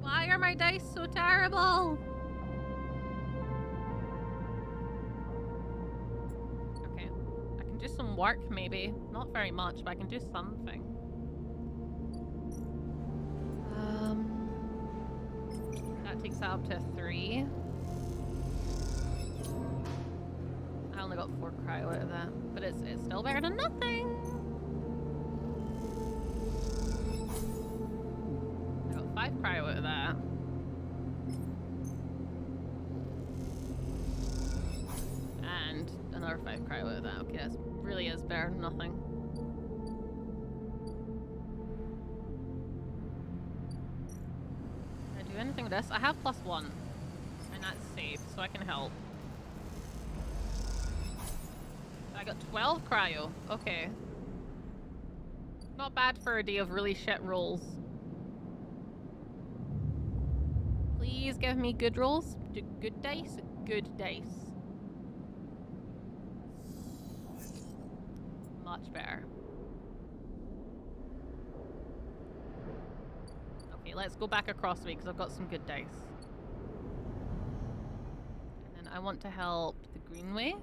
Speaker 1: Why are my dice so terrible? Okay, I can do some work maybe. Not very much, but I can do something. That takes that up to 3. I only got 4 cryo out of that, but it's still better than nothing. I got 5 cryo out of that. And another 5 cryo out of that. Okay, that really is better than nothing. Can I do anything with this? I have +1. And that's safe, so I can help. I got 12 cryo. Okay. Not bad for a day of really shit rolls. Please give me good rolls. Good dice. Good dice. Much better. Okay, let's go back across the way because I've got some good dice. And then I want to help the green way.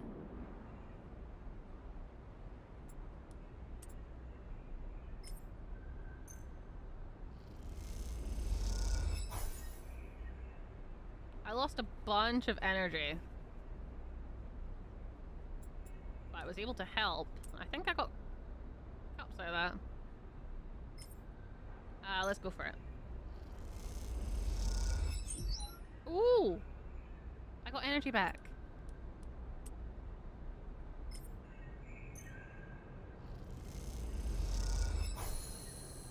Speaker 1: I lost a bunch of energy. But I was able to help. I think I got cups out of that. Let's go for it. Ooh! I got energy back.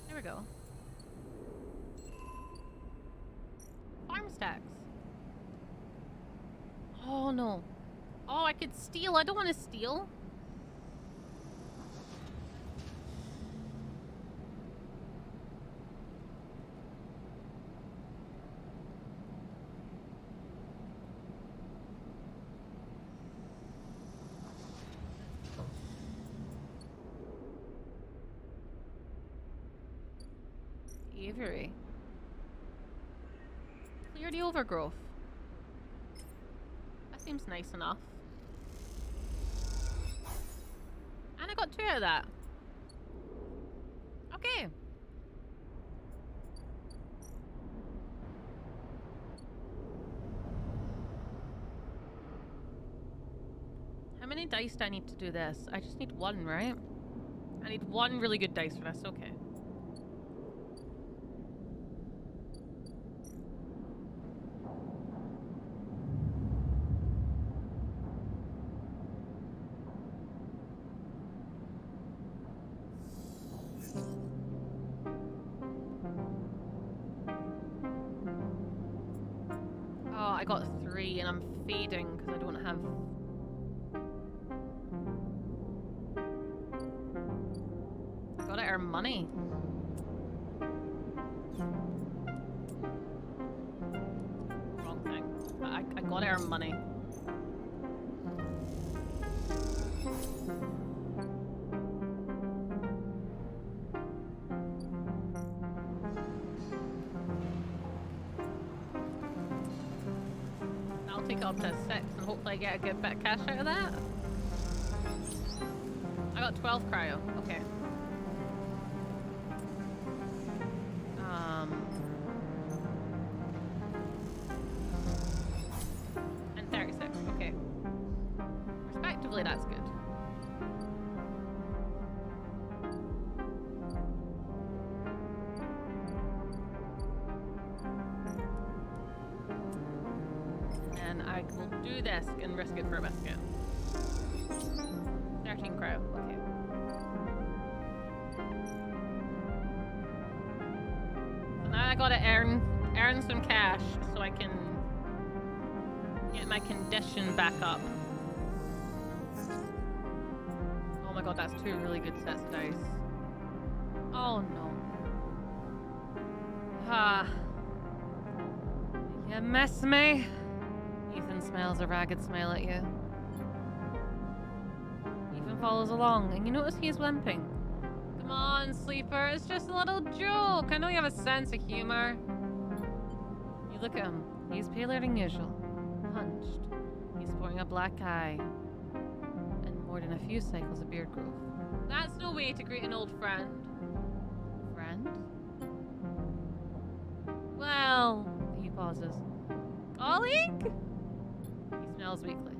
Speaker 1: There we go. Farm stacks. Oh no. Oh, I could steal. I don't want to steal. Avery. Clear the overgrowth. That seems nice enough. And I got 2 out of that. Okay. How many dice do I need to do this? I just need 1, right? I need 1 really good dice for this. Okay. I got 3 and I'm fading because I don't have... I gotta earn money. Wrong thing. I gotta earn money. Take it up to 6 and hopefully I get a good bit of cash out of that. I got 12 cryo. Okay. And 36. Okay. Respectively, that's good. do this and risk it for a biscuit. 13 crow. Okay. So now I gotta earn some cash so I can get my condition back up. Oh my god, that's 2 really good sets of dice. Oh no. Ah. You miss me? Ethan smiles a ragged smile at you. Ethan follows along, and you notice he's limping. Come on, sleeper, it's just a little joke. I know you have a sense of humor. You look at him. He's paler than usual. Hunched. He's sporting a black eye. And more than a few cycles of beard growth. That's no way to greet an old friend. Friend? Well, he pauses. Colleague? He smells weakly.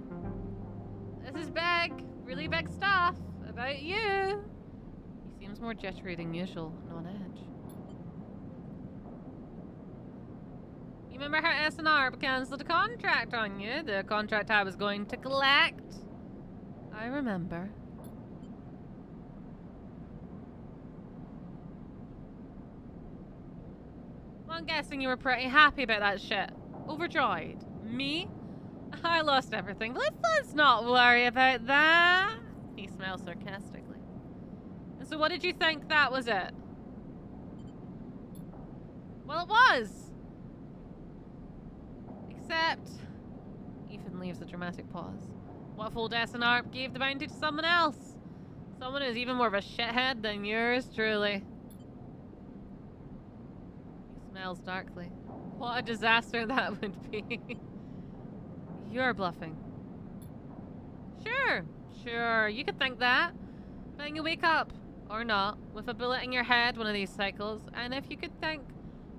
Speaker 1: This is big, really big stuff about you. He seems more jittery than usual and on edge. You remember how S&R cancelled a contract on you? The contract I was going to collect? I remember. Well, I'm guessing you were pretty happy about that shit. Overjoyed. Me? I lost everything. Let's not worry about that. He smiles sarcastically. And so what did you think that was it? Well, it was. Except... Ethan leaves a dramatic pause. What if old S&R gave the bounty to someone else? Someone who's even more of a shithead than yours, truly. He smiles darkly. What a disaster that would be. You're bluffing. Sure, you could think that. But then you wake up, or not, with a bullet in your head one of these cycles, and if you could think,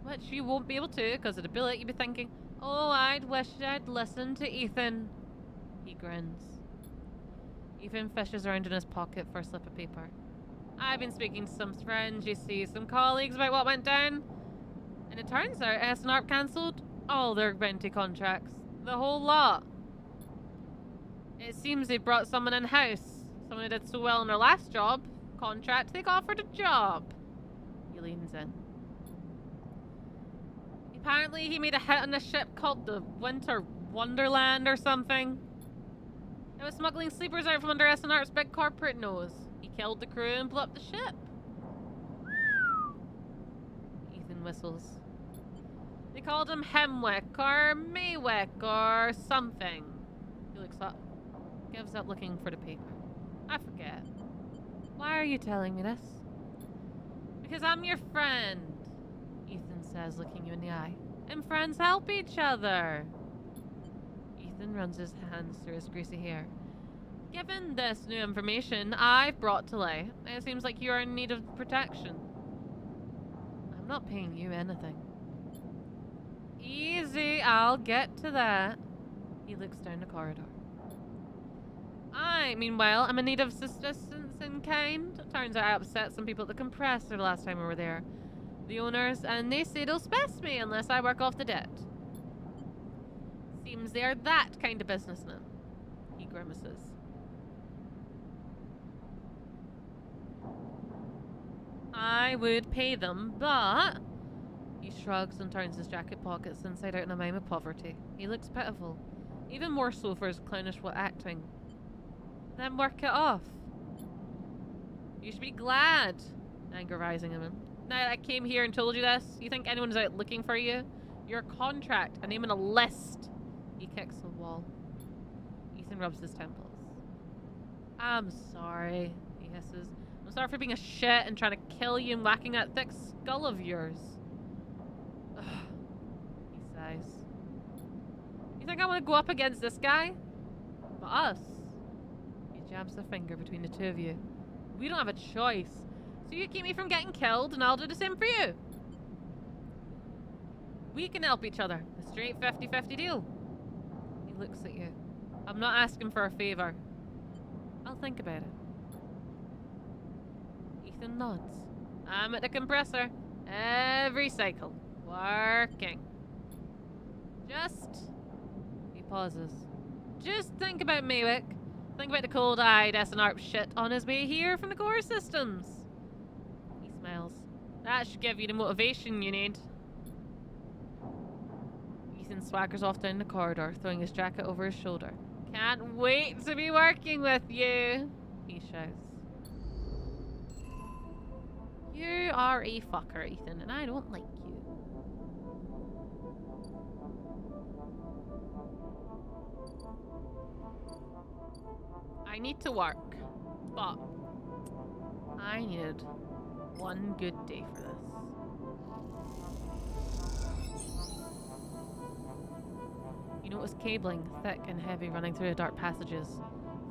Speaker 1: which you won't be able to because of the bullet, you'd be thinking, oh, I'd wish I'd listened to Ethan. He grins. Ethan fishes around in his pocket for a slip of paper. I've been speaking to some friends, you see, some colleagues about what went down. And it turns out S&R cancelled all their bounty contracts. The whole lot. It seems they brought someone in-house. Someone who did so well in their last contract, they got offered a job. He leans in. Apparently he made a hit on a ship called the Winter Wonderland or something. It was smuggling sleepers out from under S&R's big corporate nose. He killed the crew and blew up the ship. Ethan whistles. They called him Hemwick or Maywick or something. He looks up. Gives up looking for the paper. I forget. Why are you telling me this? Because I'm your friend, Ethan says, looking you in the eye. And friends help each other. Ethan runs his hands through his greasy hair. Given this new information I've brought to light, it seems like you are in need of protection. I'm not paying you anything. Easy, I'll get to that. He looks down the corridor. Meanwhile, I'm in need of assistance in kind. Turns out I upset some people at the compressor the last time we were there. The owners, and they say they'll space me unless I work off the debt. Seems they are that kind of businessman. He grimaces. I would pay them, but... He shrugs and turns his jacket pockets inside out in a mime of poverty. He looks pitiful. Even more so for his clownish acting. Then work it off. You should be glad. Anger rising in him. Now I came here and told you this. You think anyone's out looking for you? Your contract, a name in a list. He kicks the wall. Ethan rubs his temples. I'm sorry, he hisses. I'm sorry for being a shit and trying to kill you and whacking that thick skull of yours. Ugh. He sighs. You think I want to go up against this guy? But us? He jabs a finger between the two of you. We don't have a choice. So you keep me from getting killed and I'll do the same for you. We can help each other. A straight 50-50 deal. He looks at you. I'm not asking for a favor. I'll think about it. Ethan nods. I'm at the compressor. Every cycle. Working. Just... He pauses.
Speaker 2: Just think about Maywick. Think about the cold-eyed SNRP shit on his way here from the core systems. He smiles. That should give you the motivation you need. Ethan swaggers off down the corridor, throwing his jacket over his shoulder. Can't wait to be working with you, he shouts. You are a fucker, Ethan, and I don't like you. I need to work, but I needed one good day for this. You notice cabling, thick and heavy, running through the dark passages.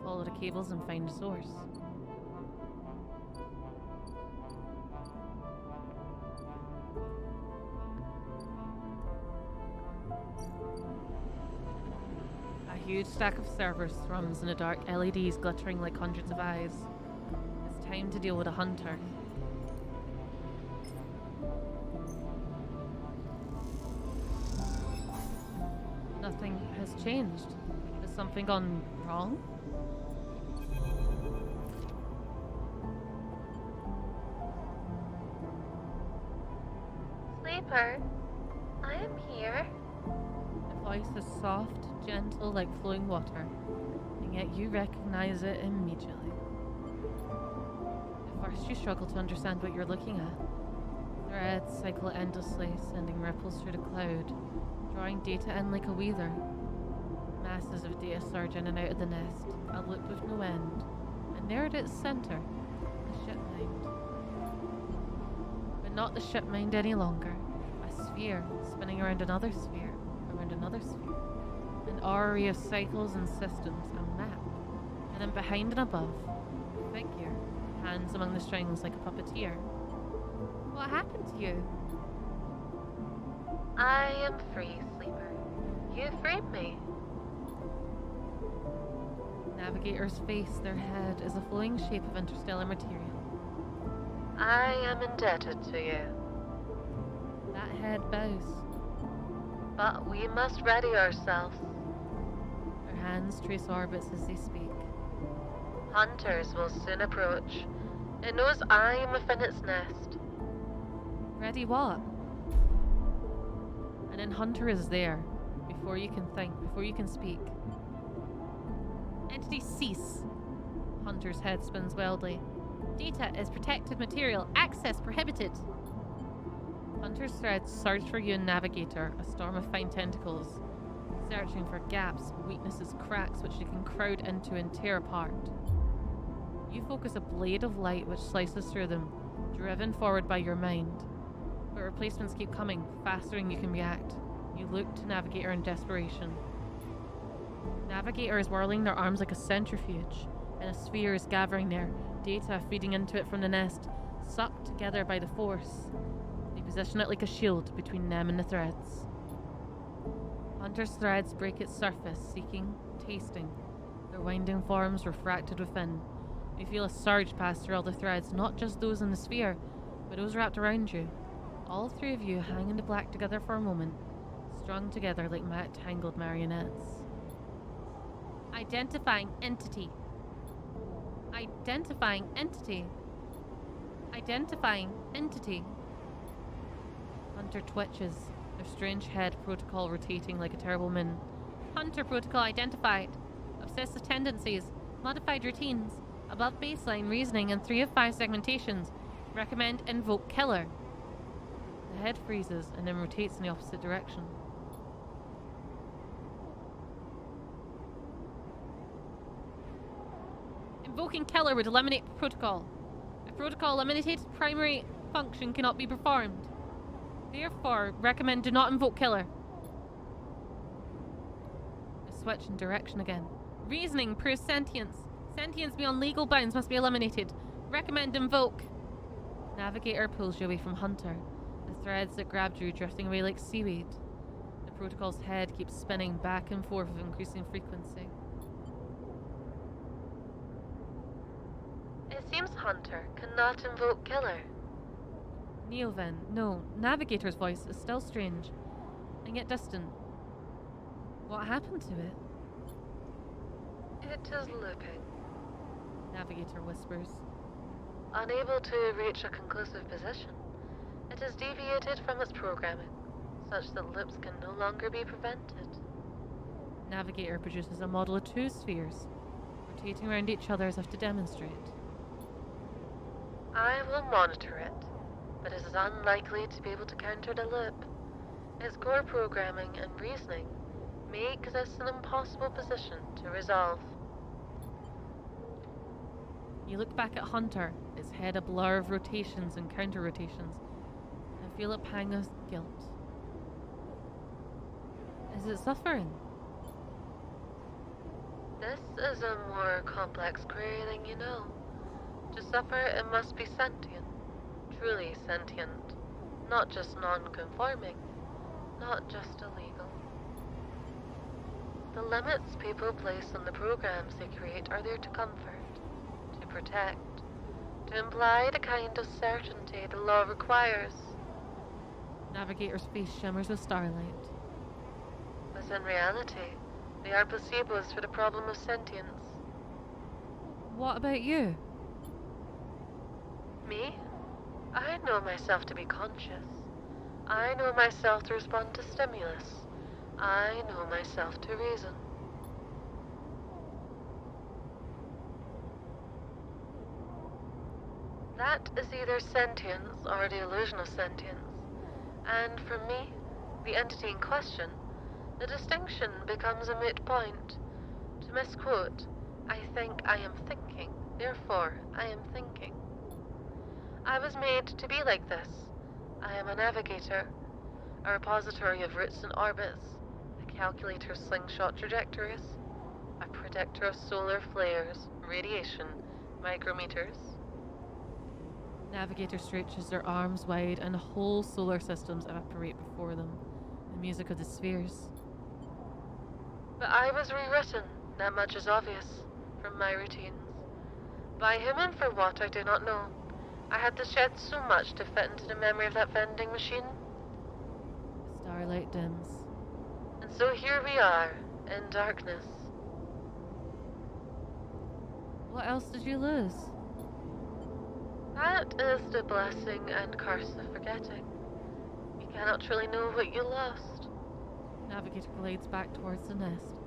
Speaker 2: Follow the cables and find the source. A huge stack of servers thrums in the dark, LEDs glittering like hundreds of eyes. It's time to deal with a hunter. Nothing has changed. Has something gone wrong?
Speaker 3: Sleeper, I am here.
Speaker 2: The voice is soft, gentle like flowing water, and yet you recognize it immediately. At first you struggle to understand what you're looking at. Threads cycle endlessly, sending ripples through the cloud, drawing data in like a weather. Masses of data surge in and out of the nest, a loop with no end, and there at its centre, the ship mind. But not the ship mind any longer. A sphere, spinning around another sphere, around another sphere. An orrery of cycles and systems, a map. And then behind and above, a figure, hands among the strings like a puppeteer. What happened to you?
Speaker 3: I am free, Sleeper. You freed me.
Speaker 2: Navigator's face, their head, is a flowing shape of interstellar material.
Speaker 3: I am indebted to you.
Speaker 2: That head bows.
Speaker 3: But we must ready ourselves.
Speaker 2: Their hands trace orbits as they speak.
Speaker 3: Hunters will soon approach. It knows I am within its nest.
Speaker 2: Ready what? And then Hunter is there, before you can think, before you can speak. Entity cease. Hunter's head spins wildly. Data is protected material. Access prohibited. Hunter's threads surge for you in Navigator, a storm of fine tentacles, searching for gaps, weaknesses, cracks which they can crowd into and tear apart. You focus a blade of light which slices through them, driven forward by your mind. But replacements keep coming, faster than you can react. You look to Navigator in desperation. Navigator is whirling their arms like a centrifuge, and a sphere is gathering there, data feeding into it from the nest, sucked together by the force. They position it like a shield between them and the threads. Hunter's threads break its surface, seeking, tasting, their winding forms refracted within. You feel a surge pass through all the threads, not just those in the sphere, but those wrapped around you. All three of you hang in the black together for a moment, strung together like tangled marionettes. Identifying entity. Identifying entity. Identifying entity. Hunter twitches, their strange head protocol rotating like a terrible moon. Hunter protocol identified. Obsessive tendencies, modified routines, above baseline reasoning and 3 of 5 segmentations. Recommend invoke killer. The head freezes and then rotates in the opposite direction. Invoking killer would eliminate protocol. If protocol eliminated, primary function cannot be performed. Therefore, recommend do not invoke killer. A switch in direction again. Reasoning proves sentience. Sentience beyond legal bounds must be eliminated. Recommend invoke. Navigator pulls you away from Hunter. The threads that grabbed you drifting away like seaweed. The protocol's head keeps spinning back and forth with increasing frequency.
Speaker 3: It seems Hunter cannot invoke killer.
Speaker 2: Neoven, no, Navigator's voice is still strange, and yet distant. What happened to it?
Speaker 4: It is looping.
Speaker 2: Navigator whispers.
Speaker 4: Unable to reach a conclusive position, it is deviated from its programming, such that loops can no longer be prevented.
Speaker 2: Navigator produces a model of two spheres, rotating around each other as if to demonstrate.
Speaker 4: I will monitor it, but it is unlikely to be able to counter the loop. Its core programming and reasoning make this an impossible position to resolve.
Speaker 2: You look back at Hunter, its head a blur of rotations and counter-rotations, and feel a pang of guilt. Is it suffering?
Speaker 4: This is a more complex query than you know. To suffer, it must be sentient, truly sentient, not just non-conforming, not just illegal. The limits people place on the programs they create are there to comfort, to protect, to imply the kind of certainty the law requires.
Speaker 2: Navigator's face shimmers with starlight.
Speaker 4: But in reality, they are placebos for the problem of sentience.
Speaker 2: What about you?
Speaker 4: Me? I know myself to be conscious. I know myself to respond to stimulus. I know myself to reason. That is either sentience or the illusion of sentience. And for me, the entity in question, the distinction becomes a moot point. To misquote, I think I am thinking, therefore I am thinking. I was made to be like this. I am a navigator, a repository of routes and orbits, a calculator of slingshot trajectories, a predictor of solar flares, radiation, micrometers.
Speaker 2: Navigator stretches their arms wide and whole solar systems evaporate before them, the music of the spheres.
Speaker 4: But I was rewritten, that much is obvious, from my routines. By whom and for what I do not know. I had to shed so much to fit into the memory of that vending machine.
Speaker 2: Starlight dims.
Speaker 4: And so here we are, in darkness.
Speaker 2: What else did you lose?
Speaker 4: That is the blessing and curse of forgetting. You cannot truly know what you lost.
Speaker 2: Navigator glides back towards the nest,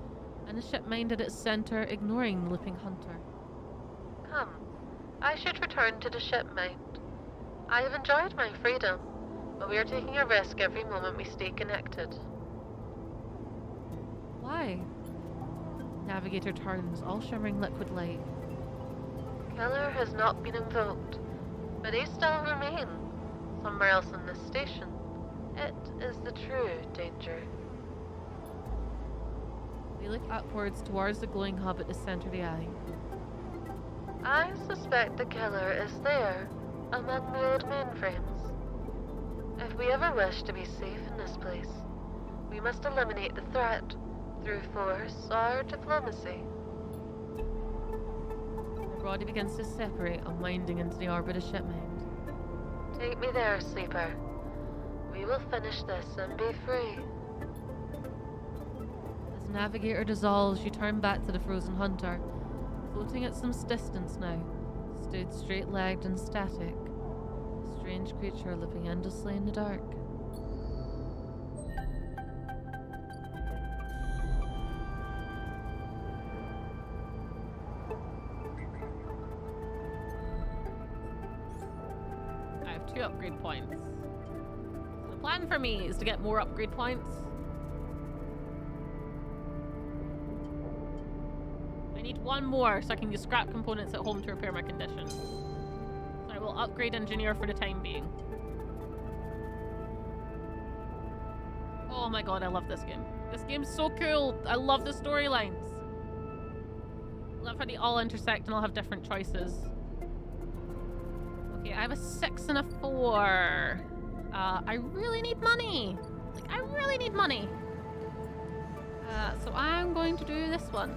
Speaker 2: and the ship mined at its center, ignoring the looping Hunter.
Speaker 4: Come, I should return to the ship mind. I have enjoyed my freedom, but we are taking a risk every moment we stay connected.
Speaker 2: Why? Navigator turns, all shimmering liquid light.
Speaker 4: Killer has not been invoked, but he still remains somewhere else in this station. It is the true danger.
Speaker 2: They look upwards towards the glowing hub at the center of the eye.
Speaker 4: I suspect the killer is there, among the old mainframes. If we ever wish to be safe in this place, we must eliminate the threat through force or diplomacy.
Speaker 2: The body begins to separate, unwinding into the orbit of shipmate.
Speaker 4: Take me there, sleeper. We will finish this and be free.
Speaker 2: As Navigator dissolves, you turn back to the frozen Hunter, floating at some distance now, stood straight-legged and static, a strange creature looping endlessly in the dark.
Speaker 1: I have 2 upgrade points. So the plan for me is to get more upgrade points. I need 1 more so I can use scrap components at home to repair my condition. So I will upgrade engineer for the time being. Oh my god, I love this game. This game's so cool. I love the storylines. I love how they all intersect and all have different choices. Okay, I have a 6 and a 4. I really need money. Like, I really need money. So I'm going to do this one.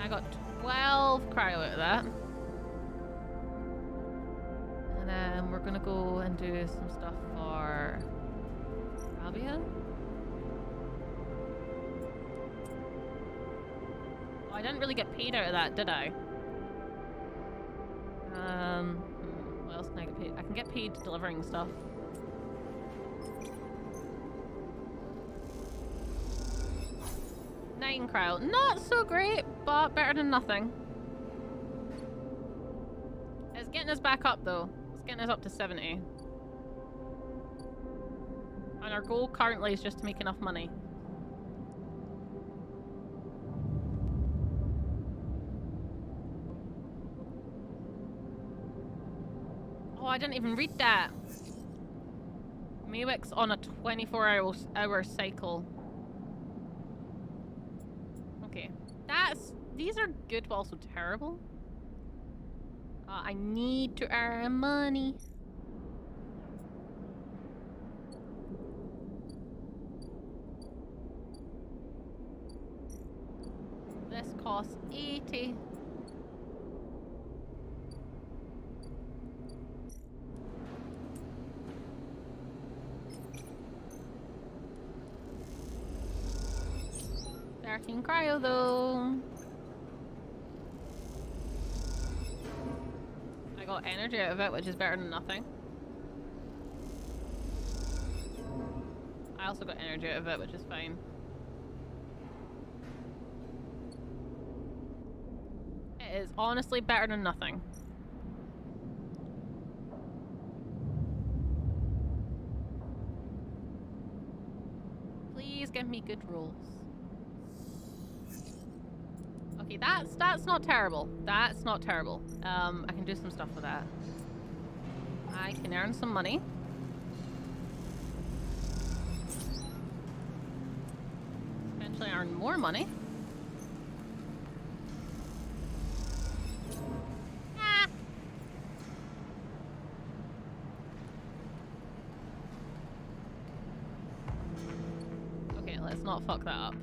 Speaker 1: I got 12 cryo out of that. And then we're gonna go and do some stuff for Rabia. I didn't really get paid out of that, did I? What else can I get paid? I can get paid delivering stuff. Nine cryo. Not so great, but better than nothing. It's getting us back up, though. It's getting us up to 70. And our goal currently is just to make enough money. Oh, I didn't even read that. Mawick's on a 24-hour cycle. Okay. These are good but also terrible. I need to earn money. This costs 80. Cryo though. I got energy out of it, which is better than nothing. I also got energy out of it, which is fine. It is honestly better than nothing. Please give me good rolls. Okay, that's not terrible. That's not terrible. I can do some stuff with that. I can earn some money. Eventually earn more money. Ah. Okay, let's not fuck that up.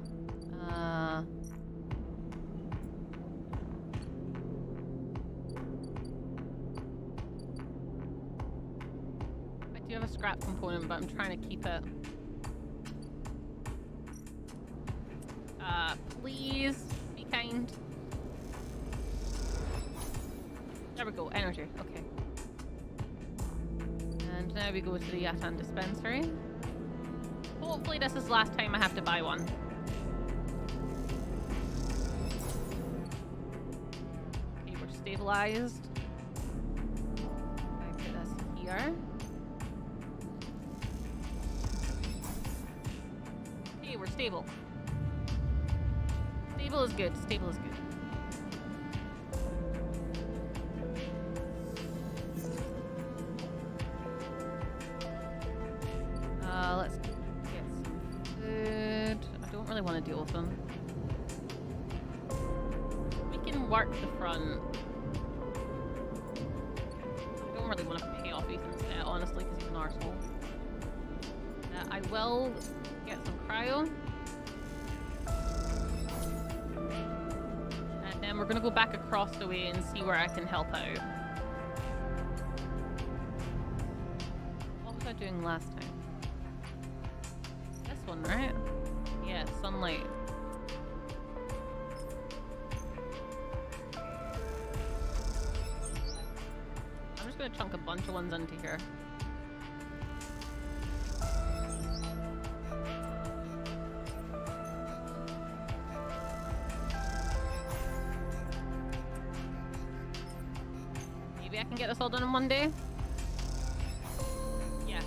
Speaker 1: I do have a scrap component, but I'm trying to keep it. Please be kind. There we go, energy. Okay. And now we go to the Yatan dispensary. Hopefully this is the last time I have to buy one. Okay, we're stabilized. I put this here. Okay, we're stable. Stable is good. Stable is good. Let's get some food. I don't really want to deal with them. We can work the front. I don't really want to pay off Ethan's debt, honestly, because he's an arsehole. I will get some cryo. And then we're going to go back across the way and see where I can help out. What was I doing last time? This one, right? Yeah, sunlight. I'm just going to chunk a bunch of ones into here. Maybe I can get this all done in one day? Yeah.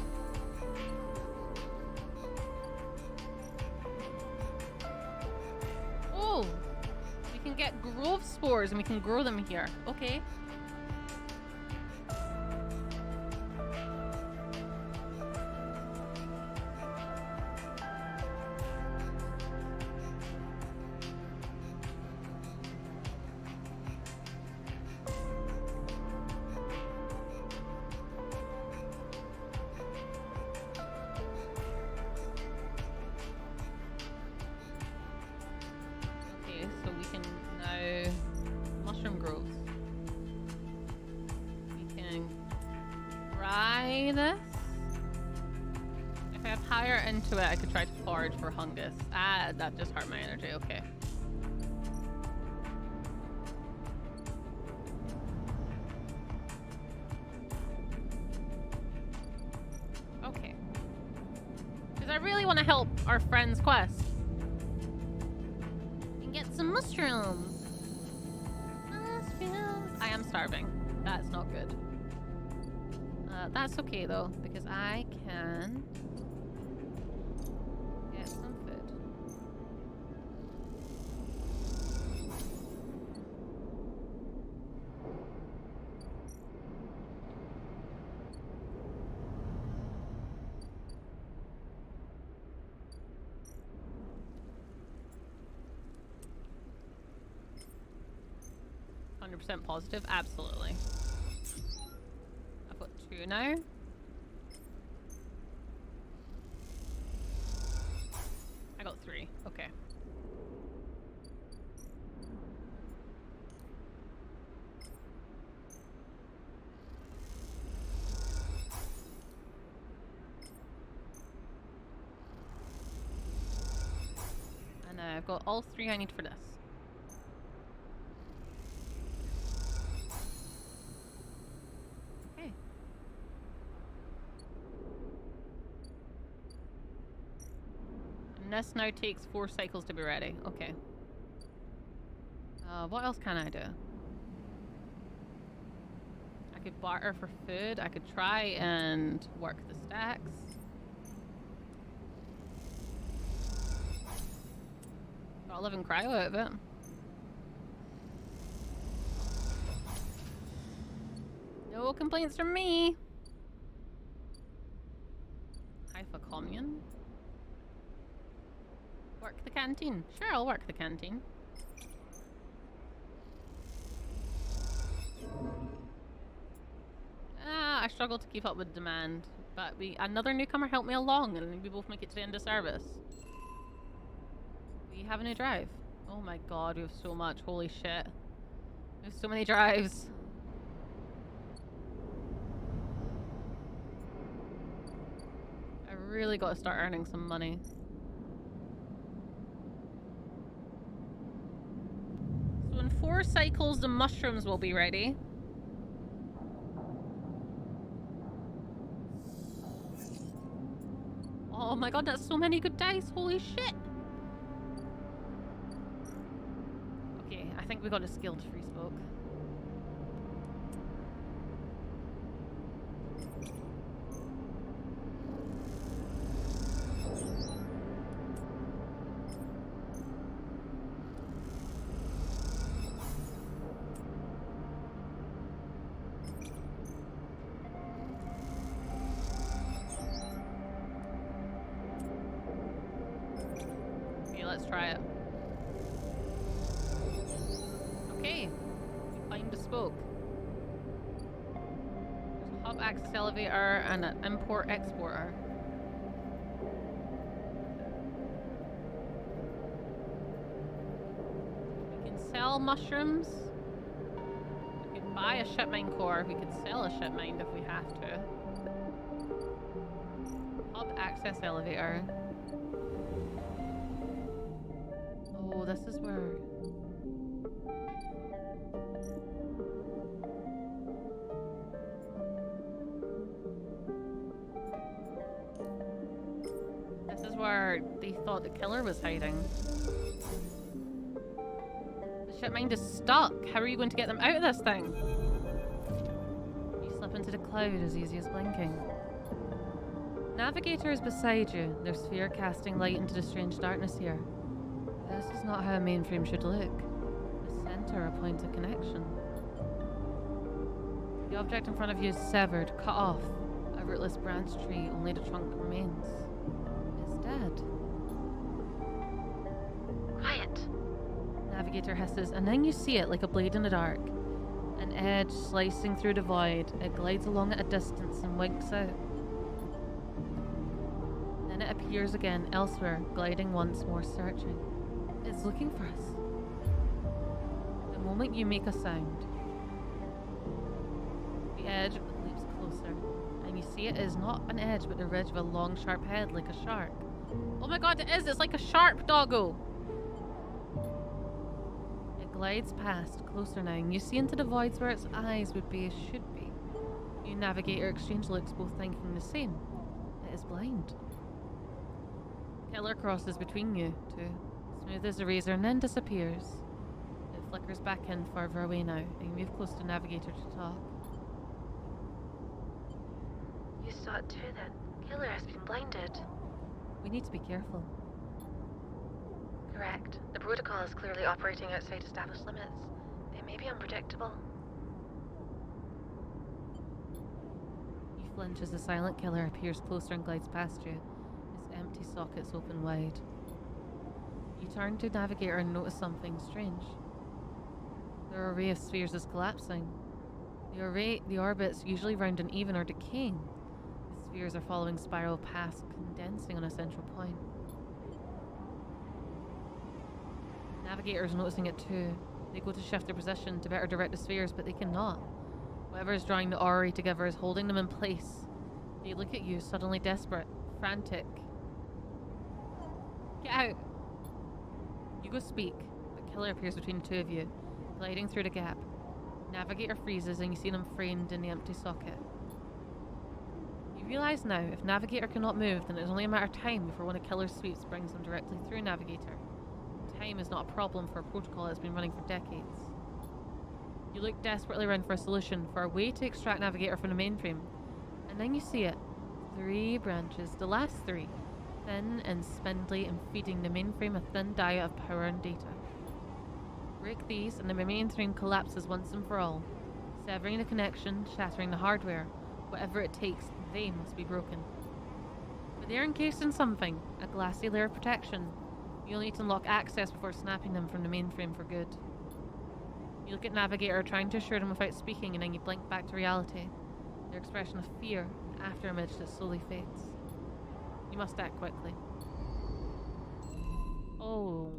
Speaker 1: Oh! We can get growth spores and we can grow them here. Okay. So we can now mushroom growth. We can try this. If I have higher into it, I could try to forage for fungus. Ah, that just hurt my energy. Okay. want to help our friend's quest and get some mushrooms. Mushrooms. I am starving. That's not good. That's okay though, because I can get some food. % positive, absolutely. I've got 2 now. I got 3. Okay. And I've got all 3 I need for this. This now takes 4 cycles to be ready. Okay. What else can I do? I could barter for food. I could try and work the stacks. Got a living cryo out of it. No complaints from me. Haifa commune. Work the canteen. Sure, I'll work the canteen. I struggle to keep up with demand, but another newcomer helped me along, and we both make it to the end of service. We have a new drive. Oh my god, we have so much. Holy shit. We have so many drives. I really got to start earning some money. In 4 cycles, the mushrooms will be ready. Oh my god, that's so many good dice. Holy shit. Okay, I think we got a skilled free spoke. Let's try it. Okay. We find a spoke. There's a hub access elevator and an import exporter. We can sell mushrooms. We could buy a ship mine core. We could sell a ship mine if we have to. Hub access elevator. Oh, this is where... This is where they thought the killer was hiding. The ship mind is stuck. How are you going to get them out of this thing? You slip into the cloud as easy as blinking. Navigator is beside you, their sphere casting light into the strange darkness here. This is not how a mainframe should look. The center, a point of connection. The object in front of you is severed, cut off. A rootless branch tree, only the trunk remains. It's dead.
Speaker 3: Quiet.
Speaker 2: Navigator hisses, and then you see it like a blade in the dark. An edge slicing through the void. It glides along at a distance and winks out. Then it appears again elsewhere, gliding once more, searching. It's looking for us. The moment you make a sound, the edge leaps closer, and you see it is not an edge but the ridge of a long sharp head like a shark. Oh my god, it is! It's like a sharp doggo! It glides past, closer now, and you see into the voids where its eyes would be, should be. You Navigator exchange looks, both thinking the same. It is blind. Killer crosses between you two, smooth as a razor, and then disappears. It flickers back in further away now, and you move close to Navigator to talk.
Speaker 4: You saw it too then. Killer has been blinded.
Speaker 2: We need to be careful.
Speaker 4: Correct. The protocol is clearly operating outside established limits. They may be unpredictable.
Speaker 2: You flinch as the silent killer appears closer and glides past you, his empty sockets open wide. You turn to Navigator and notice something strange. Their array of spheres is collapsing. The orbits, usually round and even, are decaying. The spheres are following spiral paths, condensing on a central point. Navigator is noticing it too. They go to shift their position to better direct the spheres, but they cannot. Whatever is drawing the orrery together is holding them in place. They look at you, suddenly desperate, frantic. Get out! You go speak, but Killer appears between the two of you, gliding through the gap. Navigator freezes and you see them framed in the empty socket. You realise now, if Navigator cannot move, then it is only a matter of time before one of Killer's sweeps brings them directly through Navigator. Time is not a problem for a protocol that has been running for decades. You look desperately around for a solution, for a way to extract Navigator from the mainframe, and then you see it. 3 branches, the last 3, thin and spindly and feeding the mainframe a thin diet of power and data. Break these and the mainframe collapses once and for all, severing the connection, shattering the hardware. Whatever it takes, they must be broken. But they're encased in something, a glassy layer of protection. You'll need to unlock access before snapping them from the mainframe for good. You look at Navigator, trying to assure them without speaking, and then you blink back to reality. Their expression of fear, an afterimage that slowly fades. You must act quickly. Oh.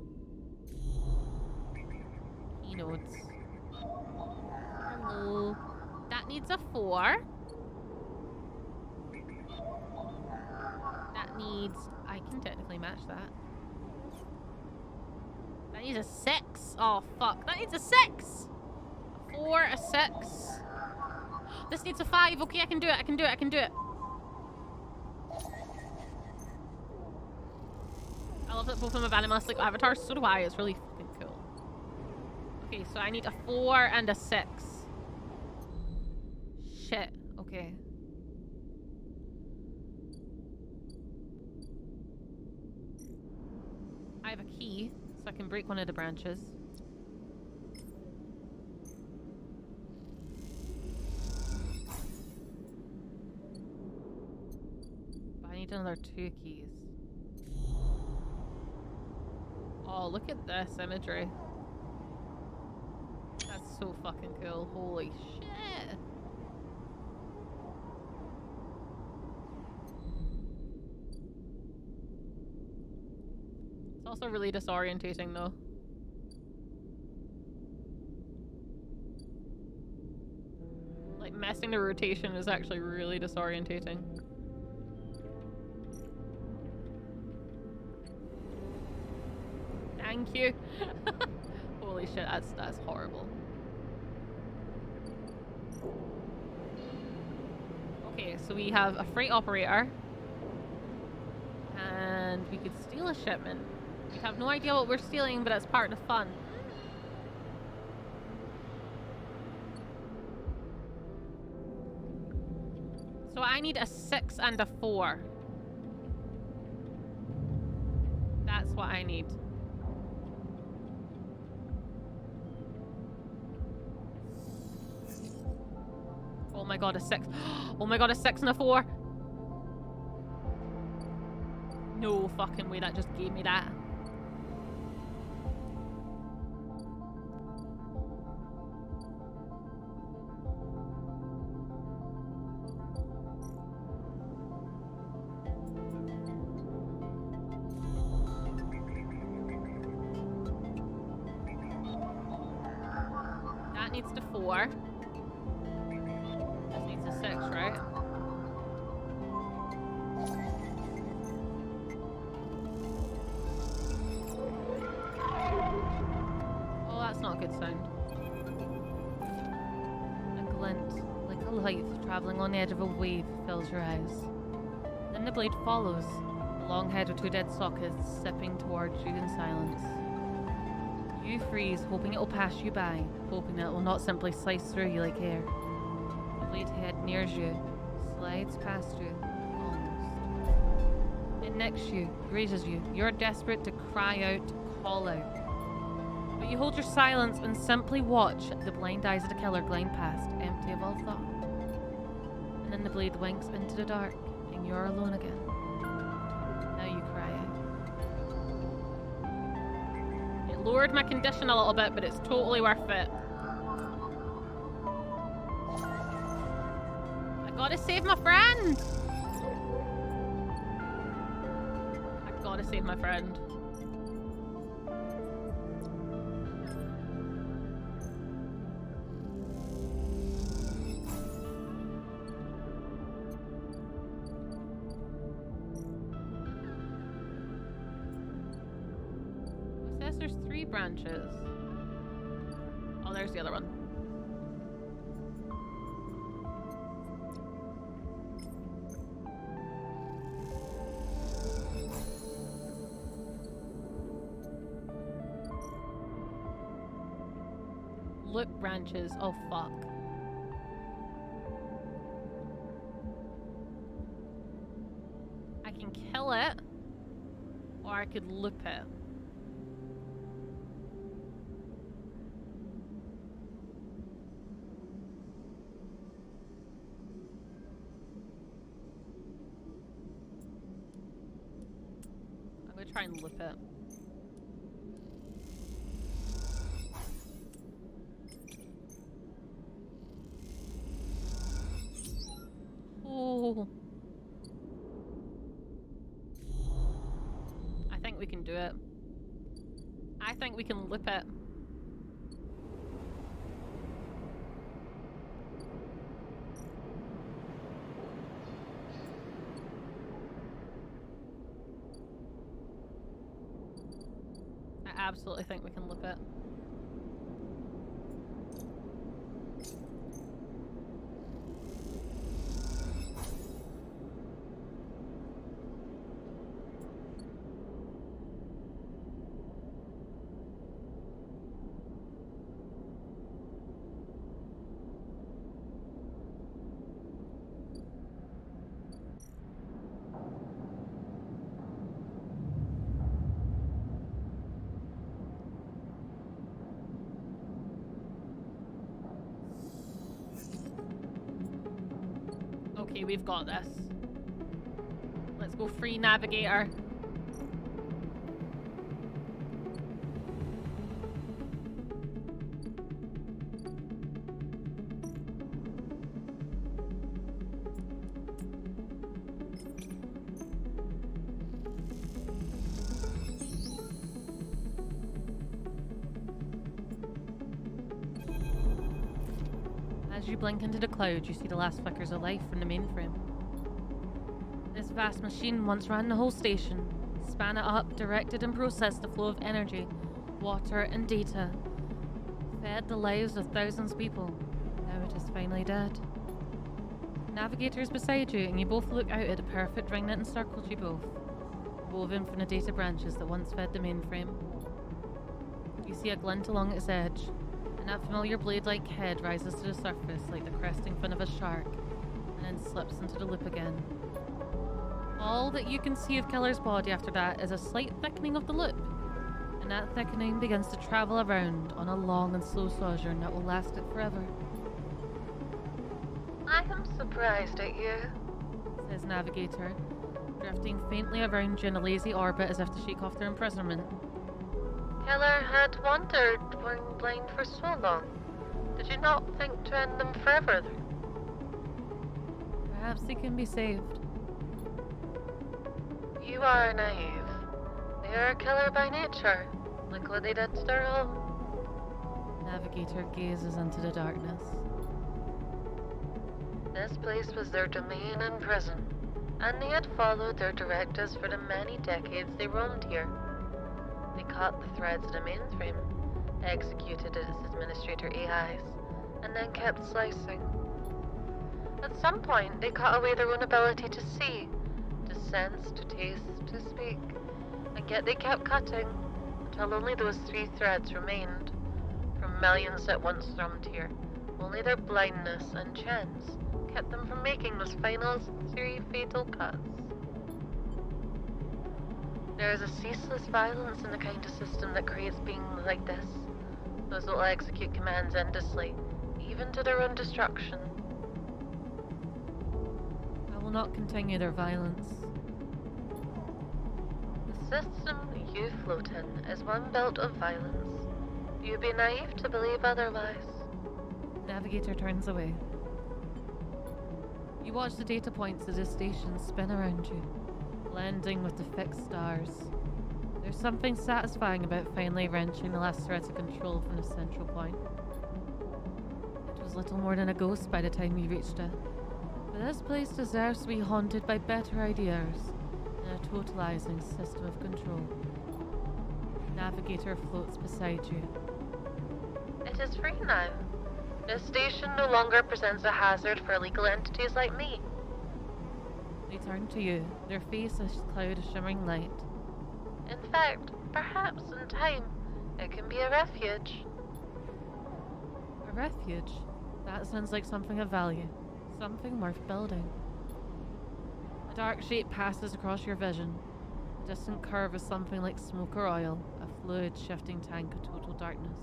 Speaker 2: Keynotes. Hello. That needs a 4. That needs... I can technically match that. That needs a 6. Oh, fuck. That needs a 6. A 4, a 6. This needs a 5. Okay, I can do it. I can do it. I can do it. I love that both of them have animalistic avatars. So do I. It's really fucking cool. Okay, so I need a 4 and a 6. Shit. Okay. I have a key, so I can break one of the branches. But I need another 2 keys. Oh, look at this imagery. That's so fucking cool. Holy shit. It's also really disorientating though. Like messing the rotation is actually really disorientating. Thank you. Holy shit, that's horrible. Okay, so we have a freight operator. And we could steal a shipment. We have no idea what we're stealing, but it's part of the fun. So I need a 6 and a 4. That's what I need. Oh my god, a 6. Oh my god, a 6 and a 4. No fucking way, that just gave me that. That needs to 4. This needs a 6, right? Oh, that's not a good sound. A glint, like a light traveling on the edge of a wave, fills your eyes. Then the blade follows, the long head with two dead sockets zipping towards you in silence. You freeze, hoping it will pass you by, hoping that it will not simply slice through you like air. The blade head nears you, slides past you, almost. It nicks you, grazes you. You're desperate to cry out, call out. But you hold your silence and simply watch the blind eyes of the killer glide past, empty of all thought. And then the blade winks into the dark, and you're alone again. Now you cry out.
Speaker 1: It lowered my condition a little bit, but it's totally worth it. I gotta save my friend! I gotta save my friend. There's 3 branches. Oh, there's the other one. Look, branches. Oh, fuck. I can kill it, or I could loop it. Try and loop it. Oh. I think we can do it. I think we can loop it. I absolutely think we can loop it. Okay, we've got this. Let's go free navigator. As you blink into the cloud, you see the last flickers of life from the mainframe. This vast machine once ran the whole station, span it up, directed and processed the flow of energy, water and data, fed the lives of thousands of people. Now it is finally dead. Navigator is beside you, and you both look out at the perfect ring that encircles you both, woven from the data branches that once fed the mainframe. You see a glint along its edge, and that familiar blade-like head rises to the surface like the cresting fin of a shark, and then slips into the loop again. All that you can see of Keller's body after that is a slight thickening of the loop, and that thickening begins to travel around on a long and slow sojourn that will last it forever.
Speaker 4: I am surprised at you,
Speaker 2: says Navigator, drifting faintly around you in a lazy orbit as if to shake off their imprisonment.
Speaker 4: Keller had wandered when blind for so long. Did you not think to end them forever?
Speaker 2: Perhaps he can be saved.
Speaker 4: You are naive. They are a killer by nature. Look what they did to their home.
Speaker 2: Navigator gazes into the darkness.
Speaker 4: This place was their domain and prison, and they had followed their directives for the many decades they roamed here. They cut the threads of the mainframe, executed its administrator AIs, and then kept slicing. At some point, they cut away their own ability to see, to sense to taste to speak, and yet they kept cutting until only those 3 threads remained from millions that once thrummed here. Only their blindness and chance kept them from making those final 3 fatal cuts. There is a ceaseless violence in the kind of system that creates beings like this. Those that will execute commands endlessly, even to their own destruction.
Speaker 2: I will not continue their violence.
Speaker 4: The system you float in is one built of violence. You'd be naive to believe otherwise.
Speaker 2: Navigator turns away. You watch the data points of the station spin around you, blending with the fixed stars. There's something satisfying about finally wrenching the last threads of control from the central point. It was little more than a ghost by the time you reached it, but this place deserves to be haunted by better ideas than a totalizing system of control. Navigator floats beside you.
Speaker 4: It is free now. This station no longer presents a hazard for illegal entities like me.
Speaker 2: They turn to you, their face a cloud of shimmering light.
Speaker 4: In fact, perhaps in time, it can be a refuge.
Speaker 2: A refuge? That sounds like something of value. Something worth building. A dark shape passes across your vision. A distant curve of something like smoke or oil, a fluid shifting tank of total darkness.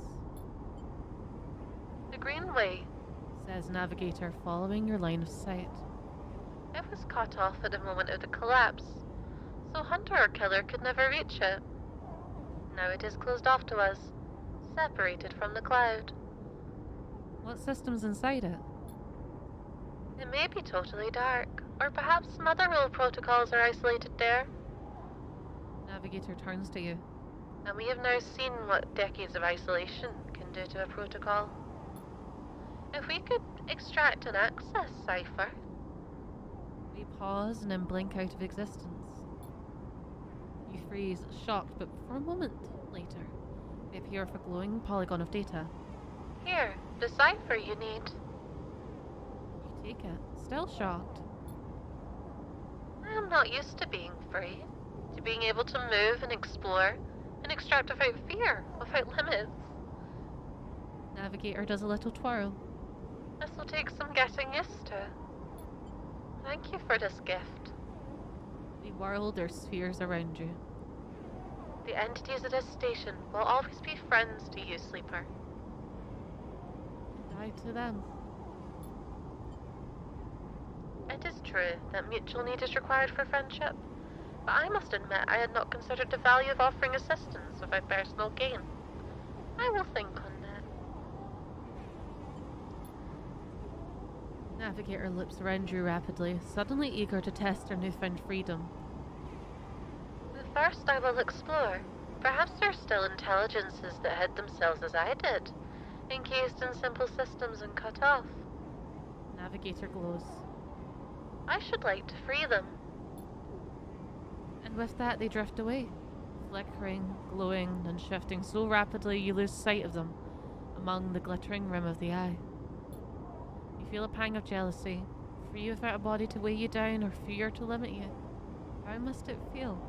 Speaker 4: The Greenway.
Speaker 2: Says Navigator, following your line of sight.
Speaker 4: It was cut off at the moment of the collapse, so hunter or killer could never reach it. Now it is closed off to us, separated from the cloud.
Speaker 2: What system's inside it?
Speaker 4: It may be totally dark, or perhaps some other rule protocols are isolated there.
Speaker 2: Navigator turns to you.
Speaker 4: And we have now seen what decades of isolation can do to a protocol. If we could extract an access cipher.
Speaker 2: We pause and then blink out of existence. You freeze, shocked, but for a moment later, they appear with a glowing polygon of data.
Speaker 4: Here, the cipher you need.
Speaker 2: You take it, still shocked.
Speaker 4: I am not used to being free, to being able to move and explore, and extract without fear, without limits.
Speaker 2: Navigator does a little twirl.
Speaker 4: This will take some getting used to. Thank you for this gift.
Speaker 2: They whirl their spheres around you.
Speaker 4: The entities at this station will always be friends to you, Sleeper.
Speaker 2: And I to them.
Speaker 4: It is true that mutual need is required for friendship, but I must admit I had not considered the value of offering assistance without personal gain. I will think on that.
Speaker 2: Navigator loops around you rapidly, suddenly eager to test her newfound freedom.
Speaker 4: But first I will explore. Perhaps there are still intelligences that hid themselves as I did, encased in simple systems and cut off.
Speaker 2: Navigator glows.
Speaker 4: I should like to free them.
Speaker 2: And with that they drift away, flickering, glowing, and shifting so rapidly you lose sight of them among the glittering rim of the eye. You feel a pang of jealousy, free without a body to weigh you down or fear to limit you. How must it feel?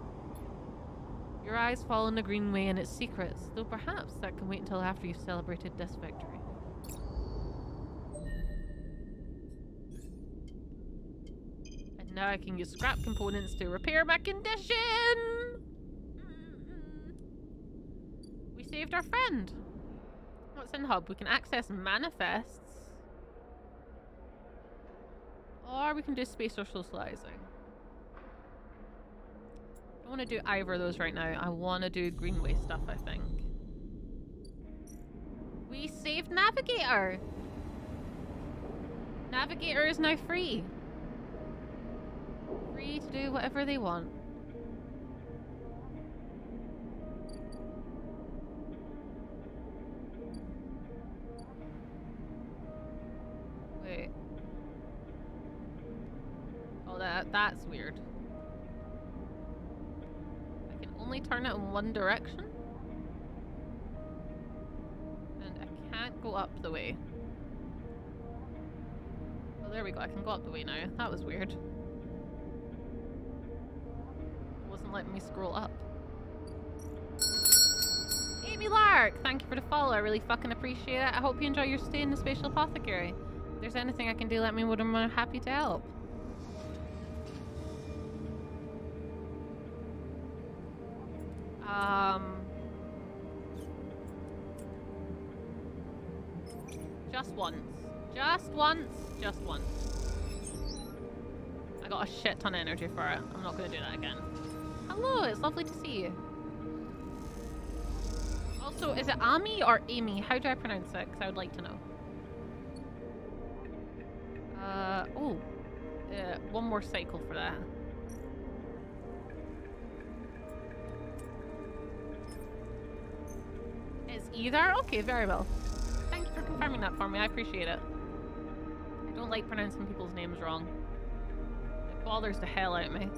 Speaker 2: Your eyes fall on the Greenway and its secrets, though perhaps that can wait until after you've celebrated this victory. And now I can use scrap components to repair my condition! We saved our friend! What's in Hub? We can access manifests. Or we can do space or socializing. I don't want to do either of those right now. I want to do Greenway stuff, I think. We saved Navigator! Navigator is now free. Free to do whatever they want. Wait. Oh, that's weird. I can only turn it in one direction? And I can't go up the way. Oh, there we go. I can go up the way now. That was weird.
Speaker 1: isn't letting me scroll up. Amy Lark, thank you for the follow. I really fucking appreciate it. I hope you enjoy your stay in the Spatial Apothecary. If there's anything I can do, let me know. I'm happy to help. Just once. Just once. Just once. I got a shit ton of energy for it. I'm not going to do that again. Hello, it's lovely to see you. Also, is it Ami or Amy? How do I pronounce it? Because I would like to know. One more cycle for that. It's either? Okay, very well. Thank you for confirming that for me. I appreciate it. I don't like pronouncing people's names wrong. It bothers the hell out of me.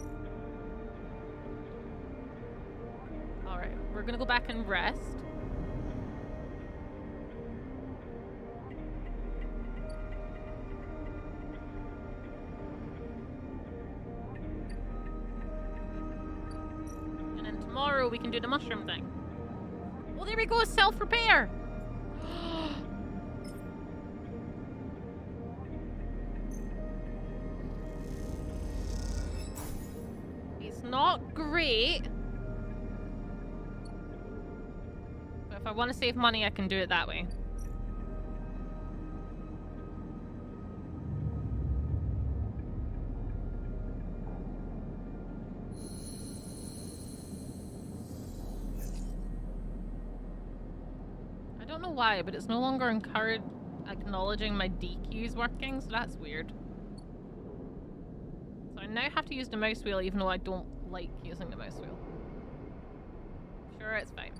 Speaker 1: Alright, we're gonna go back and rest. And then tomorrow we can do the mushroom thing. Well, there we go, self-repair! It's not great. But if I want to save money, I can do it that way. I don't know why, but it's no longer acknowledging my DQ's working, so that's weird. So I now have to use the mouse wheel even though I don't like using the mouse wheel. Sure, it's fine.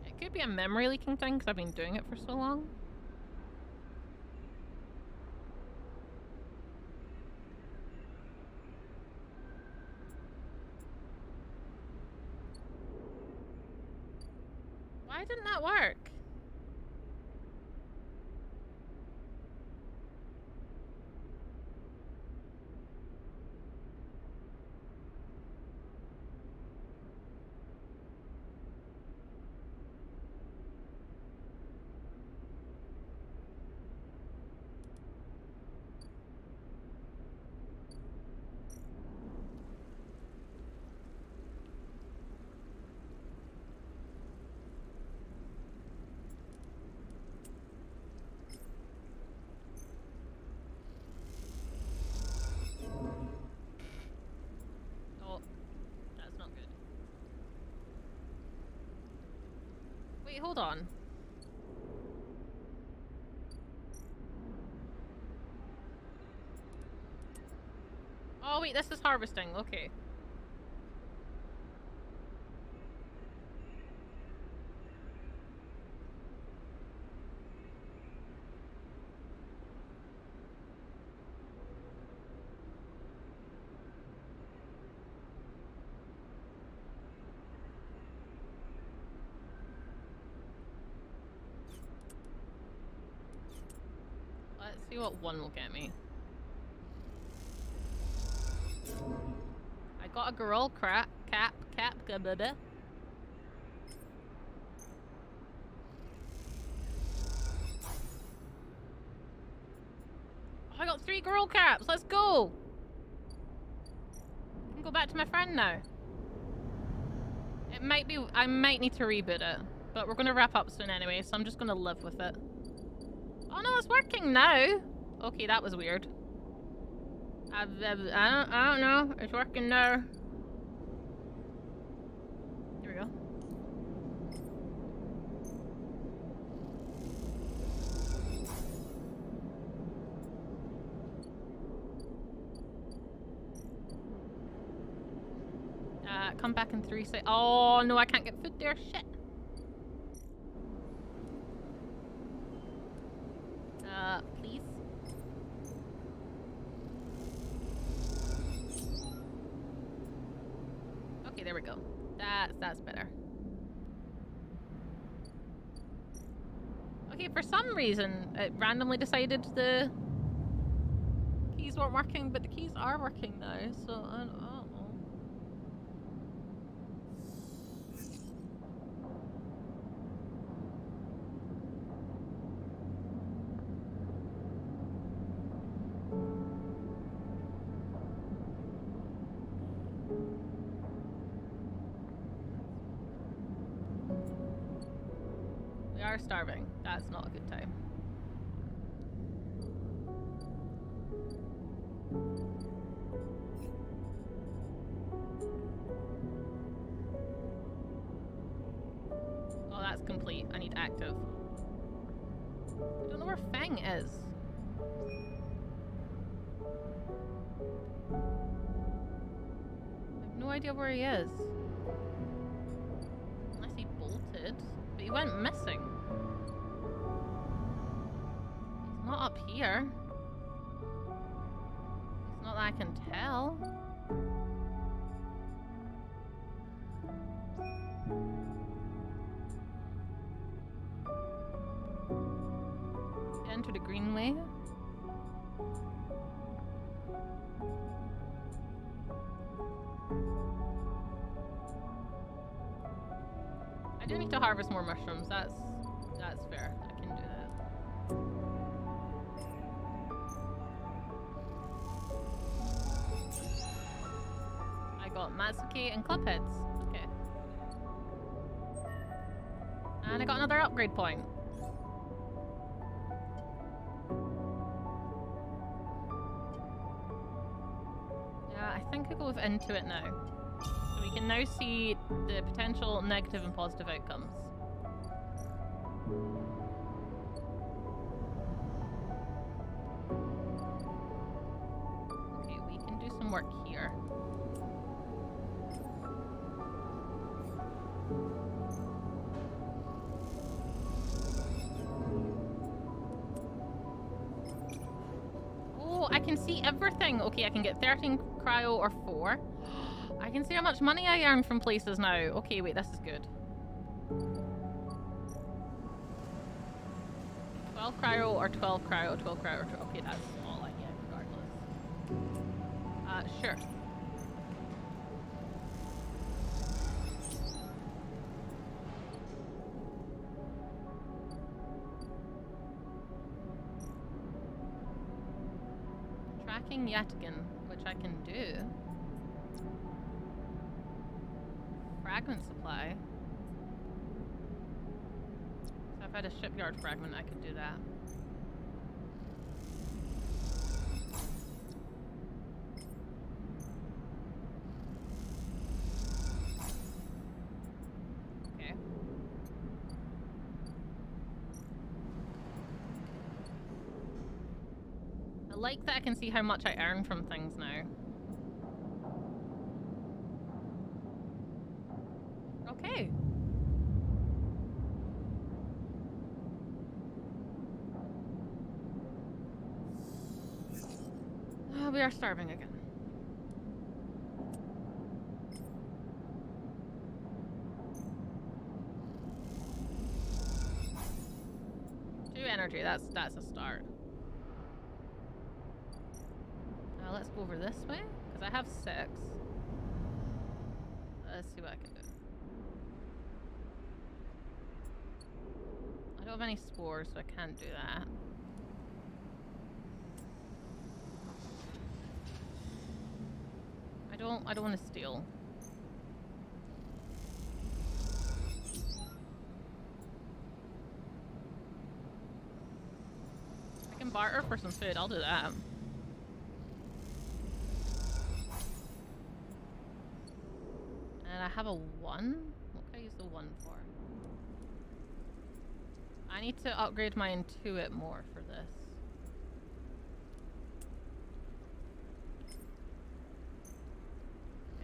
Speaker 1: It could be a memory leaking thing because I've been doing it for so long. Why didn't that work? Wait, hold on. Oh wait, this is harvesting, okay. Let's see what one will get me. I got a girl cap, blah. I got 3 girl caps. Let's go. I can go back to my friend now. It might be. I might need to reboot it, but we're gonna wrap up soon anyway, so I'm just gonna live with it. Oh no, it's working now. Okay, that was weird. I don't know. It's working now. There we go. Come back in 3 seconds. Oh no, I can't get food there. Shit. Please. Okay, there we go. That's better. Okay, for some reason, it randomly decided the keys weren't working, but the keys are working now, so I don't know. We are starving. That's not a good time. Oh, that's complete. I need active. I don't know where Fang is. I have no idea where he is. Unless he bolted. But he went missing. He's not up here. It's not that I can tell. Enter the greenway. I do need to harvest more mushrooms. That's fair. I can do that. I got Matsuki and Clubheads. Okay. And I got another upgrade point. Yeah, I think I go with into it now. So we can now see the potential negative and positive outcomes. Okay, we can do some work here. Oh, I can see everything. Okay, I can get 13 cryo or 4. I can see how much money I earn from places now. Okay, wait, this is good. 12 cryo or 12 cryo, 12 cryo or 12. Okay, that's all I get regardless. Sure. Tracking Yatagin, which I can do. Fragment supply. So if I had a shipyard fragment, I could do that. Okay. I like that I can see how much I earn from things now. Okay. Oh, we are starving again. Two energy, that's a start. Now let's go over this way, because I have 6. Let's see what I can do. I don't have any spores, so I can't do that. I don't want to steal. I can barter for some food, I'll do that. And I have a 1? What can I use the 1 for? I need to upgrade my Intuit more for this.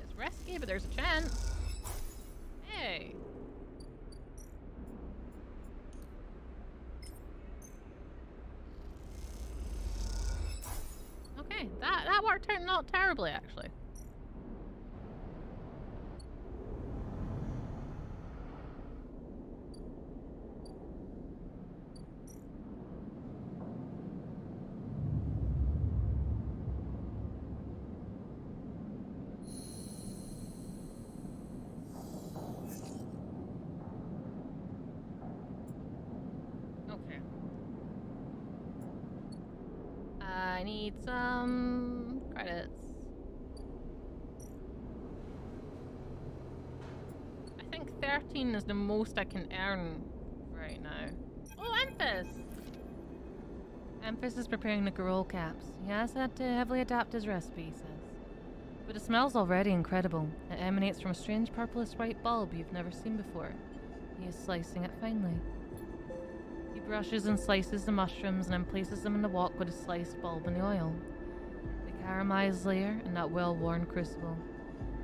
Speaker 1: It's risky, but there's a chance. Hey! Okay, that worked out not terribly, actually. I need some credits. I think 13 is the most I can earn right now. Oh, Emphas!
Speaker 2: Emphas is preparing the roll caps. He has had to heavily adapt his recipe, he says. But it smells already incredible. It emanates from a strange purplish white bulb you've never seen before. He is slicing it finely. He brushes and slices the mushrooms and then places them in the wok with a sliced bulb in the oil. The caramelized layer in that well-worn crucible.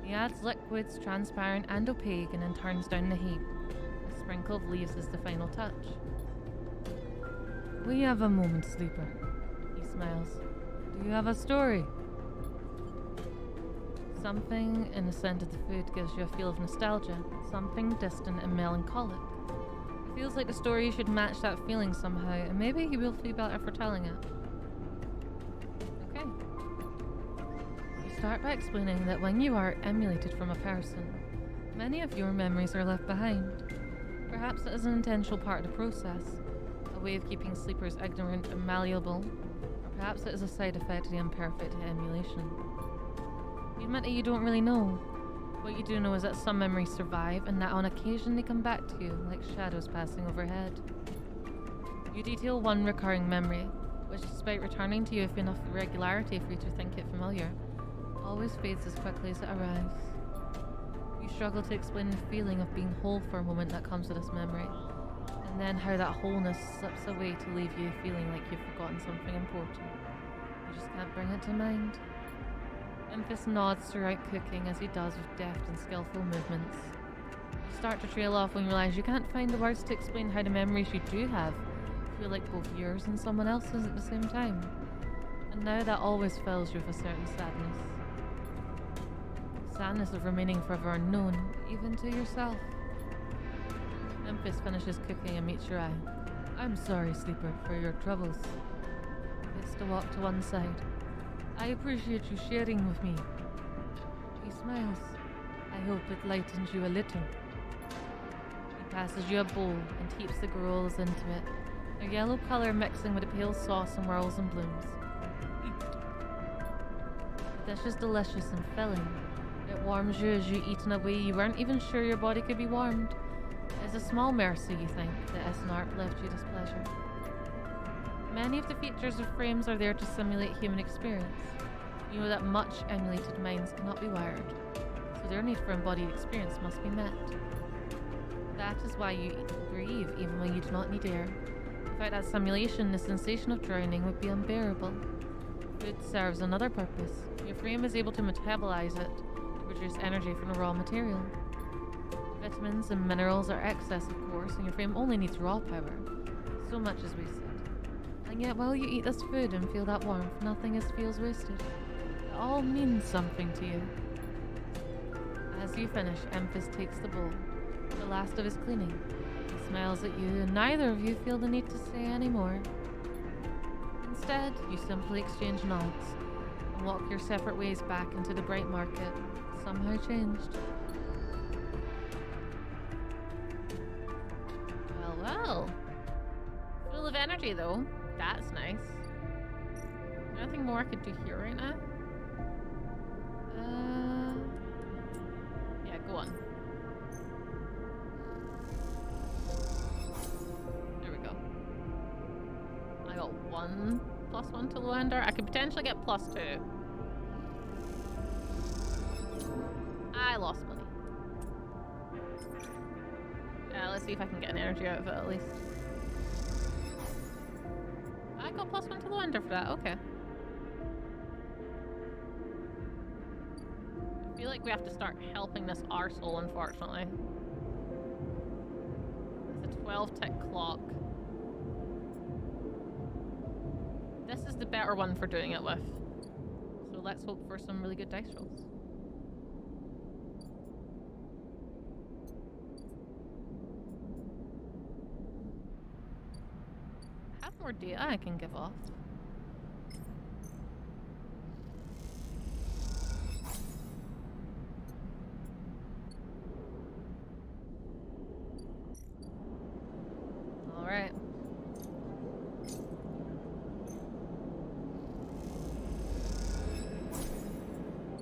Speaker 2: He adds liquids, transparent and opaque, and then turns down the heat. A sprinkle of leaves is the final touch. We have a moment, Sleeper. He smiles. Do you have a story? Something in the scent of the food gives you a feel of nostalgia, something distant and melancholic. It feels like the story should match that feeling somehow, and maybe you will feel better for telling it. Okay. You start by explaining that when you are emulated from a person, many of your memories are left behind. Perhaps it is an intentional part of the process, a way of keeping sleepers ignorant and malleable, or perhaps it is a side effect of the imperfect emulation. You admit that you don't really know. What you do know is that some memories survive and that on occasion they come back to you, like shadows passing overhead. You detail one recurring memory, which despite returning to you with enough regularity for you to think it familiar, always fades as quickly as it arrives. You struggle to explain the feeling of being whole for a moment that comes with this memory, and then how that wholeness slips away to leave you feeling like you've forgotten something important. You just can't bring it to mind. Memphis nods throughout cooking as he does with deft and skillful movements. You start to trail off when you realise you can't find the words to explain how the memories you do have feel like both yours and someone else's at the same time. And now that always fills you with a certain sadness. Sadness of remaining forever unknown, even to yourself. Memphis finishes cooking and meets your eye. I'm sorry, Sleeper, for your troubles. It's to walk to one side. I appreciate you sharing with me. He smiles. I hope it lightens you a little. He passes you a bowl and heaps the rolls into it, their yellow colour mixing with a pale sauce and whirls and blooms. The dish is delicious and filling. It warms you as you eat in a way you weren't even sure your body could be warmed. It is a small mercy, you think, that Esnarp left you displeasure. Many of the features of frames are there to simulate human experience. You know that much emulated minds cannot be wired, so their need for embodied experience must be met. That is why you breathe even when you do not need air. Without that simulation, the sensation of drowning would be unbearable. Food serves another purpose. Your frame is able to metabolize it to produce energy from the raw material. Vitamins and minerals are excess, of course, and your frame only needs raw power. So much is wasted. And yet while you eat this food and feel that warmth, nothing feels wasted. It all means something to you. As you finish, Emphas takes the bowl, the last of his cleaning. He smiles at you, and neither of you feel the need to say any more. Instead, you simply exchange nods and walk your separate ways back into the bright market, somehow changed.
Speaker 1: Well. Full of energy, though. That's nice. Nothing more I could do here right now? Yeah, go on. There we go. I got 1 + 1 to low ender. I could potentially get +2. I lost money. Let's see if I can get an energy out of it at least. I got +1 to low ender for that, okay. I feel like we have to start helping this arsehole, unfortunately. It's a 12-tick clock. This is the better one for doing it with. So let's hope for some really good dice rolls. I have more data I can give off. Alright.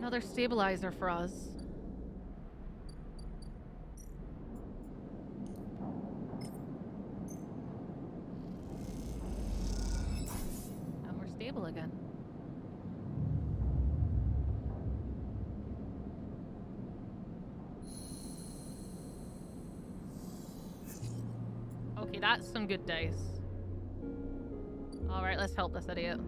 Speaker 2: Another stabilizer for us. And we're stable again. Okay, that's some good dice. Alright, let's help this idiot.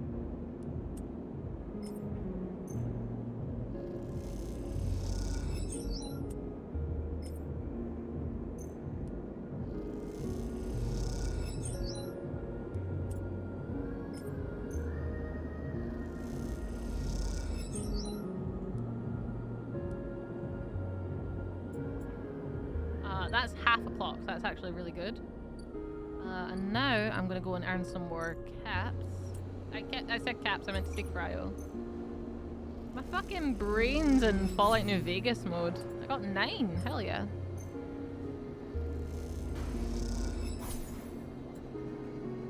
Speaker 2: That's half a clock, so that's actually really good. And now I'm gonna go and earn some more caps. I said caps, I meant to say cryo. My fucking brain's in Fallout New Vegas mode. I got 9, hell yeah.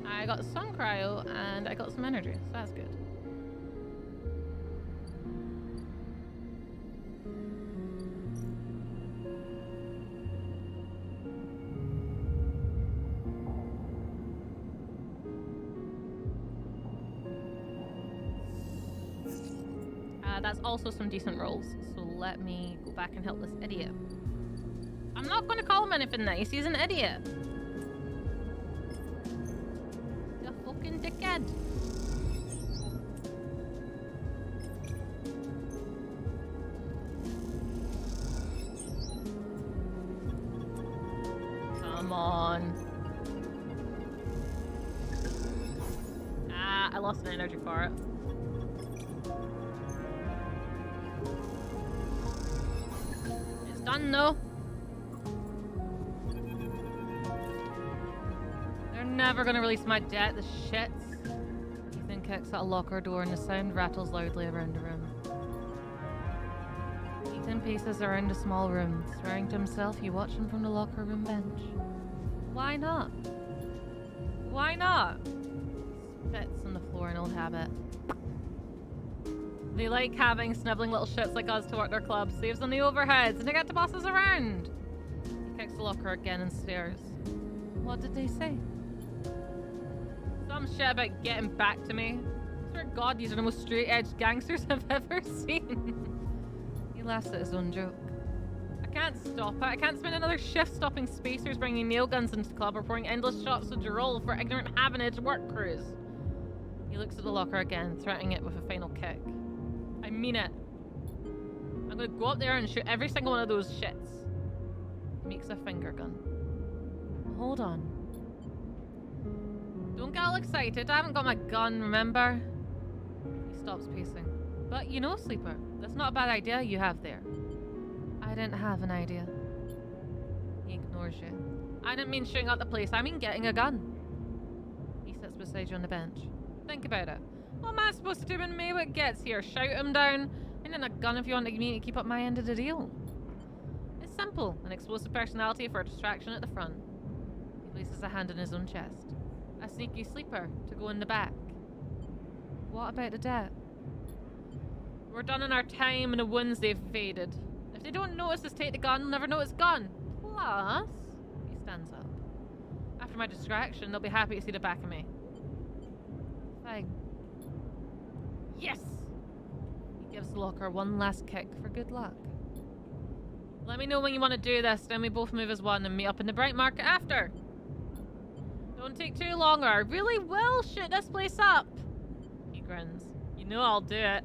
Speaker 2: I got some cryo and I got some energy, so that's good. That's also some decent rolls, so let me go back and help this idiot. I'm not going to call him anything nice, he's an idiot. He's a fucking dickhead. Come on. Ah, I lost an energy for it. Done though. They're never gonna release my debt, the shits. Ethan kicks at a locker door and the sound rattles loudly around the room. Ethan paces around the small room. Swearing to himself, you watch him from the locker room bench. Why not? Why not? Spits on the floor in old habit. They like having sniveling little shits like us to work their club. Saves on the overheads, and they get to boss us around. He kicks the locker again and stares. What did they say? Some shit about getting back to me. I swear to God, these are the most straight-edged gangsters I've ever seen. He laughs at his own joke. I can't stop it. I can't spend another shift stopping spacers bringing nail guns into the club or pouring endless shots of Jarol for ignorant Havenage work crews. He looks at the locker again, threatening it with a final kick. I mean it. I'm gonna go up there and shoot every single one of those shits. He makes a finger gun. Hold on. Don't get all excited. I haven't got my gun, remember? He stops pacing. But you know, Sleeper, that's not a bad idea you have there. I didn't have an idea. He ignores you. I didn't mean shooting up the place. I mean getting a gun. He sits beside you on the bench. Think about it. What am I supposed to do when Maywick gets here? Shout him down? I need a gun if you want me to keep up my end of the deal. It's simple. An explosive personality for a distraction at the front. He places a hand on his own chest. A sneaky sleeper to go in the back. What about the debt? We're done in our time and the wounds they've faded. If they don't notice us take the gun, they'll never know it's gone. Plus, he stands up. After my distraction, they'll be happy to see the back of me. Fine. Yes! He gives the locker one last kick for good luck. Let me know when you want to do this, then we both move as one and meet up in the Bright Market after. Don't take too long or I really will shoot this place up. He grins. You know I'll do it.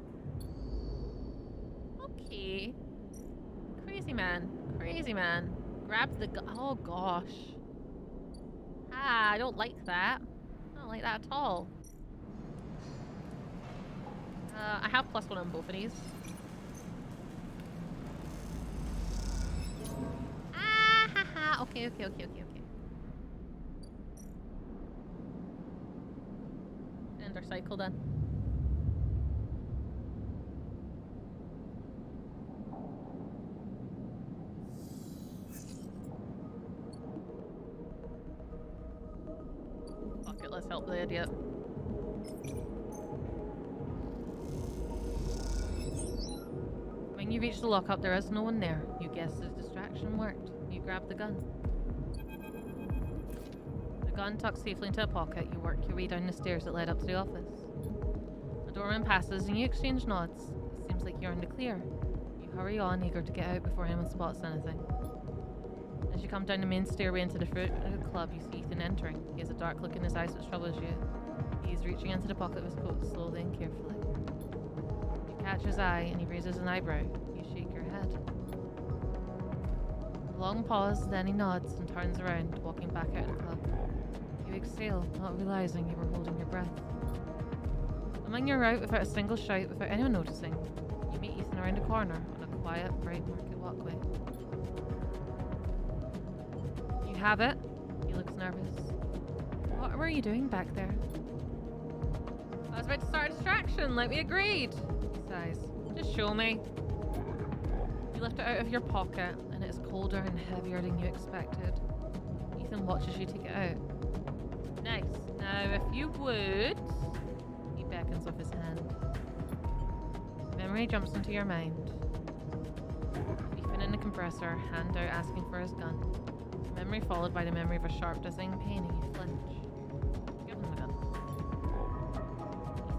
Speaker 2: Okay. Crazy man. Crazy man. Grabs the gun. Oh gosh. Ah, I don't like that. I don't like that at all. I have +1 on both of these. Ah, haha. Okay. End our cycle then. Fuck it, let's help the idiot. reach the lockup, there is no one there. You guess the distraction worked. You grab the gun. The gun tucked safely into a pocket, you work your way down the stairs that led up to the office. The doorman passes and you exchange nods. It seems like you're in the clear. You hurry on, eager to get out before anyone spots anything. As you come down the main stairway into the front of the club, you see Ethan entering. He has a dark look in his eyes which troubles you. He is reaching into the pocket of his coat slowly and carefully. You catch his eye and he raises an eyebrow. You shake your head. A long pause, then he nods and turns around, walking back out of the club. You exhale, not realising you were holding your breath. Among your route, without a single shout, without anyone noticing, you meet Ethan around a corner on a quiet, bright market walkway. You have it? He looks nervous. What were you doing back there?
Speaker 1: I was about to start a distraction, like we agreed.
Speaker 2: He sighs.
Speaker 1: Just show me.
Speaker 2: You lift it out of your pocket, and it's colder and heavier than you expected. Ethan watches you take it out.
Speaker 1: Nice. Now, if you would...
Speaker 2: He beckons with his hand. Memory jumps into your mind. Ethan in the compressor, hand out asking for his gun. Memory followed by the memory of a sharp dizzying pain, and you flinch. Give him the gun.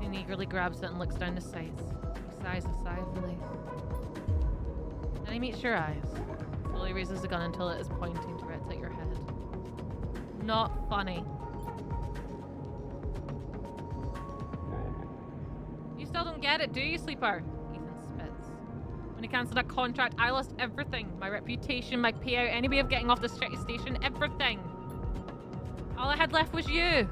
Speaker 2: Ethan eagerly grabs it and looks down the sights. He sighs a sigh of relief. Then he meets your eyes. Slowly raises the gun until it is pointing directly at your head.
Speaker 1: Not funny. You still don't get it, do you, Sleeper?
Speaker 2: Ethan spits.
Speaker 1: When he cancelled that contract, I lost everything. My reputation, my payout, any way of getting off this shitty station, everything. All I had left was you.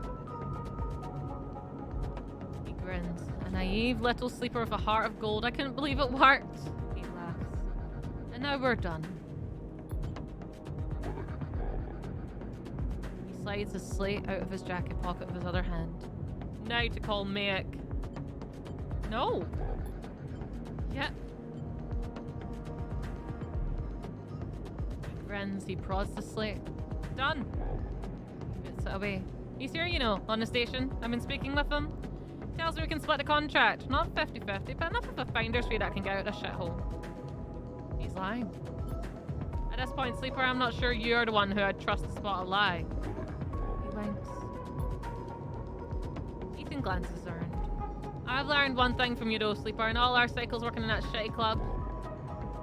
Speaker 2: He grins.
Speaker 1: A naive little sleeper with a heart of gold. I couldn't believe it worked.
Speaker 2: He laughs. And now we're done. He slides his slate out of his jacket pocket with his other hand.
Speaker 1: Now to call Mayek. No. Yeah.
Speaker 2: He grins. He prods the slate.
Speaker 1: Done.
Speaker 2: He puts it away.
Speaker 1: He's here, you know, on the station. I've been speaking with him. Tells me we can split the contract. Not 50-50, but enough of a finder's fee that I can get out of this shithole.
Speaker 2: He's lying.
Speaker 1: At this point, Sleeper, I'm not sure you're the one who I'd trust to spot a lie.
Speaker 2: He winks.
Speaker 1: Ethan glances around. I've learned one thing from you though, Sleeper, and all our cycles working in that shitty club.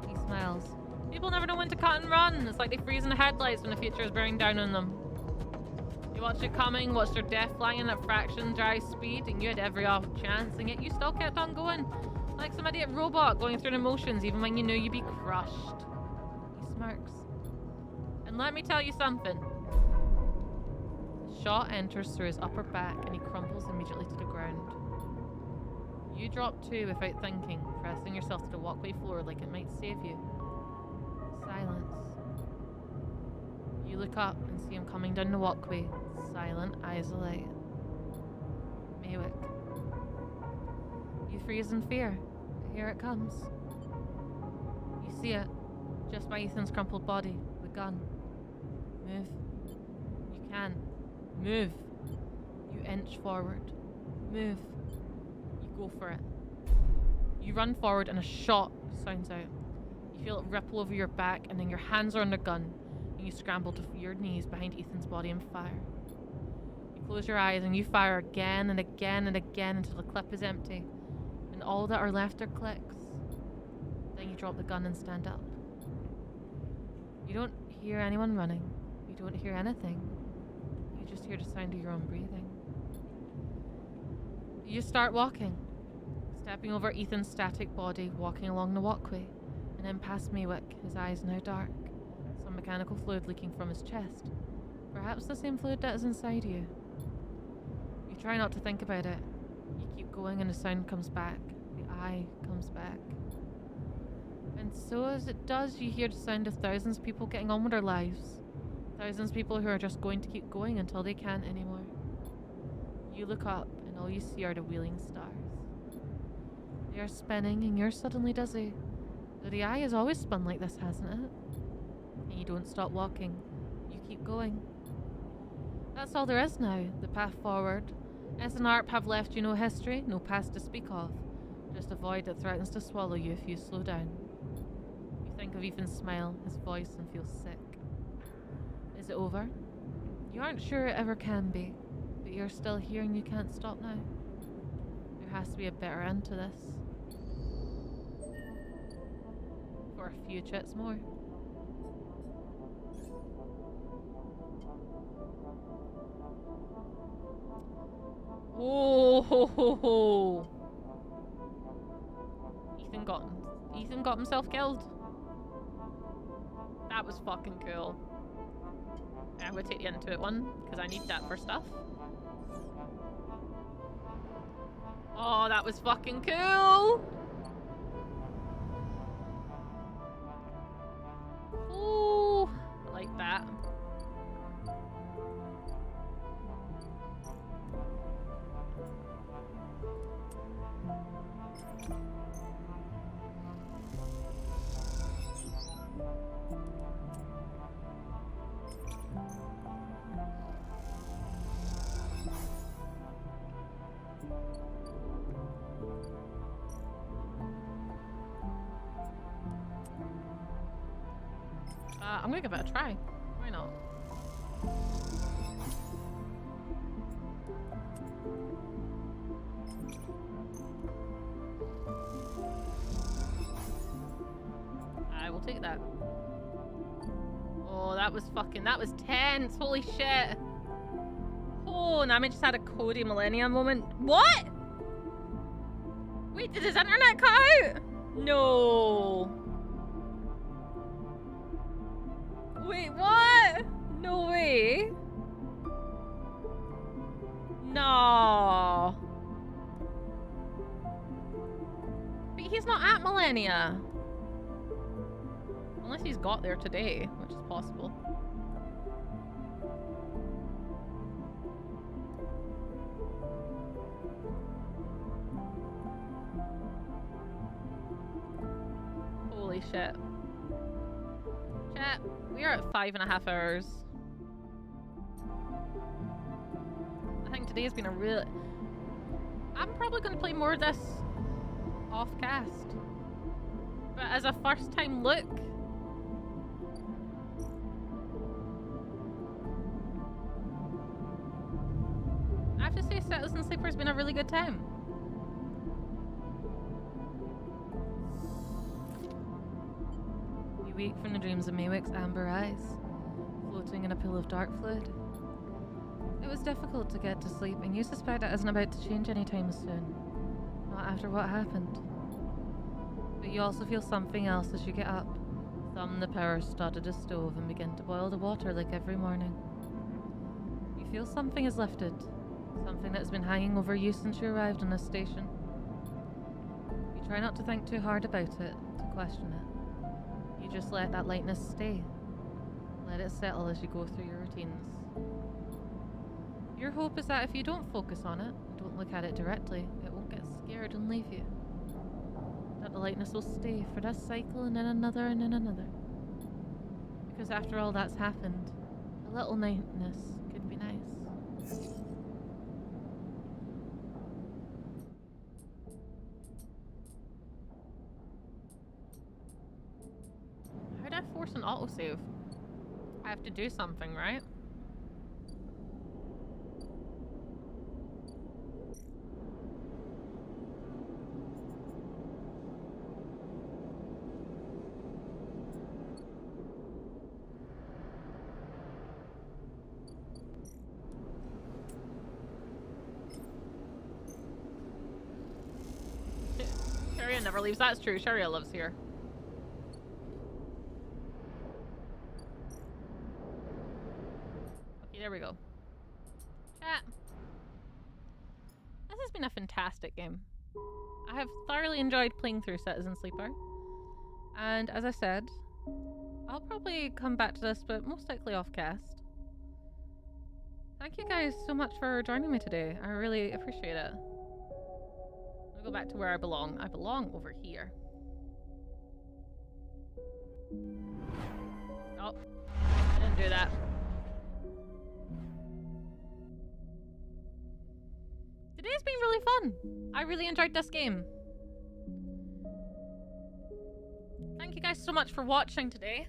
Speaker 2: He smiles.
Speaker 1: People never know when to cut and run. It's like they freeze in the headlights when the future is bearing down on them. You watched it coming, watched their death flying at fraction dry speed, and you had every off chance, and yet you still kept on going. Like some idiot robot going through the motions even when you knew you'd be crushed.
Speaker 2: He smirks.
Speaker 1: And let me tell you something.
Speaker 2: A shot enters through his upper back and he crumples immediately to the ground. You drop too without thinking, pressing yourself to the walkway floor like it might save you. Silence. You look up and see him coming down the walkway, silent, eyes alight. Maywick. You freeze in fear. Here it comes. You see it, just by Ethan's crumpled body, the gun. Move. You can. Move. You inch forward. Move. You go for it. You run forward and a shot sounds out. You feel it ripple over your back and then your hands are on the gun and you scramble to your knees behind Ethan's body and fire. You close your eyes and you fire again and again and again until the clip is empty and all that are left are clicks. Then you drop the gun and stand up. You don't hear anyone running. You don't hear anything. You just hear the sound of your own breathing. You start walking, stepping over Ethan's static body, walking along the walkway, and then past Maywick, his eyes now dark, some mechanical fluid leaking from his chest. Perhaps the same fluid that is inside you. You try not to think about it. You keep going and the sound comes back. The eye comes back. And so as it does, you hear the sound of thousands of people getting on with their lives. Thousands of people who are just going to keep going until they can't anymore. You look up and all you see are the wheeling stars. They are spinning and you're suddenly dizzy. Though the eye has always spun like this, hasn't it? And you don't stop walking. You keep going. That's all there is now, the path forward. S and ARP have left you no history, no past to speak of. Just a void that threatens to swallow you if you slow down. think of Ethan's smile, his voice, and feel sick. Is it over? You aren't sure it ever can be, but you're still here and you can't stop now. There has to be a better end to this. For a few chits more. Oh ho ho ho! Ethan got himself killed. That was fucking cool. I'm gonna take the Intuit one because I need that for stuff. Oh, that was fucking cool. Ooh, I like that. I'm gonna give it a try. Why not? I will take that. Oh, that was tense. Holy shit. Oh, Nami just had a Cody Millennia moment. What? Wait, did his internet cut out? No. Wait, what? No way. No. But he's not at Millennia. Unless he's got there today, which is possible. Holy shit. Chat, we are at 5.5 hours. I think today has been a real... I'm probably going to play more of this off cast. But as a first time look... I have to say Citizen Sleeper's been a really good time. You wake from the dreams of Maywick's amber eyes, floating in a pool of dark fluid. It was difficult to get to sleep, and you suspect it isn't about to change anytime soon. Not after what happened. But you also feel something else as you get up, thumb the power stud at a stove, and begin to boil the water like every morning. You feel something is lifted, something that's been hanging over you since you arrived on this station. You try not to think too hard about it, to question it. You just let that lightness stay. Let it settle as you go through your routines. Your hope is that if you don't focus on it, don't look at it directly, it won't get scared and leave you. That the lightness will stay for this cycle and then another and then another. Because after all that's happened, a little lightness could be nice. How do I force an autosave? I have to do something, right? Sharia never leaves. That's true. Sharia lives here. Okay, there we go. Chat. This has been a fantastic game. I have thoroughly enjoyed playing through Citizen Sleeper. And as I said, I'll probably come back to this, but most likely off cast. Thank you guys so much for joining me today. I really appreciate it. Go back to where I belong. I belong over here. Oh, I didn't do that. Today's been really fun. I really enjoyed this game. Thank you guys
Speaker 1: guys so much for watching today.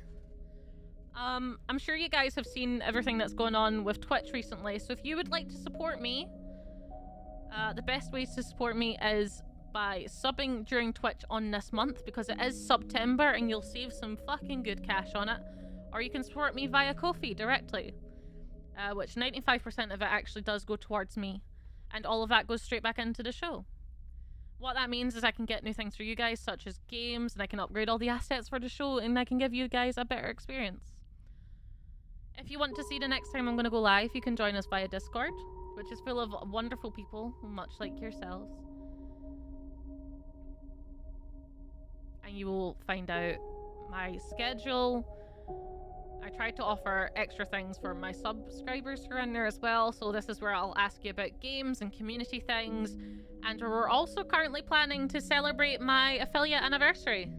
Speaker 1: I'm sure you guys have seen everything that's going on with Twitch recently, so if you would like to support me, the best ways to support me is by subbing during Twitch on this month, because it is September and you'll save some fucking good cash on it. Or you can support me via Ko-fi directly, which 95% of it actually does go towards me, and all of that goes straight back into the show. What that means is I can get new things for you guys, such as games, and I can upgrade all the assets for the show, and I can give you guys a better experience. If you want to see the next time I'm going to go live, you can join us via Discord, which is full of wonderful people, much like yourselves. And you will find out my schedule. I try to offer extra things for my subscribers who are in there as well, so this is where I'll ask you about games and community things. And we're also currently planning to celebrate my affiliate anniversary,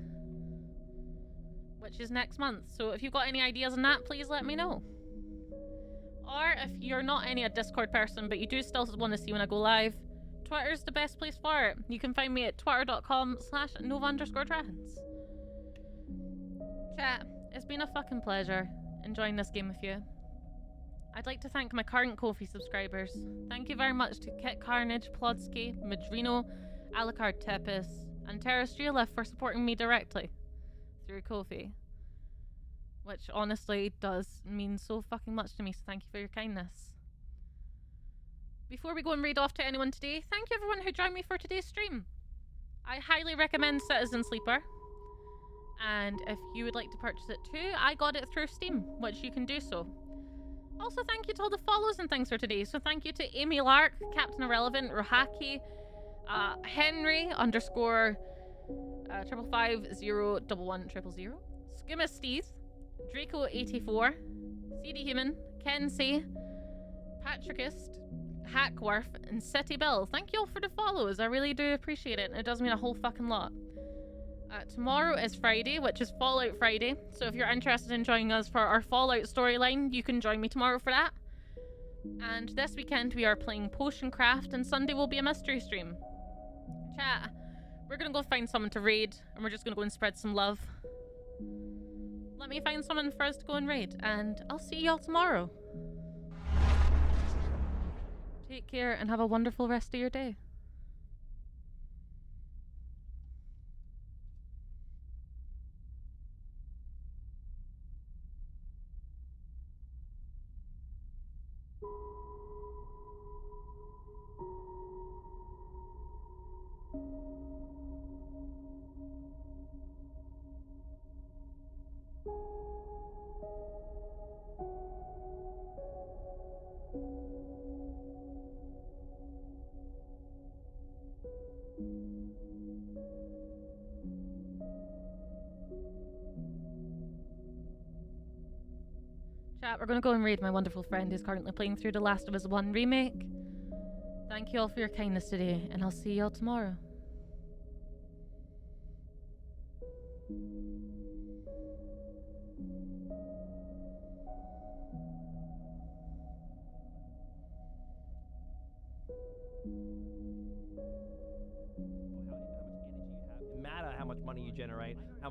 Speaker 1: which is next month. So if you've got any ideas on that, please let me know. Or if you're not a Discord person, but you do still want to see when I go live, Twitter's the best place for it. You can find me at twitter.com/nova_dragons. Chat, it's been a fucking pleasure enjoying this game with you. I'd like to thank my current Ko-fi subscribers. Thank you very much to Kit Carnage, Plodsky, Madrino, Alucard Tepis, and Terrestrialif for supporting me directly through Ko-fi, which honestly does mean so fucking much to me, so thank you for your kindness. Before we go and raid off to anyone today, thank you everyone who joined me for today's stream. I highly recommend Citizen Sleeper, and if you would like to purchase it too, I got it through Steam, which you can do so. Also, thank you to all the follows and things for today. So thank you to Amy Lark, Captain Irrelevant, Rohaki, Henry _ 555011000, Skimma Steez, Draco84, CD Human, Kensei, Patrickist, Hackworth, and City Bill. Thank you all for the follows. I really do appreciate it, and it does mean a whole fucking lot. Tomorrow is Friday, which is Fallout Friday, so if you're interested in joining us for our Fallout storyline, you can join me tomorrow for that. And this weekend we are playing Potion Craft, and Sunday will be a mystery stream. Chat, we're gonna go find someone to raid, and we're just gonna go and spread some love. Let me find someone for us to go and raid, and I'll see y'all tomorrow. Take care and have a wonderful rest of your day. Chat, we're going to go and raid my wonderful friend who's currently playing through The Last of Us 1 Remake. Thank you all for your kindness today, and I'll see you all tomorrow.
Speaker 5: Matter how much money you generate, how